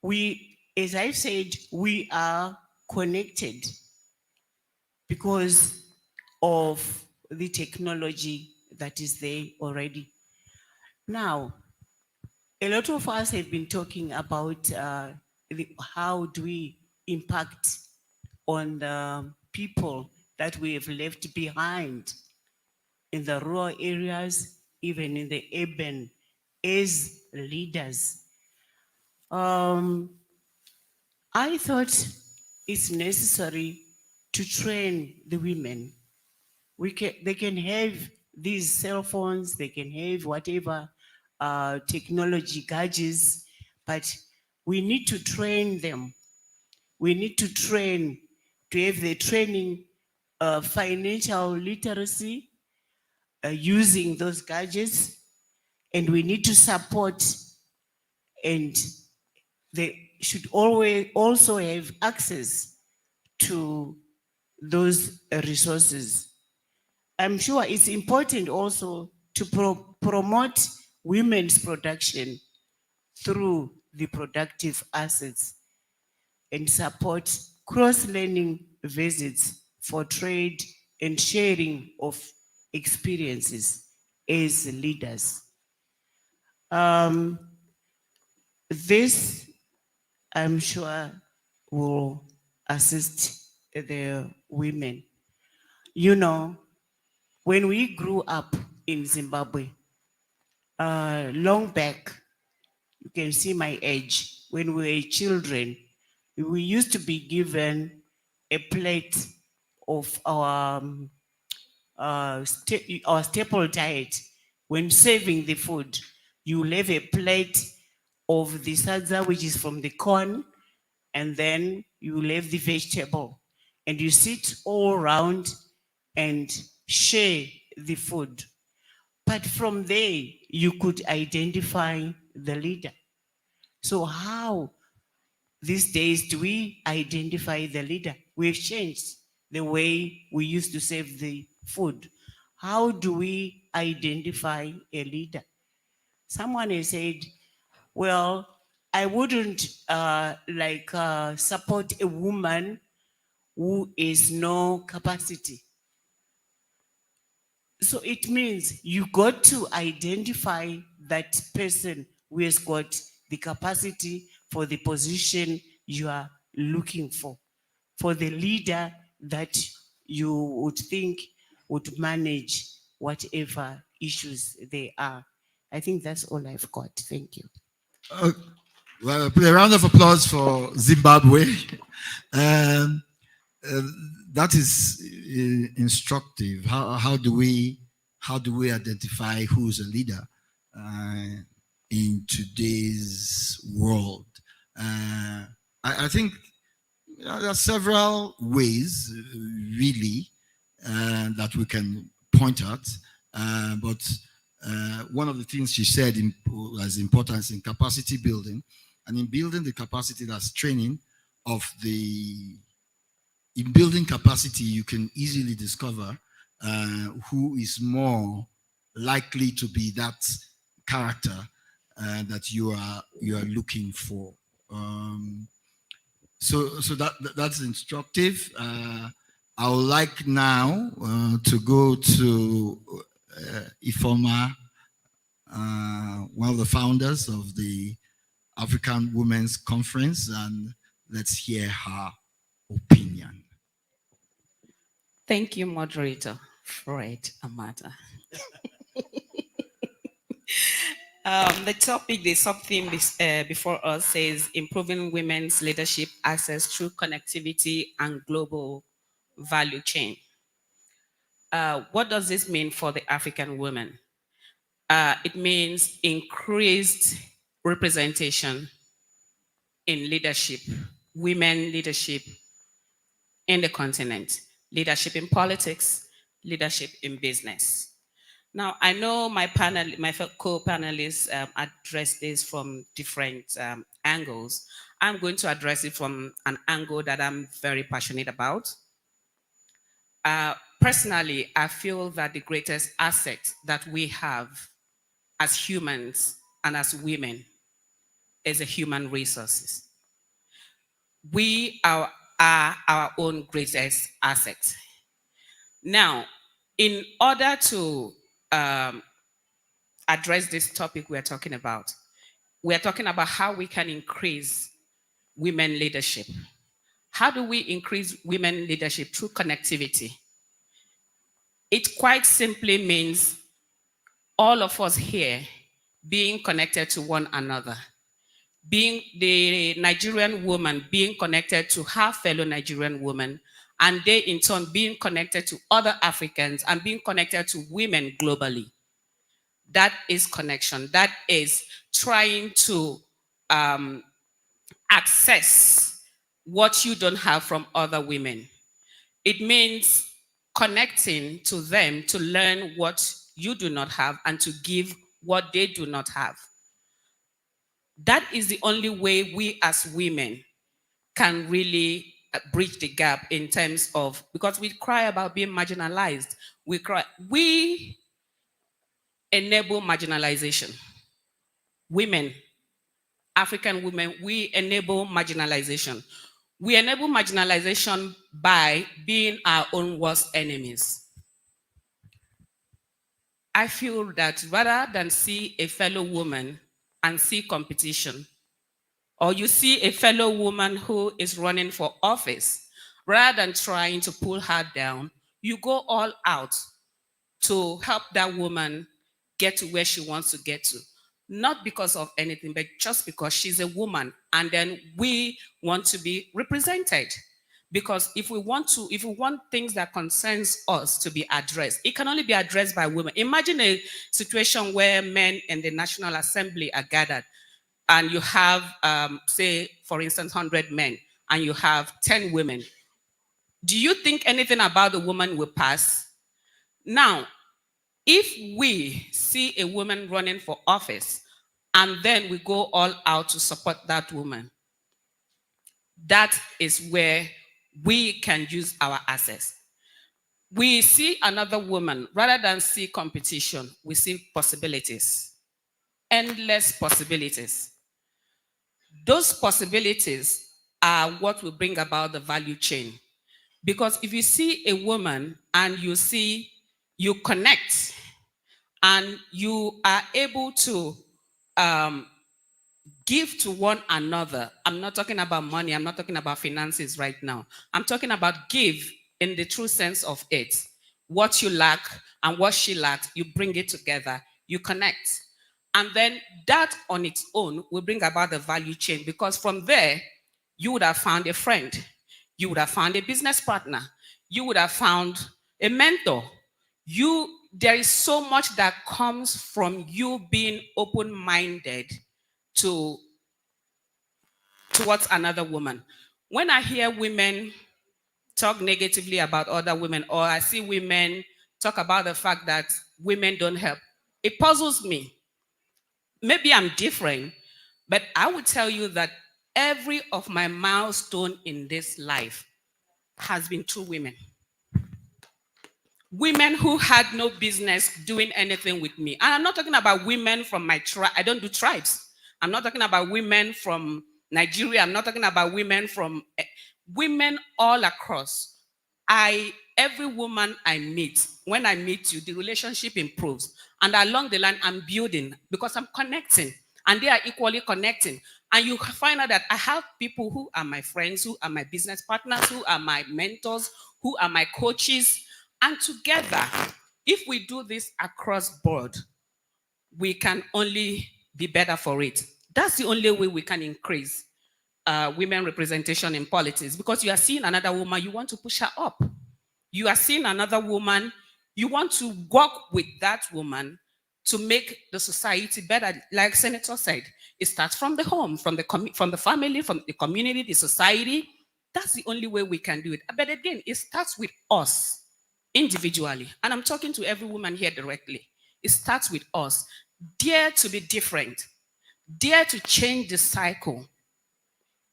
we, as I've said, we are connected because of the technology that is there already. Now, a lot of us have been talking about how do we impact on the people that we have left behind in the rural areas, even in the urban, as leaders. I thought it's necessary to train the women. They can have these cell phones, they can have whatever technology gadgets, but we need to train them. We need to train, to have the training, financial literacy, using those gadgets, and we need to support, and they should always also have access to those resources. I'm sure it's important also to promote women's production through the productive assets and support cross-learning visits for trade and sharing of experiences as leaders. This, I'm sure, will assist the women. You know, when we grew up in Zimbabwe, long back, you can see my age, when we were children, we used to be given a plate of our staple diet. When serving the food, you leave a plate of the sadza, which is from the corn, and then you leave the vegetable, and you sit all around and share the food. But from there, you could identify the leader. So how these days do we identify the leader? We've changed the way we used to serve the food. How do we identify a leader? Someone has said, well, I wouldn't support a woman who is no capacity. So it means you got to identify that person who has got the capacity for the position you are looking for the leader that you would think would manage whatever issues they are. I think that's all I've got. Thank you. Well, put a round of applause for Zimbabwe. Um, uh, that is instructive. How do we identify who's a leader in today's world? I think there are several ways, really, that we can point at. But one of the things she said has importance in capacity building, and in building the capacity, that's training of the. In building capacity, you can easily discover who is more likely to be that character that you are looking for. So that's instructive. I would like now to go to Ifoma, one of the founders of the African Women's Conference, and let's hear her opinion. Thank you, moderator Fred Amata. The topic, the sub-theme before us says improving women's leadership access through connectivity and global value chain. What does this mean for the African women? It means increased representation in leadership, women leadership in the continent, leadership in politics, leadership in business. Now, I know my co-panelists address this from different angles. I'm going to address it from an angle that I'm very passionate about. Personally, I feel that the greatest asset that we have as humans and as women is the human resources. We are our own greatest asset. Now, in order to address this topic we're talking about how we can increase women leadership. How do we increase women leadership? Through connectivity. It quite simply means all of us here being connected to one another. Being the Nigerian woman being connected to her fellow Nigerian women, and they in turn being connected to other Africans and being connected to women globally. That is connection. That is trying to access what you don't have from other women. It means connecting to them to learn what you do not have and to give what they do not have. That is the only way we as women can really bridge the gap in terms of, because we cry about being marginalized. We enable marginalization. Women, African women, we enable marginalization. We enable marginalization by being our own worst enemies. I feel that rather than see a fellow woman and see competition, or you see a fellow woman who is running for office, rather than trying to pull her down, you go all out to help that woman get to where she wants to get to. Not because of anything, but just because she's a woman, and then we want to be represented. Because if we want things that concerns us to be addressed, it can only be addressed by women. Imagine a situation where men in the National Assembly are gathered, and you have, say, for instance, 100 men, and you have 10 women. Do you think anything about the woman will pass? Now, if we see a woman running for office and then we go all out to support that woman, that is where we can use our assets. We see another woman, rather than see competition, we see possibilities, endless possibilities. Those possibilities are what will bring about the value chain. Because if you see a woman and you connect, and you are able to give to one another. I'm not talking about money. I'm not talking about finances right now. I'm talking about give in the true sense of it. What you lack and what she lacks, you bring it together, you connect. And then that on its own will bring about the value chain, because from there, you would have found a friend. You would have found a business partner. You would have found a mentor. There is so much that comes from you being open-minded towards another woman. When I hear women talk negatively about other women, or I see women talk about the fact that women don't help, it puzzles me. Maybe I'm different, but I would tell you that every of my milestone in this life has been through women. Women who had no business doing anything with me. And I'm not talking about women from my tribe. I don't do tribes. I'm not talking about women from Nigeria. I'm not talking about women from women all across. Every woman I meet, when I meet you, the relationship improves. And along the line, I'm building because I'm connecting. And they are equally connecting. And you find out that I have people who are my friends, who are my business partners, who are my mentors, who are my coaches. And together, if we do this across board, we can only be better for it. That's the only way we can increase women representation in politics, because you are seeing another woman, you want to push her up. You are seeing another woman, you want to work with that woman to make the society better. Like Senator said, it starts from the home, from the family, from the community, the society. That's the only way we can do it. But again, it starts with us individually. And I'm talking to every woman here directly. It starts with us. Dare to be different. Dare to change the cycle.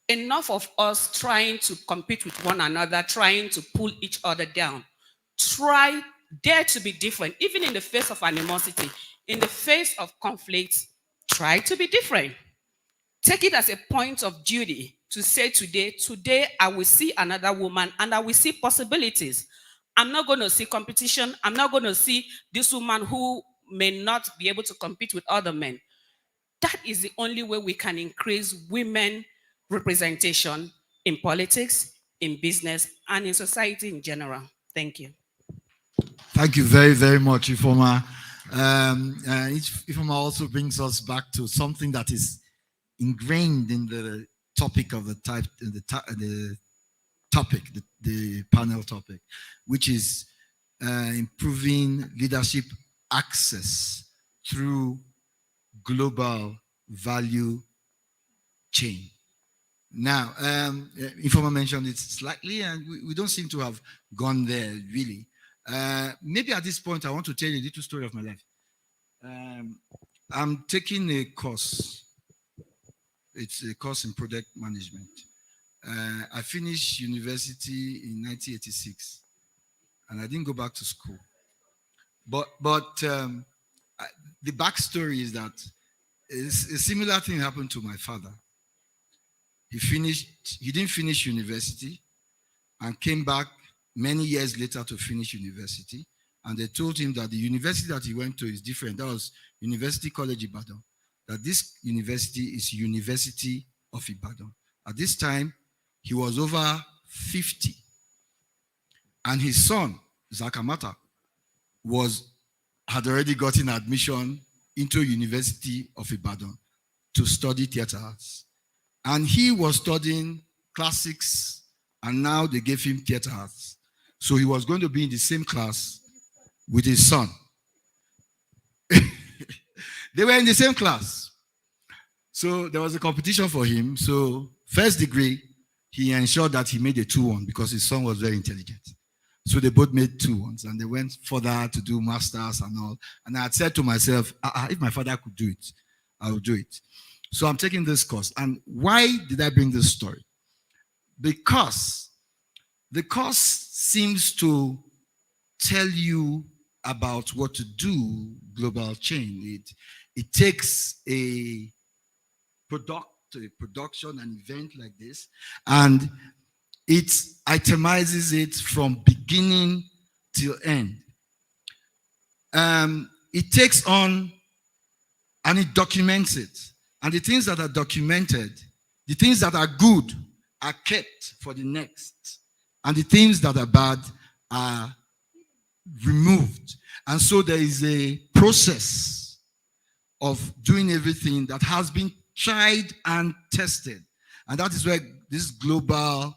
Enough of us trying to compete with one another, trying to pull each other down. Dare to be different, even in the face of animosity, in the face of conflict. Try to be different. Take it as a point of duty to say today I will see another woman and I will see possibilities. I'm not going to see competition. I'm not going to see this woman who may not be able to compete with other men. That is the only way we can increase women representation in politics, in business, and in society in general. Thank you. Thank you very, very much, Ifoma. Ifoma also brings us back to something that is ingrained in the topic of the panel topic, which is improving leadership access through global value chain. Now, Ifoma mentioned it slightly, and we don't seem to have gone there really. Maybe at this point, I want to tell you a little story of my life. I'm taking a course. It's a course in product management. I finished university in 1986, and I didn't go back to school. But the backstory is that a similar thing happened to my father. He didn't finish university and came back many years later to finish university. And they told him that the university that he went to is different. That was University College Ibadan. That this university is University of Ibadan. At this time, he was over 50. And his son, Zakamata, had already gotten admission into University of Ibadan to study theater arts. And he was studying classics, and now they gave him theater arts. So he was going to be in the same class with his son. They were in the same class. So there was a competition for him. So first degree, he ensured that he made a 2-1 because his son was very intelligent. So they both made 2-1s, and they went further to do masters and all. And I had said to myself, if my father could do it, I would do it. So I'm taking this course. And why did I bring this story? Because the course seems to tell you about what to do, global chain. It takes a production, an event like this, and it itemizes it from beginning till end. It takes on and it documents it. And the things that are documented, the things that are good are kept for the next. And the things that are bad are removed. And so there is a process of doing everything that has been tried and tested. And that is where this global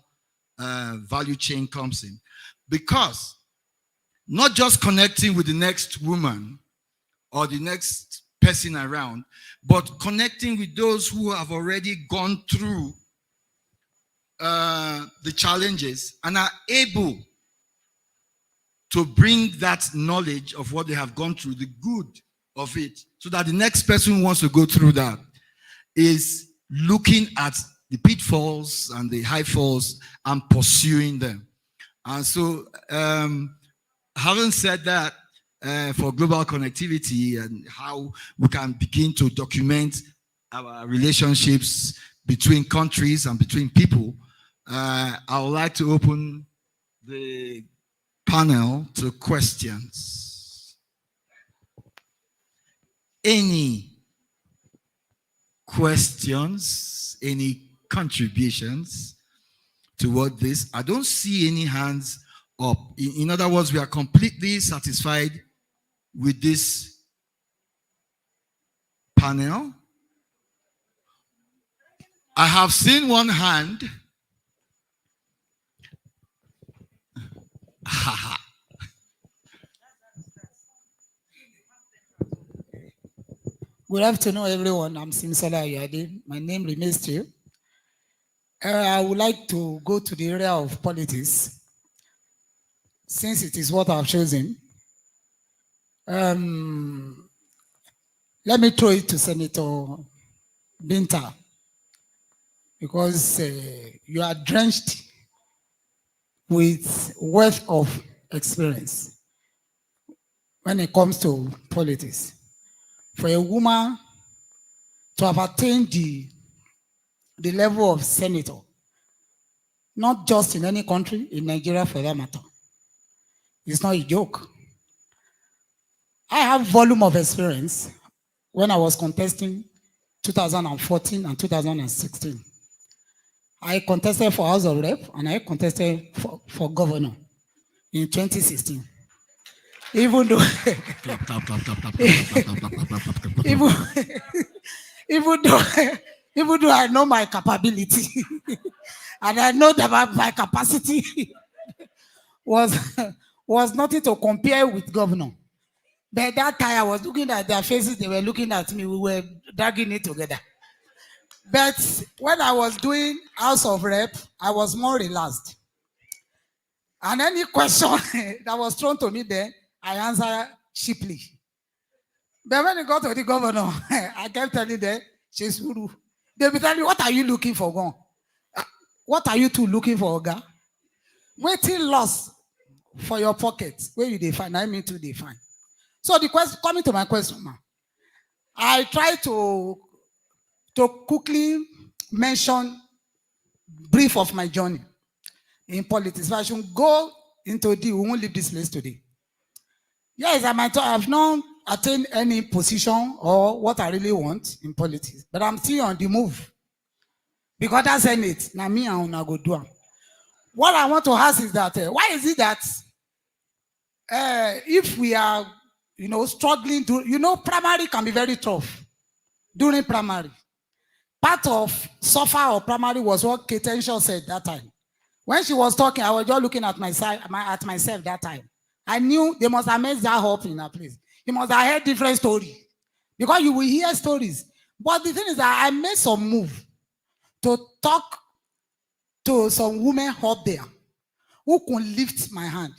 value chain comes in. Because not just connecting with the next woman or the next person around, but connecting with those who have already gone through the challenges and are able to bring that knowledge of what they have gone through, the good of it, so that the next person who wants to go through that is looking at the pitfalls and the high falls and pursuing them. And so, having said that, for global connectivity and how we can begin to document our relationships between countries and between people, I would like to open the panel to questions. Any questions, any contributions toward this? I don't see any hands up. In other words, we are completely satisfied with this panel. I have seen one hand. Good afternoon, everyone. I'm Simsala Ayade. My name remains still. I would like to go to the area of politics, since it is what I've chosen. Let me throw it to Senator Binta, because you are drenched with wealth of experience when it comes to politics. For a woman to have attained the level of senator, not just in any country, in Nigeria for that matter, it's not a joke. I have volume of experience when I was contesting 2014 and 2016. I contested for House of Rep and I contested for governor in 2016. Even though even though I know my capability and I know that my capacity was nothing to compare with governor. But that time I was looking at their faces, they were looking at me, we were dragging it together. But when I was doing House of Rep, I was more relaxed. And any question that was thrown to me there, I answered cheaply. But when it got to the governor, I kept telling them, she's Uru. They'll be telling me, what are you looking for, Gon? What are you two looking for, Oga? Waiting loss for your pocket, where you define, I mean to define. So the question, coming to my question now, I try to quickly mention brief of my journey in politics. If I should go into we won't leave this place today. Yes, I might have not attained any position or what I really want in politics, but I'm still on the move. Because that's it. Now me and Una go do. What I want to ask is that why is it that if we are, struggling to, primary can be very tough during primary. Part of suffer or primary was what Ketenshaw said that time. When she was talking, I was just looking at myself that time. I knew they must have made that up in a place. You must have heard different stories. Because you will hear stories. But the thing is that I made some move to talk to some women up there who can lift my hand.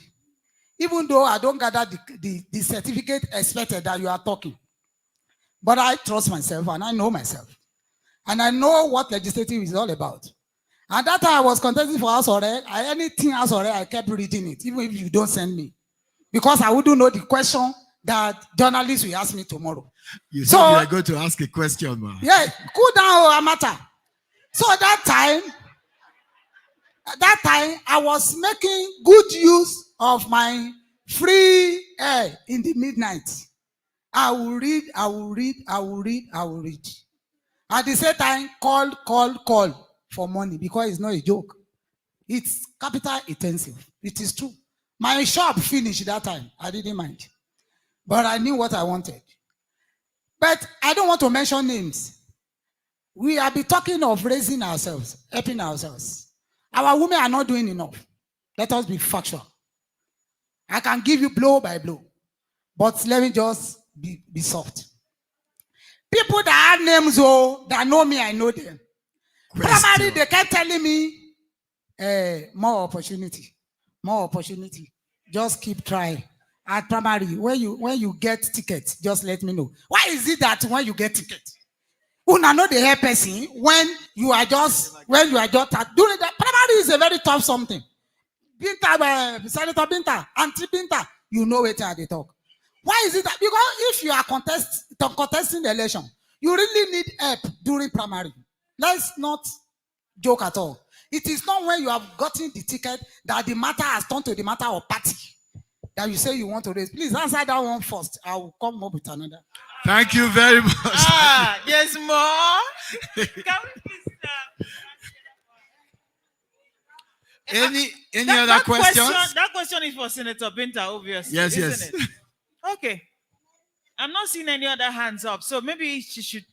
Even though I don't gather the certificate expected that you are talking. But I trust myself and I know myself. And I know what legislative is all about. And that time I was contesting for House of Rep, anything House of Rep, I kept reading it, even if you don't send me. Because I wouldn't know the question that journalists will ask me tomorrow. You said you are going to ask a question, man. Yeah, cool down, Amata. So that time, I was making good use of my free air in the midnight. I will read. At the same time, call for money because it's not a joke. It's capital intensive. It is true. My shop finished that time. I didn't mind. But I knew what I wanted. But I don't want to mention names. We have been talking of raising ourselves, helping ourselves. Our women are not doing enough. Let us be factual. I can give you blow by blow. But let me just be soft. People that have names, that know me, I know them. Primarily, they kept telling me, more opportunity. Just keep trying. At primary, when you get tickets, just let me know. Why is it that when you get tickets, una know the help person when you are just during the primary is a very tough something. Binta, Senator Binta, Auntie Binta, you know it at the talk. Why is it that? Because if you are contesting the election, you really need help during primary. Let's not joke at all. It is not when you have gotten the ticket that the matter has turned to the matter of party that you say you want to raise. Please answer that one first. I will come up with another. Thank you very much. Yes, more. Can we please Any other questions? That question is for Senator Binta, obviously. Yes. Isn't it? Okay. I'm not seeing any other hands up, so maybe she should.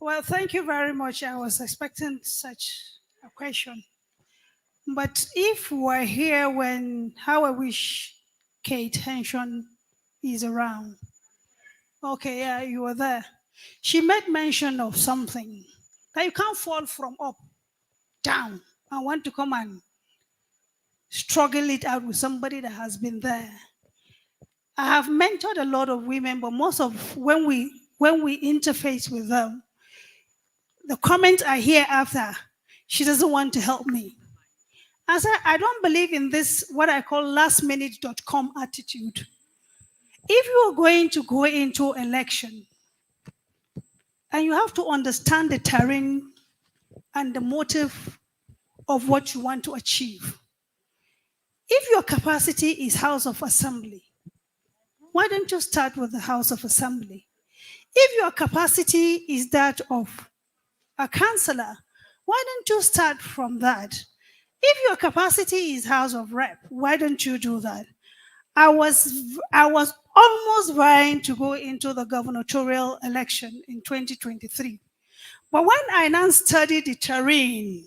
Well, thank you very much. I was expecting such a question. But if we're here when how I wish Kate Henson is around. Okay, yeah, you were there. She made mention of something that you can't fall from up down and want to come and struggle it out with somebody that has been there. I have mentored a lot of women, but most of when we when we interface with them, the comment I hear after, she doesn't want to help me. I said, I don't believe in this, what I call lastminute.com attitude. If you are going to go into election, and you have to understand the terrain and the motive of what you want to achieve. If your capacity is House of Assembly, why don't you start with the House of Assembly? If your capacity is that of a councillor, why don't you start from that? If your capacity is House of Rep, why don't you do that? I was almost vying to go into the gubernatorial election in 2023. But when I now studied the terrain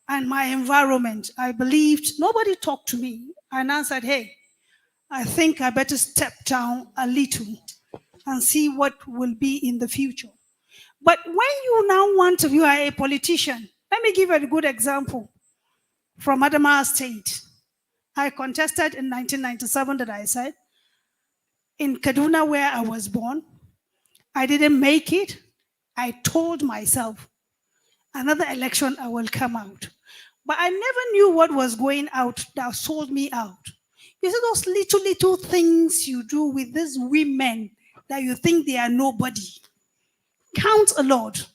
and my environment, I believed nobody talked to me. I now said, hey, I think I better step down a little and see what will be in the future. But when you now want to be a politician, let me give you a good example from Adamawa State. I contested in 1997 that I said, in Kaduna where I was born. I didn't make it. I told myself, another election I will come out. But I never knew what was going out that sold me out. You see those little things you do with these women that you think they are nobody. Count a lot.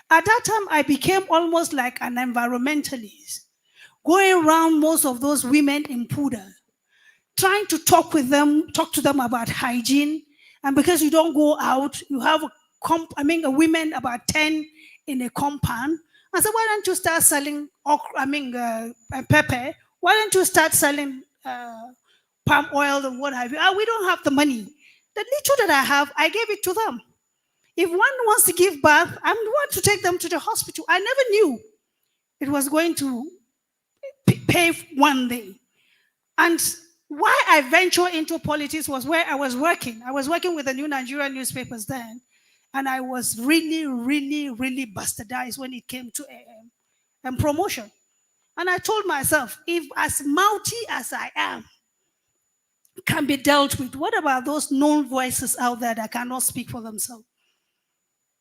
At that time, I became almost like an environmentalist, going around most of those women in Puda, trying to talk to them about hygiene. And because you don't go out, you have a women about 10 in a compound. I said, why don't you start selling pepper? Why don't you start selling palm oil and what have you? We don't have the money. The little that I have, I gave it to them. If one wants to give birth, I'm the one to take them to the hospital. I never knew it was going to pay one day. And why I ventured into politics was where I was working. I was working with the New Nigerian newspapers then, and I was really, really, really bastardized when it came to promotion. And I told myself, if as mouthy as I am can be dealt with, what about those known voices out there that cannot speak for themselves?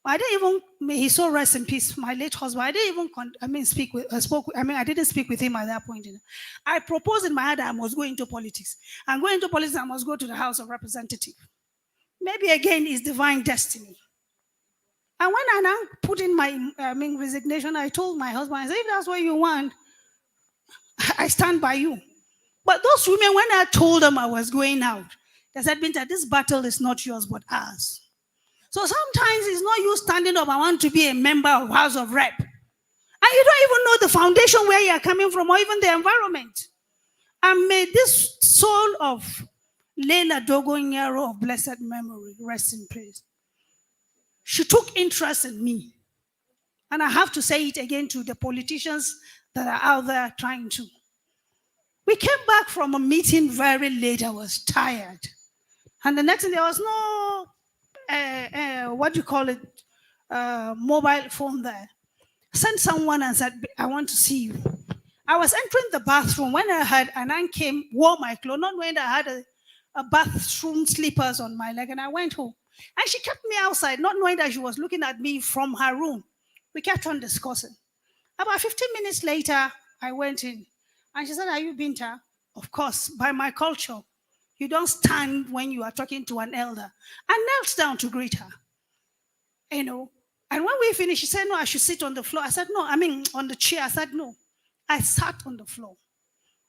I didn't even, may he so rest in peace, my late husband. I didn't even I didn't speak with him at that point. I proposed in my head that I must go into politics. And going into politics, I must go to the House of Representatives. Maybe again, it's divine destiny. And when I now put in my resignation, I told my husband, I said, if that's what you want, I stand by you. But those women, when I told them I was going out, they said, Binta, this battle is not yours, but ours. So sometimes it's not you standing up, I want to be a member of House of Rep. And you don't even know the foundation where you're coming from or even the environment. And may this soul of Leila Dogonyaro of blessed memory rest in peace. She took interest in me. And I have to say it again to the politicians that are out there trying to. We came back from a meeting very late. I was tired. And the next thing, there was no mobile phone there. Sent someone and said, I want to see you. I was entering the bathroom when I heard, and I came, wore my clothes, not knowing that I had a bathroom slippers on my leg, and I went home. And she kept me outside, not knowing that she was looking at me from her room. We kept on discussing. About 15 minutes later, I went in, and she said, are you Binta? Of course, by my culture. You don't stand when you are talking to an elder. I knelt down to greet her. And when we finished, she said, no, I should sit on the floor. I said, no, on the chair. I said, no. I sat on the floor,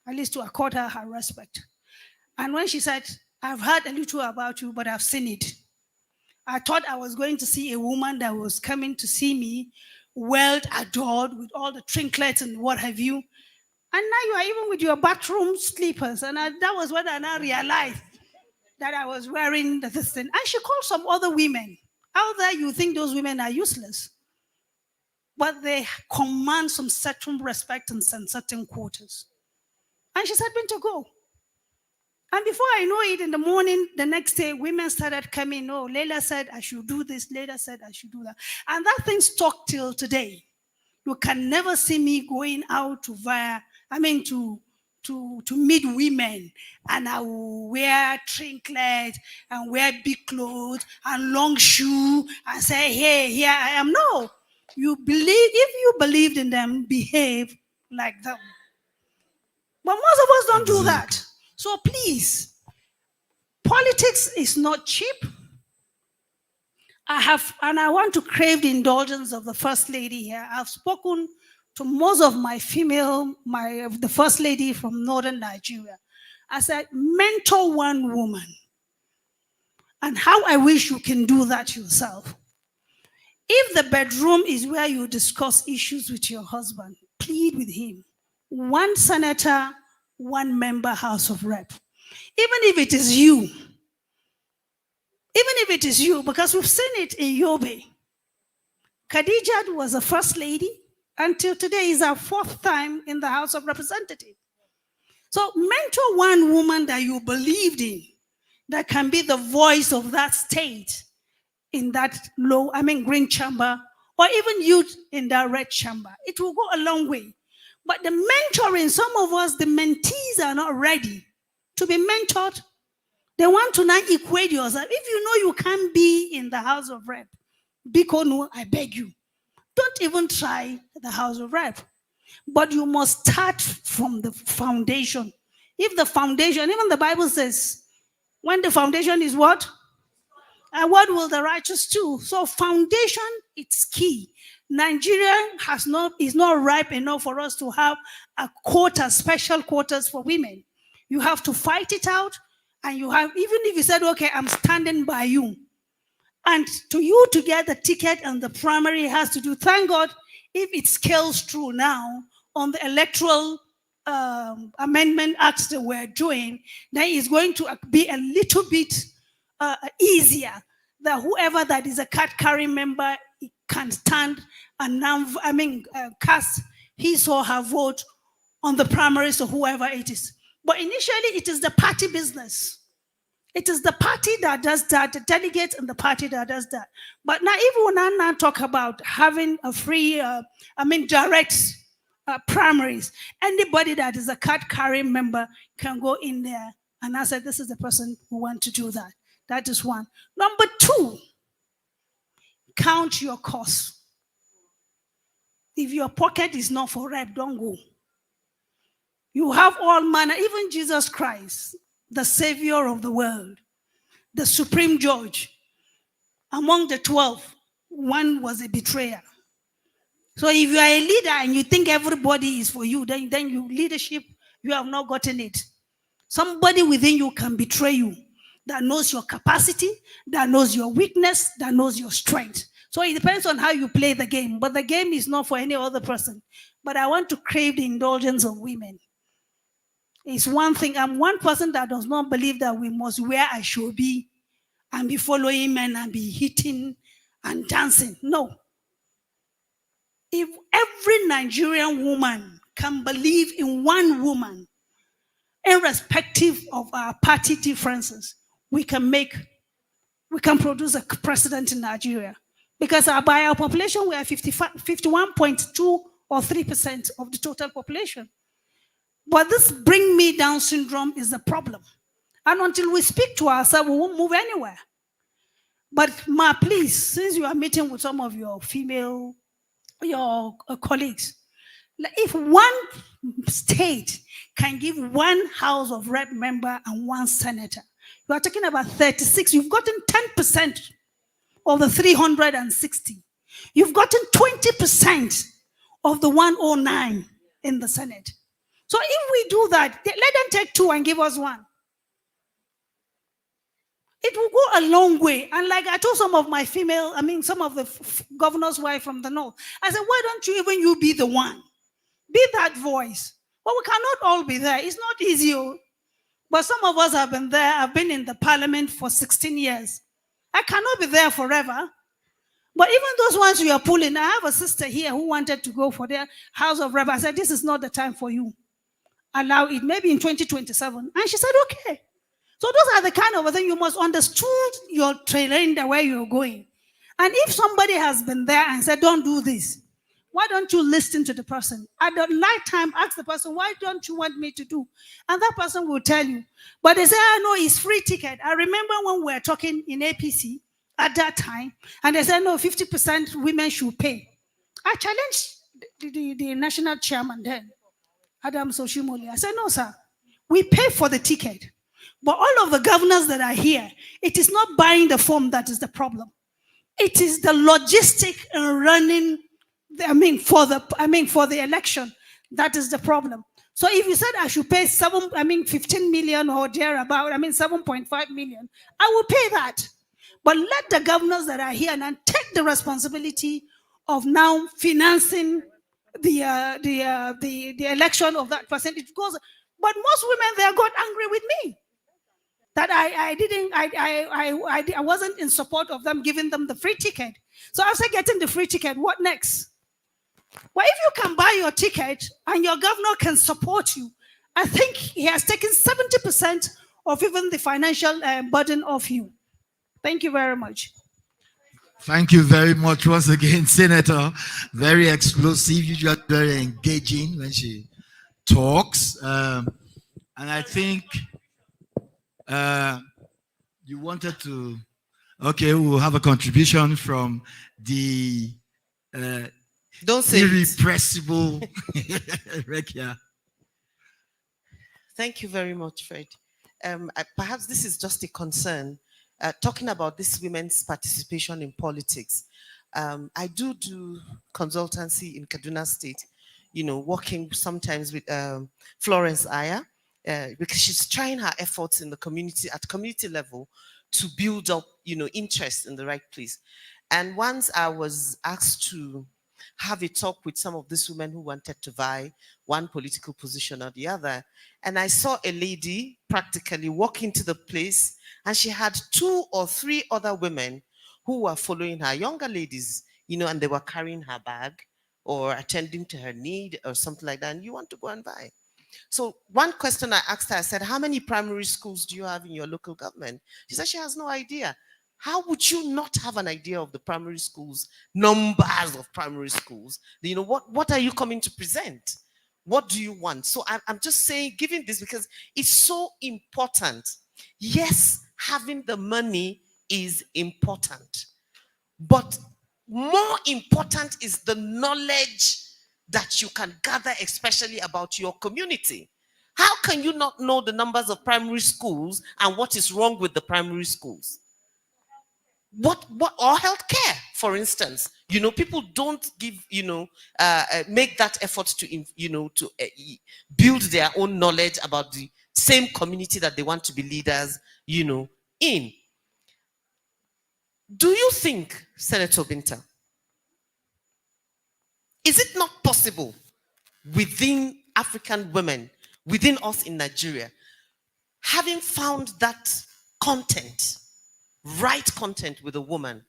at least to accord her respect. And when she said, I've heard a little about you, but I've seen it. I thought I was going to see a woman that was coming to see me, well adored with all the trinkets and what have you. And now you are even with your bathroom slippers. And that was when I now realized that I was wearing this thing. And she called some other women. Out there, you think those women are useless. But they command some certain respect and some certain quotas. And she said, Binta, go. And before I know it, in the morning, the next day, women started coming. Oh, Leila said I should do this. Leila said I should do that. And that thing stuck till today. You can never see me going out to to meet women, and I will wear trinket and wear big clothes and long shoe and say, hey, here I am. No, you believe, if you believed in them, behave like them. But most of us don't do that. So please, politics is not cheap. I want to crave the indulgence of the First Lady here. I've spoken to most of the First Lady from Northern Nigeria. I said, mentor one woman. And how I wish you can do that yourself. If the bedroom is where you discuss issues with your husband, plead with him. One senator, one member House of Rep. Even if it is you, because we've seen it in Yobe. Khadija was a first lady until today is our 4th time in the House of Representatives. So mentor one woman that you believed in, that can be the voice of that state in that green chamber, or even youth in that red chamber. It will go a long way. But the mentoring, some of us, the mentees are not ready to be mentored. They want to now equate yourself. If you know you can't be in the House of Rep, Biko, I beg you, don't even try the House of Rep. But you must start from the foundation. If the foundation, even the Bible says, when the foundation is what? And what will the righteous do? So foundation, it's key. Nigeria is not ripe enough for us to have a quota, special quotas for women. You have to fight it out, and you have, even if you said, okay, I'm standing by you, and to you to get the ticket and the primary has to do, thank God, if it scales through now on the electoral amendment acts that we're doing, then it's going to be a little bit easier, that whoever that is a card-carrying member can stand and cast his or her vote on the primaries or whoever it is. But initially, it is the party business. It is the party that does that, the delegates and the party that does that. But now, if we now talk about having a free, direct primaries, anybody that is a card-carrying member can go in there and I said, this is the person who wants to do that. That is one. Number 2, count your costs. If your pocket is not for rep, don't go. You have all manner, even Jesus Christ, the Savior of the world, the Supreme Judge. Among the 12, one was a betrayer. So if you are a leader and you think everybody is for you, then you leadership, you have not gotten it. Somebody within you can betray you, that knows your capacity, that knows your weakness, that knows your strength. So it depends on how you play the game, but the game is not for any other person. But I want to crave the indulgence of women. It's one thing. I'm one person that does not believe that we must wear a shobi and be following men and be hitting and dancing. No. If every Nigerian woman can believe in one woman, irrespective of our party differences, we can produce a president in Nigeria. Because by our population, we are 51.2 or 3% of the total population. But this bring me down syndrome is the problem. And until we speak to ourselves, we won't move anywhere. But please, since you are meeting with some of your colleagues, if one state can give one House of Rep member and one senator, you are talking about 36. You've gotten 10% of the 360. You've gotten 20% of the 109 in the Senate. So if we do that, let them take 2 and give us 1. It will go a long way. And like I told some of my some of the governor's wife from the north, I said, why don't you be the one? Be that voice. But we cannot all be there. It's not easy. But some of us have been there. I've been in the parliament for 16 years. I cannot be there forever. But even those ones you are pulling, I have a sister here who wanted to go for their House of Rep. I said, this is not the time for you. Allow it, maybe in 2027. And she said, okay. So those are the kind of things you must understand your terrain, where you're going. And if somebody has been there and said, don't do this, Why don't you listen to the person? At the night time, ask the person, why don't you want me to do? And that person will tell you. But they say, I know it's free ticket. I remember when we were talking in APC at that time, and they said, no, 50% women should pay. I challenged the national chairman then, Adam Soshimoli. I said, no, sir, we pay for the ticket. But all of the governors that are here, it is not buying the form that is the problem. It is the logistic and running, for the election, that is the problem. So if you said I should pay 15 million or thereabout, 7.5 million, I will pay that. But let the governors that are here and take the responsibility of now financing the election of that person. It goes, but most women there got angry with me that I wasn't in support of them giving them the free ticket. So after getting the free ticket, what next? Well, if you can buy your ticket and your governor can support you, I think he has taken 70% of even the financial burden off you. Thank you very much. Thank you very much once again, Senator. Very explosive, usually very engaging when she talks. And I think you wanted to, okay, we'll have a contribution from the Don't say irrepressible Rekia. Thank you very much, Fred. Perhaps this is just a concern. Talking about this women's participation in politics. I do consultancy in Kaduna State, working sometimes with Florence Aya, because she's trying her efforts in the community, at community level, to build up, interest in the right place. And once I was asked to have a talk with some of these women who wanted to vie one political position or the other. And I saw a lady practically walk into the place, and she had 2 or 3 other women who were following her, younger ladies, and they were carrying her bag or attending to her need or something like that. And you want to go and buy. So one question I asked her, I said, how many primary schools do you have in your local government? She said she has no idea. How would you not have an idea of the primary schools, numbers of primary schools? What are you coming to present? What do you want? So I'm just saying, giving this because it's so important. Yes, having the money is important. But more important is the knowledge that you can gather, especially about your community. How can you not know the numbers of primary schools and what is wrong with the primary schools? Or healthcare, for instance, people don't give, make that effort to build their own knowledge about the same community that they want to be leaders, in. Do you think, Senator Binta, is it not possible within African women, within us in Nigeria, having found that content, right content with a woman,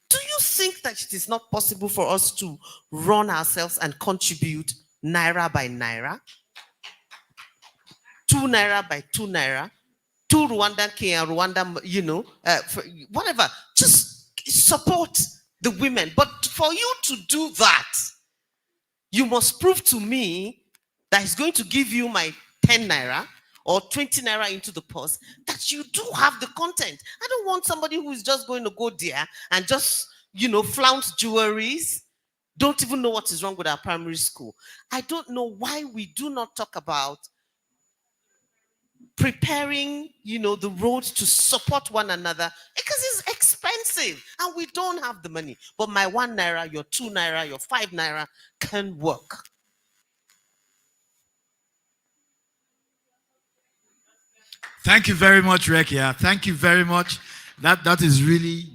do you think that it is not possible for us to run ourselves and contribute naira by naira? 2 naira by 2 naira? 2 Rwandan Kenya, Rwanda, whatever. Just support the women. But for you to do that, you must prove to me that he's going to give you my 10 naira or 20 naira into the purse, that you do have the content. I don't want somebody who is just going to go there and just, flounce jewelries, don't even know what is wrong with our primary school. I don't know why we do not talk about preparing, the road to support one another, because it's expensive and we don't have the money. But my 1 naira, your 2 naira, your 5 naira can work. Thank you very much, Rekia. Thank you very much. That is really,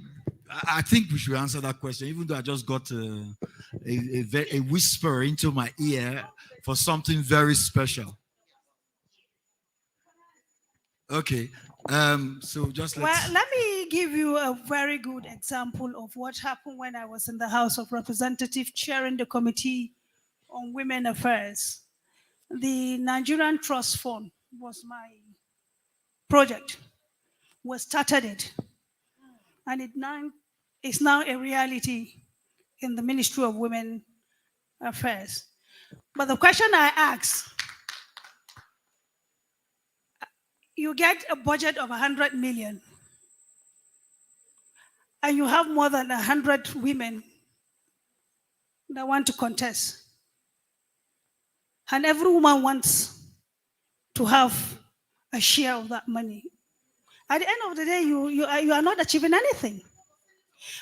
I think we should answer that question, even though I just got a whisper into my ear for something very special. Okay. So just let me give you a very good example of what happened when I was in the House of Representatives chairing the Committee on Women Affairs. The Nigerian Trust Fund was my project. We started it, and it's now a reality in the Ministry of Women affairs. But the question I ask, you get a budget of 100 million and you have more than 100 women that want to contest. And every woman wants to have a share of that money. At the end of the day, you are not achieving anything.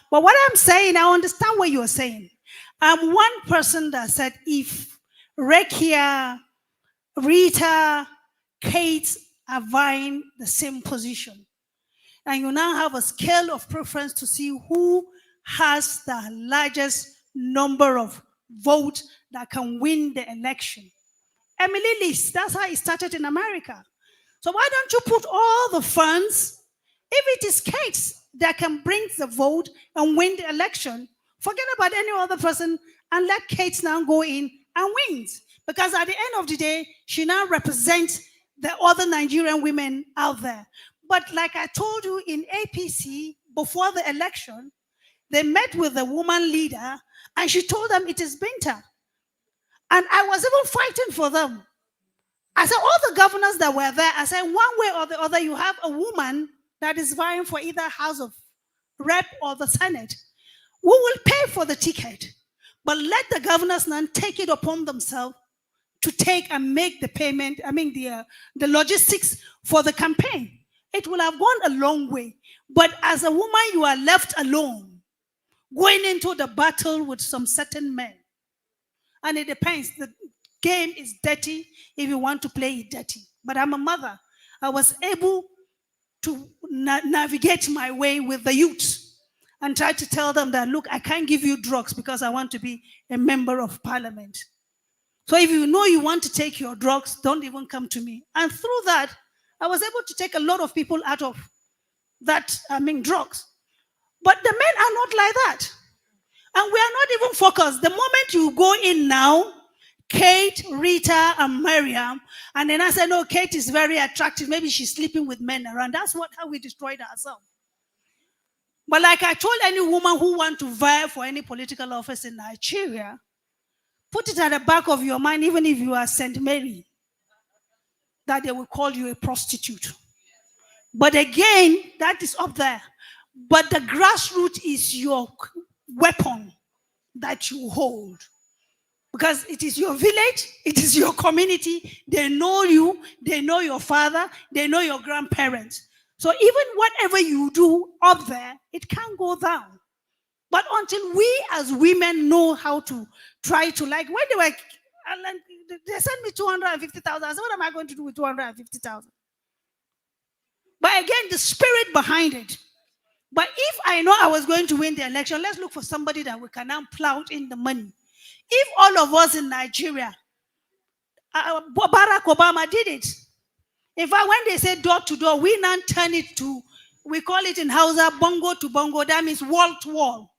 But what I'm saying, I understand what you're saying. I'm one person that said if Rekia, Rita, Kate are vying the same position, and you now have a scale of preference to see who has the largest number of votes that can win the election. Emily List, that's how it started in America. So why don't you put all the funds, if it is Kate that can bring the vote and win the election, forget about any other person and let Kate now go in and win. Because at the end of the day, she now represents the other Nigerian women out there. But like I told you in APC, before the election, they met with the woman leader and she told them it is Binta. And I was even fighting for them. I said, all the governors that were there, I said, one way or the other, you have a woman that is vying for either House of Rep or the Senate. We will pay for the ticket, but let the governors now take it upon themselves to take and make the payment, the logistics for the campaign. It will have gone a long way. But as a woman, you are left alone, going into the battle with some certain men. And it depends. The game is dirty if you want to play it dirty. But I'm a mother. I was able to navigate my way with the youth and try to tell them that, look, I can't give you drugs because I want to be a member of parliament. So if you know you want to take your drugs, don't even come to me. And through that, I was able to take a lot of people out of that, drugs. But the men are not like that. And we are not even focused. The moment you go in now, Kate, Rita, and Miriam, and then I said, no, Kate is very attractive. Maybe she's sleeping with men around. That's how we destroyed ourselves. But like I told any woman who wants to vie for any political office in Nigeria, put it at the back of your mind, even if you are St. Mary, that they will call you a prostitute. But again, that is up there. But the grassroots is your weapon that you hold. Because it is your village, it is your community. They know you, they know your father, they know your grandparents. So even whatever you do up there, it can't go down. But until we as women know how to try to, like when they sent me 250,000, I said, what am I going to do with 250,000? But again, the spirit behind it. But if I know I was going to win the election, let's look for somebody that we can now plow in the money. If all of us in Nigeria, Barack Obama did it. In fact, when they say door to door, we now turn it to, we call it in Hausa, bongo to bongo. That means wall to wall.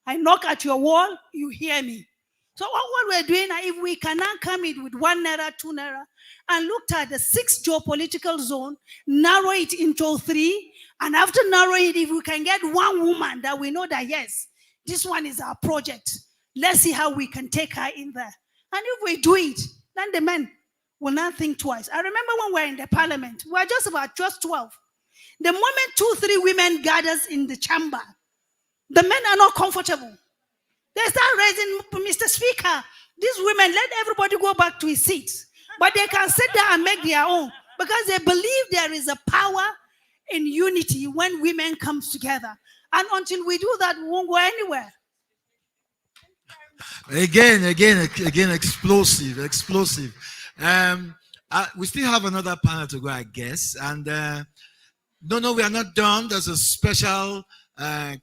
I knock at your wall, you hear me. So what we're doing, if we cannot come in with 1 naira, 2 naira, and looked at the 6 geopolitical zone, narrow it into 3, and after narrowing it, if we can get one woman that we know that, yes, this one is our project, let's see how we can take her in there. And if we do it, then the men will not think twice. I remember when we were in the parliament, we were just 12. The moment 2, 3 women gathers in the chamber, the men are not comfortable. They start raising, Mr. Speaker, these women, let everybody go back to his seats. But they can sit there and make their own because they believe there is a power in unity when women come together. And until we do that, we won't go anywhere. Again, explosive. We still have another panel to go, I guess. And no, we are not done. There's a special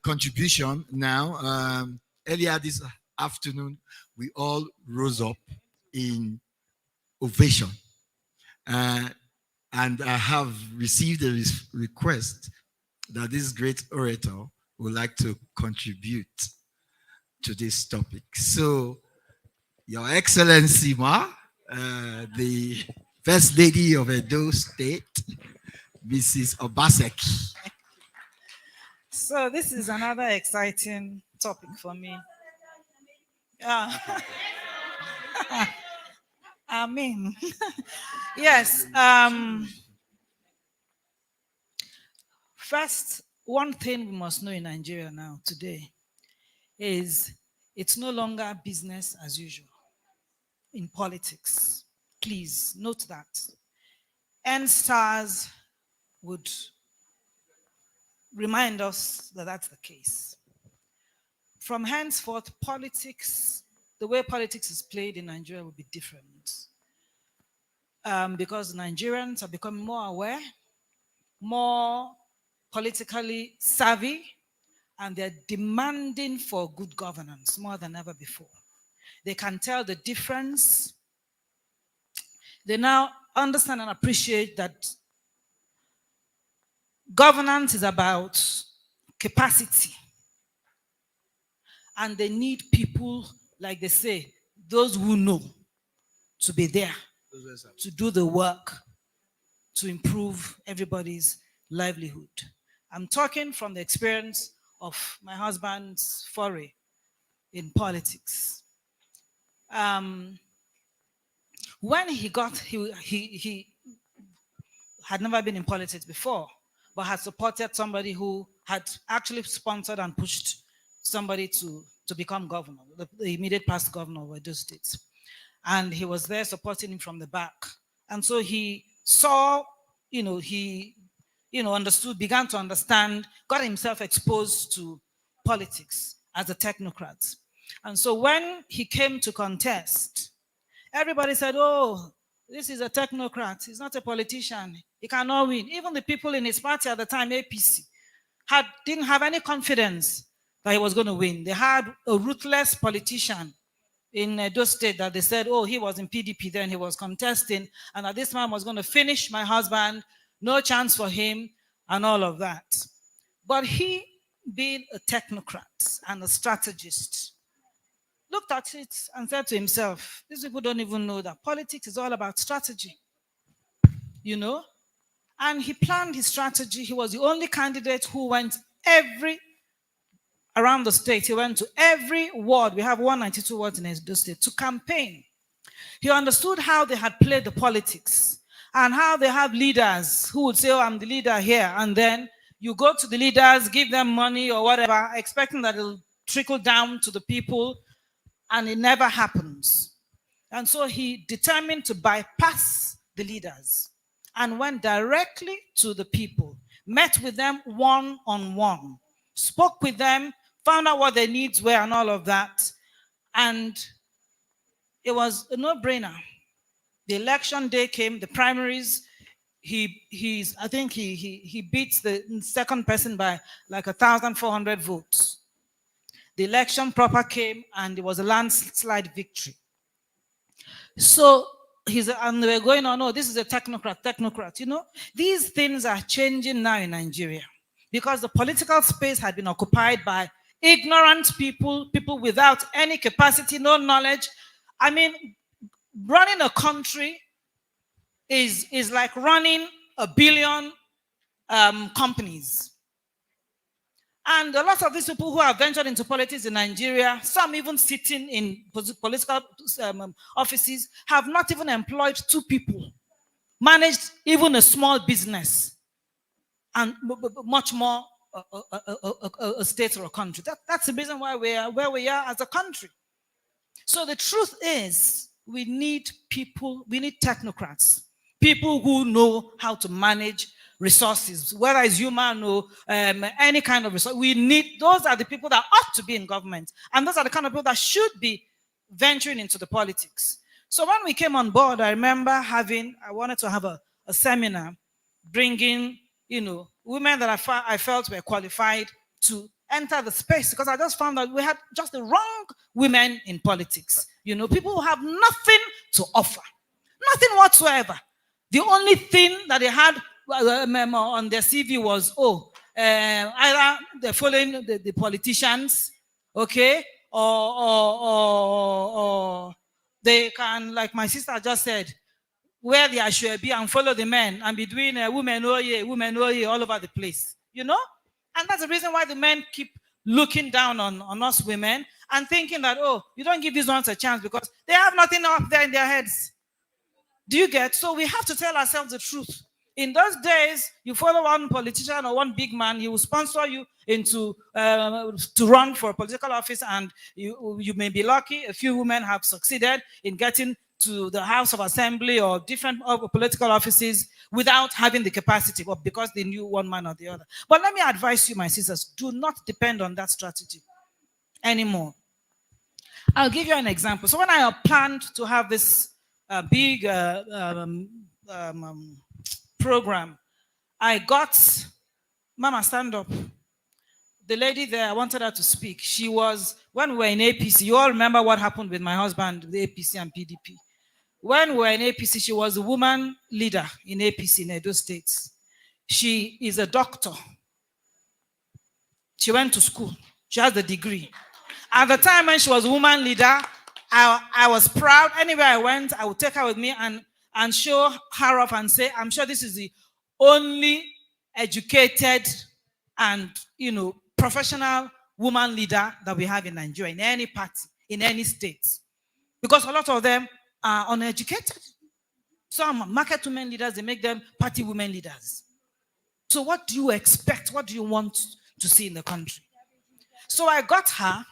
contribution now. Earlier this afternoon, we all rose up in ovation. And I have received a request that this great orator would like to contribute to this topic. So, Your Excellency Ma, the First Lady of Edo State, Mrs. Obaseki. So this is another exciting topic for me. I mean, yes. First, one thing we must know in Nigeria now today is it's no longer business as usual in politics. Please note that. NSTARS would remind us that that's the case. From henceforth, politics, the way politics is played in Nigeria will be different. Because Nigerians are becoming more aware, more politically savvy, and they're demanding for good governance more than ever before. They can tell the difference. They now understand and appreciate that governance is about capacity. And they need people, like they say, those who know, to be there, to do the work, to improve everybody's livelihood. I'm talking from the experience of my husband's foray in politics. When he had never been in politics before, but had supported somebody who had actually sponsored and pushed somebody to become governor, the immediate past governor of Edo State. And he was there supporting him from the back. And so he saw, he understood, began to understand, got himself exposed to politics as a technocrat. And so when he came to contest, everybody said, oh, this is a technocrat. He's not a politician. He cannot win. Even the people in his party at the time, APC, didn't have any confidence that he was going to win. They had a ruthless politician in Edo State that they said, oh, he was in PDP then, he was contesting, and that this man was going to finish my husband, no chance for him, and all of that. But he, being a technocrat and a strategist, looked at it and said to himself, these people don't even know that politics is all about strategy, And he planned his strategy. He was the only candidate who went around the state. He went to every ward. We have 192 wards in Edo State to campaign. He understood how they had played the politics and how they have leaders who would say, oh, I'm the leader here. And then you go to the leaders, give them money or whatever, expecting that it'll trickle down to the people, and it never happens. And so he determined to bypass the leaders and went directly to the people, met with them one-on-one, spoke with them, found out what their needs were and all of that. And it was a no-brainer. The election day came, the primaries, I think he beats the second person by like 1,400 votes. The election proper came and it was a landslide victory. So and they were going on, oh, this is a technocrat. These things are changing now in Nigeria because the political space had been occupied by ignorant people without any capacity, no knowledge. I mean, running a country is like running 1 billion companies. And a lot of these people who have ventured into politics in Nigeria, some even sitting in political offices, have not even employed 2 people, managed even a small business, and much more a state or a country. That's the reason why we are where we are as a country. So the truth is, we need people, we need technocrats, people who know how to manage resources, whether it's human or any kind of resource. Those are the people that ought to be in government. And those are the kind of people that should be venturing into the politics. So when we came on board, I remember I wanted to have a seminar bringing, women that I felt were qualified to enter the space, because I just found that we had just the wrong women in politics. People who have nothing to offer, nothing whatsoever. The only thing that they had on their CV was, either they're following the politicians, okay, or they can, like my sister just said, wear the ashwebi and follow the men and be doing women all over the place, And that's the reason why the men keep looking down on us women and thinking that, oh, you don't give these ones a chance because they have nothing up there in their heads. Do you get? So we have to tell ourselves the truth. In those days, you follow one politician or one big man, he will sponsor you into to run for a political office, and you may be lucky. A few women have succeeded in getting to the House of Assembly or different political offices without having the capacity, or because they knew one man or the other. But let me advise you, my sisters, do not depend on that strategy anymore. I'll give you an example. So when I planned to have this big program, I got Mama, stand up. The lady there, I wanted her to speak. She was, when we were in APC, you all remember what happened with my husband, the APC and PDP. When we were in APC, she was a woman leader in APC in Edo State. She is a doctor. She went to school. She has a degree. At the time when she was a woman leader, I was proud. Anywhere I went, I would take her with me and show her off and say, I'm sure this is the only educated and, professional woman leader that we have in Nigeria, in any party, in any state. Because a lot of them are uneducated. Some market women leaders, they make them party women leaders. So what do you expect? What do you want to see in the country? So I got her,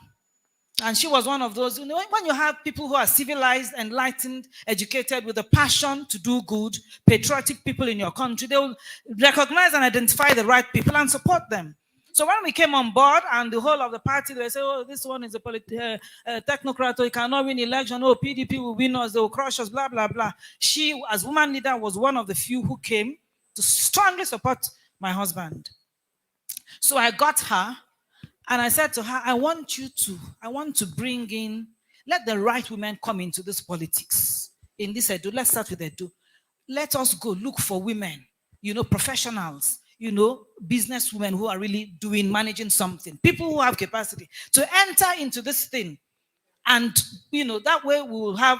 and she was one of those, when you have people who are civilized, enlightened, educated, with a passion to do good, patriotic people in your country, they will recognize and identify the right people and support them. So when we came on board and the whole of the party, they say, oh, this one is a technocrat, or he cannot win election, oh, PDP will win us, they will crush us, blah, blah, blah. She, as woman leader, was one of the few who came to strongly support my husband. So I got her, and I said to her, I want to bring in, let the right women come into this politics. In this Edo, let's start with Edo. Let us go look for women, professionals, business women who are really managing something, people who have capacity to enter into this thing. And, that way we will have,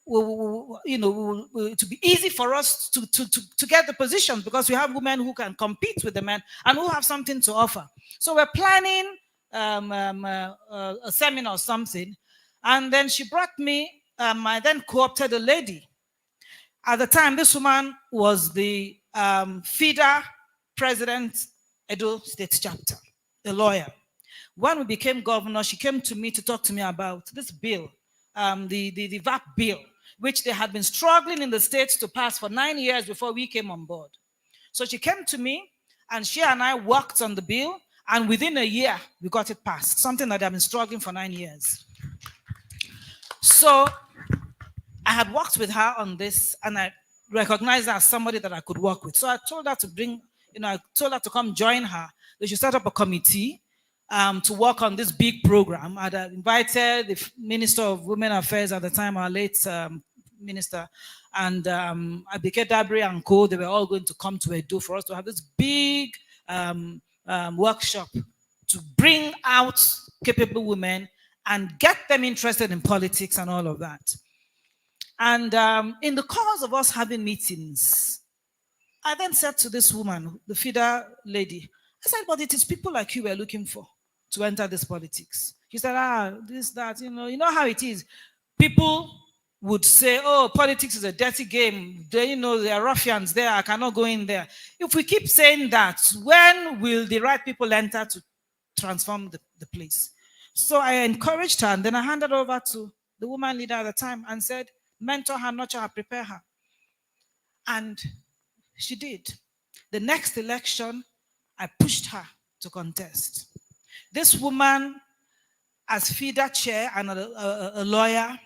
to be easy for us to get the position, because we have women who can compete with the men and who have something to offer. So we're planning a seminar or something. And then she brought me, I then co-opted a lady. At the time, this woman was the FIDA president, Edo State chapter, a lawyer. When we became governor, she came to me to talk to me about this bill, the VAT bill, which they had been struggling in the states to pass for 9 years before we came on board. So she came to me, and she and I worked on the bill, and within a year, we got it passed, something that I've been struggling for 9 years. So I had worked with her on this, and I recognized her as somebody that I could work with. So I told her to I told her to come join her. They should set up a committee to work on this big program. I had invited the Minister of Women Affairs at the time, our late minister, and Abike Dabri and co. They were all going to come to Edo for us to have this big workshop to bring out capable women and get them interested in politics and all of that. And in the course of us having meetings, I then said to this woman, the FIDA lady, I said, but it is people like you we're looking for to enter this politics. She said, this, that, you know how it is. People would say, oh, politics is a dirty game. There are ruffians there, I cannot go in there. If we keep saying that, when will the right people enter to transform the place? So I encouraged her, and then I handed over to the woman leader at the time and said, mentor her, nurture her, prepare her. And she did. The next election, I pushed her to contest. This woman, as FIDA chair and a lawyer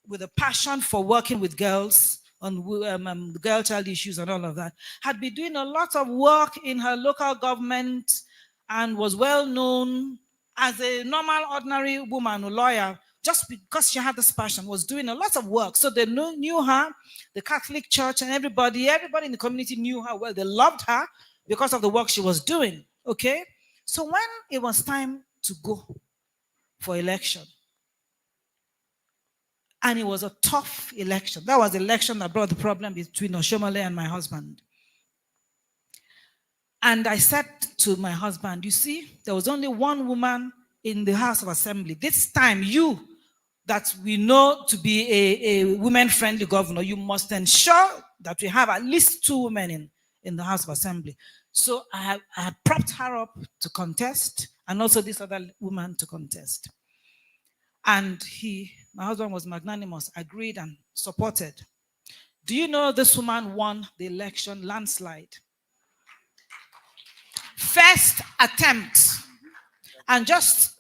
with a passion for working with girls on girl child issues and all of that, had been doing a lot of work in her local government and was well known as a normal, ordinary woman or lawyer, just because she had this passion, was doing a lot of work. So they knew her, the Catholic Church and everybody in the community knew her well. They loved her because of the work she was doing, okay? So when it was time to go for election, and it was a tough election. That was the election that brought the problem between Oshomole and my husband. And I said to my husband, you see, there was only one woman in the House of Assembly. This time, you that we know to be a women-friendly governor, you must ensure that we have at least 2 women in the House of Assembly. So I had propped her up to contest, and also this other woman to contest. And my husband was magnanimous, agreed and supported. Do you know this woman won the election landslide? First attempt. And just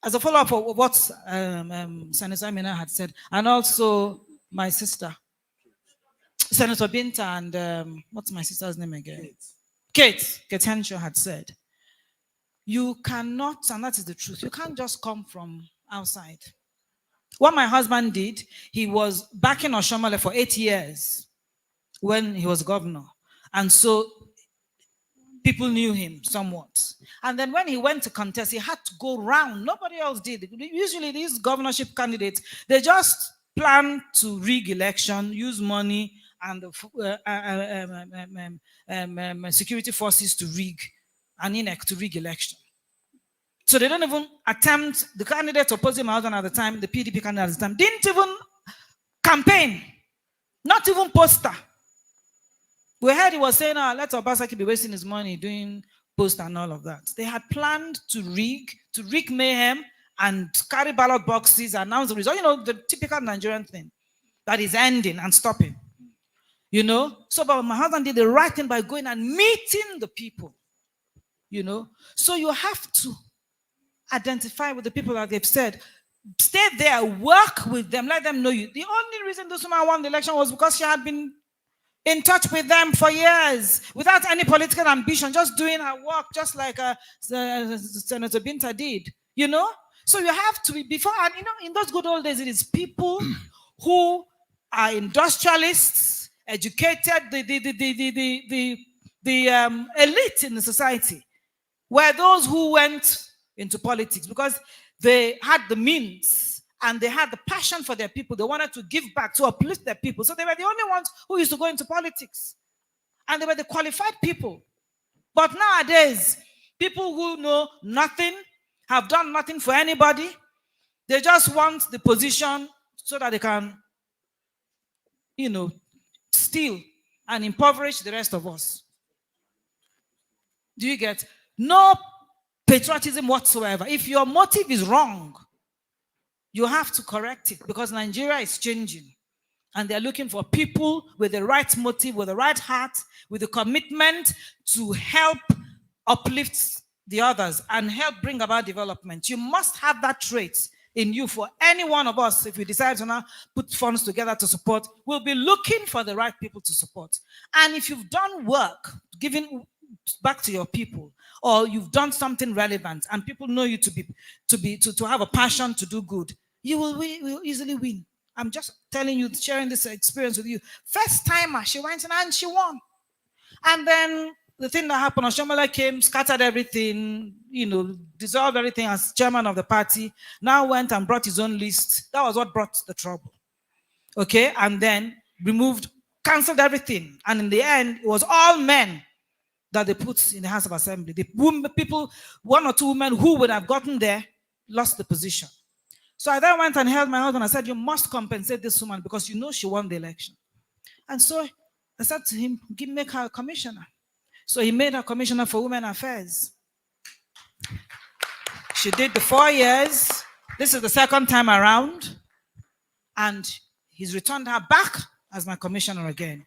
as a follow-up of what Senator Amina had said, and also my sister, Senator Binta, and what's my sister's name again? Kate Henshaw had said, you cannot, and that is the truth, you can't just come from outside. What my husband did, he was back in Oshomole for 8 years when he was governor. And so people knew him somewhat. And then when he went to contest, he had to go round. Nobody else did. Usually these governorship candidates, they just plan to rig election, use money and security forces to rig, and INEC to rig election. So they don't even attempt, the candidate opposing my husband at the time, the PDP candidate at the time, didn't even campaign, not even poster. We heard he was saying, let Obasaki be wasting his money doing post and all of that. They had planned to rig mayhem and carry ballot boxes, announce the result. You know, the typical Nigerian thing that is ending and stopping. You know? So but my husband did the right thing by going and meeting the people. You know? So you have to identify with the people that they've said. Stay there, work with them, let them know you. The only reason this woman won the election was because she had been in touch with them for years, without any political ambition, just doing her work, just like Senator Binta did, you know? So you have to be, before, and you know, in those good old days, it is people who are industrialists, educated, the elite in the society, were those who went into politics because they had the means and they had the passion for their people. They wanted to give back, to uplift their people. So they were the only ones who used to go into politics. And they were the qualified people. But nowadays, people who know nothing, have done nothing for anybody, they just want the position so that they can, you know, steal and impoverish the rest of us. Do you get? No patriotism whatsoever. If your motive is wrong, you have to correct it because Nigeria is changing. And they're looking for people with the right motive, with the right heart, with the commitment to help uplift the others and help bring about development. You must have that trait in you. For any one of us, if we decide to now put funds together to support, we'll be looking for the right people to support. And if you've done work, giving back to your people, or you've done something relevant and people know you to have a passion to do good, you will easily win. I'm just telling you, sharing this experience with you. First timer, she went in and she won. And then the thing that happened, Oshomola came, scattered everything, you know, dissolved everything as chairman of the party, now went and brought his own list. That was what brought the trouble. Okay, and then cancelled everything. And in the end, it was all men that they put in the House of Assembly. The people, 1 or 2 women who would have gotten there, lost the position. So I then went and held my husband and said, you must compensate this woman because you know she won the election. And so I said to him, make her a commissioner. So he made her commissioner for women affairs. She did the 4 years. This is the second time around. And he's returned her back as my commissioner again.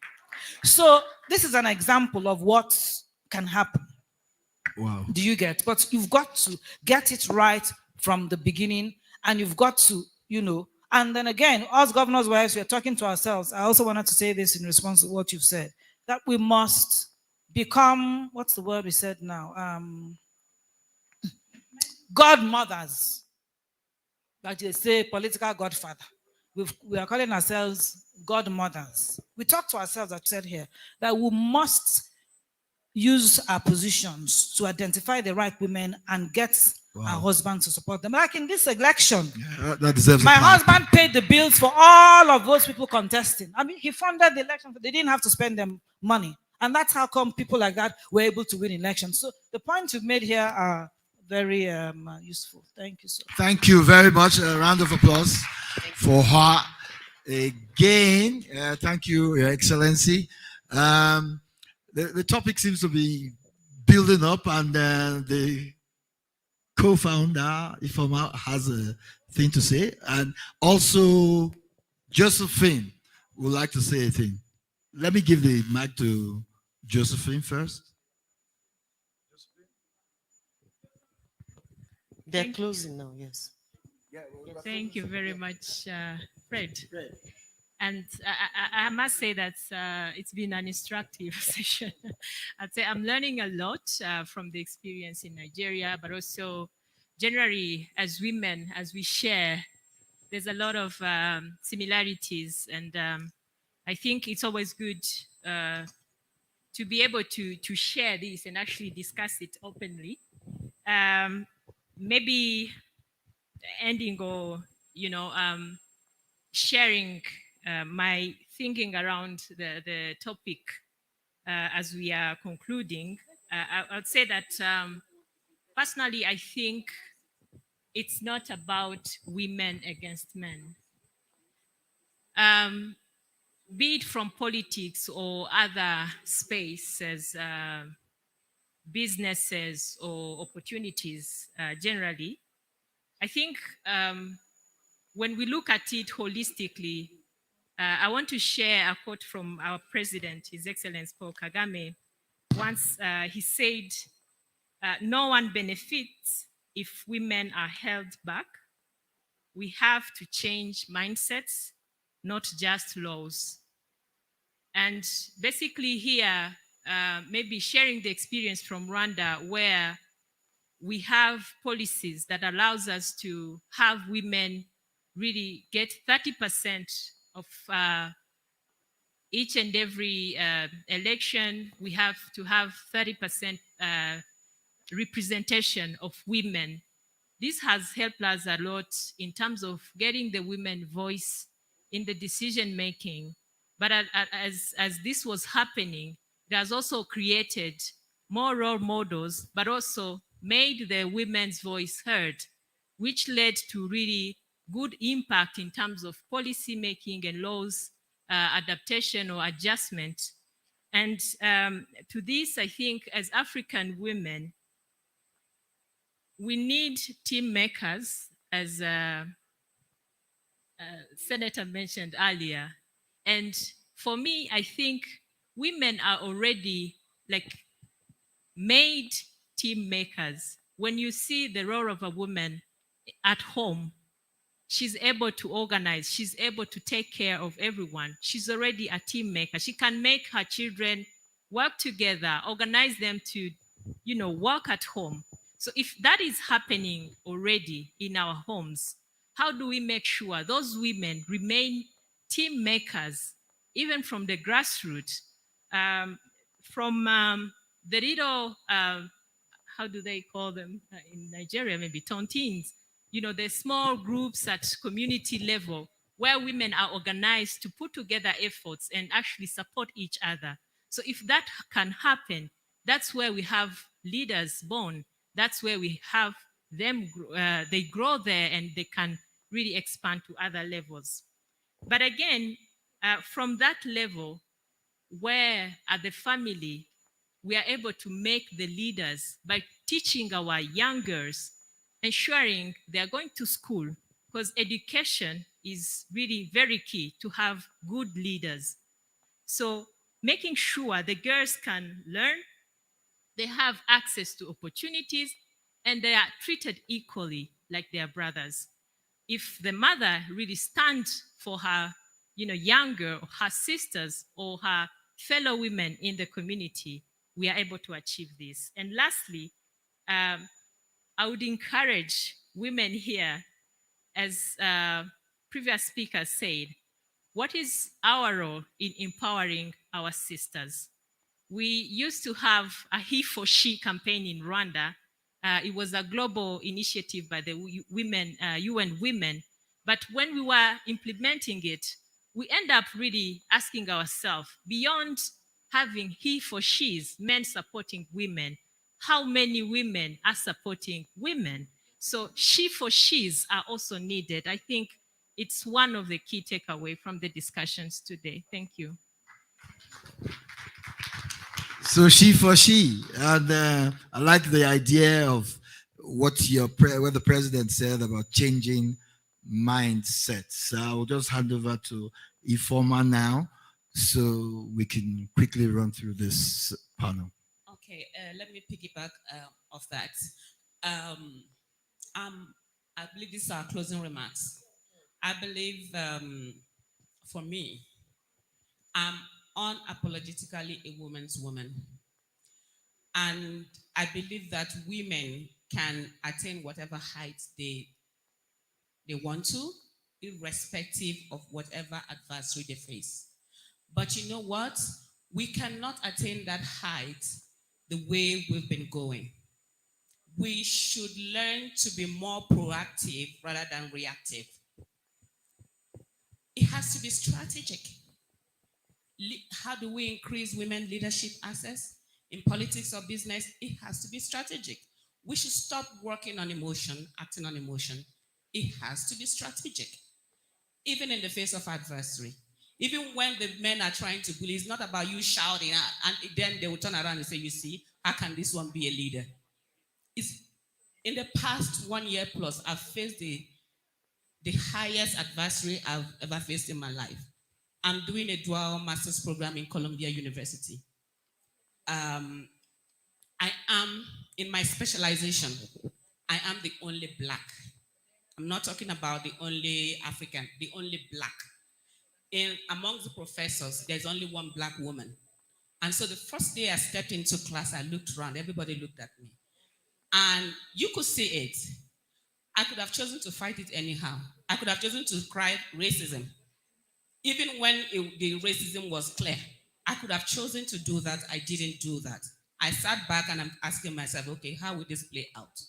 So this is an example of what can happen. Wow. Do you get? But you've got to get it right from the beginning. And you've got to, you know, and then again, us governors' wives, we're talking to ourselves. I also wanted to say this in response to what you've said, that we must become, what's the word we said now? Godmothers. Like they say, political godfather. We are calling ourselves godmothers. We talk to ourselves, I've said here, that we must use our positions to identify the right women and get our husbands to support them. Like in this election, that deserves my husband paid the bills for all of those people contesting. I mean, he funded the election, but they didn't have to spend them money. And that's how come people like that were able to win elections. So the points you've made here are very useful. Thank you, sir. Thank you very much. A round of applause for her again. Thank you, Your Excellency. The topic seems to be building up, and the co-founder, Ifoma, has a thing to say, and also Josephine would like to say a thing. Let me give the mic to Josephine first. They're closing now, yes. Thank you very much, Fred. And I must say that it's been an instructive session. I'd say I'm learning a lot from the experience in Nigeria, but also generally as women, as we share, there's a lot of similarities. And I think it's always good to be able to share this and actually discuss it openly. Maybe ending or, sharing my thinking around the topic as we are concluding. I would say that personally, I think it's not about women against men. Be it from politics or other spaces, businesses or opportunities generally, I think when we look at it holistically, I want to share a quote from our president, His Excellency Paul Kagame. Once he said, no one benefits if women are held back. We have to change mindsets, not just laws. And basically here, maybe sharing the experience from Rwanda, where we have policies that allows us to have women really get 30% of each and every election. We have to have 30% representation of women. This has helped us a lot in terms of getting the women voice in the decision making. But as this was happening, it has also created more role models, but also made the women's voice heard, which led to really good impact in terms of policy making and laws adaptation or adjustment. And to this, I think as African women, we need team makers, as Senator mentioned earlier. And for me, I think women are already like made team makers. When you see the role of a woman at home, she's able to organize, she's able to take care of everyone. She's already a team maker. She can make her children work together, organize them to, work at home. So if that is happening already in our homes, how do we make sure those women remain team makers, even from the grassroots, from the little, how do they call them in Nigeria, maybe tontines, the small groups at community level where women are organized to put together efforts and actually support each other. So if that can happen, that's where we have leaders born. That's where we have them, they grow there and they can really expand to other levels. But again, from that level, where at the family, we are able to make the leaders by teaching our young girls, ensuring they are going to school, because education is really very key to have good leaders. So making sure the girls can learn, they have access to opportunities, and they are treated equally like their brothers. If the mother really stands for her, younger, or her sisters, or her fellow women in the community, we are able to achieve this. And lastly, I would encourage women here, as previous speakers said, what is our role in empowering our sisters? We used to have a He for She campaign in Rwanda. It was a global initiative by the women, UN Women. But when we were implementing it, we end up really asking ourselves, beyond having He for She's, men supporting women, how many women are supporting women. So she for she's are also needed. I think it's one of the key takeaway from the discussions today. Thank you. So she for she, and I like the idea of what what the president said about changing mindsets. I will just hand over to Ifoma now, so we can quickly run through this panel. Okay, let me piggyback of that. Um, I believe these are closing remarks. I believe for me, I'm unapologetically a woman's woman. And I believe that women can attain whatever heights they want to, irrespective of whatever adversary they face. But you know what? We cannot attain that height the way we've been going. We should learn to be more proactive rather than reactive. It has to be strategic. How do we increase women leadership access in politics or business? It has to be strategic. We should stop working on emotion, acting on emotion. It has to be strategic, even in the face of adversary. Even when the men are trying to bully, it's not about you shouting, and then they will turn around and say, you see, how can this one be a leader? It's, in the past 1 year plus, I've faced the highest adversary I've ever faced in my life. I'm doing a dual master's program in Columbia University. I am, in my specialization, I am the only black. I'm not talking about the only African, the only black. Amongst the professors, there's only one black woman. And so the first day I stepped into class, I looked around, everybody looked at me. And you could see it. I could have chosen to fight it anyhow. I could have chosen to cry racism. Even when the racism was clear, I could have chosen to do that. I didn't do that. I sat back and I'm asking myself, okay, how will this play out?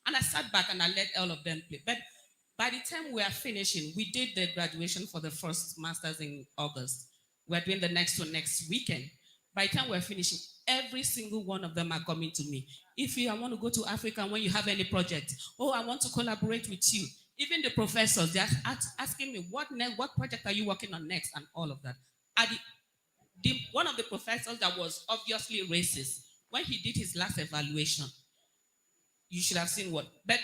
And I sat back and I let all of them play. But by the time we are finishing, we did the graduation for the first master's in August. We're doing the next one next weekend. By the time we're finishing, every single one of them are coming to me. If I want to go to Africa when you have any project, oh, I want to collaborate with you. Even the professors, they're asking me, what project are you working on next, and all of that. One of the professors that was obviously racist, when he did his last evaluation, you should have seen what. But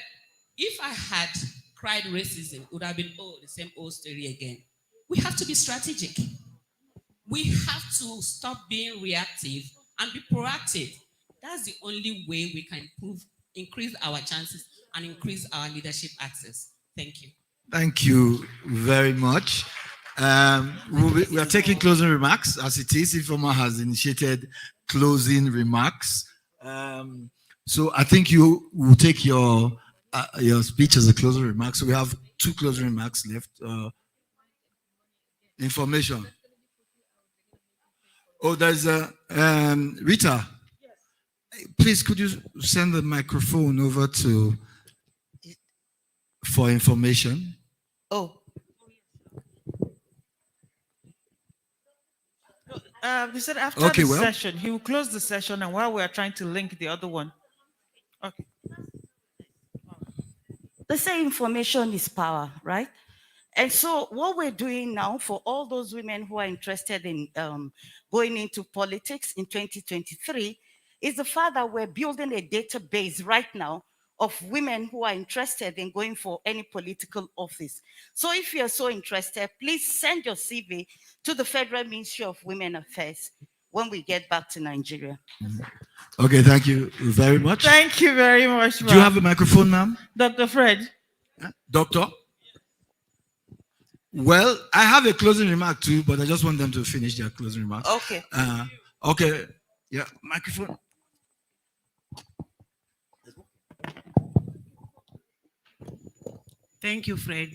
if I had cried racism, it would have been, the same old story again. We have to be strategic. We have to stop being reactive and be proactive. That's the only way we can increase our chances and increase our leadership access. Thank you. Thank you very much. We are taking closing remarks as it is. Ifoma has initiated closing remarks. So I think you will take your speech as a closing remark. So we have 2 closing remarks left. Information. Oh, there's a Rita. Please, could you send the microphone over for information? Oh. He said after the session, he will close the session, and while we are trying to link the other one. Okay. They say information is power, right? And so what we're doing now for all those women who are interested in going into politics in 2023 is the fact that we're building a database right now of women who are interested in going for any political office. So if you're so interested, please send your CV to the Federal Ministry of Women Affairs when we get back to Nigeria. Okay, thank you very much. Thank you very much, Do you have a microphone, ma'am? Dr. Fred. Doctor? Well, I have a closing remark too, but I just want them to finish their closing remarks. Okay. Okay. Yeah, microphone. Thank you, Fred.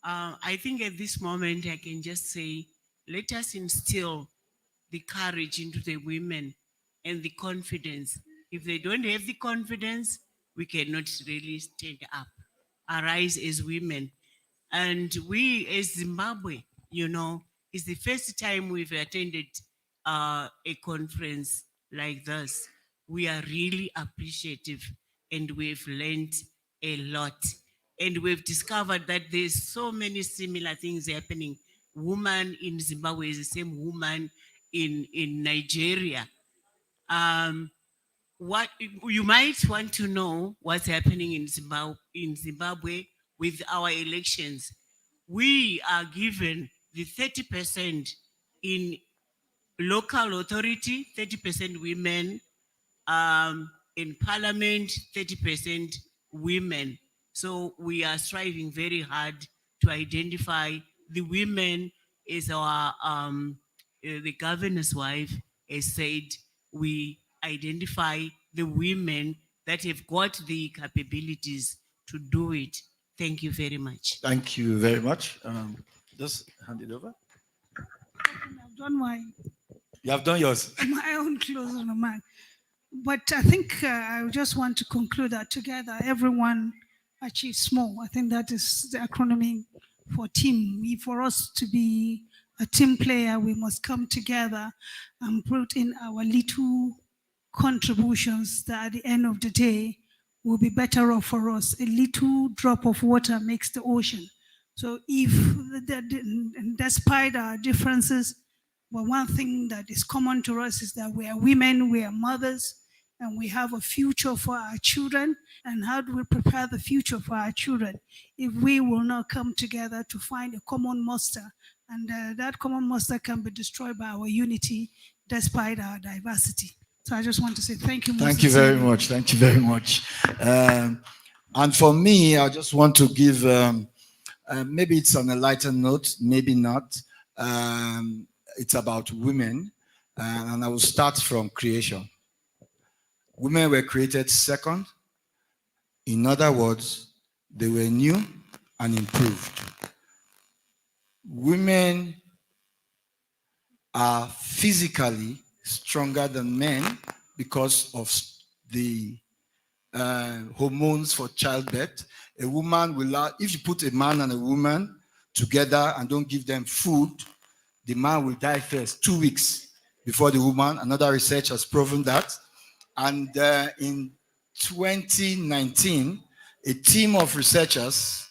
I think at this moment, I can just say, let us instill the courage into the women and the confidence. If they don't have the confidence, we cannot really stand up, arise as women. And we as Zimbabwe, it's the first time we've attended a conference like this. We are really appreciative and we've learned a lot. And we've discovered that there's so many similar things happening. Woman in Zimbabwe is the same woman in Nigeria. What you might want to know what's happening in Zimbabwe with our elections. We are given the 30% in local authority, 30% women, in parliament, 30% women. So we are striving very hard to identify the women as the governor's wife has said, we identify the women that have got the capabilities to do it. Thank you very much. Thank you very much. Just hand it over. I've done You have done yours. my own closing remark. But I think I just want to conclude that together, everyone achieves more. I think that is the acronym for team. For us to be a team player, we must come together and put in our little contributions that at the end of the day will be better off for us. A little drop of water makes the ocean. So if, despite our differences, well, one thing that is common to us is that we are women, we are mothers, and we have a future for our children. And how do we prepare the future for our children if we will not come together to find a common muster? And that common muster can be destroyed by our unity despite our diversity. So I just want to say thank you. Thank you very much. Thank you very much. And for me, I just want to give, maybe it's on a lighter note, maybe not. It's about women, and I will start from creation. Women were created second. In other words, they were new and improved. Women are physically stronger than men because of the hormones for childbirth. A woman will, if you put a man and a woman together and don't give them food, the man will die first, 2 weeks before the woman. Another research has proven that. And in 2019, a team of researchers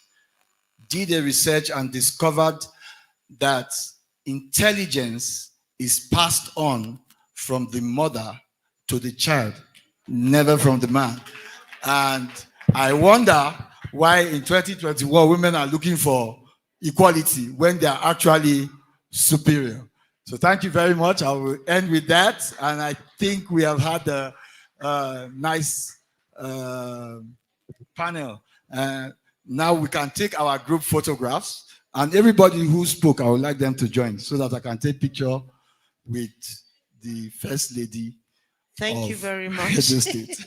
did a research and discovered that intelligence is passed on from the mother to the child, never from the man. And I wonder why in 2021 women are looking for equality when they are actually superior. So thank you very much. I will end with that. And I think we have had a nice panel. Now we can take our group photographs, and everybody who spoke, I would like them to join so that I can take picture with the First Lady. Thank you very much. Edo State.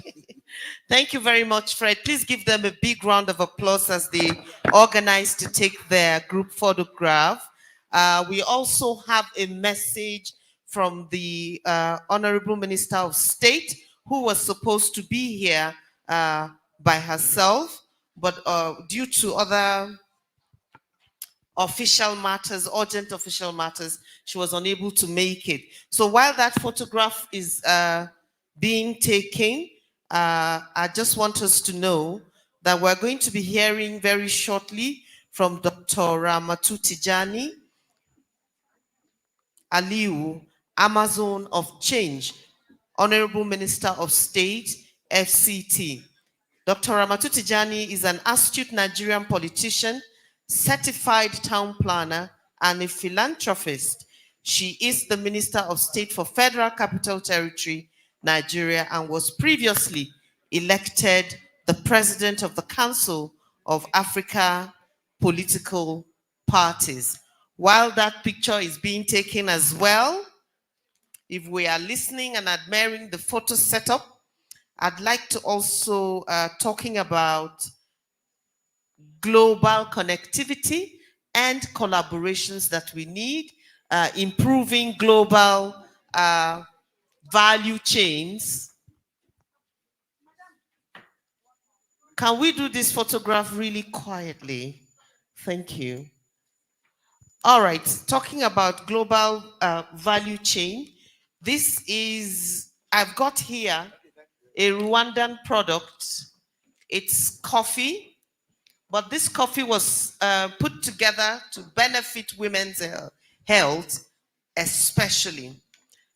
Thank you very much, Fred. Please give them a big round of applause as they organize to take their group photograph. We also have a message from the Honorable Minister of State, who was supposed to be here by herself, but due to other official matters, urgent official matters, she was unable to make it. So while that photograph is being taken, I just want us to know that we're going to be hearing very shortly from Dr. Ramatu Tijani Aliu, Amazon of Change, Honorable Minister of State, FCT. Dr. Ramatu Tijani is an astute Nigerian politician, certified town planner, and a philanthropist. She is the Minister of State for Federal Capital Territory, Nigeria, and was previously elected the President of the Council of Africa Political Parties. While that picture is being taken as well, if we are listening and admiring the photo setup, I'd like to also talking about global connectivity and collaborations that we need, improving global value chains. Can we do this photograph really quietly? Thank you. All right, talking about global value chain. This is, I've got here a Rwandan product. It's coffee, but this coffee was put together to benefit women's health, especially.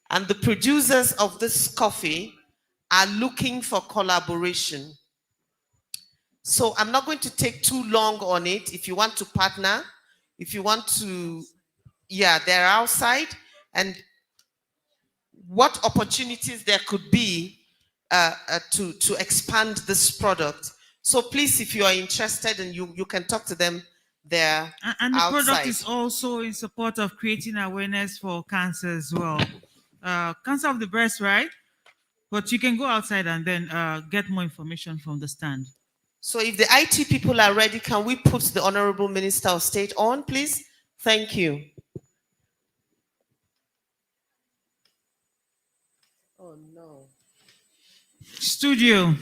And the producers of this coffee are looking for collaboration. So I'm not going to take too long on it. If you want to partner, if you want to, yeah, they're outside, and what opportunities there could be to expand this product. So please, if you are interested, and you can talk to them, they're And the product outside. is also in support of creating awareness for cancer as well. Cancer of the breast, right? But you can go outside and then get more information from the stand. So if the IT people are ready, can we put the Honorable Minister of State on, please? Thank you. Oh, no. Studio.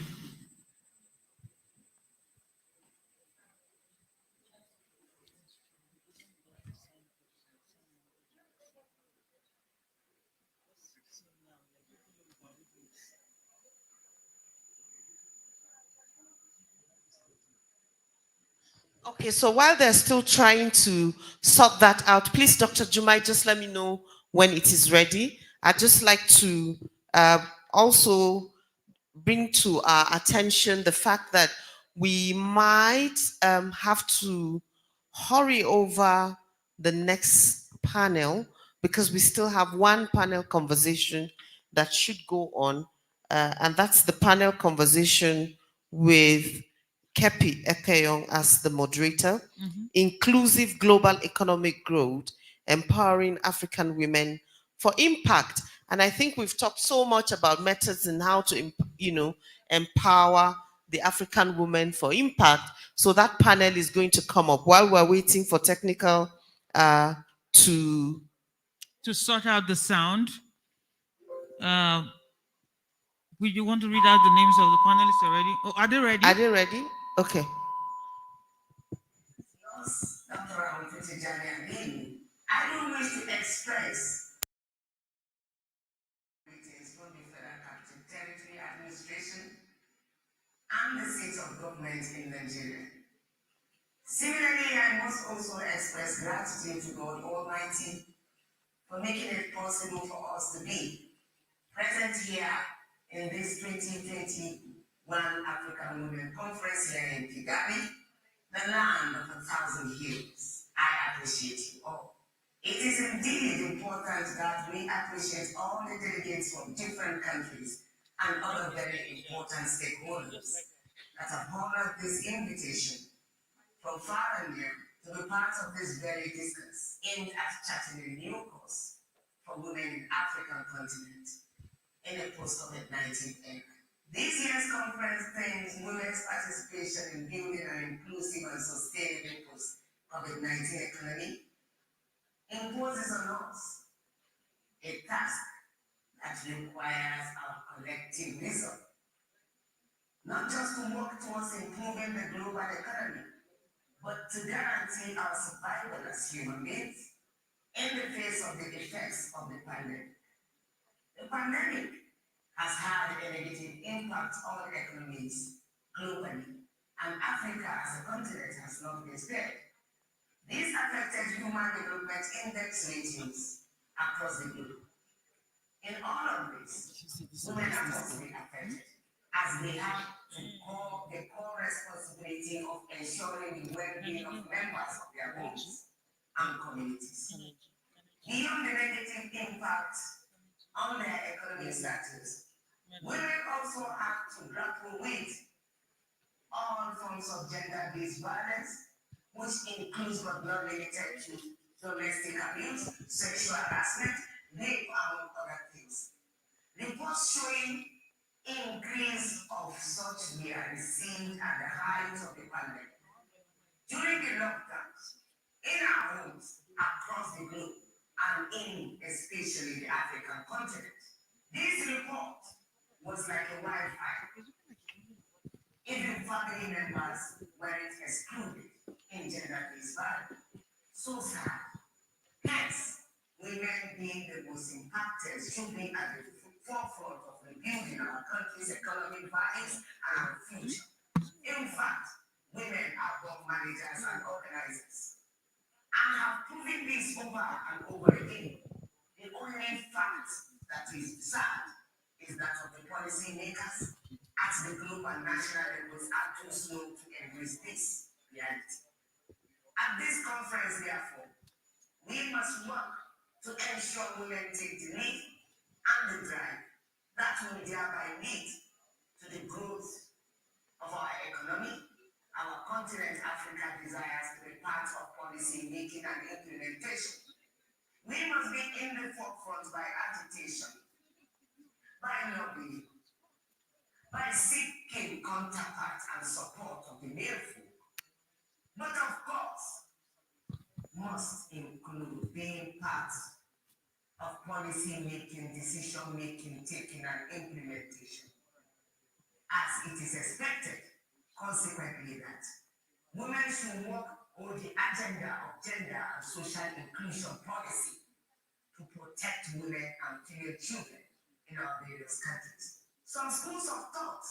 Okay, so while they're still trying to sort that out, please, Dr. Jumai, just let me know when it is ready. I'd just like to also bring to our attention the fact that we might have to hurry over the next panel because we still have one panel conversation that should go on, and that's the panel conversation with Kepi Ekeyong as the moderator, Inclusive Global Economic Growth, Empowering African Women for Impact. And I think we've talked so much about methods and how to, empower the African woman for impact. So that panel is going to come up while we're waiting for technical to sort out the sound. Would you want to read out the names of the panelists already? Oh, are they ready? Are they ready? Okay. I don't wish to express greetings from the Federal Capital Territory Administration and the seat of government in Nigeria. Similarly, I must also express gratitude to God Almighty for making it possible for us to be present here in this 2021 African Women Conference here in Kigali, the land of 1,000 hills. I appreciate you all. It is indeed important that we appreciate all the delegates from different countries and other very important stakeholders that have honored this invitation from far and near to be part of this very discourse aimed at charting a new course for women in the African continent in a post-COVID-19 era. This year's conference themes women's participation in building an inclusive and sustainable post-COVID-19 economy imposes on us a task that requires our collective wisdom, not just to work towards improving the global economy, but to guarantee our survival as human beings in the face of the effects of the pandemic. The pandemic has had a negative impact on economies globally, and Africa as a continent has not been spared. This affected human development index ratings across the globe. In all of this, women are mostly affected, as they have the core responsibility of ensuring the well-being of members of their homes and communities. Beyond the negative impact on their economic status, women also have to grapple with all forms of gender-based violence, which includes but not limited to domestic abuse, sexual harassment, rape, among other things. Reports showing increase of such were received at the height of the pandemic. During the lockdowns, in our homes across the globe, and in especially the African continent, this report was like a wildfire. Even family members weren't excluded in gender-based violence. So sad. Hence, women being the most impacted should be at the forefront of rebuilding our country's economic values and our future. In fact, women are both managers and organizers and have proven this over and over again. The only fact that is sad is that of the policy makers at the global and national levels are too slow to embrace this reality. At this conference, therefore, we must work to ensure women take the lead and the drive that will thereby lead to the growth of our economy. Our continent, Africa, desires to be part of policy making and implementation. We must be in the forefront by agitation, by lobbying, by seeking counterpart and support of the male folk. But of course, must include being part of policy making, decision making, taking, and implementation, as it is expected, consequently, that women should work on the agenda of gender and social inclusion policy to protect women and female children in our various countries. Some schools of thought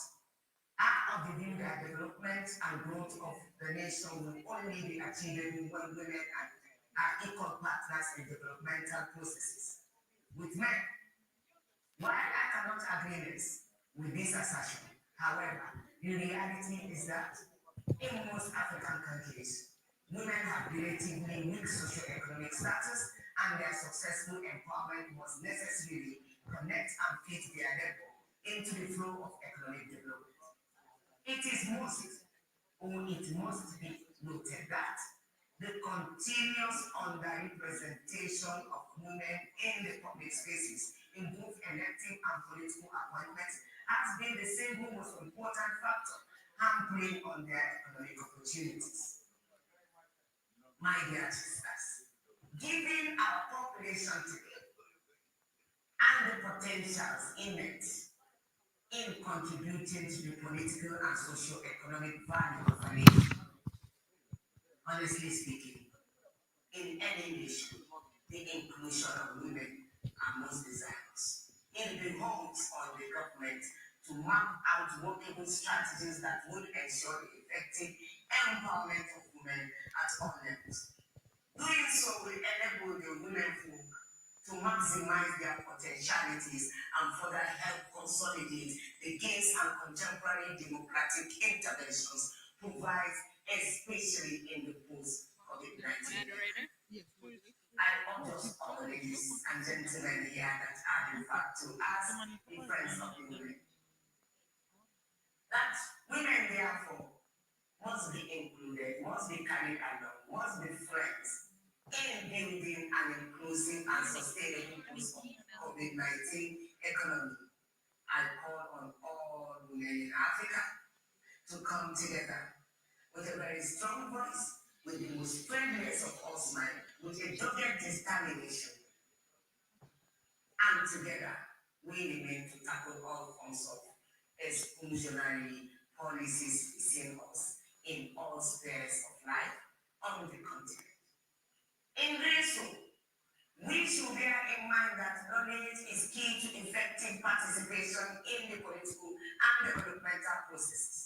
are of the view that development and growth of the nation will only be achievable when women are equal partners in developmental processes with men. While I cannot agree with this assertion, however, the reality is that in most African countries, women have relatively weak socioeconomic status, and their successful empowerment must necessarily connect and fit their labor into the flow of economic development. It must be noted that the continuous underrepresentation of women in the public spaces in both elective and political appointments has been the single most important factor hampering on their economic opportunities. My dear sisters, given our population today and the potentials in it in contributing to the political and socio-economic value of a nation, honestly speaking, in any nation, the inclusion of women are most desirous. It behoves on the government to map out workable strategies that would ensure the effective empowerment of women at all levels. Doing so will enable the women to maximize their potentialities and further help consolidate the gains and contemporary democratic interventions provides, especially in the post-COVID-19 era. I urge all ladies and gentlemen here that are in fact to ask the friends of the women that women therefore must be included, must be carried along, must be friends in building an inclusive and sustainable post-COVID-19 economy. I call on all women in Africa to come together with a very strong voice, with the most friendliest of all smiles, with a dogged determination. And together, we remain to tackle all forms of exclusionary policies facing us in all spheres of life on the continent. In doing so, we should bear in mind that knowledge is key to effective participation in the political and developmental processes,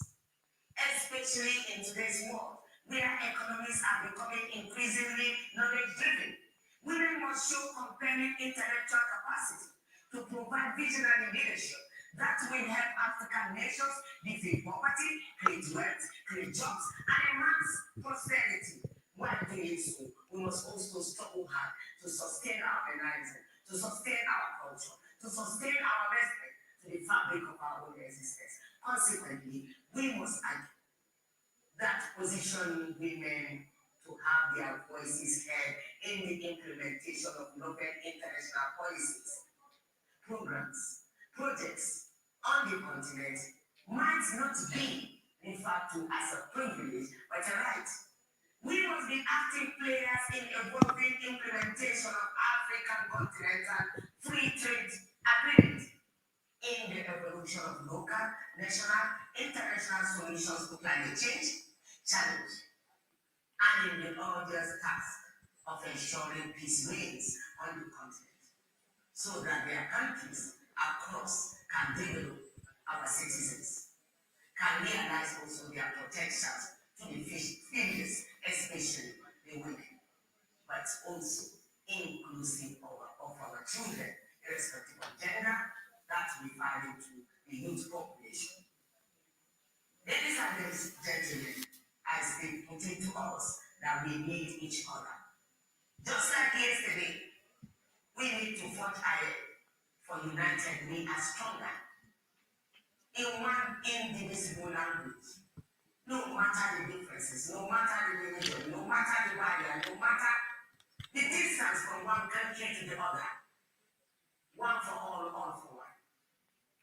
especially in today's world, where economies are becoming increasingly knowledge-driven. Women must show compelling intellectual capacity to provide visionary leadership that will help African nations defeat poverty, create wealth, create jobs, and enhance prosperity. While doing so, we must also struggle hard to sustain our enlightenment, to sustain our culture, to sustain our respect to the fabric of our own existence. Consequently, we must argue that position women to have their voices heard in the implementation of novel international policies, programs, projects on the continent might not be referred to as a privilege, but a right. We must be active players in evolving implementation of African continental free trade agreement, in the evolution of local, national, international solutions to climate change challenge, and in the arduous task of ensuring peace reigns on the continent, so that their countries across can develop our citizens, can realize also their potentials to be fearless, especially the women, but also inclusive of our children, irrespective of gender, that referring to the youth population. Ladies and gentlemen, as they put it to us that we need each other. Just like yesterday, we need to forge ahead, for united we are stronger. In one indivisible language, no matter the differences, no matter the religion, no matter the barrier, no matter the distance from one country to the other, one for all for one.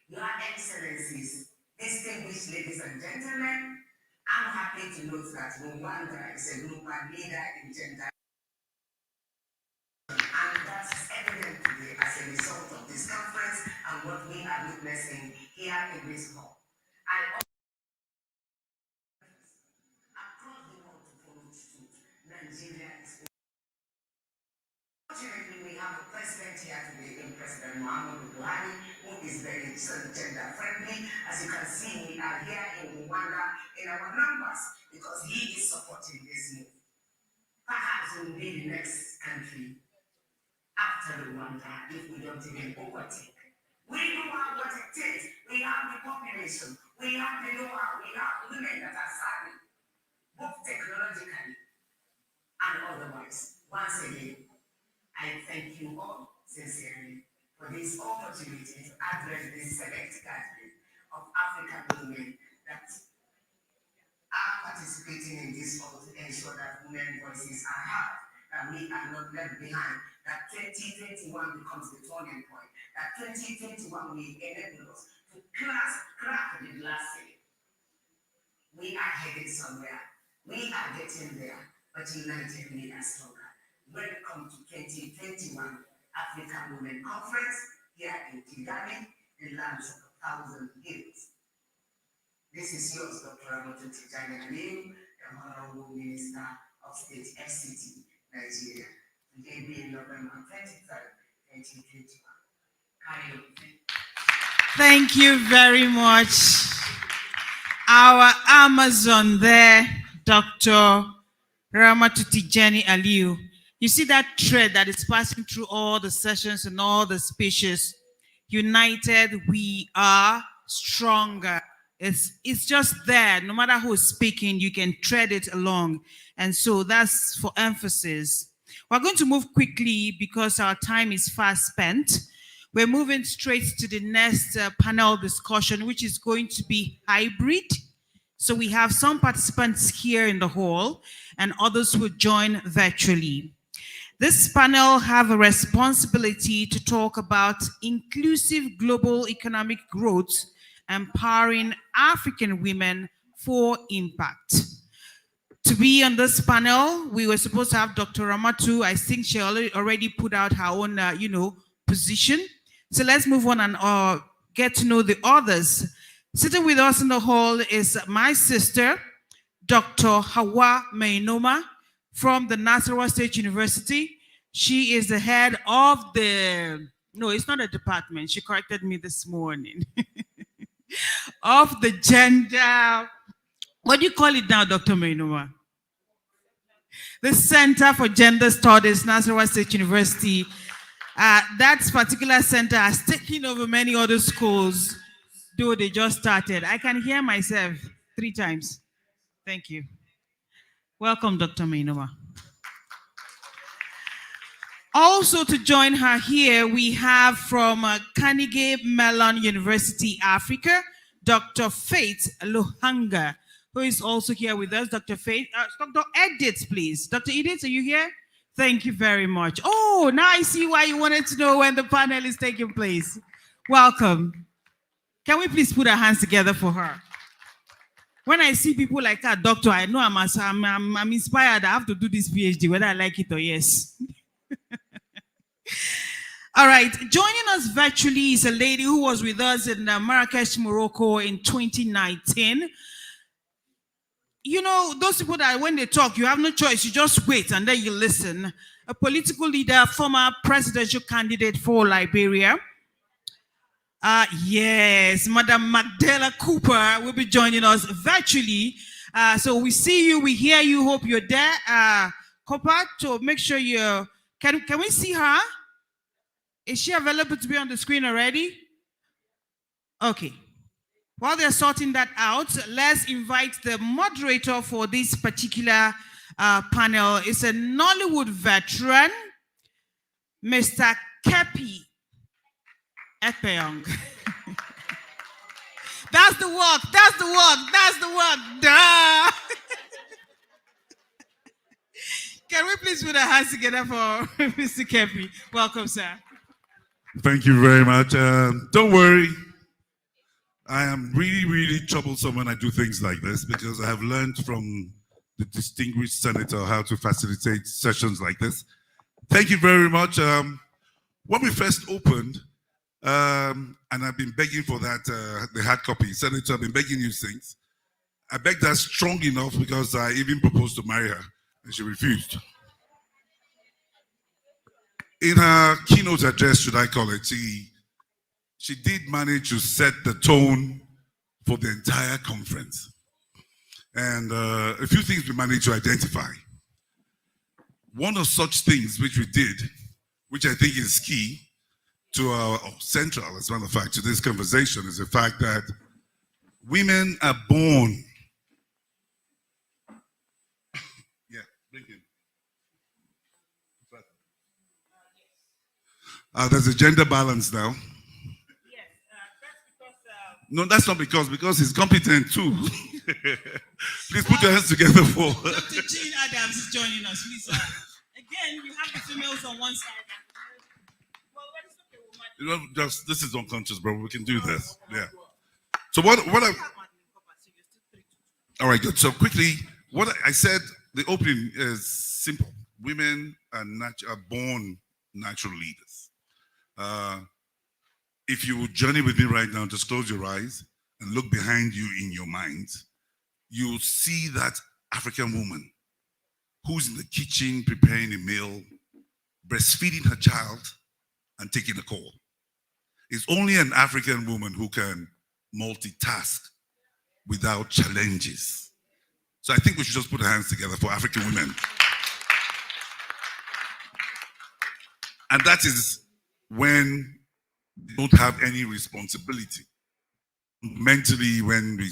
Your Excellencies, distinguished ladies and gentlemen, I'm happy to note that Rwanda is a global leader in gender. And that is evident today as a result of this conference and what we are witnessing here in this hall. I across the world to follow suit. Nigeria is. Fortunately, we have a president here today, in President Muhammadu Buhari, who is very gender friendly. As you can see, we are here in Rwanda in our numbers because he is supporting this move. Perhaps we will be the next country after Rwanda if we don't even overtake. We know what it takes. We have the population, we have the know-how, we have women that are savvy, both technologically and otherwise. Once again, I thank you all sincerely for this opportunity to address this select gathering of African women that are participating in this call to ensure that women's voices are heard, that we are not left behind, that 2021 becomes the turning point, that 2021 will enable us to crack the glass ceiling. We are headed somewhere. We are getting there, but united we are stronger. Welcome to 2021 African Women Conference here in Kigali, the land of 1,000 hills. This is yours, Dr. Ramatu Tijani Aliyu, the Honorable Minister of State FCT, Nigeria. Today being November 23rd, 2021. Carry on. Thank you very much. Our Amazon there, Dr. Ramatu Tijani Aliyu. You see that thread that is passing through all the sessions and all the speeches. United, we are stronger. It's just there. No matter who's speaking, you can thread it along. And so that's for emphasis. We're going to move quickly because our time is fast spent. We're moving straight to the next panel discussion, which is going to be hybrid. So we have some participants here in the hall and others who join virtually. This panel have a responsibility to talk about inclusive global economic growth, empowering African women for impact. To be on this panel, we were supposed to have Dr. Ramatu. I think she already put out her own, position. So let's move on and get to know the others. Sitting with us in the hall is my sister, Dr. Hawa Mainoma from the Nasarawa State University. She is the head of the, no, it's not a department. She corrected me this morning. Of the gender, what do you call it now, Dr. Mainoma? The Center for Gender Studies, Nasarawa State University. That particular center has taken over many other schools, though they just started. I can hear myself 3 times. Thank you. Welcome, Dr. Mainoma. Also to join her here, we have from Carnegie Mellon University, Africa, Dr. Faith Lohanga, who is also here with us. Dr. Faith, Dr. Edith, please. Dr. Edith, are you here? Thank you very much. Oh, now I see why you wanted to know when the panel is taking place. Welcome. Can we please put our hands together for her? When I see people like that, doctor, I know I'm inspired. I have to do this PhD, whether I like it or yes. All right, joining us virtually is a lady who was with us in Marrakesh, Morocco in 2019. You know, those people that when they talk, you have no choice, you just wait and then you listen. A political leader, former presidential candidate for Liberia. Yes, Madam Magdala Cooper will be joining us virtually. So we see you, we hear you, hope you're there. Cooper, so make sure you can we see her? Is she available to be on the screen already? Okay. While they're sorting that out, let's invite the moderator for this particular panel. It's a Nollywood veteran, Mr. Kepi Ekpeong. That's the work, that's the work, that's the work. Duh. Can we please put our hands together for Mr. Kepi? Welcome, sir. Thank you very much. Don't worry. I am really, really troublesome when I do things like this because I have learned from the distinguished senator how to facilitate sessions like this. Thank you very much. When we first opened, and I've been begging for that, the hard copy. Senator, I've been begging you things. I begged her strong enough because I even proposed to marry her and she refused. In her keynote address, should I call it, she did manage to set the tone for the entire conference. And a few things we managed to identify. One of such things which we did, which I think is key to our central, as a matter of fact, to this conversation, is the fact that women are born. Yeah, thank you. There's a gender balance now. No, that's not because he's competent too. Please put your hands together for. Dr. Jean Adams is joining us, please. Again, we have the females on one side. You know, just this is unconscious, bro. We can do this. Yeah. So what I. All right, good. So quickly, what I said, the opening is simple. Women are born natural leaders. If you would journey with me right now, just close your eyes and look behind you in your mind, you'll see that African woman who's in the kitchen preparing a meal, breastfeeding her child, and taking a call. It's only an African woman who can multitask without challenges. So I think we should just put our hands together for African women. And that is when they don't have any responsibility. Mentally, when we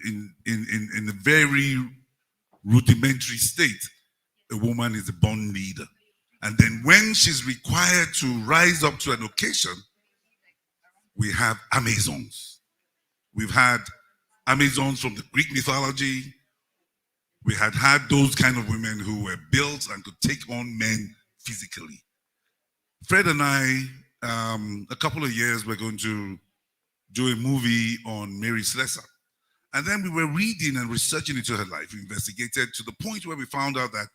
in a very rudimentary state, a woman is a born leader. And then when she's required to rise up to an occasion, we have Amazons. We've had Amazons from the Greek mythology. We had those kind of women who were built and could take on men physically. Fred and I, a couple of years, we're going to do a movie on Mary Slessor. And then we were reading and researching into her life. We investigated to the point where we found out that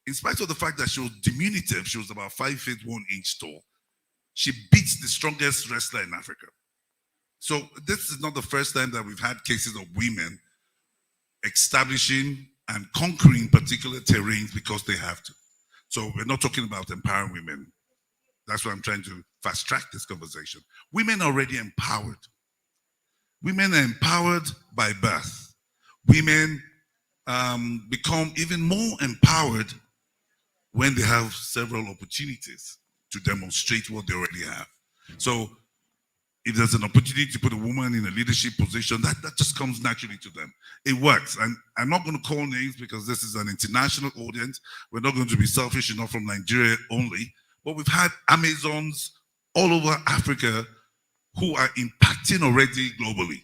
in spite of the fact that she was diminutive, she was about 5 feet 1 inch tall, she beats the strongest wrestler in Africa. So this is not the first time that we've had cases of women establishing and conquering particular terrains because they have to. So we're not talking about empowering women. That's why I'm trying to fast track this conversation. Women are already empowered. Women are empowered by birth. Women become even more empowered when they have several opportunities to demonstrate what they already have. So if there's an opportunity to put a woman in a leadership position, that just comes naturally to them. It works. And I'm not going to call names because this is an international audience. We're not going to be selfish enough from Nigeria only. But we've had Amazons all over Africa who are impacting already globally.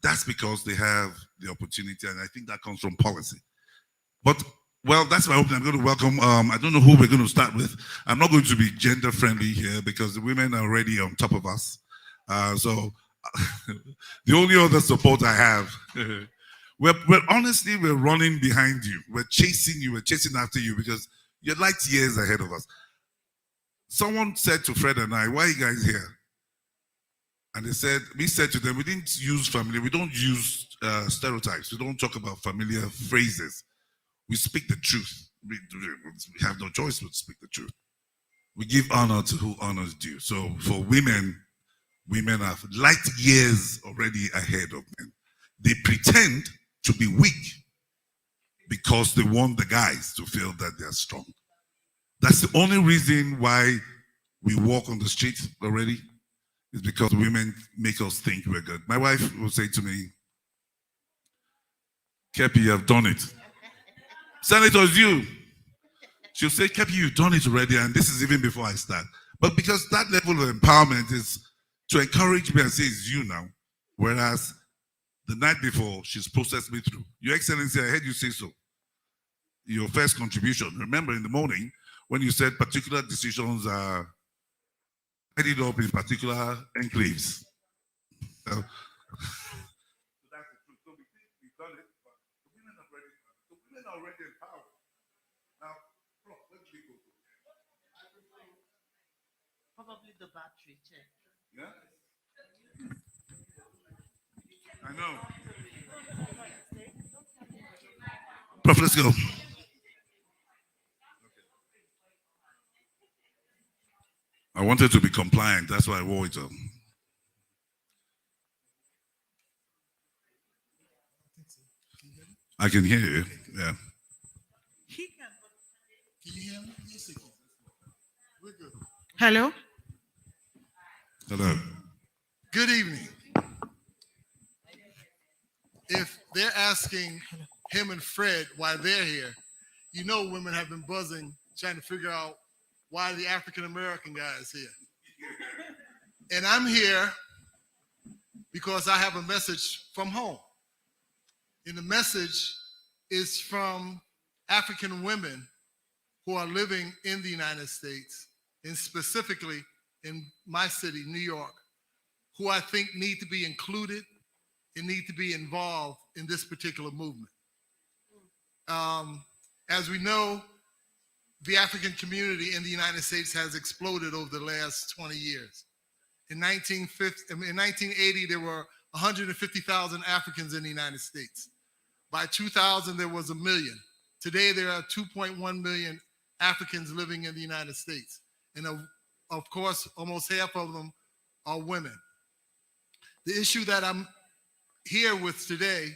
That's because they have the opportunity, and I think that comes from policy. But, well, that's my opening. I'm going to welcome, I don't know who we're going to start with. I'm not going to be gender friendly here because the women are already on top of us. So the only other support I have, we're honestly, we're running behind you. We're chasing you. We're chasing after you because you're light years ahead of us. Someone said to Fred and I, why are you guys here? And we said to them, we didn't use family. We don't use stereotypes. We don't talk about familiar phrases. We speak the truth. We have no choice but to speak the truth. We give honor to who honors due. So for women, Women are light years already ahead of men. They pretend to be weak because they want the guys to feel that they're strong. That's the only reason why we walk on the street already, is because women make us think we're good. My wife will say to me, Kepi, you have done it. Senator, it's you. She'll say, Kepi, you've done it already, and this is even before I start. But because that level of empowerment is to encourage me and say, it's you now. Whereas the night before, she's processed me through. Your Excellency, I heard you say so. Your first contribution. Remember in the morning when you said particular decisions are headed up in particular enclaves. So, that's the truth. So we think we've done it, but the women are already empowered. Now, Prof, where do we go to? Probably the battery check. Yeah? I know. Prof, let's go. I wanted to be compliant. That's why I wore it on. I can hear you. Yeah. Can you hear me? Yes, it can. We're good. Hello? Hello. Good evening. If they're asking him and Fred why they're here, you know women have been buzzing trying to figure out why the African American guy is here. And I'm here because I have a message from home. And the message is from African women who are living in the United States, and specifically in my city, New York, who I think need to be included and need to be involved in this particular movement. As we know, the African community in the United States has exploded over the last 20 years. In 1980, there were 150,000 Africans in the United States. By 2000, there was 1 million. Today, there are 2.1 million Africans living in the United States. And of course, almost half of them are women. The issue that I'm here with today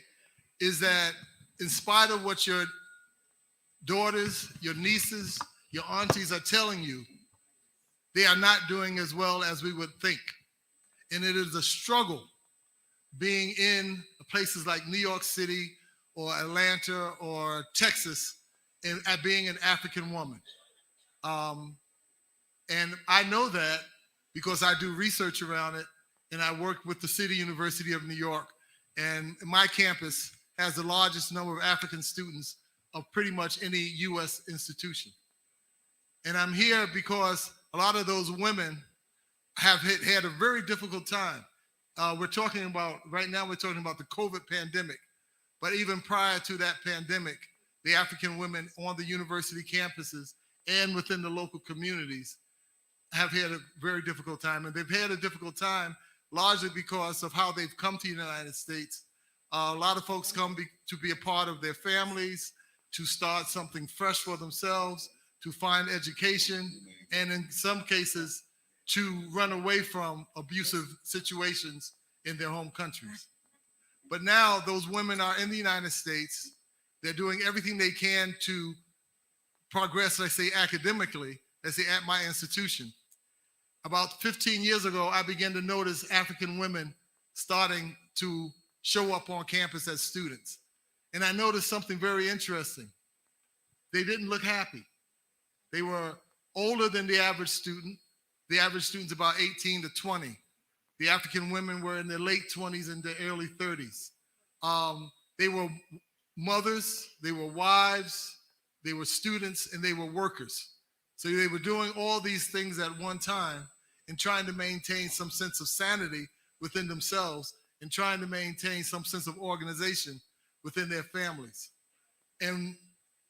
is that in spite of what your daughters, your nieces, your aunties are telling you, they are not doing as well as we would think. And it is a struggle being in places like New York City or Atlanta or Texas and being an African woman. And I know that because I do research around it, and I work with the City University of New York, and my campus has the largest number of African students of pretty much any US institution. And I'm here because a lot of those women have had a very difficult time. Right now we're talking about the COVID pandemic, but even prior to that pandemic, the African women on the university campuses and within the local communities have had a very difficult time. And they've had a difficult time largely because of how they've come to the United States. A lot of folks come to be a part of their families, to start something fresh for themselves, to find education, and in some cases, to run away from abusive situations in their home countries. But now those women are in the United States. They're doing everything they can to progress, let's say, academically, let's say at my institution. About 15 years ago, I began to notice African women starting to show up on campus as students. And I noticed something very interesting. They didn't look happy. They were older than the average student. The average student's about 18 to 20. The African women were in their late 20s and their early 30s. They were mothers, they were wives, they were students, and they were workers. So they were doing all these things at one time and trying to maintain some sense of sanity within themselves and trying to maintain some sense of organization within their families. And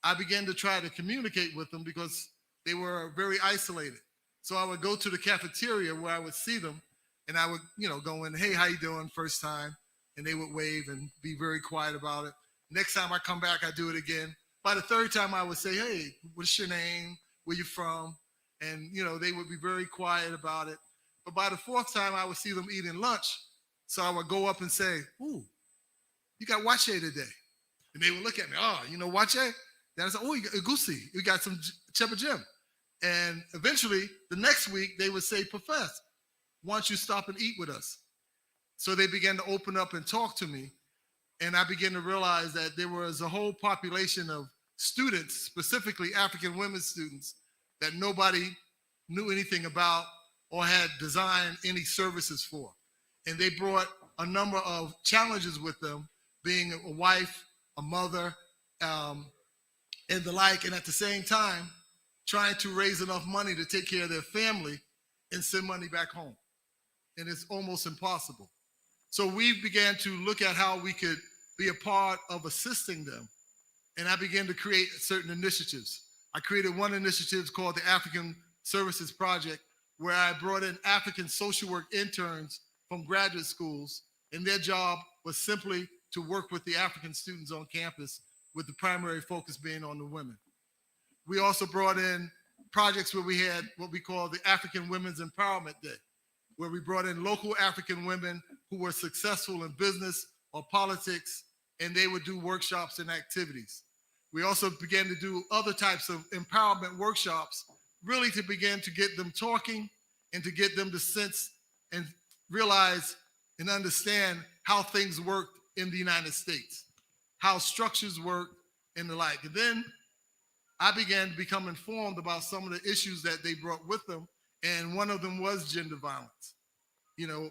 I began to try to communicate with them because they were very isolated. So I would go to the cafeteria where I would see them, and I would, go in, hey, how you doing, first time? And they would wave and be very quiet about it. Next time I come back, I do it again. By the third time, I would say, hey, what's your name? Where you from? And, they would be very quiet about it. But by the fourth time, I would see them eating lunch. So I would go up and say, ooh, you got wache today. And they would look at me, oh, you know wache? Then I said, oh, you got egusi. You got some chepa jim. And eventually, the next week, they would say, Professor, why don't you stop and eat with us? So they began to open up and talk to me. And I began to realize that there was a whole population of students, specifically African women students, that nobody knew anything about or had designed any services for. And they brought a number of challenges with them, being a wife, a mother, and the like, and at the same time, trying to raise enough money to take care of their family and send money back home. And it's almost impossible. So we began to look at how we could be a part of assisting them. And I began to create certain initiatives. I created one initiative called the African Services Project, where I brought in African social work interns from graduate schools, and their job was simply to work with the African students on campus, with the primary focus being on the women. We also brought in projects where we had what we call the African Women's Empowerment Day, where we brought in local African women who were successful in business or politics, and they would do workshops and activities. We also began to do other types of empowerment workshops, really to begin to get them talking and to get them to sense and realize and understand how things work in the United States, how structures work and the like. And then I began to become informed about some of the issues that they brought with them, and one of them was gender violence. You know,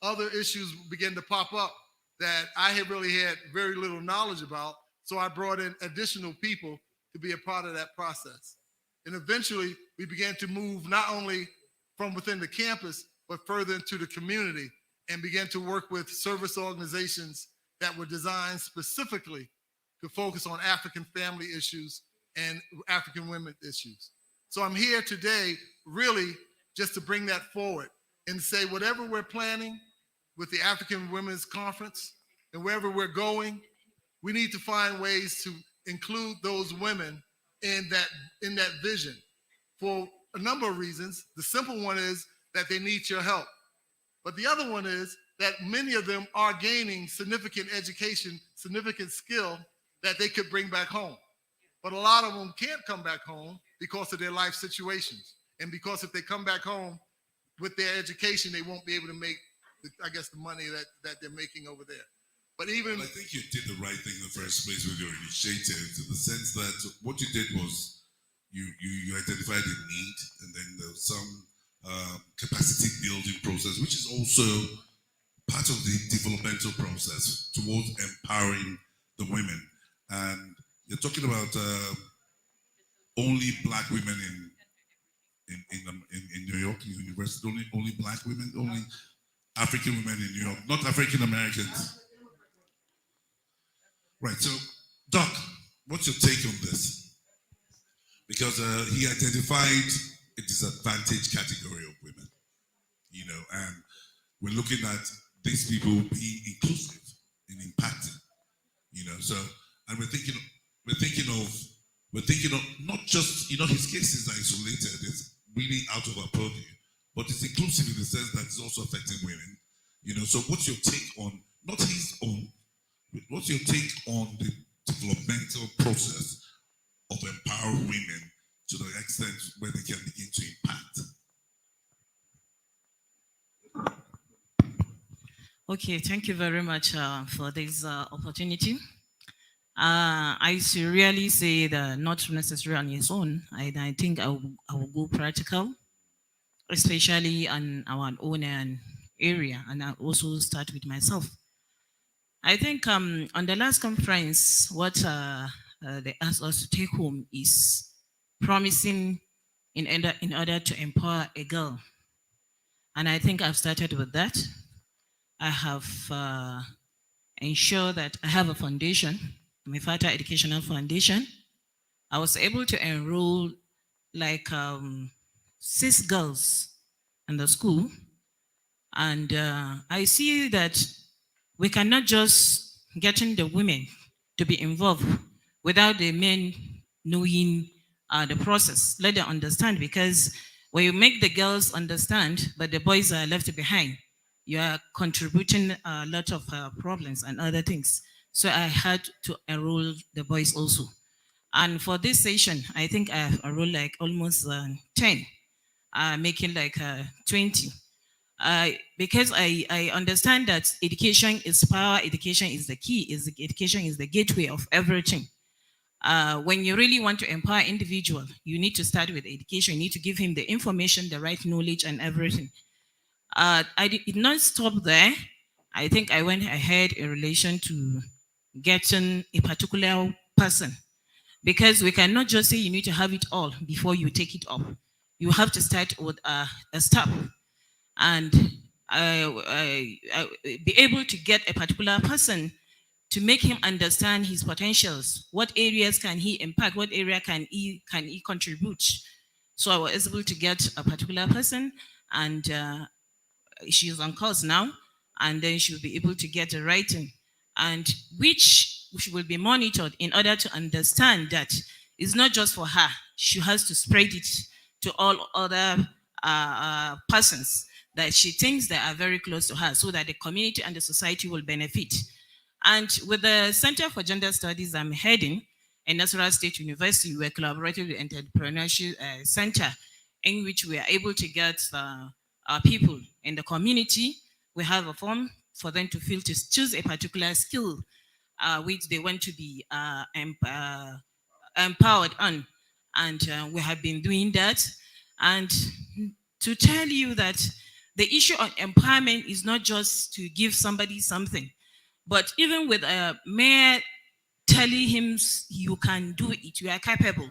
other issues began to pop up that I had really had very little knowledge about, so I brought in additional people to be a part of that process. And eventually, we began to move not only from within the campus, but further into the community, and began to work with service organizations that were designed specifically to focus on African family issues and African women issues. So I'm here today really just to bring that forward and say whatever we're planning with the African Women's Conference and wherever we're going, we need to find ways to include those women in that vision for a number of reasons. The simple one is that they need your help. But the other one is that many of them are gaining significant education, significant skill that they could bring back home. But a lot of them can't come back home because of their life situations. And because if they come back home with their education, they won't be able to make, the money that they're making over there. But even... I think you did the right thing in the first place with your initiative, in the sense that what you did was you identified a need, and then there was some capacity building process, which is also part of the developmental process towards empowering the women. And you're talking about only Black women in New York University, only Black women, only African women in New York, not African Americans. Right. So, Doc, what's your take on this? Because he identified a disadvantaged category of women, and we're looking at these people being inclusive and impacting, So, and we're thinking of not just, his case is isolated, it's really out of our purview, but it's inclusive in the sense that it's also affecting women, So, what's your take on not his own? What's your take on the developmental process of empowering women to the extent where they can begin to impact? Okay, thank you very much for this opportunity. I should really say that not necessarily on its own. I think I will go practical, especially on our own area, and I'll also start with myself. I think on the last conference, what they asked us to take home is promising in order to empower a girl. And I think I've started with that. I have ensured that I have a foundation, Mifata Educational Foundation. I was able to enroll like 6 girls in the school. And I see that we cannot just getting the women to be involved without the men knowing the process. Let them understand, because When you make the girls understand, but the boys are left behind, you are contributing a lot of problems and other things. So I had to enroll the boys also. And for this session, I think I enrolled like almost 10, making like 20. Because I understand that education is power, education is the key, education is the gateway of everything. When you really want to empower individual, you need to start with education. You need to give him the information, the right knowledge, and everything. I did not stop there. I think I went ahead in relation to getting a particular person, because we cannot just say you need to have it all before you take it up. You have to start with a step, and be able to get a particular person to make him understand his potentials. What areas can he impact? What area can he contribute? So I was able to get a particular person, and she's on course now, and then she'll be able to get a writing, and which will be monitored in order to understand that it's not just for her. She has to spread it to all other persons that she thinks that are very close to her, so that the community and the society will benefit. And with the Center for Gender Studies I'm heading in Nasarawa State University, we're collaborating with Entrepreneurship Center, in which we are able to get our people in the community. We have a form for them to fill to choose a particular skill which they want to be empowered on. And we have been doing that. And to tell you that the issue of empowerment is not just to give somebody something, but even with a mere telling him you can do it, you are capable,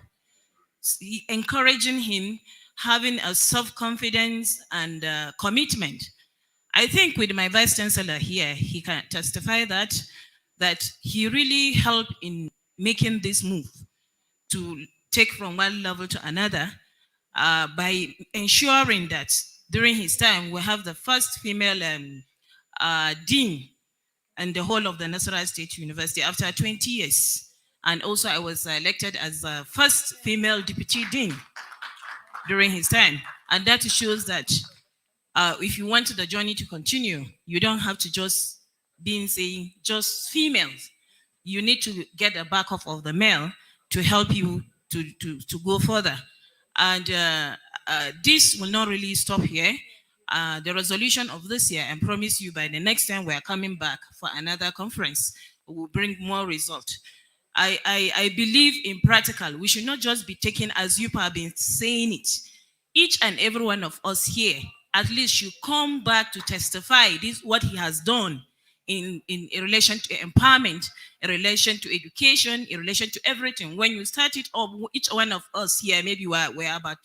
encouraging him, having a self-confidence and commitment. I think with my Vice Chancellor here, he can testify that he really helped in making this move to take from one level to another by ensuring that during his time we have the first female dean and the whole of the Nasarawa State University after 20 years. And also I was elected as the first female deputy dean during his time. And that shows that if you want the journey to continue, you don't have to just be saying just females. You need to get a backup of the male to help you to go further. And this will not really stop here. The resolution of this year, and promise you by the next time we are coming back for another conference, we will bring more results. I believe in practical. We should not just be taking, as you have been saying it, each and every one of us here at least should come back to testify this what he has done in relation to empowerment, in relation to education, in relation to everything. When you start it up, each one of us here, maybe we're about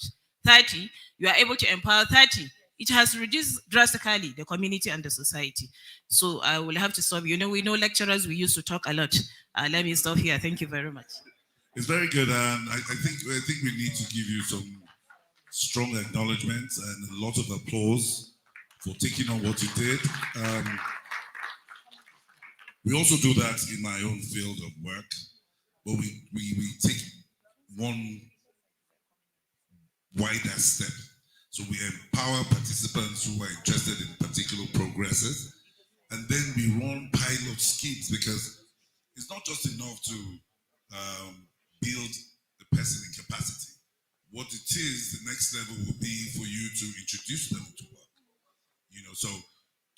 30, you are able to empower 30. It has reduced drastically the community and the society. So I will have to stop. You know, we know lecturers, we used to talk a lot. Let me stop here. Thank you very much. It's very good. I think we need to give you some strong acknowledgements and a lot of applause for taking on what you did. We also do that in my own field of work, but we take one wider step. So we empower participants who are interested in particular progresses, and then we run pilot schemes, because it's not just enough to build the person in capacity. What it is, the next level will be for you to introduce them to work. You know, so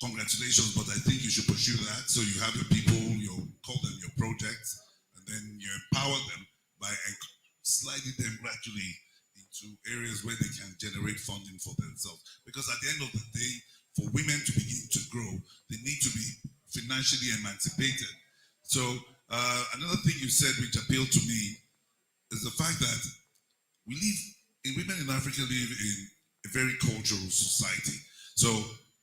congratulations, but I think you should pursue that. So you have your people, you call them your projects, and then you empower them by sliding them gradually into areas where they can generate funding for themselves. Because at the end of the day, for women to begin to grow, they need to be financially emancipated. So another thing you said which appealed to me is the fact that women in Africa live in a very cultural society. So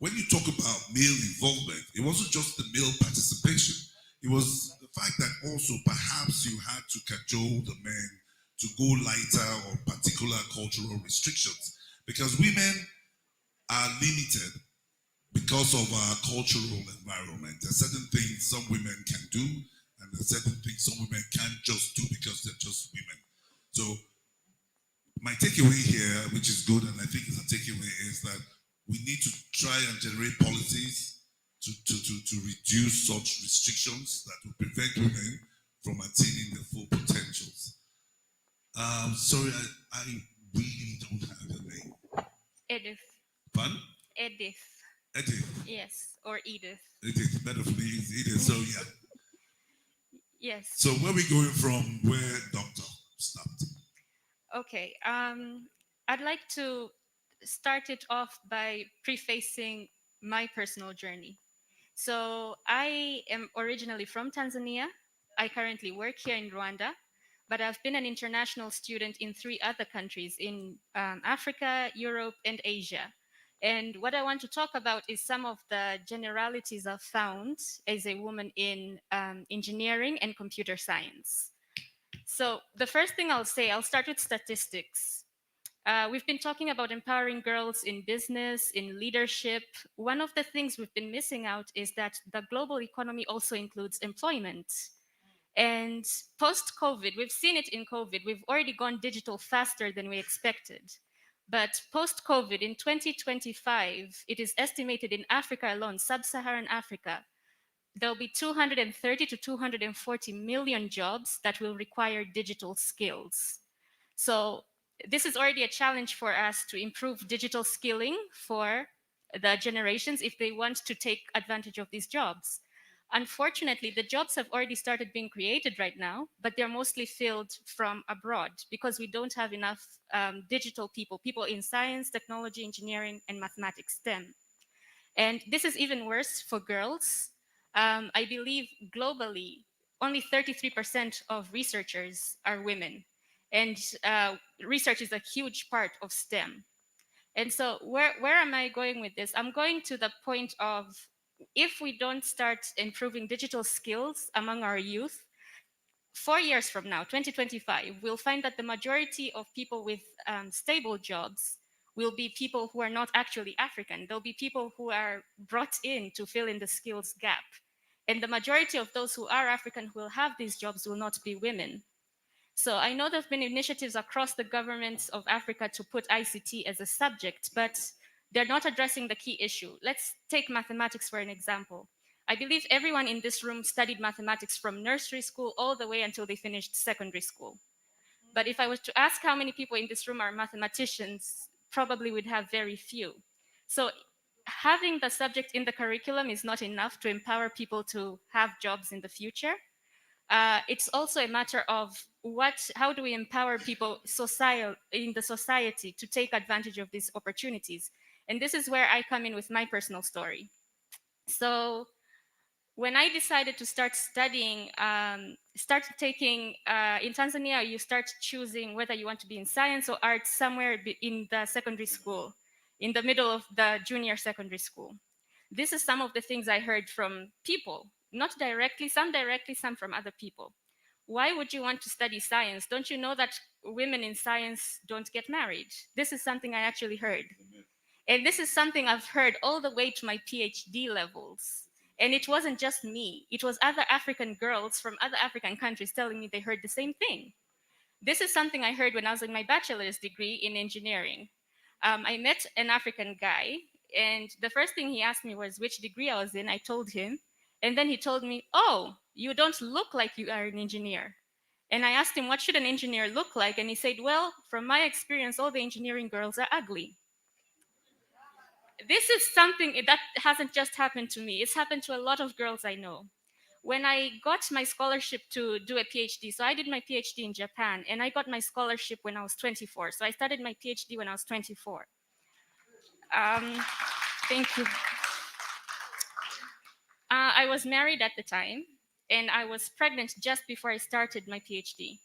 when you talk about male involvement, it wasn't just the male participation. It was the fact that also perhaps you had to cajole the men to go lighter on particular cultural restrictions, because women are limited because of our cultural environment. There are certain things some women can do, and there are certain things some women can't just do because they're just women. So My takeaway here, which is good, and I think it's a takeaway, is that we need to try and generate policies to reduce such restrictions that will prevent women from attaining their full potentials. Sorry, I really don't have her name. Edith. Pardon? Edith. Edith. Yes, or Edith. Edith, better for me is Edith. So yeah. Yes. So where are we going from where Doctor stopped? Okay. I'd like to start it off by prefacing my personal journey. So I am originally from Tanzania. I currently work here in Rwanda, but I've been an international student in 3 other countries in Africa, Europe, and Asia. And what I want to talk about is some of the generalities I've found as a woman in engineering and computer science. So the first thing I'll say, I'll start with statistics. We've been talking about empowering girls in business, in leadership. One of the things we've been missing out is that the global economy also includes employment. And post-COVID, we've seen it in COVID, we've already gone digital faster than we expected. But post-COVID, in 2025, it is estimated in Africa alone, sub-Saharan Africa, there'll be 230 to 240 million jobs that will require digital skills. So this is already a challenge for us to improve digital skilling for the generations if they want to take advantage of these jobs. Unfortunately, the jobs have already started being created right now, but they're mostly filled from abroad because we don't have enough digital people in science, technology, engineering, and mathematics, STEM. And this is even worse for girls. I believe globally, only 33% of researchers are women. And research is a huge part of STEM. And so where am I going with this? I'm going to the point of if we don't start improving digital skills among our youth, 4 years from now, 2025, we'll find that the majority of people with stable jobs will be people who are not actually African. There'll be people who are brought in to fill in the skills gap. And the majority of those who are African who will have these jobs will not be women. So I know there have been initiatives across the governments of Africa to put ICT as a subject, but they're not addressing the key issue. Let's take mathematics for an example. I believe everyone in this room studied mathematics from nursery school all the way until they finished secondary school. But if I was to ask how many people in this room are mathematicians, probably we'd have very few. So having the subject in the curriculum is not enough to empower people to have jobs in the future. It's also a matter of how do we empower people in the society to take advantage of these opportunities? And this is where I come in with my personal story. So when I decided to start studying, in Tanzania, you start choosing whether you want to be in science or arts somewhere in the secondary school, in the middle of the junior secondary school. This is some of the things I heard from people, not directly, some from other people. Why would you want to study science? Don't you know that women in science don't get married? This is something I actually heard. And this is something I've heard all the way to my PhD levels. And it wasn't just me, it was other African girls from other African countries telling me they heard the same thing. This is something I heard when I was in my bachelor's degree in engineering. I met an African guy, and the first thing he asked me was which degree I was in. I told him, and then he told me, "Oh, you don't look like you are an engineer." And I asked him, "What should an engineer look like?" And he said, "Well, from my experience, all the engineering girls are ugly." This is something that hasn't just happened to me. It's happened to a lot of girls I know. When I got my scholarship to do a PhD, so I did my PhD in Japan, and I got my scholarship when I was 24. So I started my PhD when I was 24. Thank you. I was married at the time, and I was pregnant just before I started my PhD.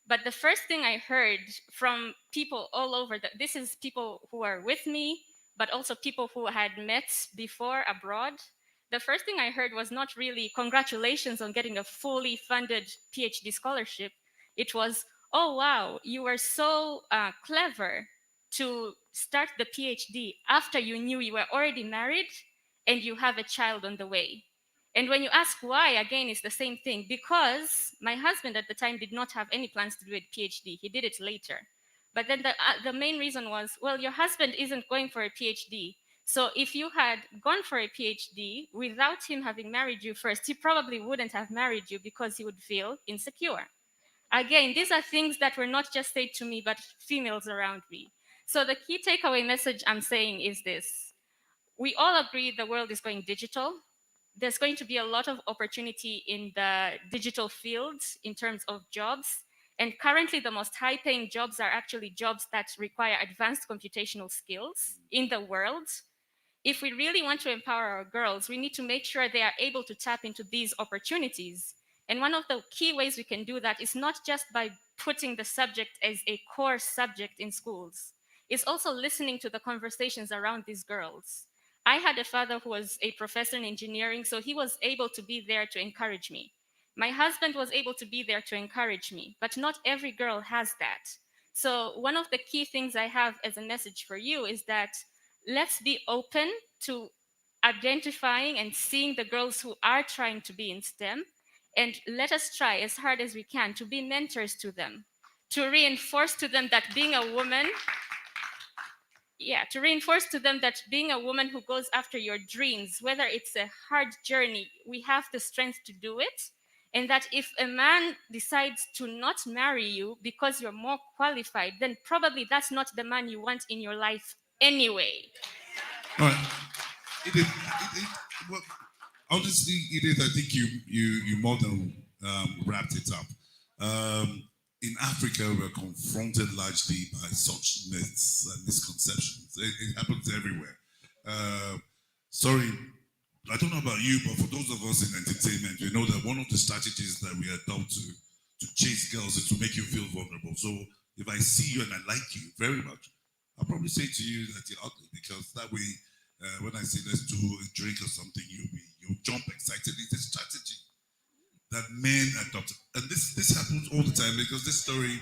But the first thing I heard from people all over, this is people who are with me, but also people who had met before abroad. The first thing I heard was not really congratulations on getting a fully funded PhD scholarship. It was, "Oh, wow, you were so clever to start the PhD after you knew you were already married and you have a child on the way." And when you ask why, again, it's the same thing. Because my husband at the time did not have any plans to do a PhD. He did it later. But then the main reason was, well, your husband isn't going for a PhD. So if you had gone for a PhD without him having married you first, he probably wouldn't have married you because he would feel insecure. Again, these are things that were not just said to me, but females around me. So the key takeaway message I'm saying is this. We all agree the world is going digital. There's going to be a lot of opportunity in the digital field in terms of jobs. And currently, the most high paying jobs are actually jobs that require advanced computational skills in the world. If we really want to empower our girls, we need to make sure they are able to tap into these opportunities. And one of the key ways we can do that is not just by putting the subject as a core subject in schools. It's also listening to the conversations around these girls. I had a father who was a professor in engineering, so he was able to be there to encourage me. My husband was able to be there to encourage me, but not every girl has that. So one of the key things I have as a message for you is that let's be open to identifying and seeing the girls who are trying to be in STEM, and let us try as hard as we can to be mentors to them, to reinforce to them that being a woman, to reinforce to them that being a woman who goes after your dreams, whether it's a hard journey, we have the strength to do it. And that if a man decides to not marry you because you're more qualified, then probably that's not the man you want in your life anyway. All right. Well, honestly, Edith, I think you more than wrapped it up. In Africa, we're confronted largely by such myths and misconceptions. It happens everywhere. Sorry, I don't know about you, but for those of us in entertainment, we know that one of the strategies that we adopt to chase girls is to make you feel vulnerable. So if I see you and I like you very much, I'll probably say to you that you're ugly, because that way, when I say let's do a drink or something, you'll jump excited. It's a strategy that men adopt. And this happens all the time, because this story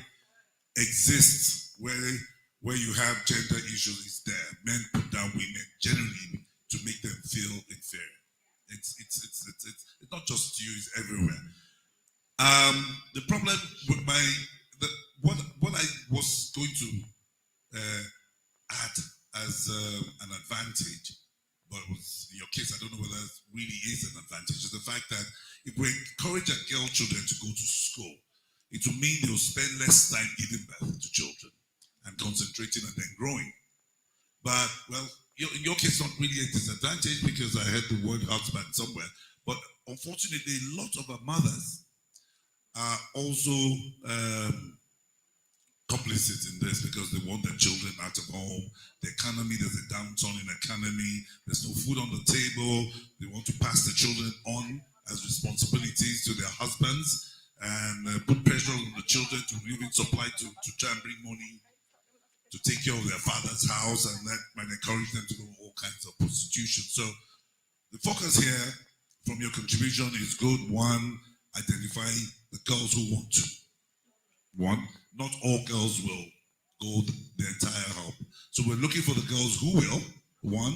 exists where you have gender issues. Is there. Men put down women generally to make them feel inferior. It's not just you, it's everywhere. The problem with what I was going to add as an advantage, but was in your case, I don't know whether it really is an advantage, is the fact that if we encourage our girl children to go to school, it will mean they'll spend less time giving birth to children and concentrating on them growing. But, well, in your case, not really a disadvantage, because I heard the word husband somewhere. But unfortunately, a lot of our mothers are also complicit in this, because they want their children out of home. The economy, there's a downturn in the economy. There's no food on the table. They want to pass the children on as responsibilities to their husbands, and put pressure on the children to even supply to try and bring money to take care of their father's house, and that might encourage them to go all kinds of prostitution. So the focus here from your contribution is good. One, identify the girls who want to. One, not all girls will go the entire hop. So we're looking for the girls who will. One,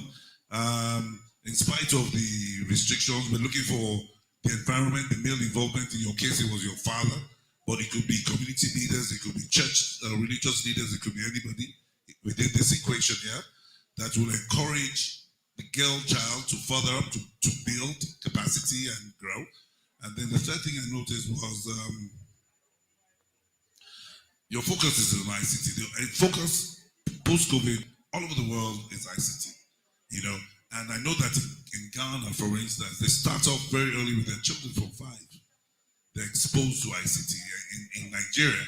in spite of the restrictions, we're looking for the environment, the male involvement. In your case, it was your father, but it could be community leaders, it could be church, religious leaders, it could be anybody within this equation here that will encourage the girl child to further up, to build capacity and grow. And then the third thing I noticed was your focus is on ICT. The focus post-COVID all over the world is ICT, you know. And I know that in Ghana, for instance, they start off very early with their children from 5. They're exposed to ICT. In Nigeria,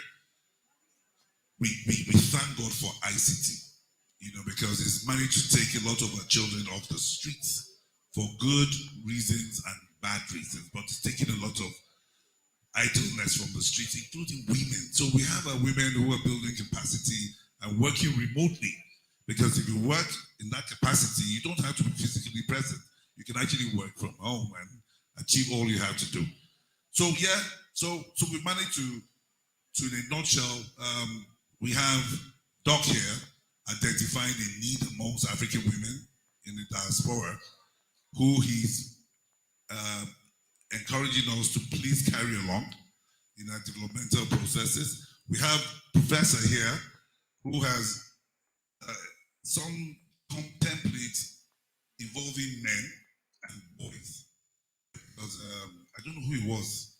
we thank God for ICT, you know, because it's managed to take a lot of our children off the streets for good reasons and bad reasons, but it's taking a lot of idleness from the streets, including women. So we have our women who are building capacity and working remotely, because if you work in that capacity, you don't have to be physically present. You can actually work from home and achieve all you have to do. So yeah, so we managed to in a nutshell, we have Doc here identifying a need amongst African women in the diaspora, who he's encouraging us to please carry along in our developmental processes. We have Professor here, who has some templates involving men and boys. Because I don't know who it was.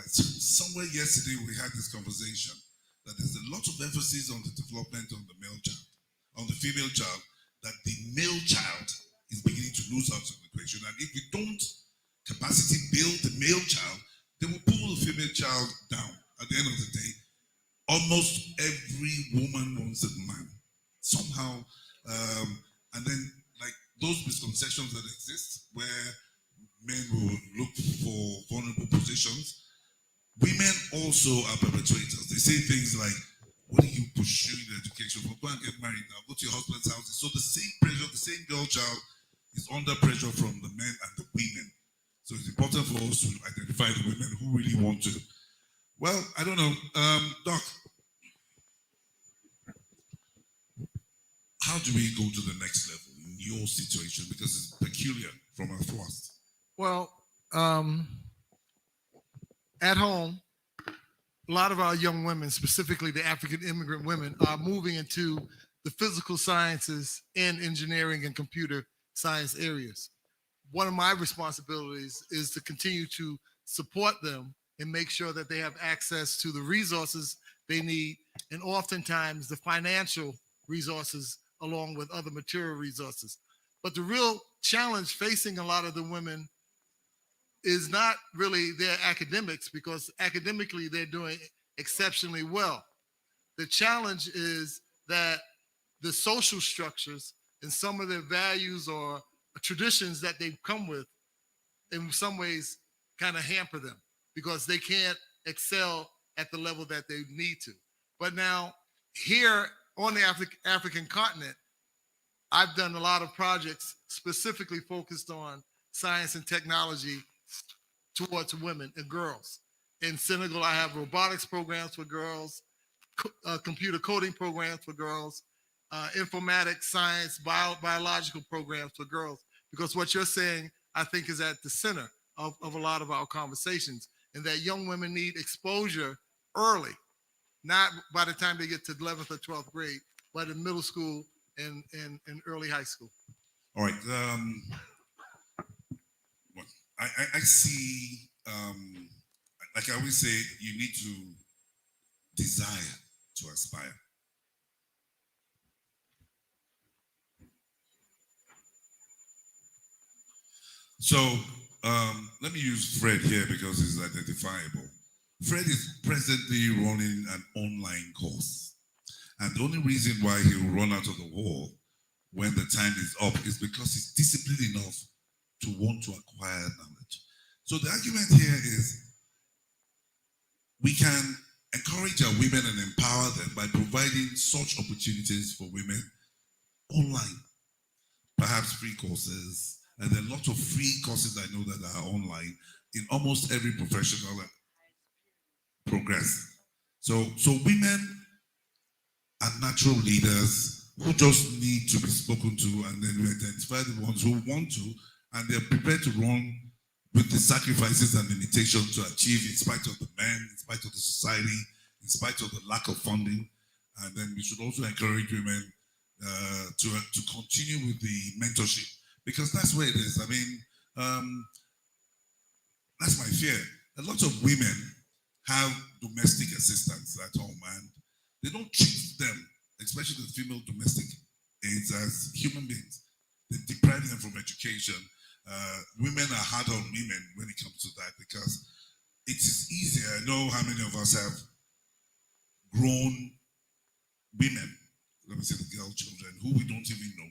Somewhere yesterday we had this conversation that there's a lot of emphasis on the development of the male child, on the female child, that the male child is beginning to lose out of the equation. And if we don't capacity build the male child, they will pull the female child down. At the end of the day, almost every woman wants a man somehow, and then like those misconceptions that exist where men will look for vulnerable positions. Women also are perpetrators. They say things like, "What are you pursuing education for? Go and get married now. Go to your husband's house." So the same pressure, the same girl child is under pressure from the men and the women. So it's important for us to identify the women who really want to. Well, I don't know, Doc. How do we go to the next level in your situation? Because it's peculiar from our past. Well, at home, a lot of our young women, specifically the African immigrant women, are moving into the physical sciences and engineering and computer science areas. One of my responsibilities is to continue to support them and make sure that they have access to the resources they need, and oftentimes the financial resources along with other material resources. But the real challenge facing a lot of the women is not really their academics, because academically they're doing exceptionally well. The challenge is that the social structures and some of their values or traditions that they've come with in some ways kind of hamper them because they can't excel at the level that they need to. But now here on the African continent, I've done a lot of projects specifically focused on science and technology towards women and girls. In Senegal, I have robotics programs for girls, computer coding programs for girls, informatics, science, biological programs for girls. Because what you're saying, I think, is at the center of a lot of our conversations, and that young women need exposure early, not by the time they get to 11th or 12th grade, but in middle school and early high school. All right. I see, like I always say, you need to desire to aspire. So let me use Fred here because he's identifiable. Fred is presently running an online course. And the only reason why he will run out of the wall when the time is up is because he's disciplined enough to want to acquire knowledge. So the argument here is we can encourage our women and empower them by providing such opportunities for women online, perhaps free courses. And there are lots of free courses I know that are online in almost every professional progress. So women are natural leaders who just need to be spoken to, and then we identify the ones who want to, and they're prepared to run with the sacrifices and limitations to achieve in spite of the men, in spite of the society, in spite of the lack of funding. And then we should also encourage women to continue with the mentorship, because that's where it is. I mean, that's my fear. A lot of women have domestic assistants at home, and they don't treat them, especially the female domestic aides, as human beings. They deprive them from education. Women are harder on women when it comes to that because it is easier. I know how many of us have grown women, let me say the girl children, who we don't even know,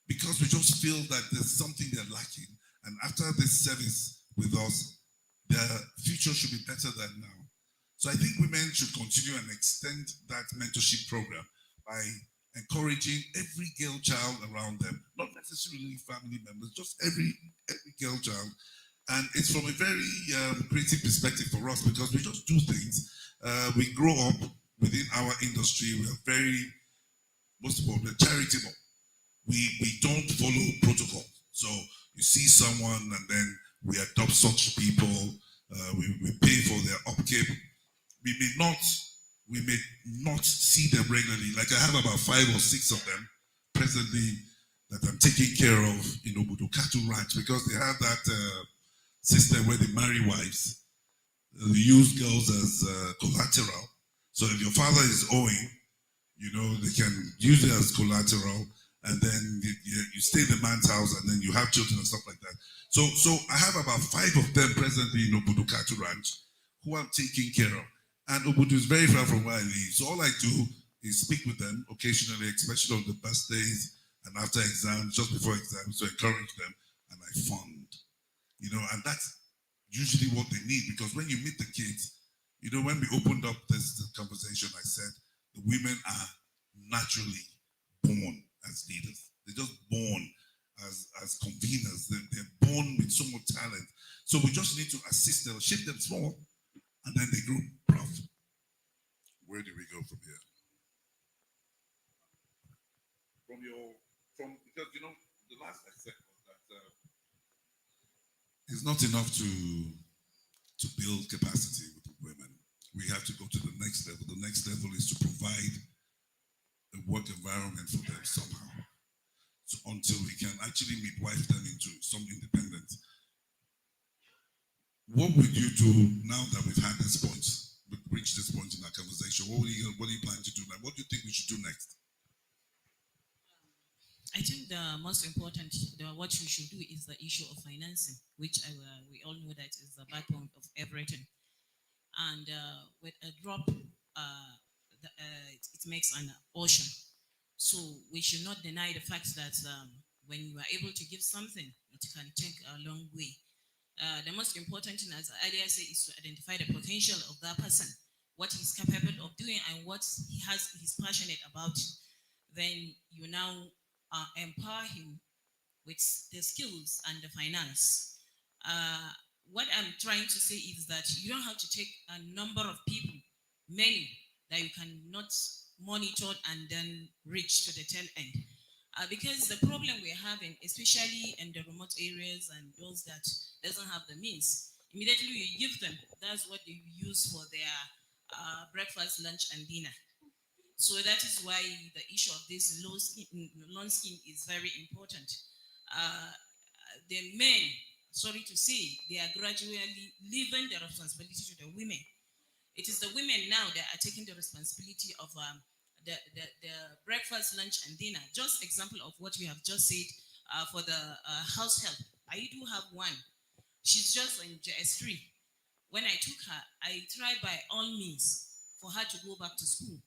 because we just feel that there's something they're lacking. And after this service with us, their future should be better than now. So I think women should continue and extend that mentorship program by encouraging every girl child around them, not necessarily family members, just every girl child. And it's from a very creative perspective for us because we just do things. We grow up within our industry. We are very, most of all, we're charitable. We don't follow protocol. So you see someone and then we adopt such people. We pay for their upkeep. We may not we may not see them regularly. Like I have about 5 or 6 of them presently that I'm taking care of in Obudu Cattle Ranch because they have that system where they marry wives. They use girls as collateral. So if your father is owing, you know, they can use it as collateral, and then you stay in the man's house, and then you have children and stuff like that. So I have about 5 of them presently in Obudu Cattle Ranch who I'm taking care of. And Obudu is very far from where I live. So all I do is speak with them occasionally, especially on the birthdays and after exams, just before exams, to encourage them, and I fund. You know, and that's usually what they need, because when you meet the kids, you know, when we opened up this conversation, I said the women are naturally born as leaders. They're just born as conveners. They're born with so much talent. So we just need to assist them, shape them small, and then they grow proud. Where do we go from here? Because you know, the last I said was that it's not enough to build capacity with women. We have to go to the next level. The next level is to provide a work environment for them somehow. So until we can actually midwife them into some independence. What would you do now that we've had this point, we've reached this point in our conversation? What are you planning to do now? What do you think we should do next? I think the most important, what we should do is the issue of financing, which we all know that is the backbone of everything. And with a drop, it makes an ocean. So we should not deny the fact that when you are able to give something, it can take a long way. The most important thing, as I say, is to identify the potential of that person, what he's capable of doing and what he's passionate about. Then you now empower him with the skills and the finance. What I'm trying to say is that you don't have to take a number of people, many, that you cannot monitor and then reach to the tail end. Because the problem we're having, especially in the remote areas and those that doesn't have the means, immediately you give them, that's what they use for their breakfast, lunch, and dinner. So that is why the issue of this loan scheme is very important. The men, sorry to say, they are gradually leaving the responsibility to the women. It is the women now that are taking the responsibility of the breakfast, lunch, and dinner. Just example of what we have just said for the house help. I do have one. She's just in JS3. When I took her, I tried by all means for her to go back to school.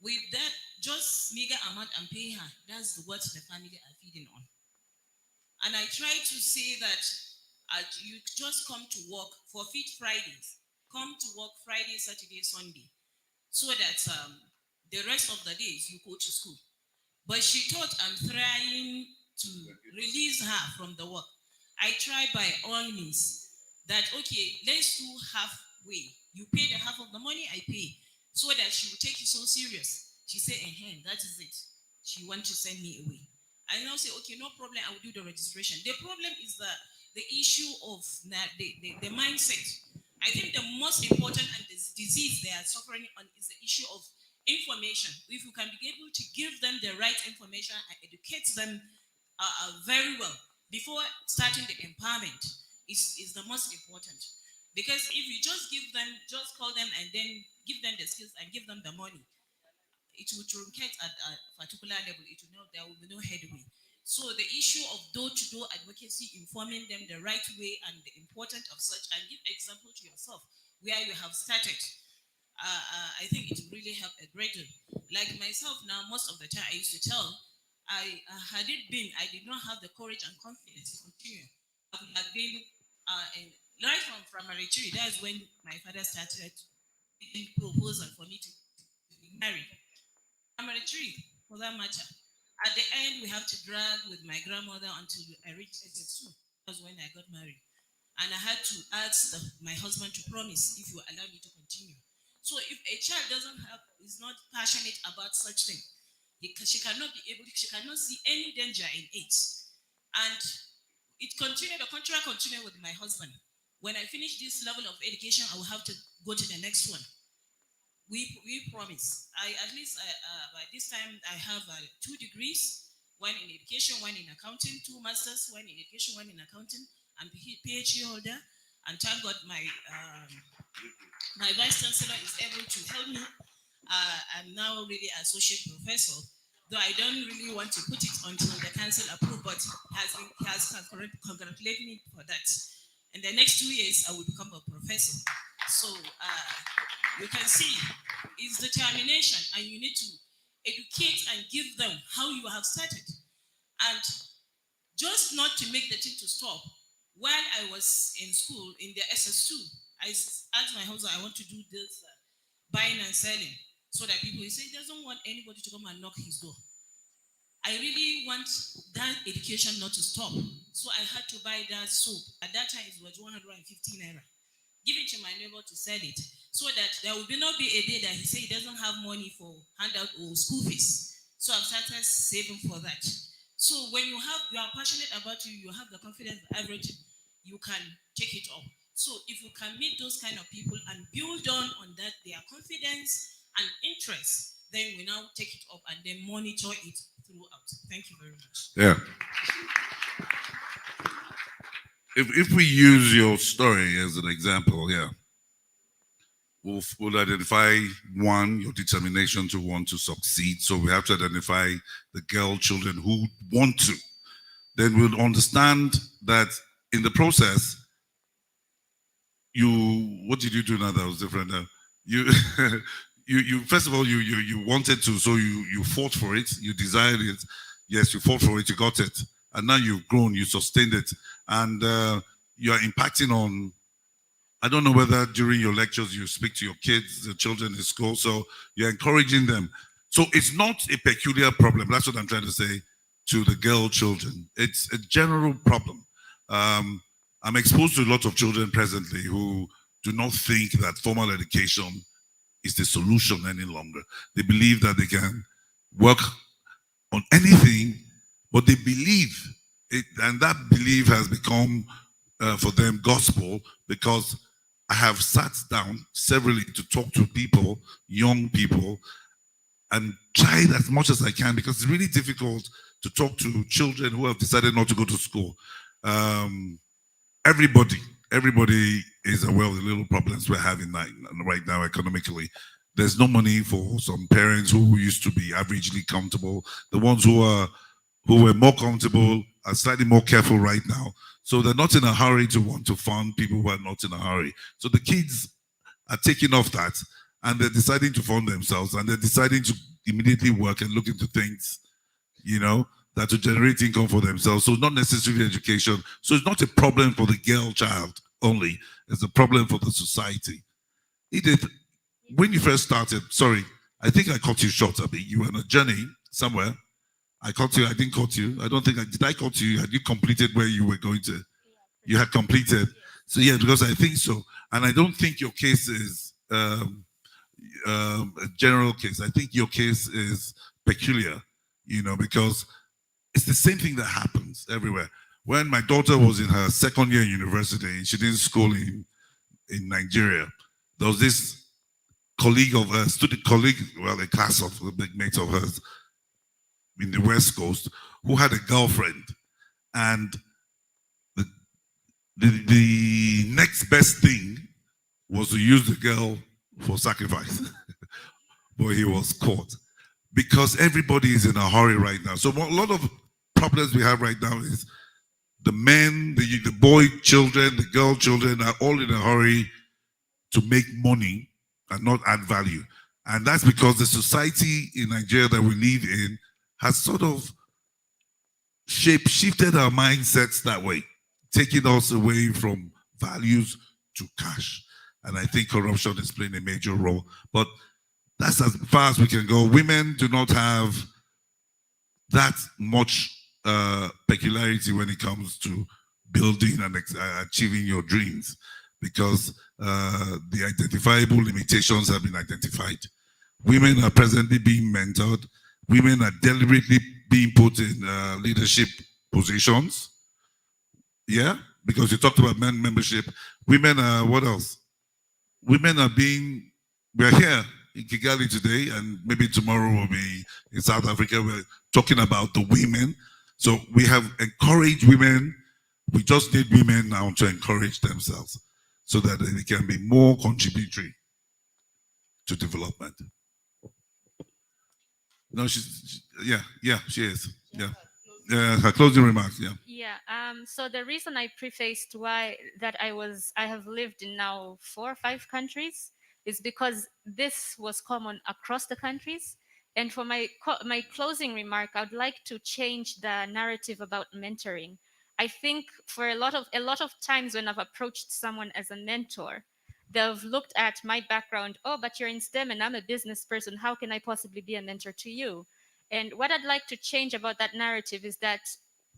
With that, just meager amount I'm paying her, that's what the family are feeding on. And I try to say that you just come to work for Fit Fridays. Come to work Friday, Saturday, Sunday, so that the rest of the days you go to school. But she thought I'm trying to release her from the work. I tried by all means that, okay, let's do halfway. You pay the half of the money, I pay, so that she will take it so serious. She said, that is it. She wants to send me away. I now say, okay, no problem, I will do the registration. The problem is the issue of the mindset. I think the most important and the disease they are suffering on is the issue of information. If you can be able to give them the right information and educate them very well before starting the empowerment is the most important. Because if you just give them, just call them and then give them the skills and give them the money, it will truncate at a particular level. It will there will be no headway. So the issue of door-to-door advocacy, informing them the right way and the importance of such, and give example to yourself where you have started. I think it will really help a great deal. Like myself now, most of the time I used to tell, had it been, I did not have the courage and confidence to continue. I would have been right from primary three. That is when my father started making proposal for me to be married. Primary three, for that matter. At the end, we have to drag with my grandmother until I reached SS2. That was when I got married. And I had to ask my husband to promise if you allow me to continue. So if a child is not passionate about such thing, she cannot be able, she cannot see any danger in it. And it continued, the contract continued with my husband. When I finish this level of education, I will have to go to the next one. we promise. At least by this time I have 2 degrees, one in education, one in accounting, 2 masters, one in education, one in accounting. I'm PhD holder, and thank God my vice chancellor is able to help me. I'm now really associate professor, though I don't really want to put it until the council approve, but he has congratulated me for that. In the next 2 years, I will become a professor. So you can see it's determination, and you need to educate and give them how you have started. And just not to make the thing to stop. While I was in school, in the SS2, I asked my husband, I want to do this buying and selling, so that people will say he doesn't want anybody to come and knock his door. I really want that education not to stop. So I had to buy that soap. At that time, it was 150 naira. Give it to my neighbor to sell it, so that there will not be a day that he say he doesn't have money for handout or school fees. So I've started saving for that. So when you are passionate about you have the confidence that everything, you can take it up. So if you can meet those kind of people and build on that, their confidence and interest, then we now take it up and then monitor it throughout. Thank you very much. Yeah. If we use your story as an example, yeah, we'll identify one, your determination to want to succeed. So we have to identify the girl children who want to. Then we'll understand that in the process, what did you do now that was different? You first of all, you wanted to, so you fought for it, you desired it. Yes, you fought for it, you got it. And now you've grown, you sustained it. And you are impacting on, I don't know whether during your lectures you speak to your kids, the children in school, so you're encouraging them. So it's not a peculiar problem. That's what I'm trying to say to the girl children. It's a general problem. I'm exposed to a lot of children presently who do not think that formal education is the solution any longer. They believe that they can work on anything, but they believe it, and that belief has become for them gospel, because I have sat down severally to talk to people, young people, and tried as much as I can, because it's really difficult to talk to children who have decided not to go to school. Everybody is aware of the little problems we're having right now economically. There's no money for some parents who used to be averagely comfortable. The ones who were more comfortable are slightly more careful right now. So they're not in a hurry to want to fund people who are not in a hurry. So the kids are taking off that, and they're deciding to fund themselves, and they're deciding to immediately work and look into things, that to generate income for themselves. So it's not necessarily education. So it's not a problem for the girl child only. It's a problem for the society. Edith, when you first started, sorry, I think I cut you short a bit. You were on a journey somewhere. I caught you. I didn't cut you. I don't think did I cut you? Had you completed where you were going to? You had completed. So yeah, because I think so. And I don't think your case is a general case. I think your case is peculiar, because it's the same thing that happens everywhere. When my daughter was in her second year in university, she did school in Nigeria. There was this colleague of hers, student colleague, well, a class of a big mate of hers in the West Coast, who had a girlfriend, and the next best thing was to use the girl for sacrifice. But he was caught, because everybody is in a hurry right now. So a lot of problems we have right now is the men, the boy children, the girl children are all in a hurry to make money and not add value. And that's because the society in Nigeria that we live in has sort of shifted our mindsets that way, taking us away from values to cash. And I think corruption is playing a major role. But that's as far as we can go. Women do not have that much peculiarity when it comes to building and achieving your dreams, because the identifiable limitations have been identified. Women are presently being mentored. Women are deliberately being put in leadership positions. Yeah, because you talked about men membership. Women are, what else? We're here in Kigali today, and maybe tomorrow we'll be in South Africa. We're talking about the women. So we have encouraged women. We just need women now to encourage themselves so that they can be more contributory to development. No, she is. Yeah, her closing remarks. Yeah. Yeah. So the reason I prefaced why that I have lived in now 4 or 5 countries is because this was common across the countries. And for my closing remark, I would like to change the narrative about mentoring. I think for a lot of times when I've approached someone as a mentor, they've looked at my background. Oh, but you're in STEM and I'm a business person. How can I possibly be a mentor to you? And what I'd like to change about that narrative is that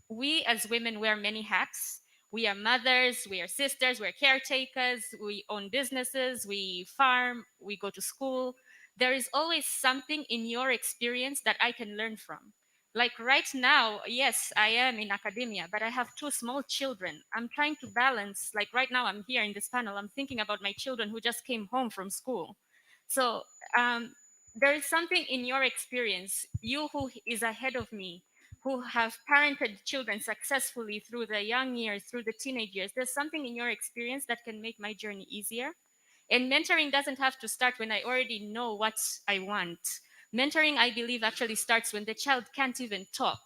we as women wear many hats. We are mothers, we are sisters, we're caretakers, we own businesses, we farm, we go to school. There is always something in your experience that I can learn from. Like right now, yes, I am in academia, but I have 2 small children. I'm trying to balance, like right now, I'm here in this panel, I'm thinking about my children who just came home from school. So there is something in your experience, you who is ahead of me, who have parented children successfully through the young years, through the teenage years, there's something in your experience that can make my journey easier. And mentoring doesn't have to start when I already know what I want. Mentoring, I believe, actually starts when the child can't even talk.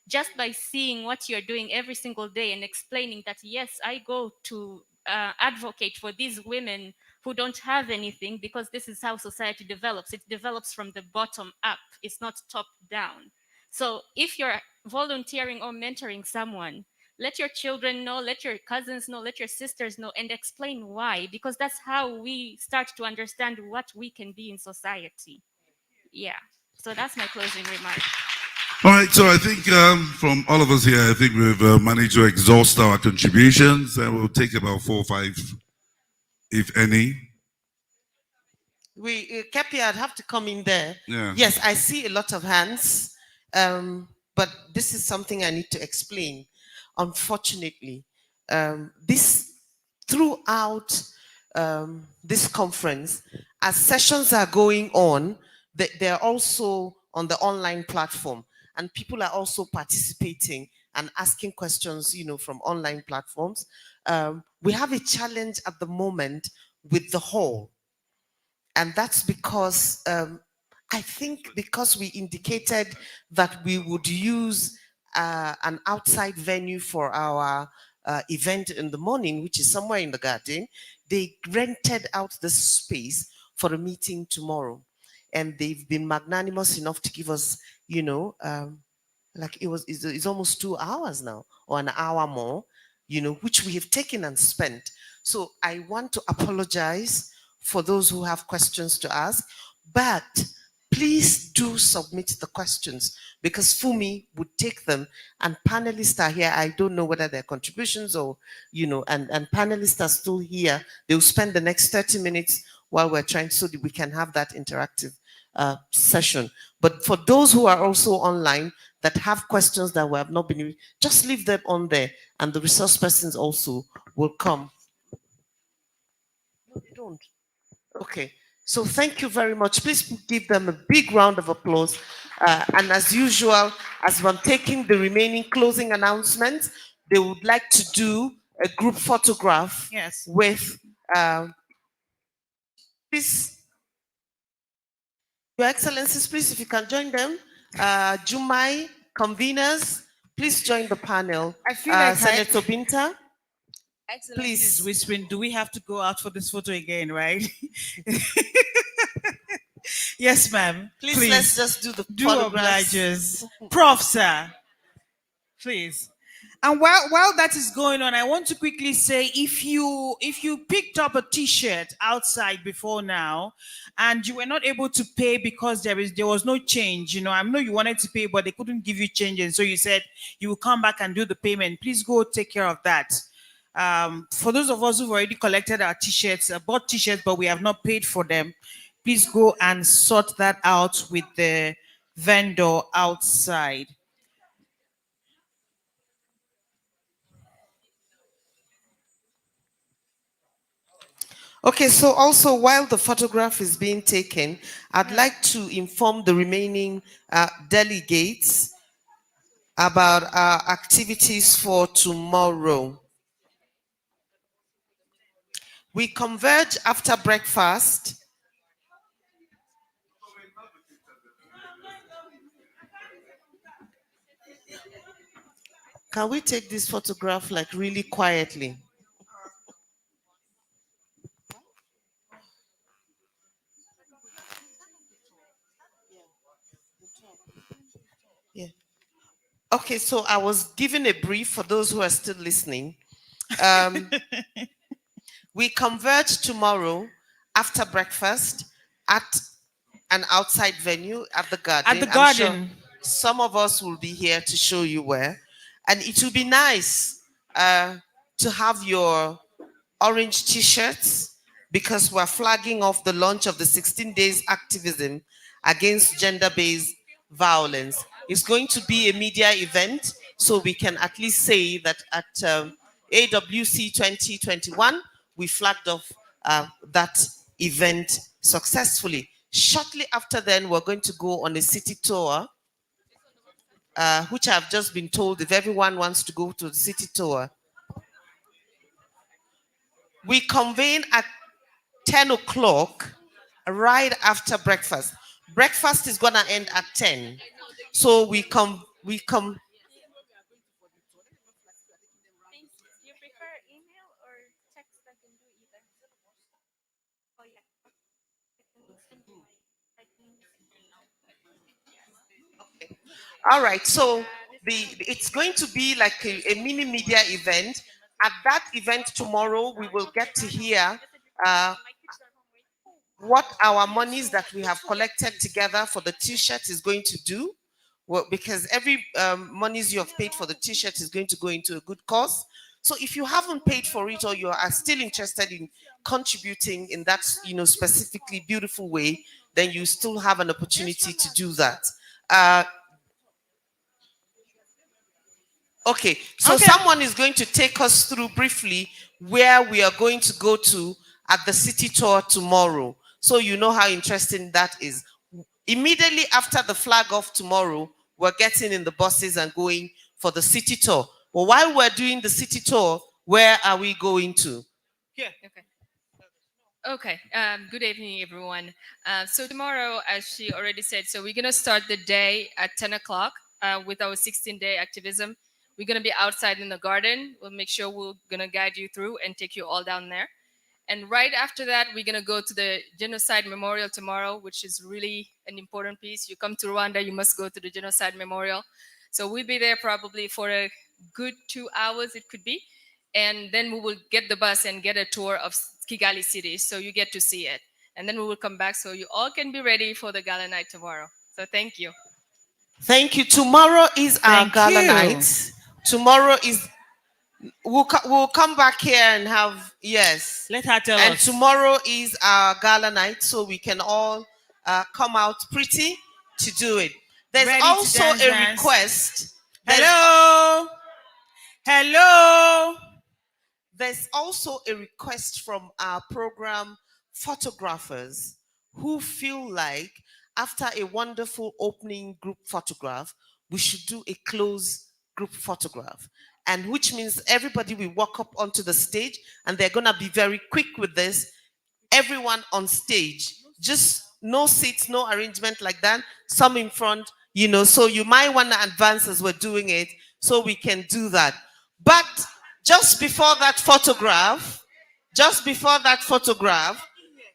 Just by seeing what you're doing every single day and explaining that, yes, I go to advocate for these women who don't have anything because this is how society develops. It develops from the bottom up, it's not top down. So if you're volunteering or mentoring someone, let your children know, let your cousins know, let your sisters know, and explain why, because that's how we start to understand what we can be in society. Yeah. So that's my closing remark. All right, so I think from all of us here, I think we've managed to exhaust our contributions, and we'll take about 4 or 5, if any. Kepi, I'd have to come in there. Yeah. Yes, I see a lot of hands, but this is something I need to explain. Unfortunately, this throughout this conference, as sessions are going on, they're also on the online platform, and people are also participating and asking questions, from online platforms. We have a challenge at the moment with the hall. And that's because I think because we indicated that we would use an outside venue for our event in the morning, which is somewhere in the garden, they rented out the space for a meeting tomorrow. And they've been magnanimous enough to give us, like it's almost 2 hours now, or an hour more, which we have taken and spent. So I want to apologize for those who have questions to ask, but please do submit the questions, because Fumi would take them, and panelists are here. I don't know whether they're contributions or, and panelists are still here. They'll spend the next 30 minutes while we're trying, so that we can have that interactive session. But for those who are also online that have questions that we have not been, just leave them on there, and the resource persons also will come. No, they don't. Okay, so thank you very much. Please give them a big round of applause. And as usual, as I'm taking the remaining closing announcements, they would like to do a group photograph with, please, Your Excellencies, please, if you can join them. Jumai, conveners, please join the panel. I feel like Senator Binta. Please, whispering, do we have to go out for this photo again, right? Yes, ma'am. Please, let's just do the photographs. Obliges. Prof, sir. Please. And while that is going on, I want to quickly say, if you picked up a T-shirt outside before now, and you were not able to pay because there was no change, I know you wanted to pay, but they couldn't give you change, and so you said you will come back and do the payment. Please go take care of that. For those of us who've already collected our T-shirts, bought T-shirts, but we have not paid for them, please go and sort that out with the vendor outside. Okay, so also while the photograph is being taken, I'd like to inform the remaining delegates about our activities for tomorrow. We converge after breakfast. Can we take this photograph like really quietly? Yeah. Okay, so I was given a brief for those who are still listening. We converge tomorrow after breakfast at an outside venue at the garden. At the I'm sure garden. some of us will be here to show you where. And it will be nice to have your orange t-shirts because we're flagging off the launch of the 16 days activism against gender-based violence. It's going to be a media event, so we can at least say that at AWC 2021, we flagged off that event successfully. Shortly after then, we're going to go on a city tour, which I've just been told if everyone wants to go to the city tour. We convene at 10 o'clock right after breakfast. Breakfast is gonna end at 10. So we come. Do you prefer email or text? I can do either. Oh yeah. All right, so it's going to be like a mini media event. At that event tomorrow, we will get to hear what our monies that we have collected together for the t-shirt is going to do. Well, because every monies you have paid for the t-shirt is going to go into a good cause. So if you haven't paid for it or you are still interested in contributing in that specifically beautiful way, then you still have an opportunity to do that. Okay, so someone is going to take us through briefly where we are going to go to at the city tour tomorrow. So you know how interesting that is. Immediately after the flag off tomorrow, we're getting in the buses and going for the city tour. But while we're doing the city tour, where are we going to? Yeah. Okay. Okay. Good evening, everyone. So tomorrow, as she already said, so we're gonna start the day at 10 o'clock with our 16-day activism. We're gonna be outside in the garden. We'll make sure we're gonna guide you through and take you all down there. And right after that, we're gonna go to the Genocide Memorial tomorrow, which is really an important piece. You come to Rwanda, you must go to the Genocide Memorial. So we'll be there probably for a good 2 hours, it could be. And then we will get the bus and get a tour of Kigali City, so you get to see it. And then we will come back so you all can be ready for the gala night tomorrow. So thank you. Thank you. Tomorrow is our gala night. Tomorrow is we'll come back here and have yes. Let her tell and us. tomorrow is our gala night, so we can all come out pretty to do it. There's Ready to also dance, a dance. request. Hello. Hello. There's also a request from our program photographers who feel like after a wonderful opening group photograph, we should do a close group photograph. And which means everybody will walk up onto the stage and they're going to be very quick with this. Everyone on stage, just no seats, no arrangement like that. Some in front, so you might want to advance as we're doing it so we can do that. But just before that photograph,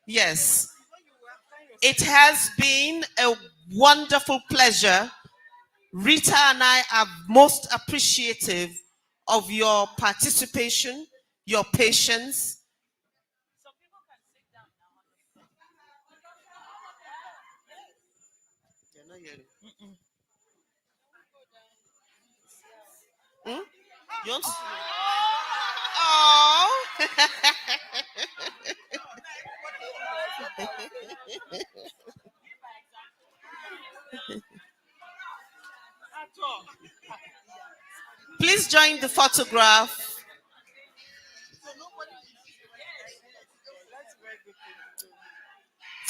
yes, it has been a wonderful pleasure. Rita and I are most appreciative of your participation, your patience. Hmm? You want to? Oh. Please join the photograph.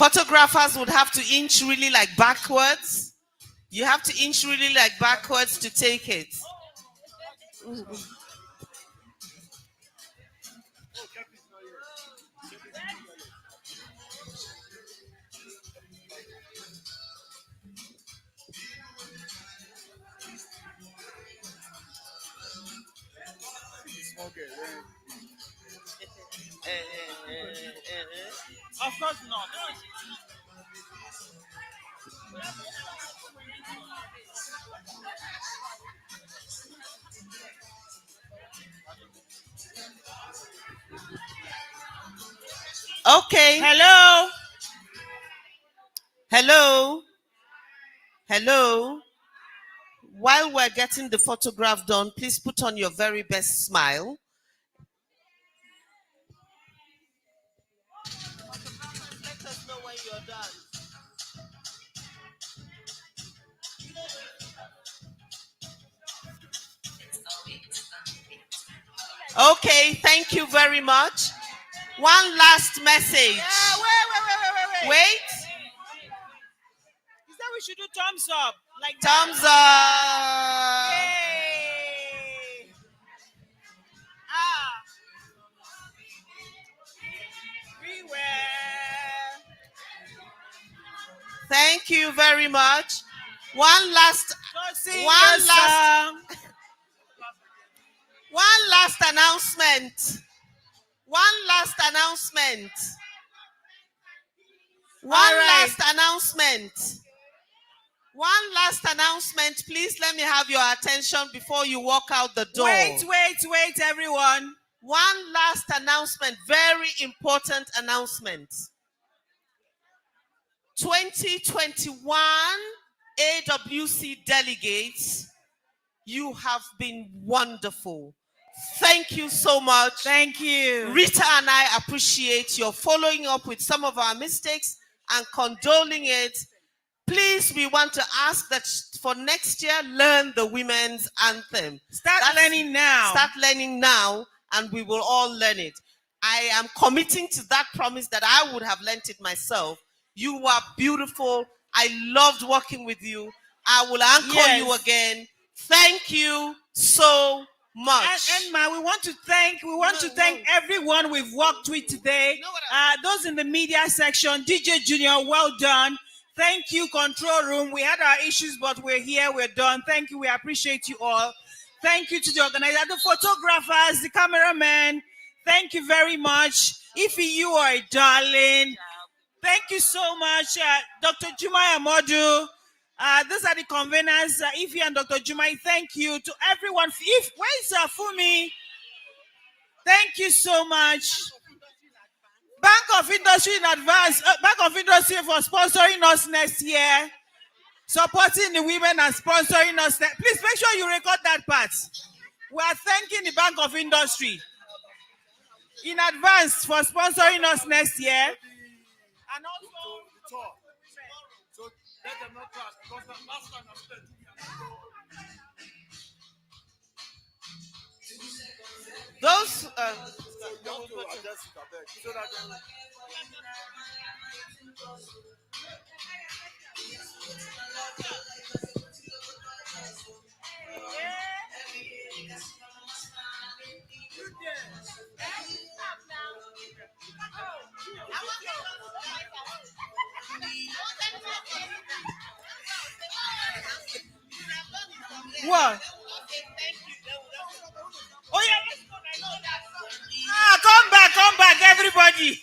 Photographers would have to inch really like backwards. You have to inch really like backwards to take it. Of course not. Okay. Hello. Hello. Hello. While we're getting the photograph done, please put on your very best smile. Let us know when you're done. Okay, thank you very much. One last message. Wait. Is that we should do thumbs up? Like thumbs that. up. Yay. Ah. We were. Thank you very much. One last announcement. One last announcement. One last announcement. Please let me have your attention before you walk out the door. Wait, everyone. One last announcement. Very important announcement. 2021 AWC delegates, you have been wonderful. Thank you so much. Thank you. Rita and I appreciate your following up with some of our mistakes and condoling it. Please, we want to ask that for next year, learn the women's anthem. Start learning now, and we will all learn it. I am committing to that promise that I would have learnt it myself. You are beautiful. I loved working with you. I will anchor you again. Thank you so much. And Ma, we want to thank everyone we've worked with today. Those in the media section, DJ Junior, well done. Thank you, control room. We had our issues, but we're here, we're done. Thank you, we appreciate you all. Thank you to the organizer, the photographers, the cameramen. Thank you very much. Ify, you are a darling. Thank you so much, Dr. Jumai Amodu. These are the conveners, Ify and Dr. Jumai. Thank you to everyone. Where's Fumi? Thank you so much. Bank of Industry in advance. Bank of Industry for sponsoring us next year. Supporting the women and sponsoring us. Please make sure you record that part. We are thanking the Bank of Industry in advance for sponsoring us next year. And also, so let them not pass because the last time I spent. Those what? Oh yeah, let's go. Come back, everybody.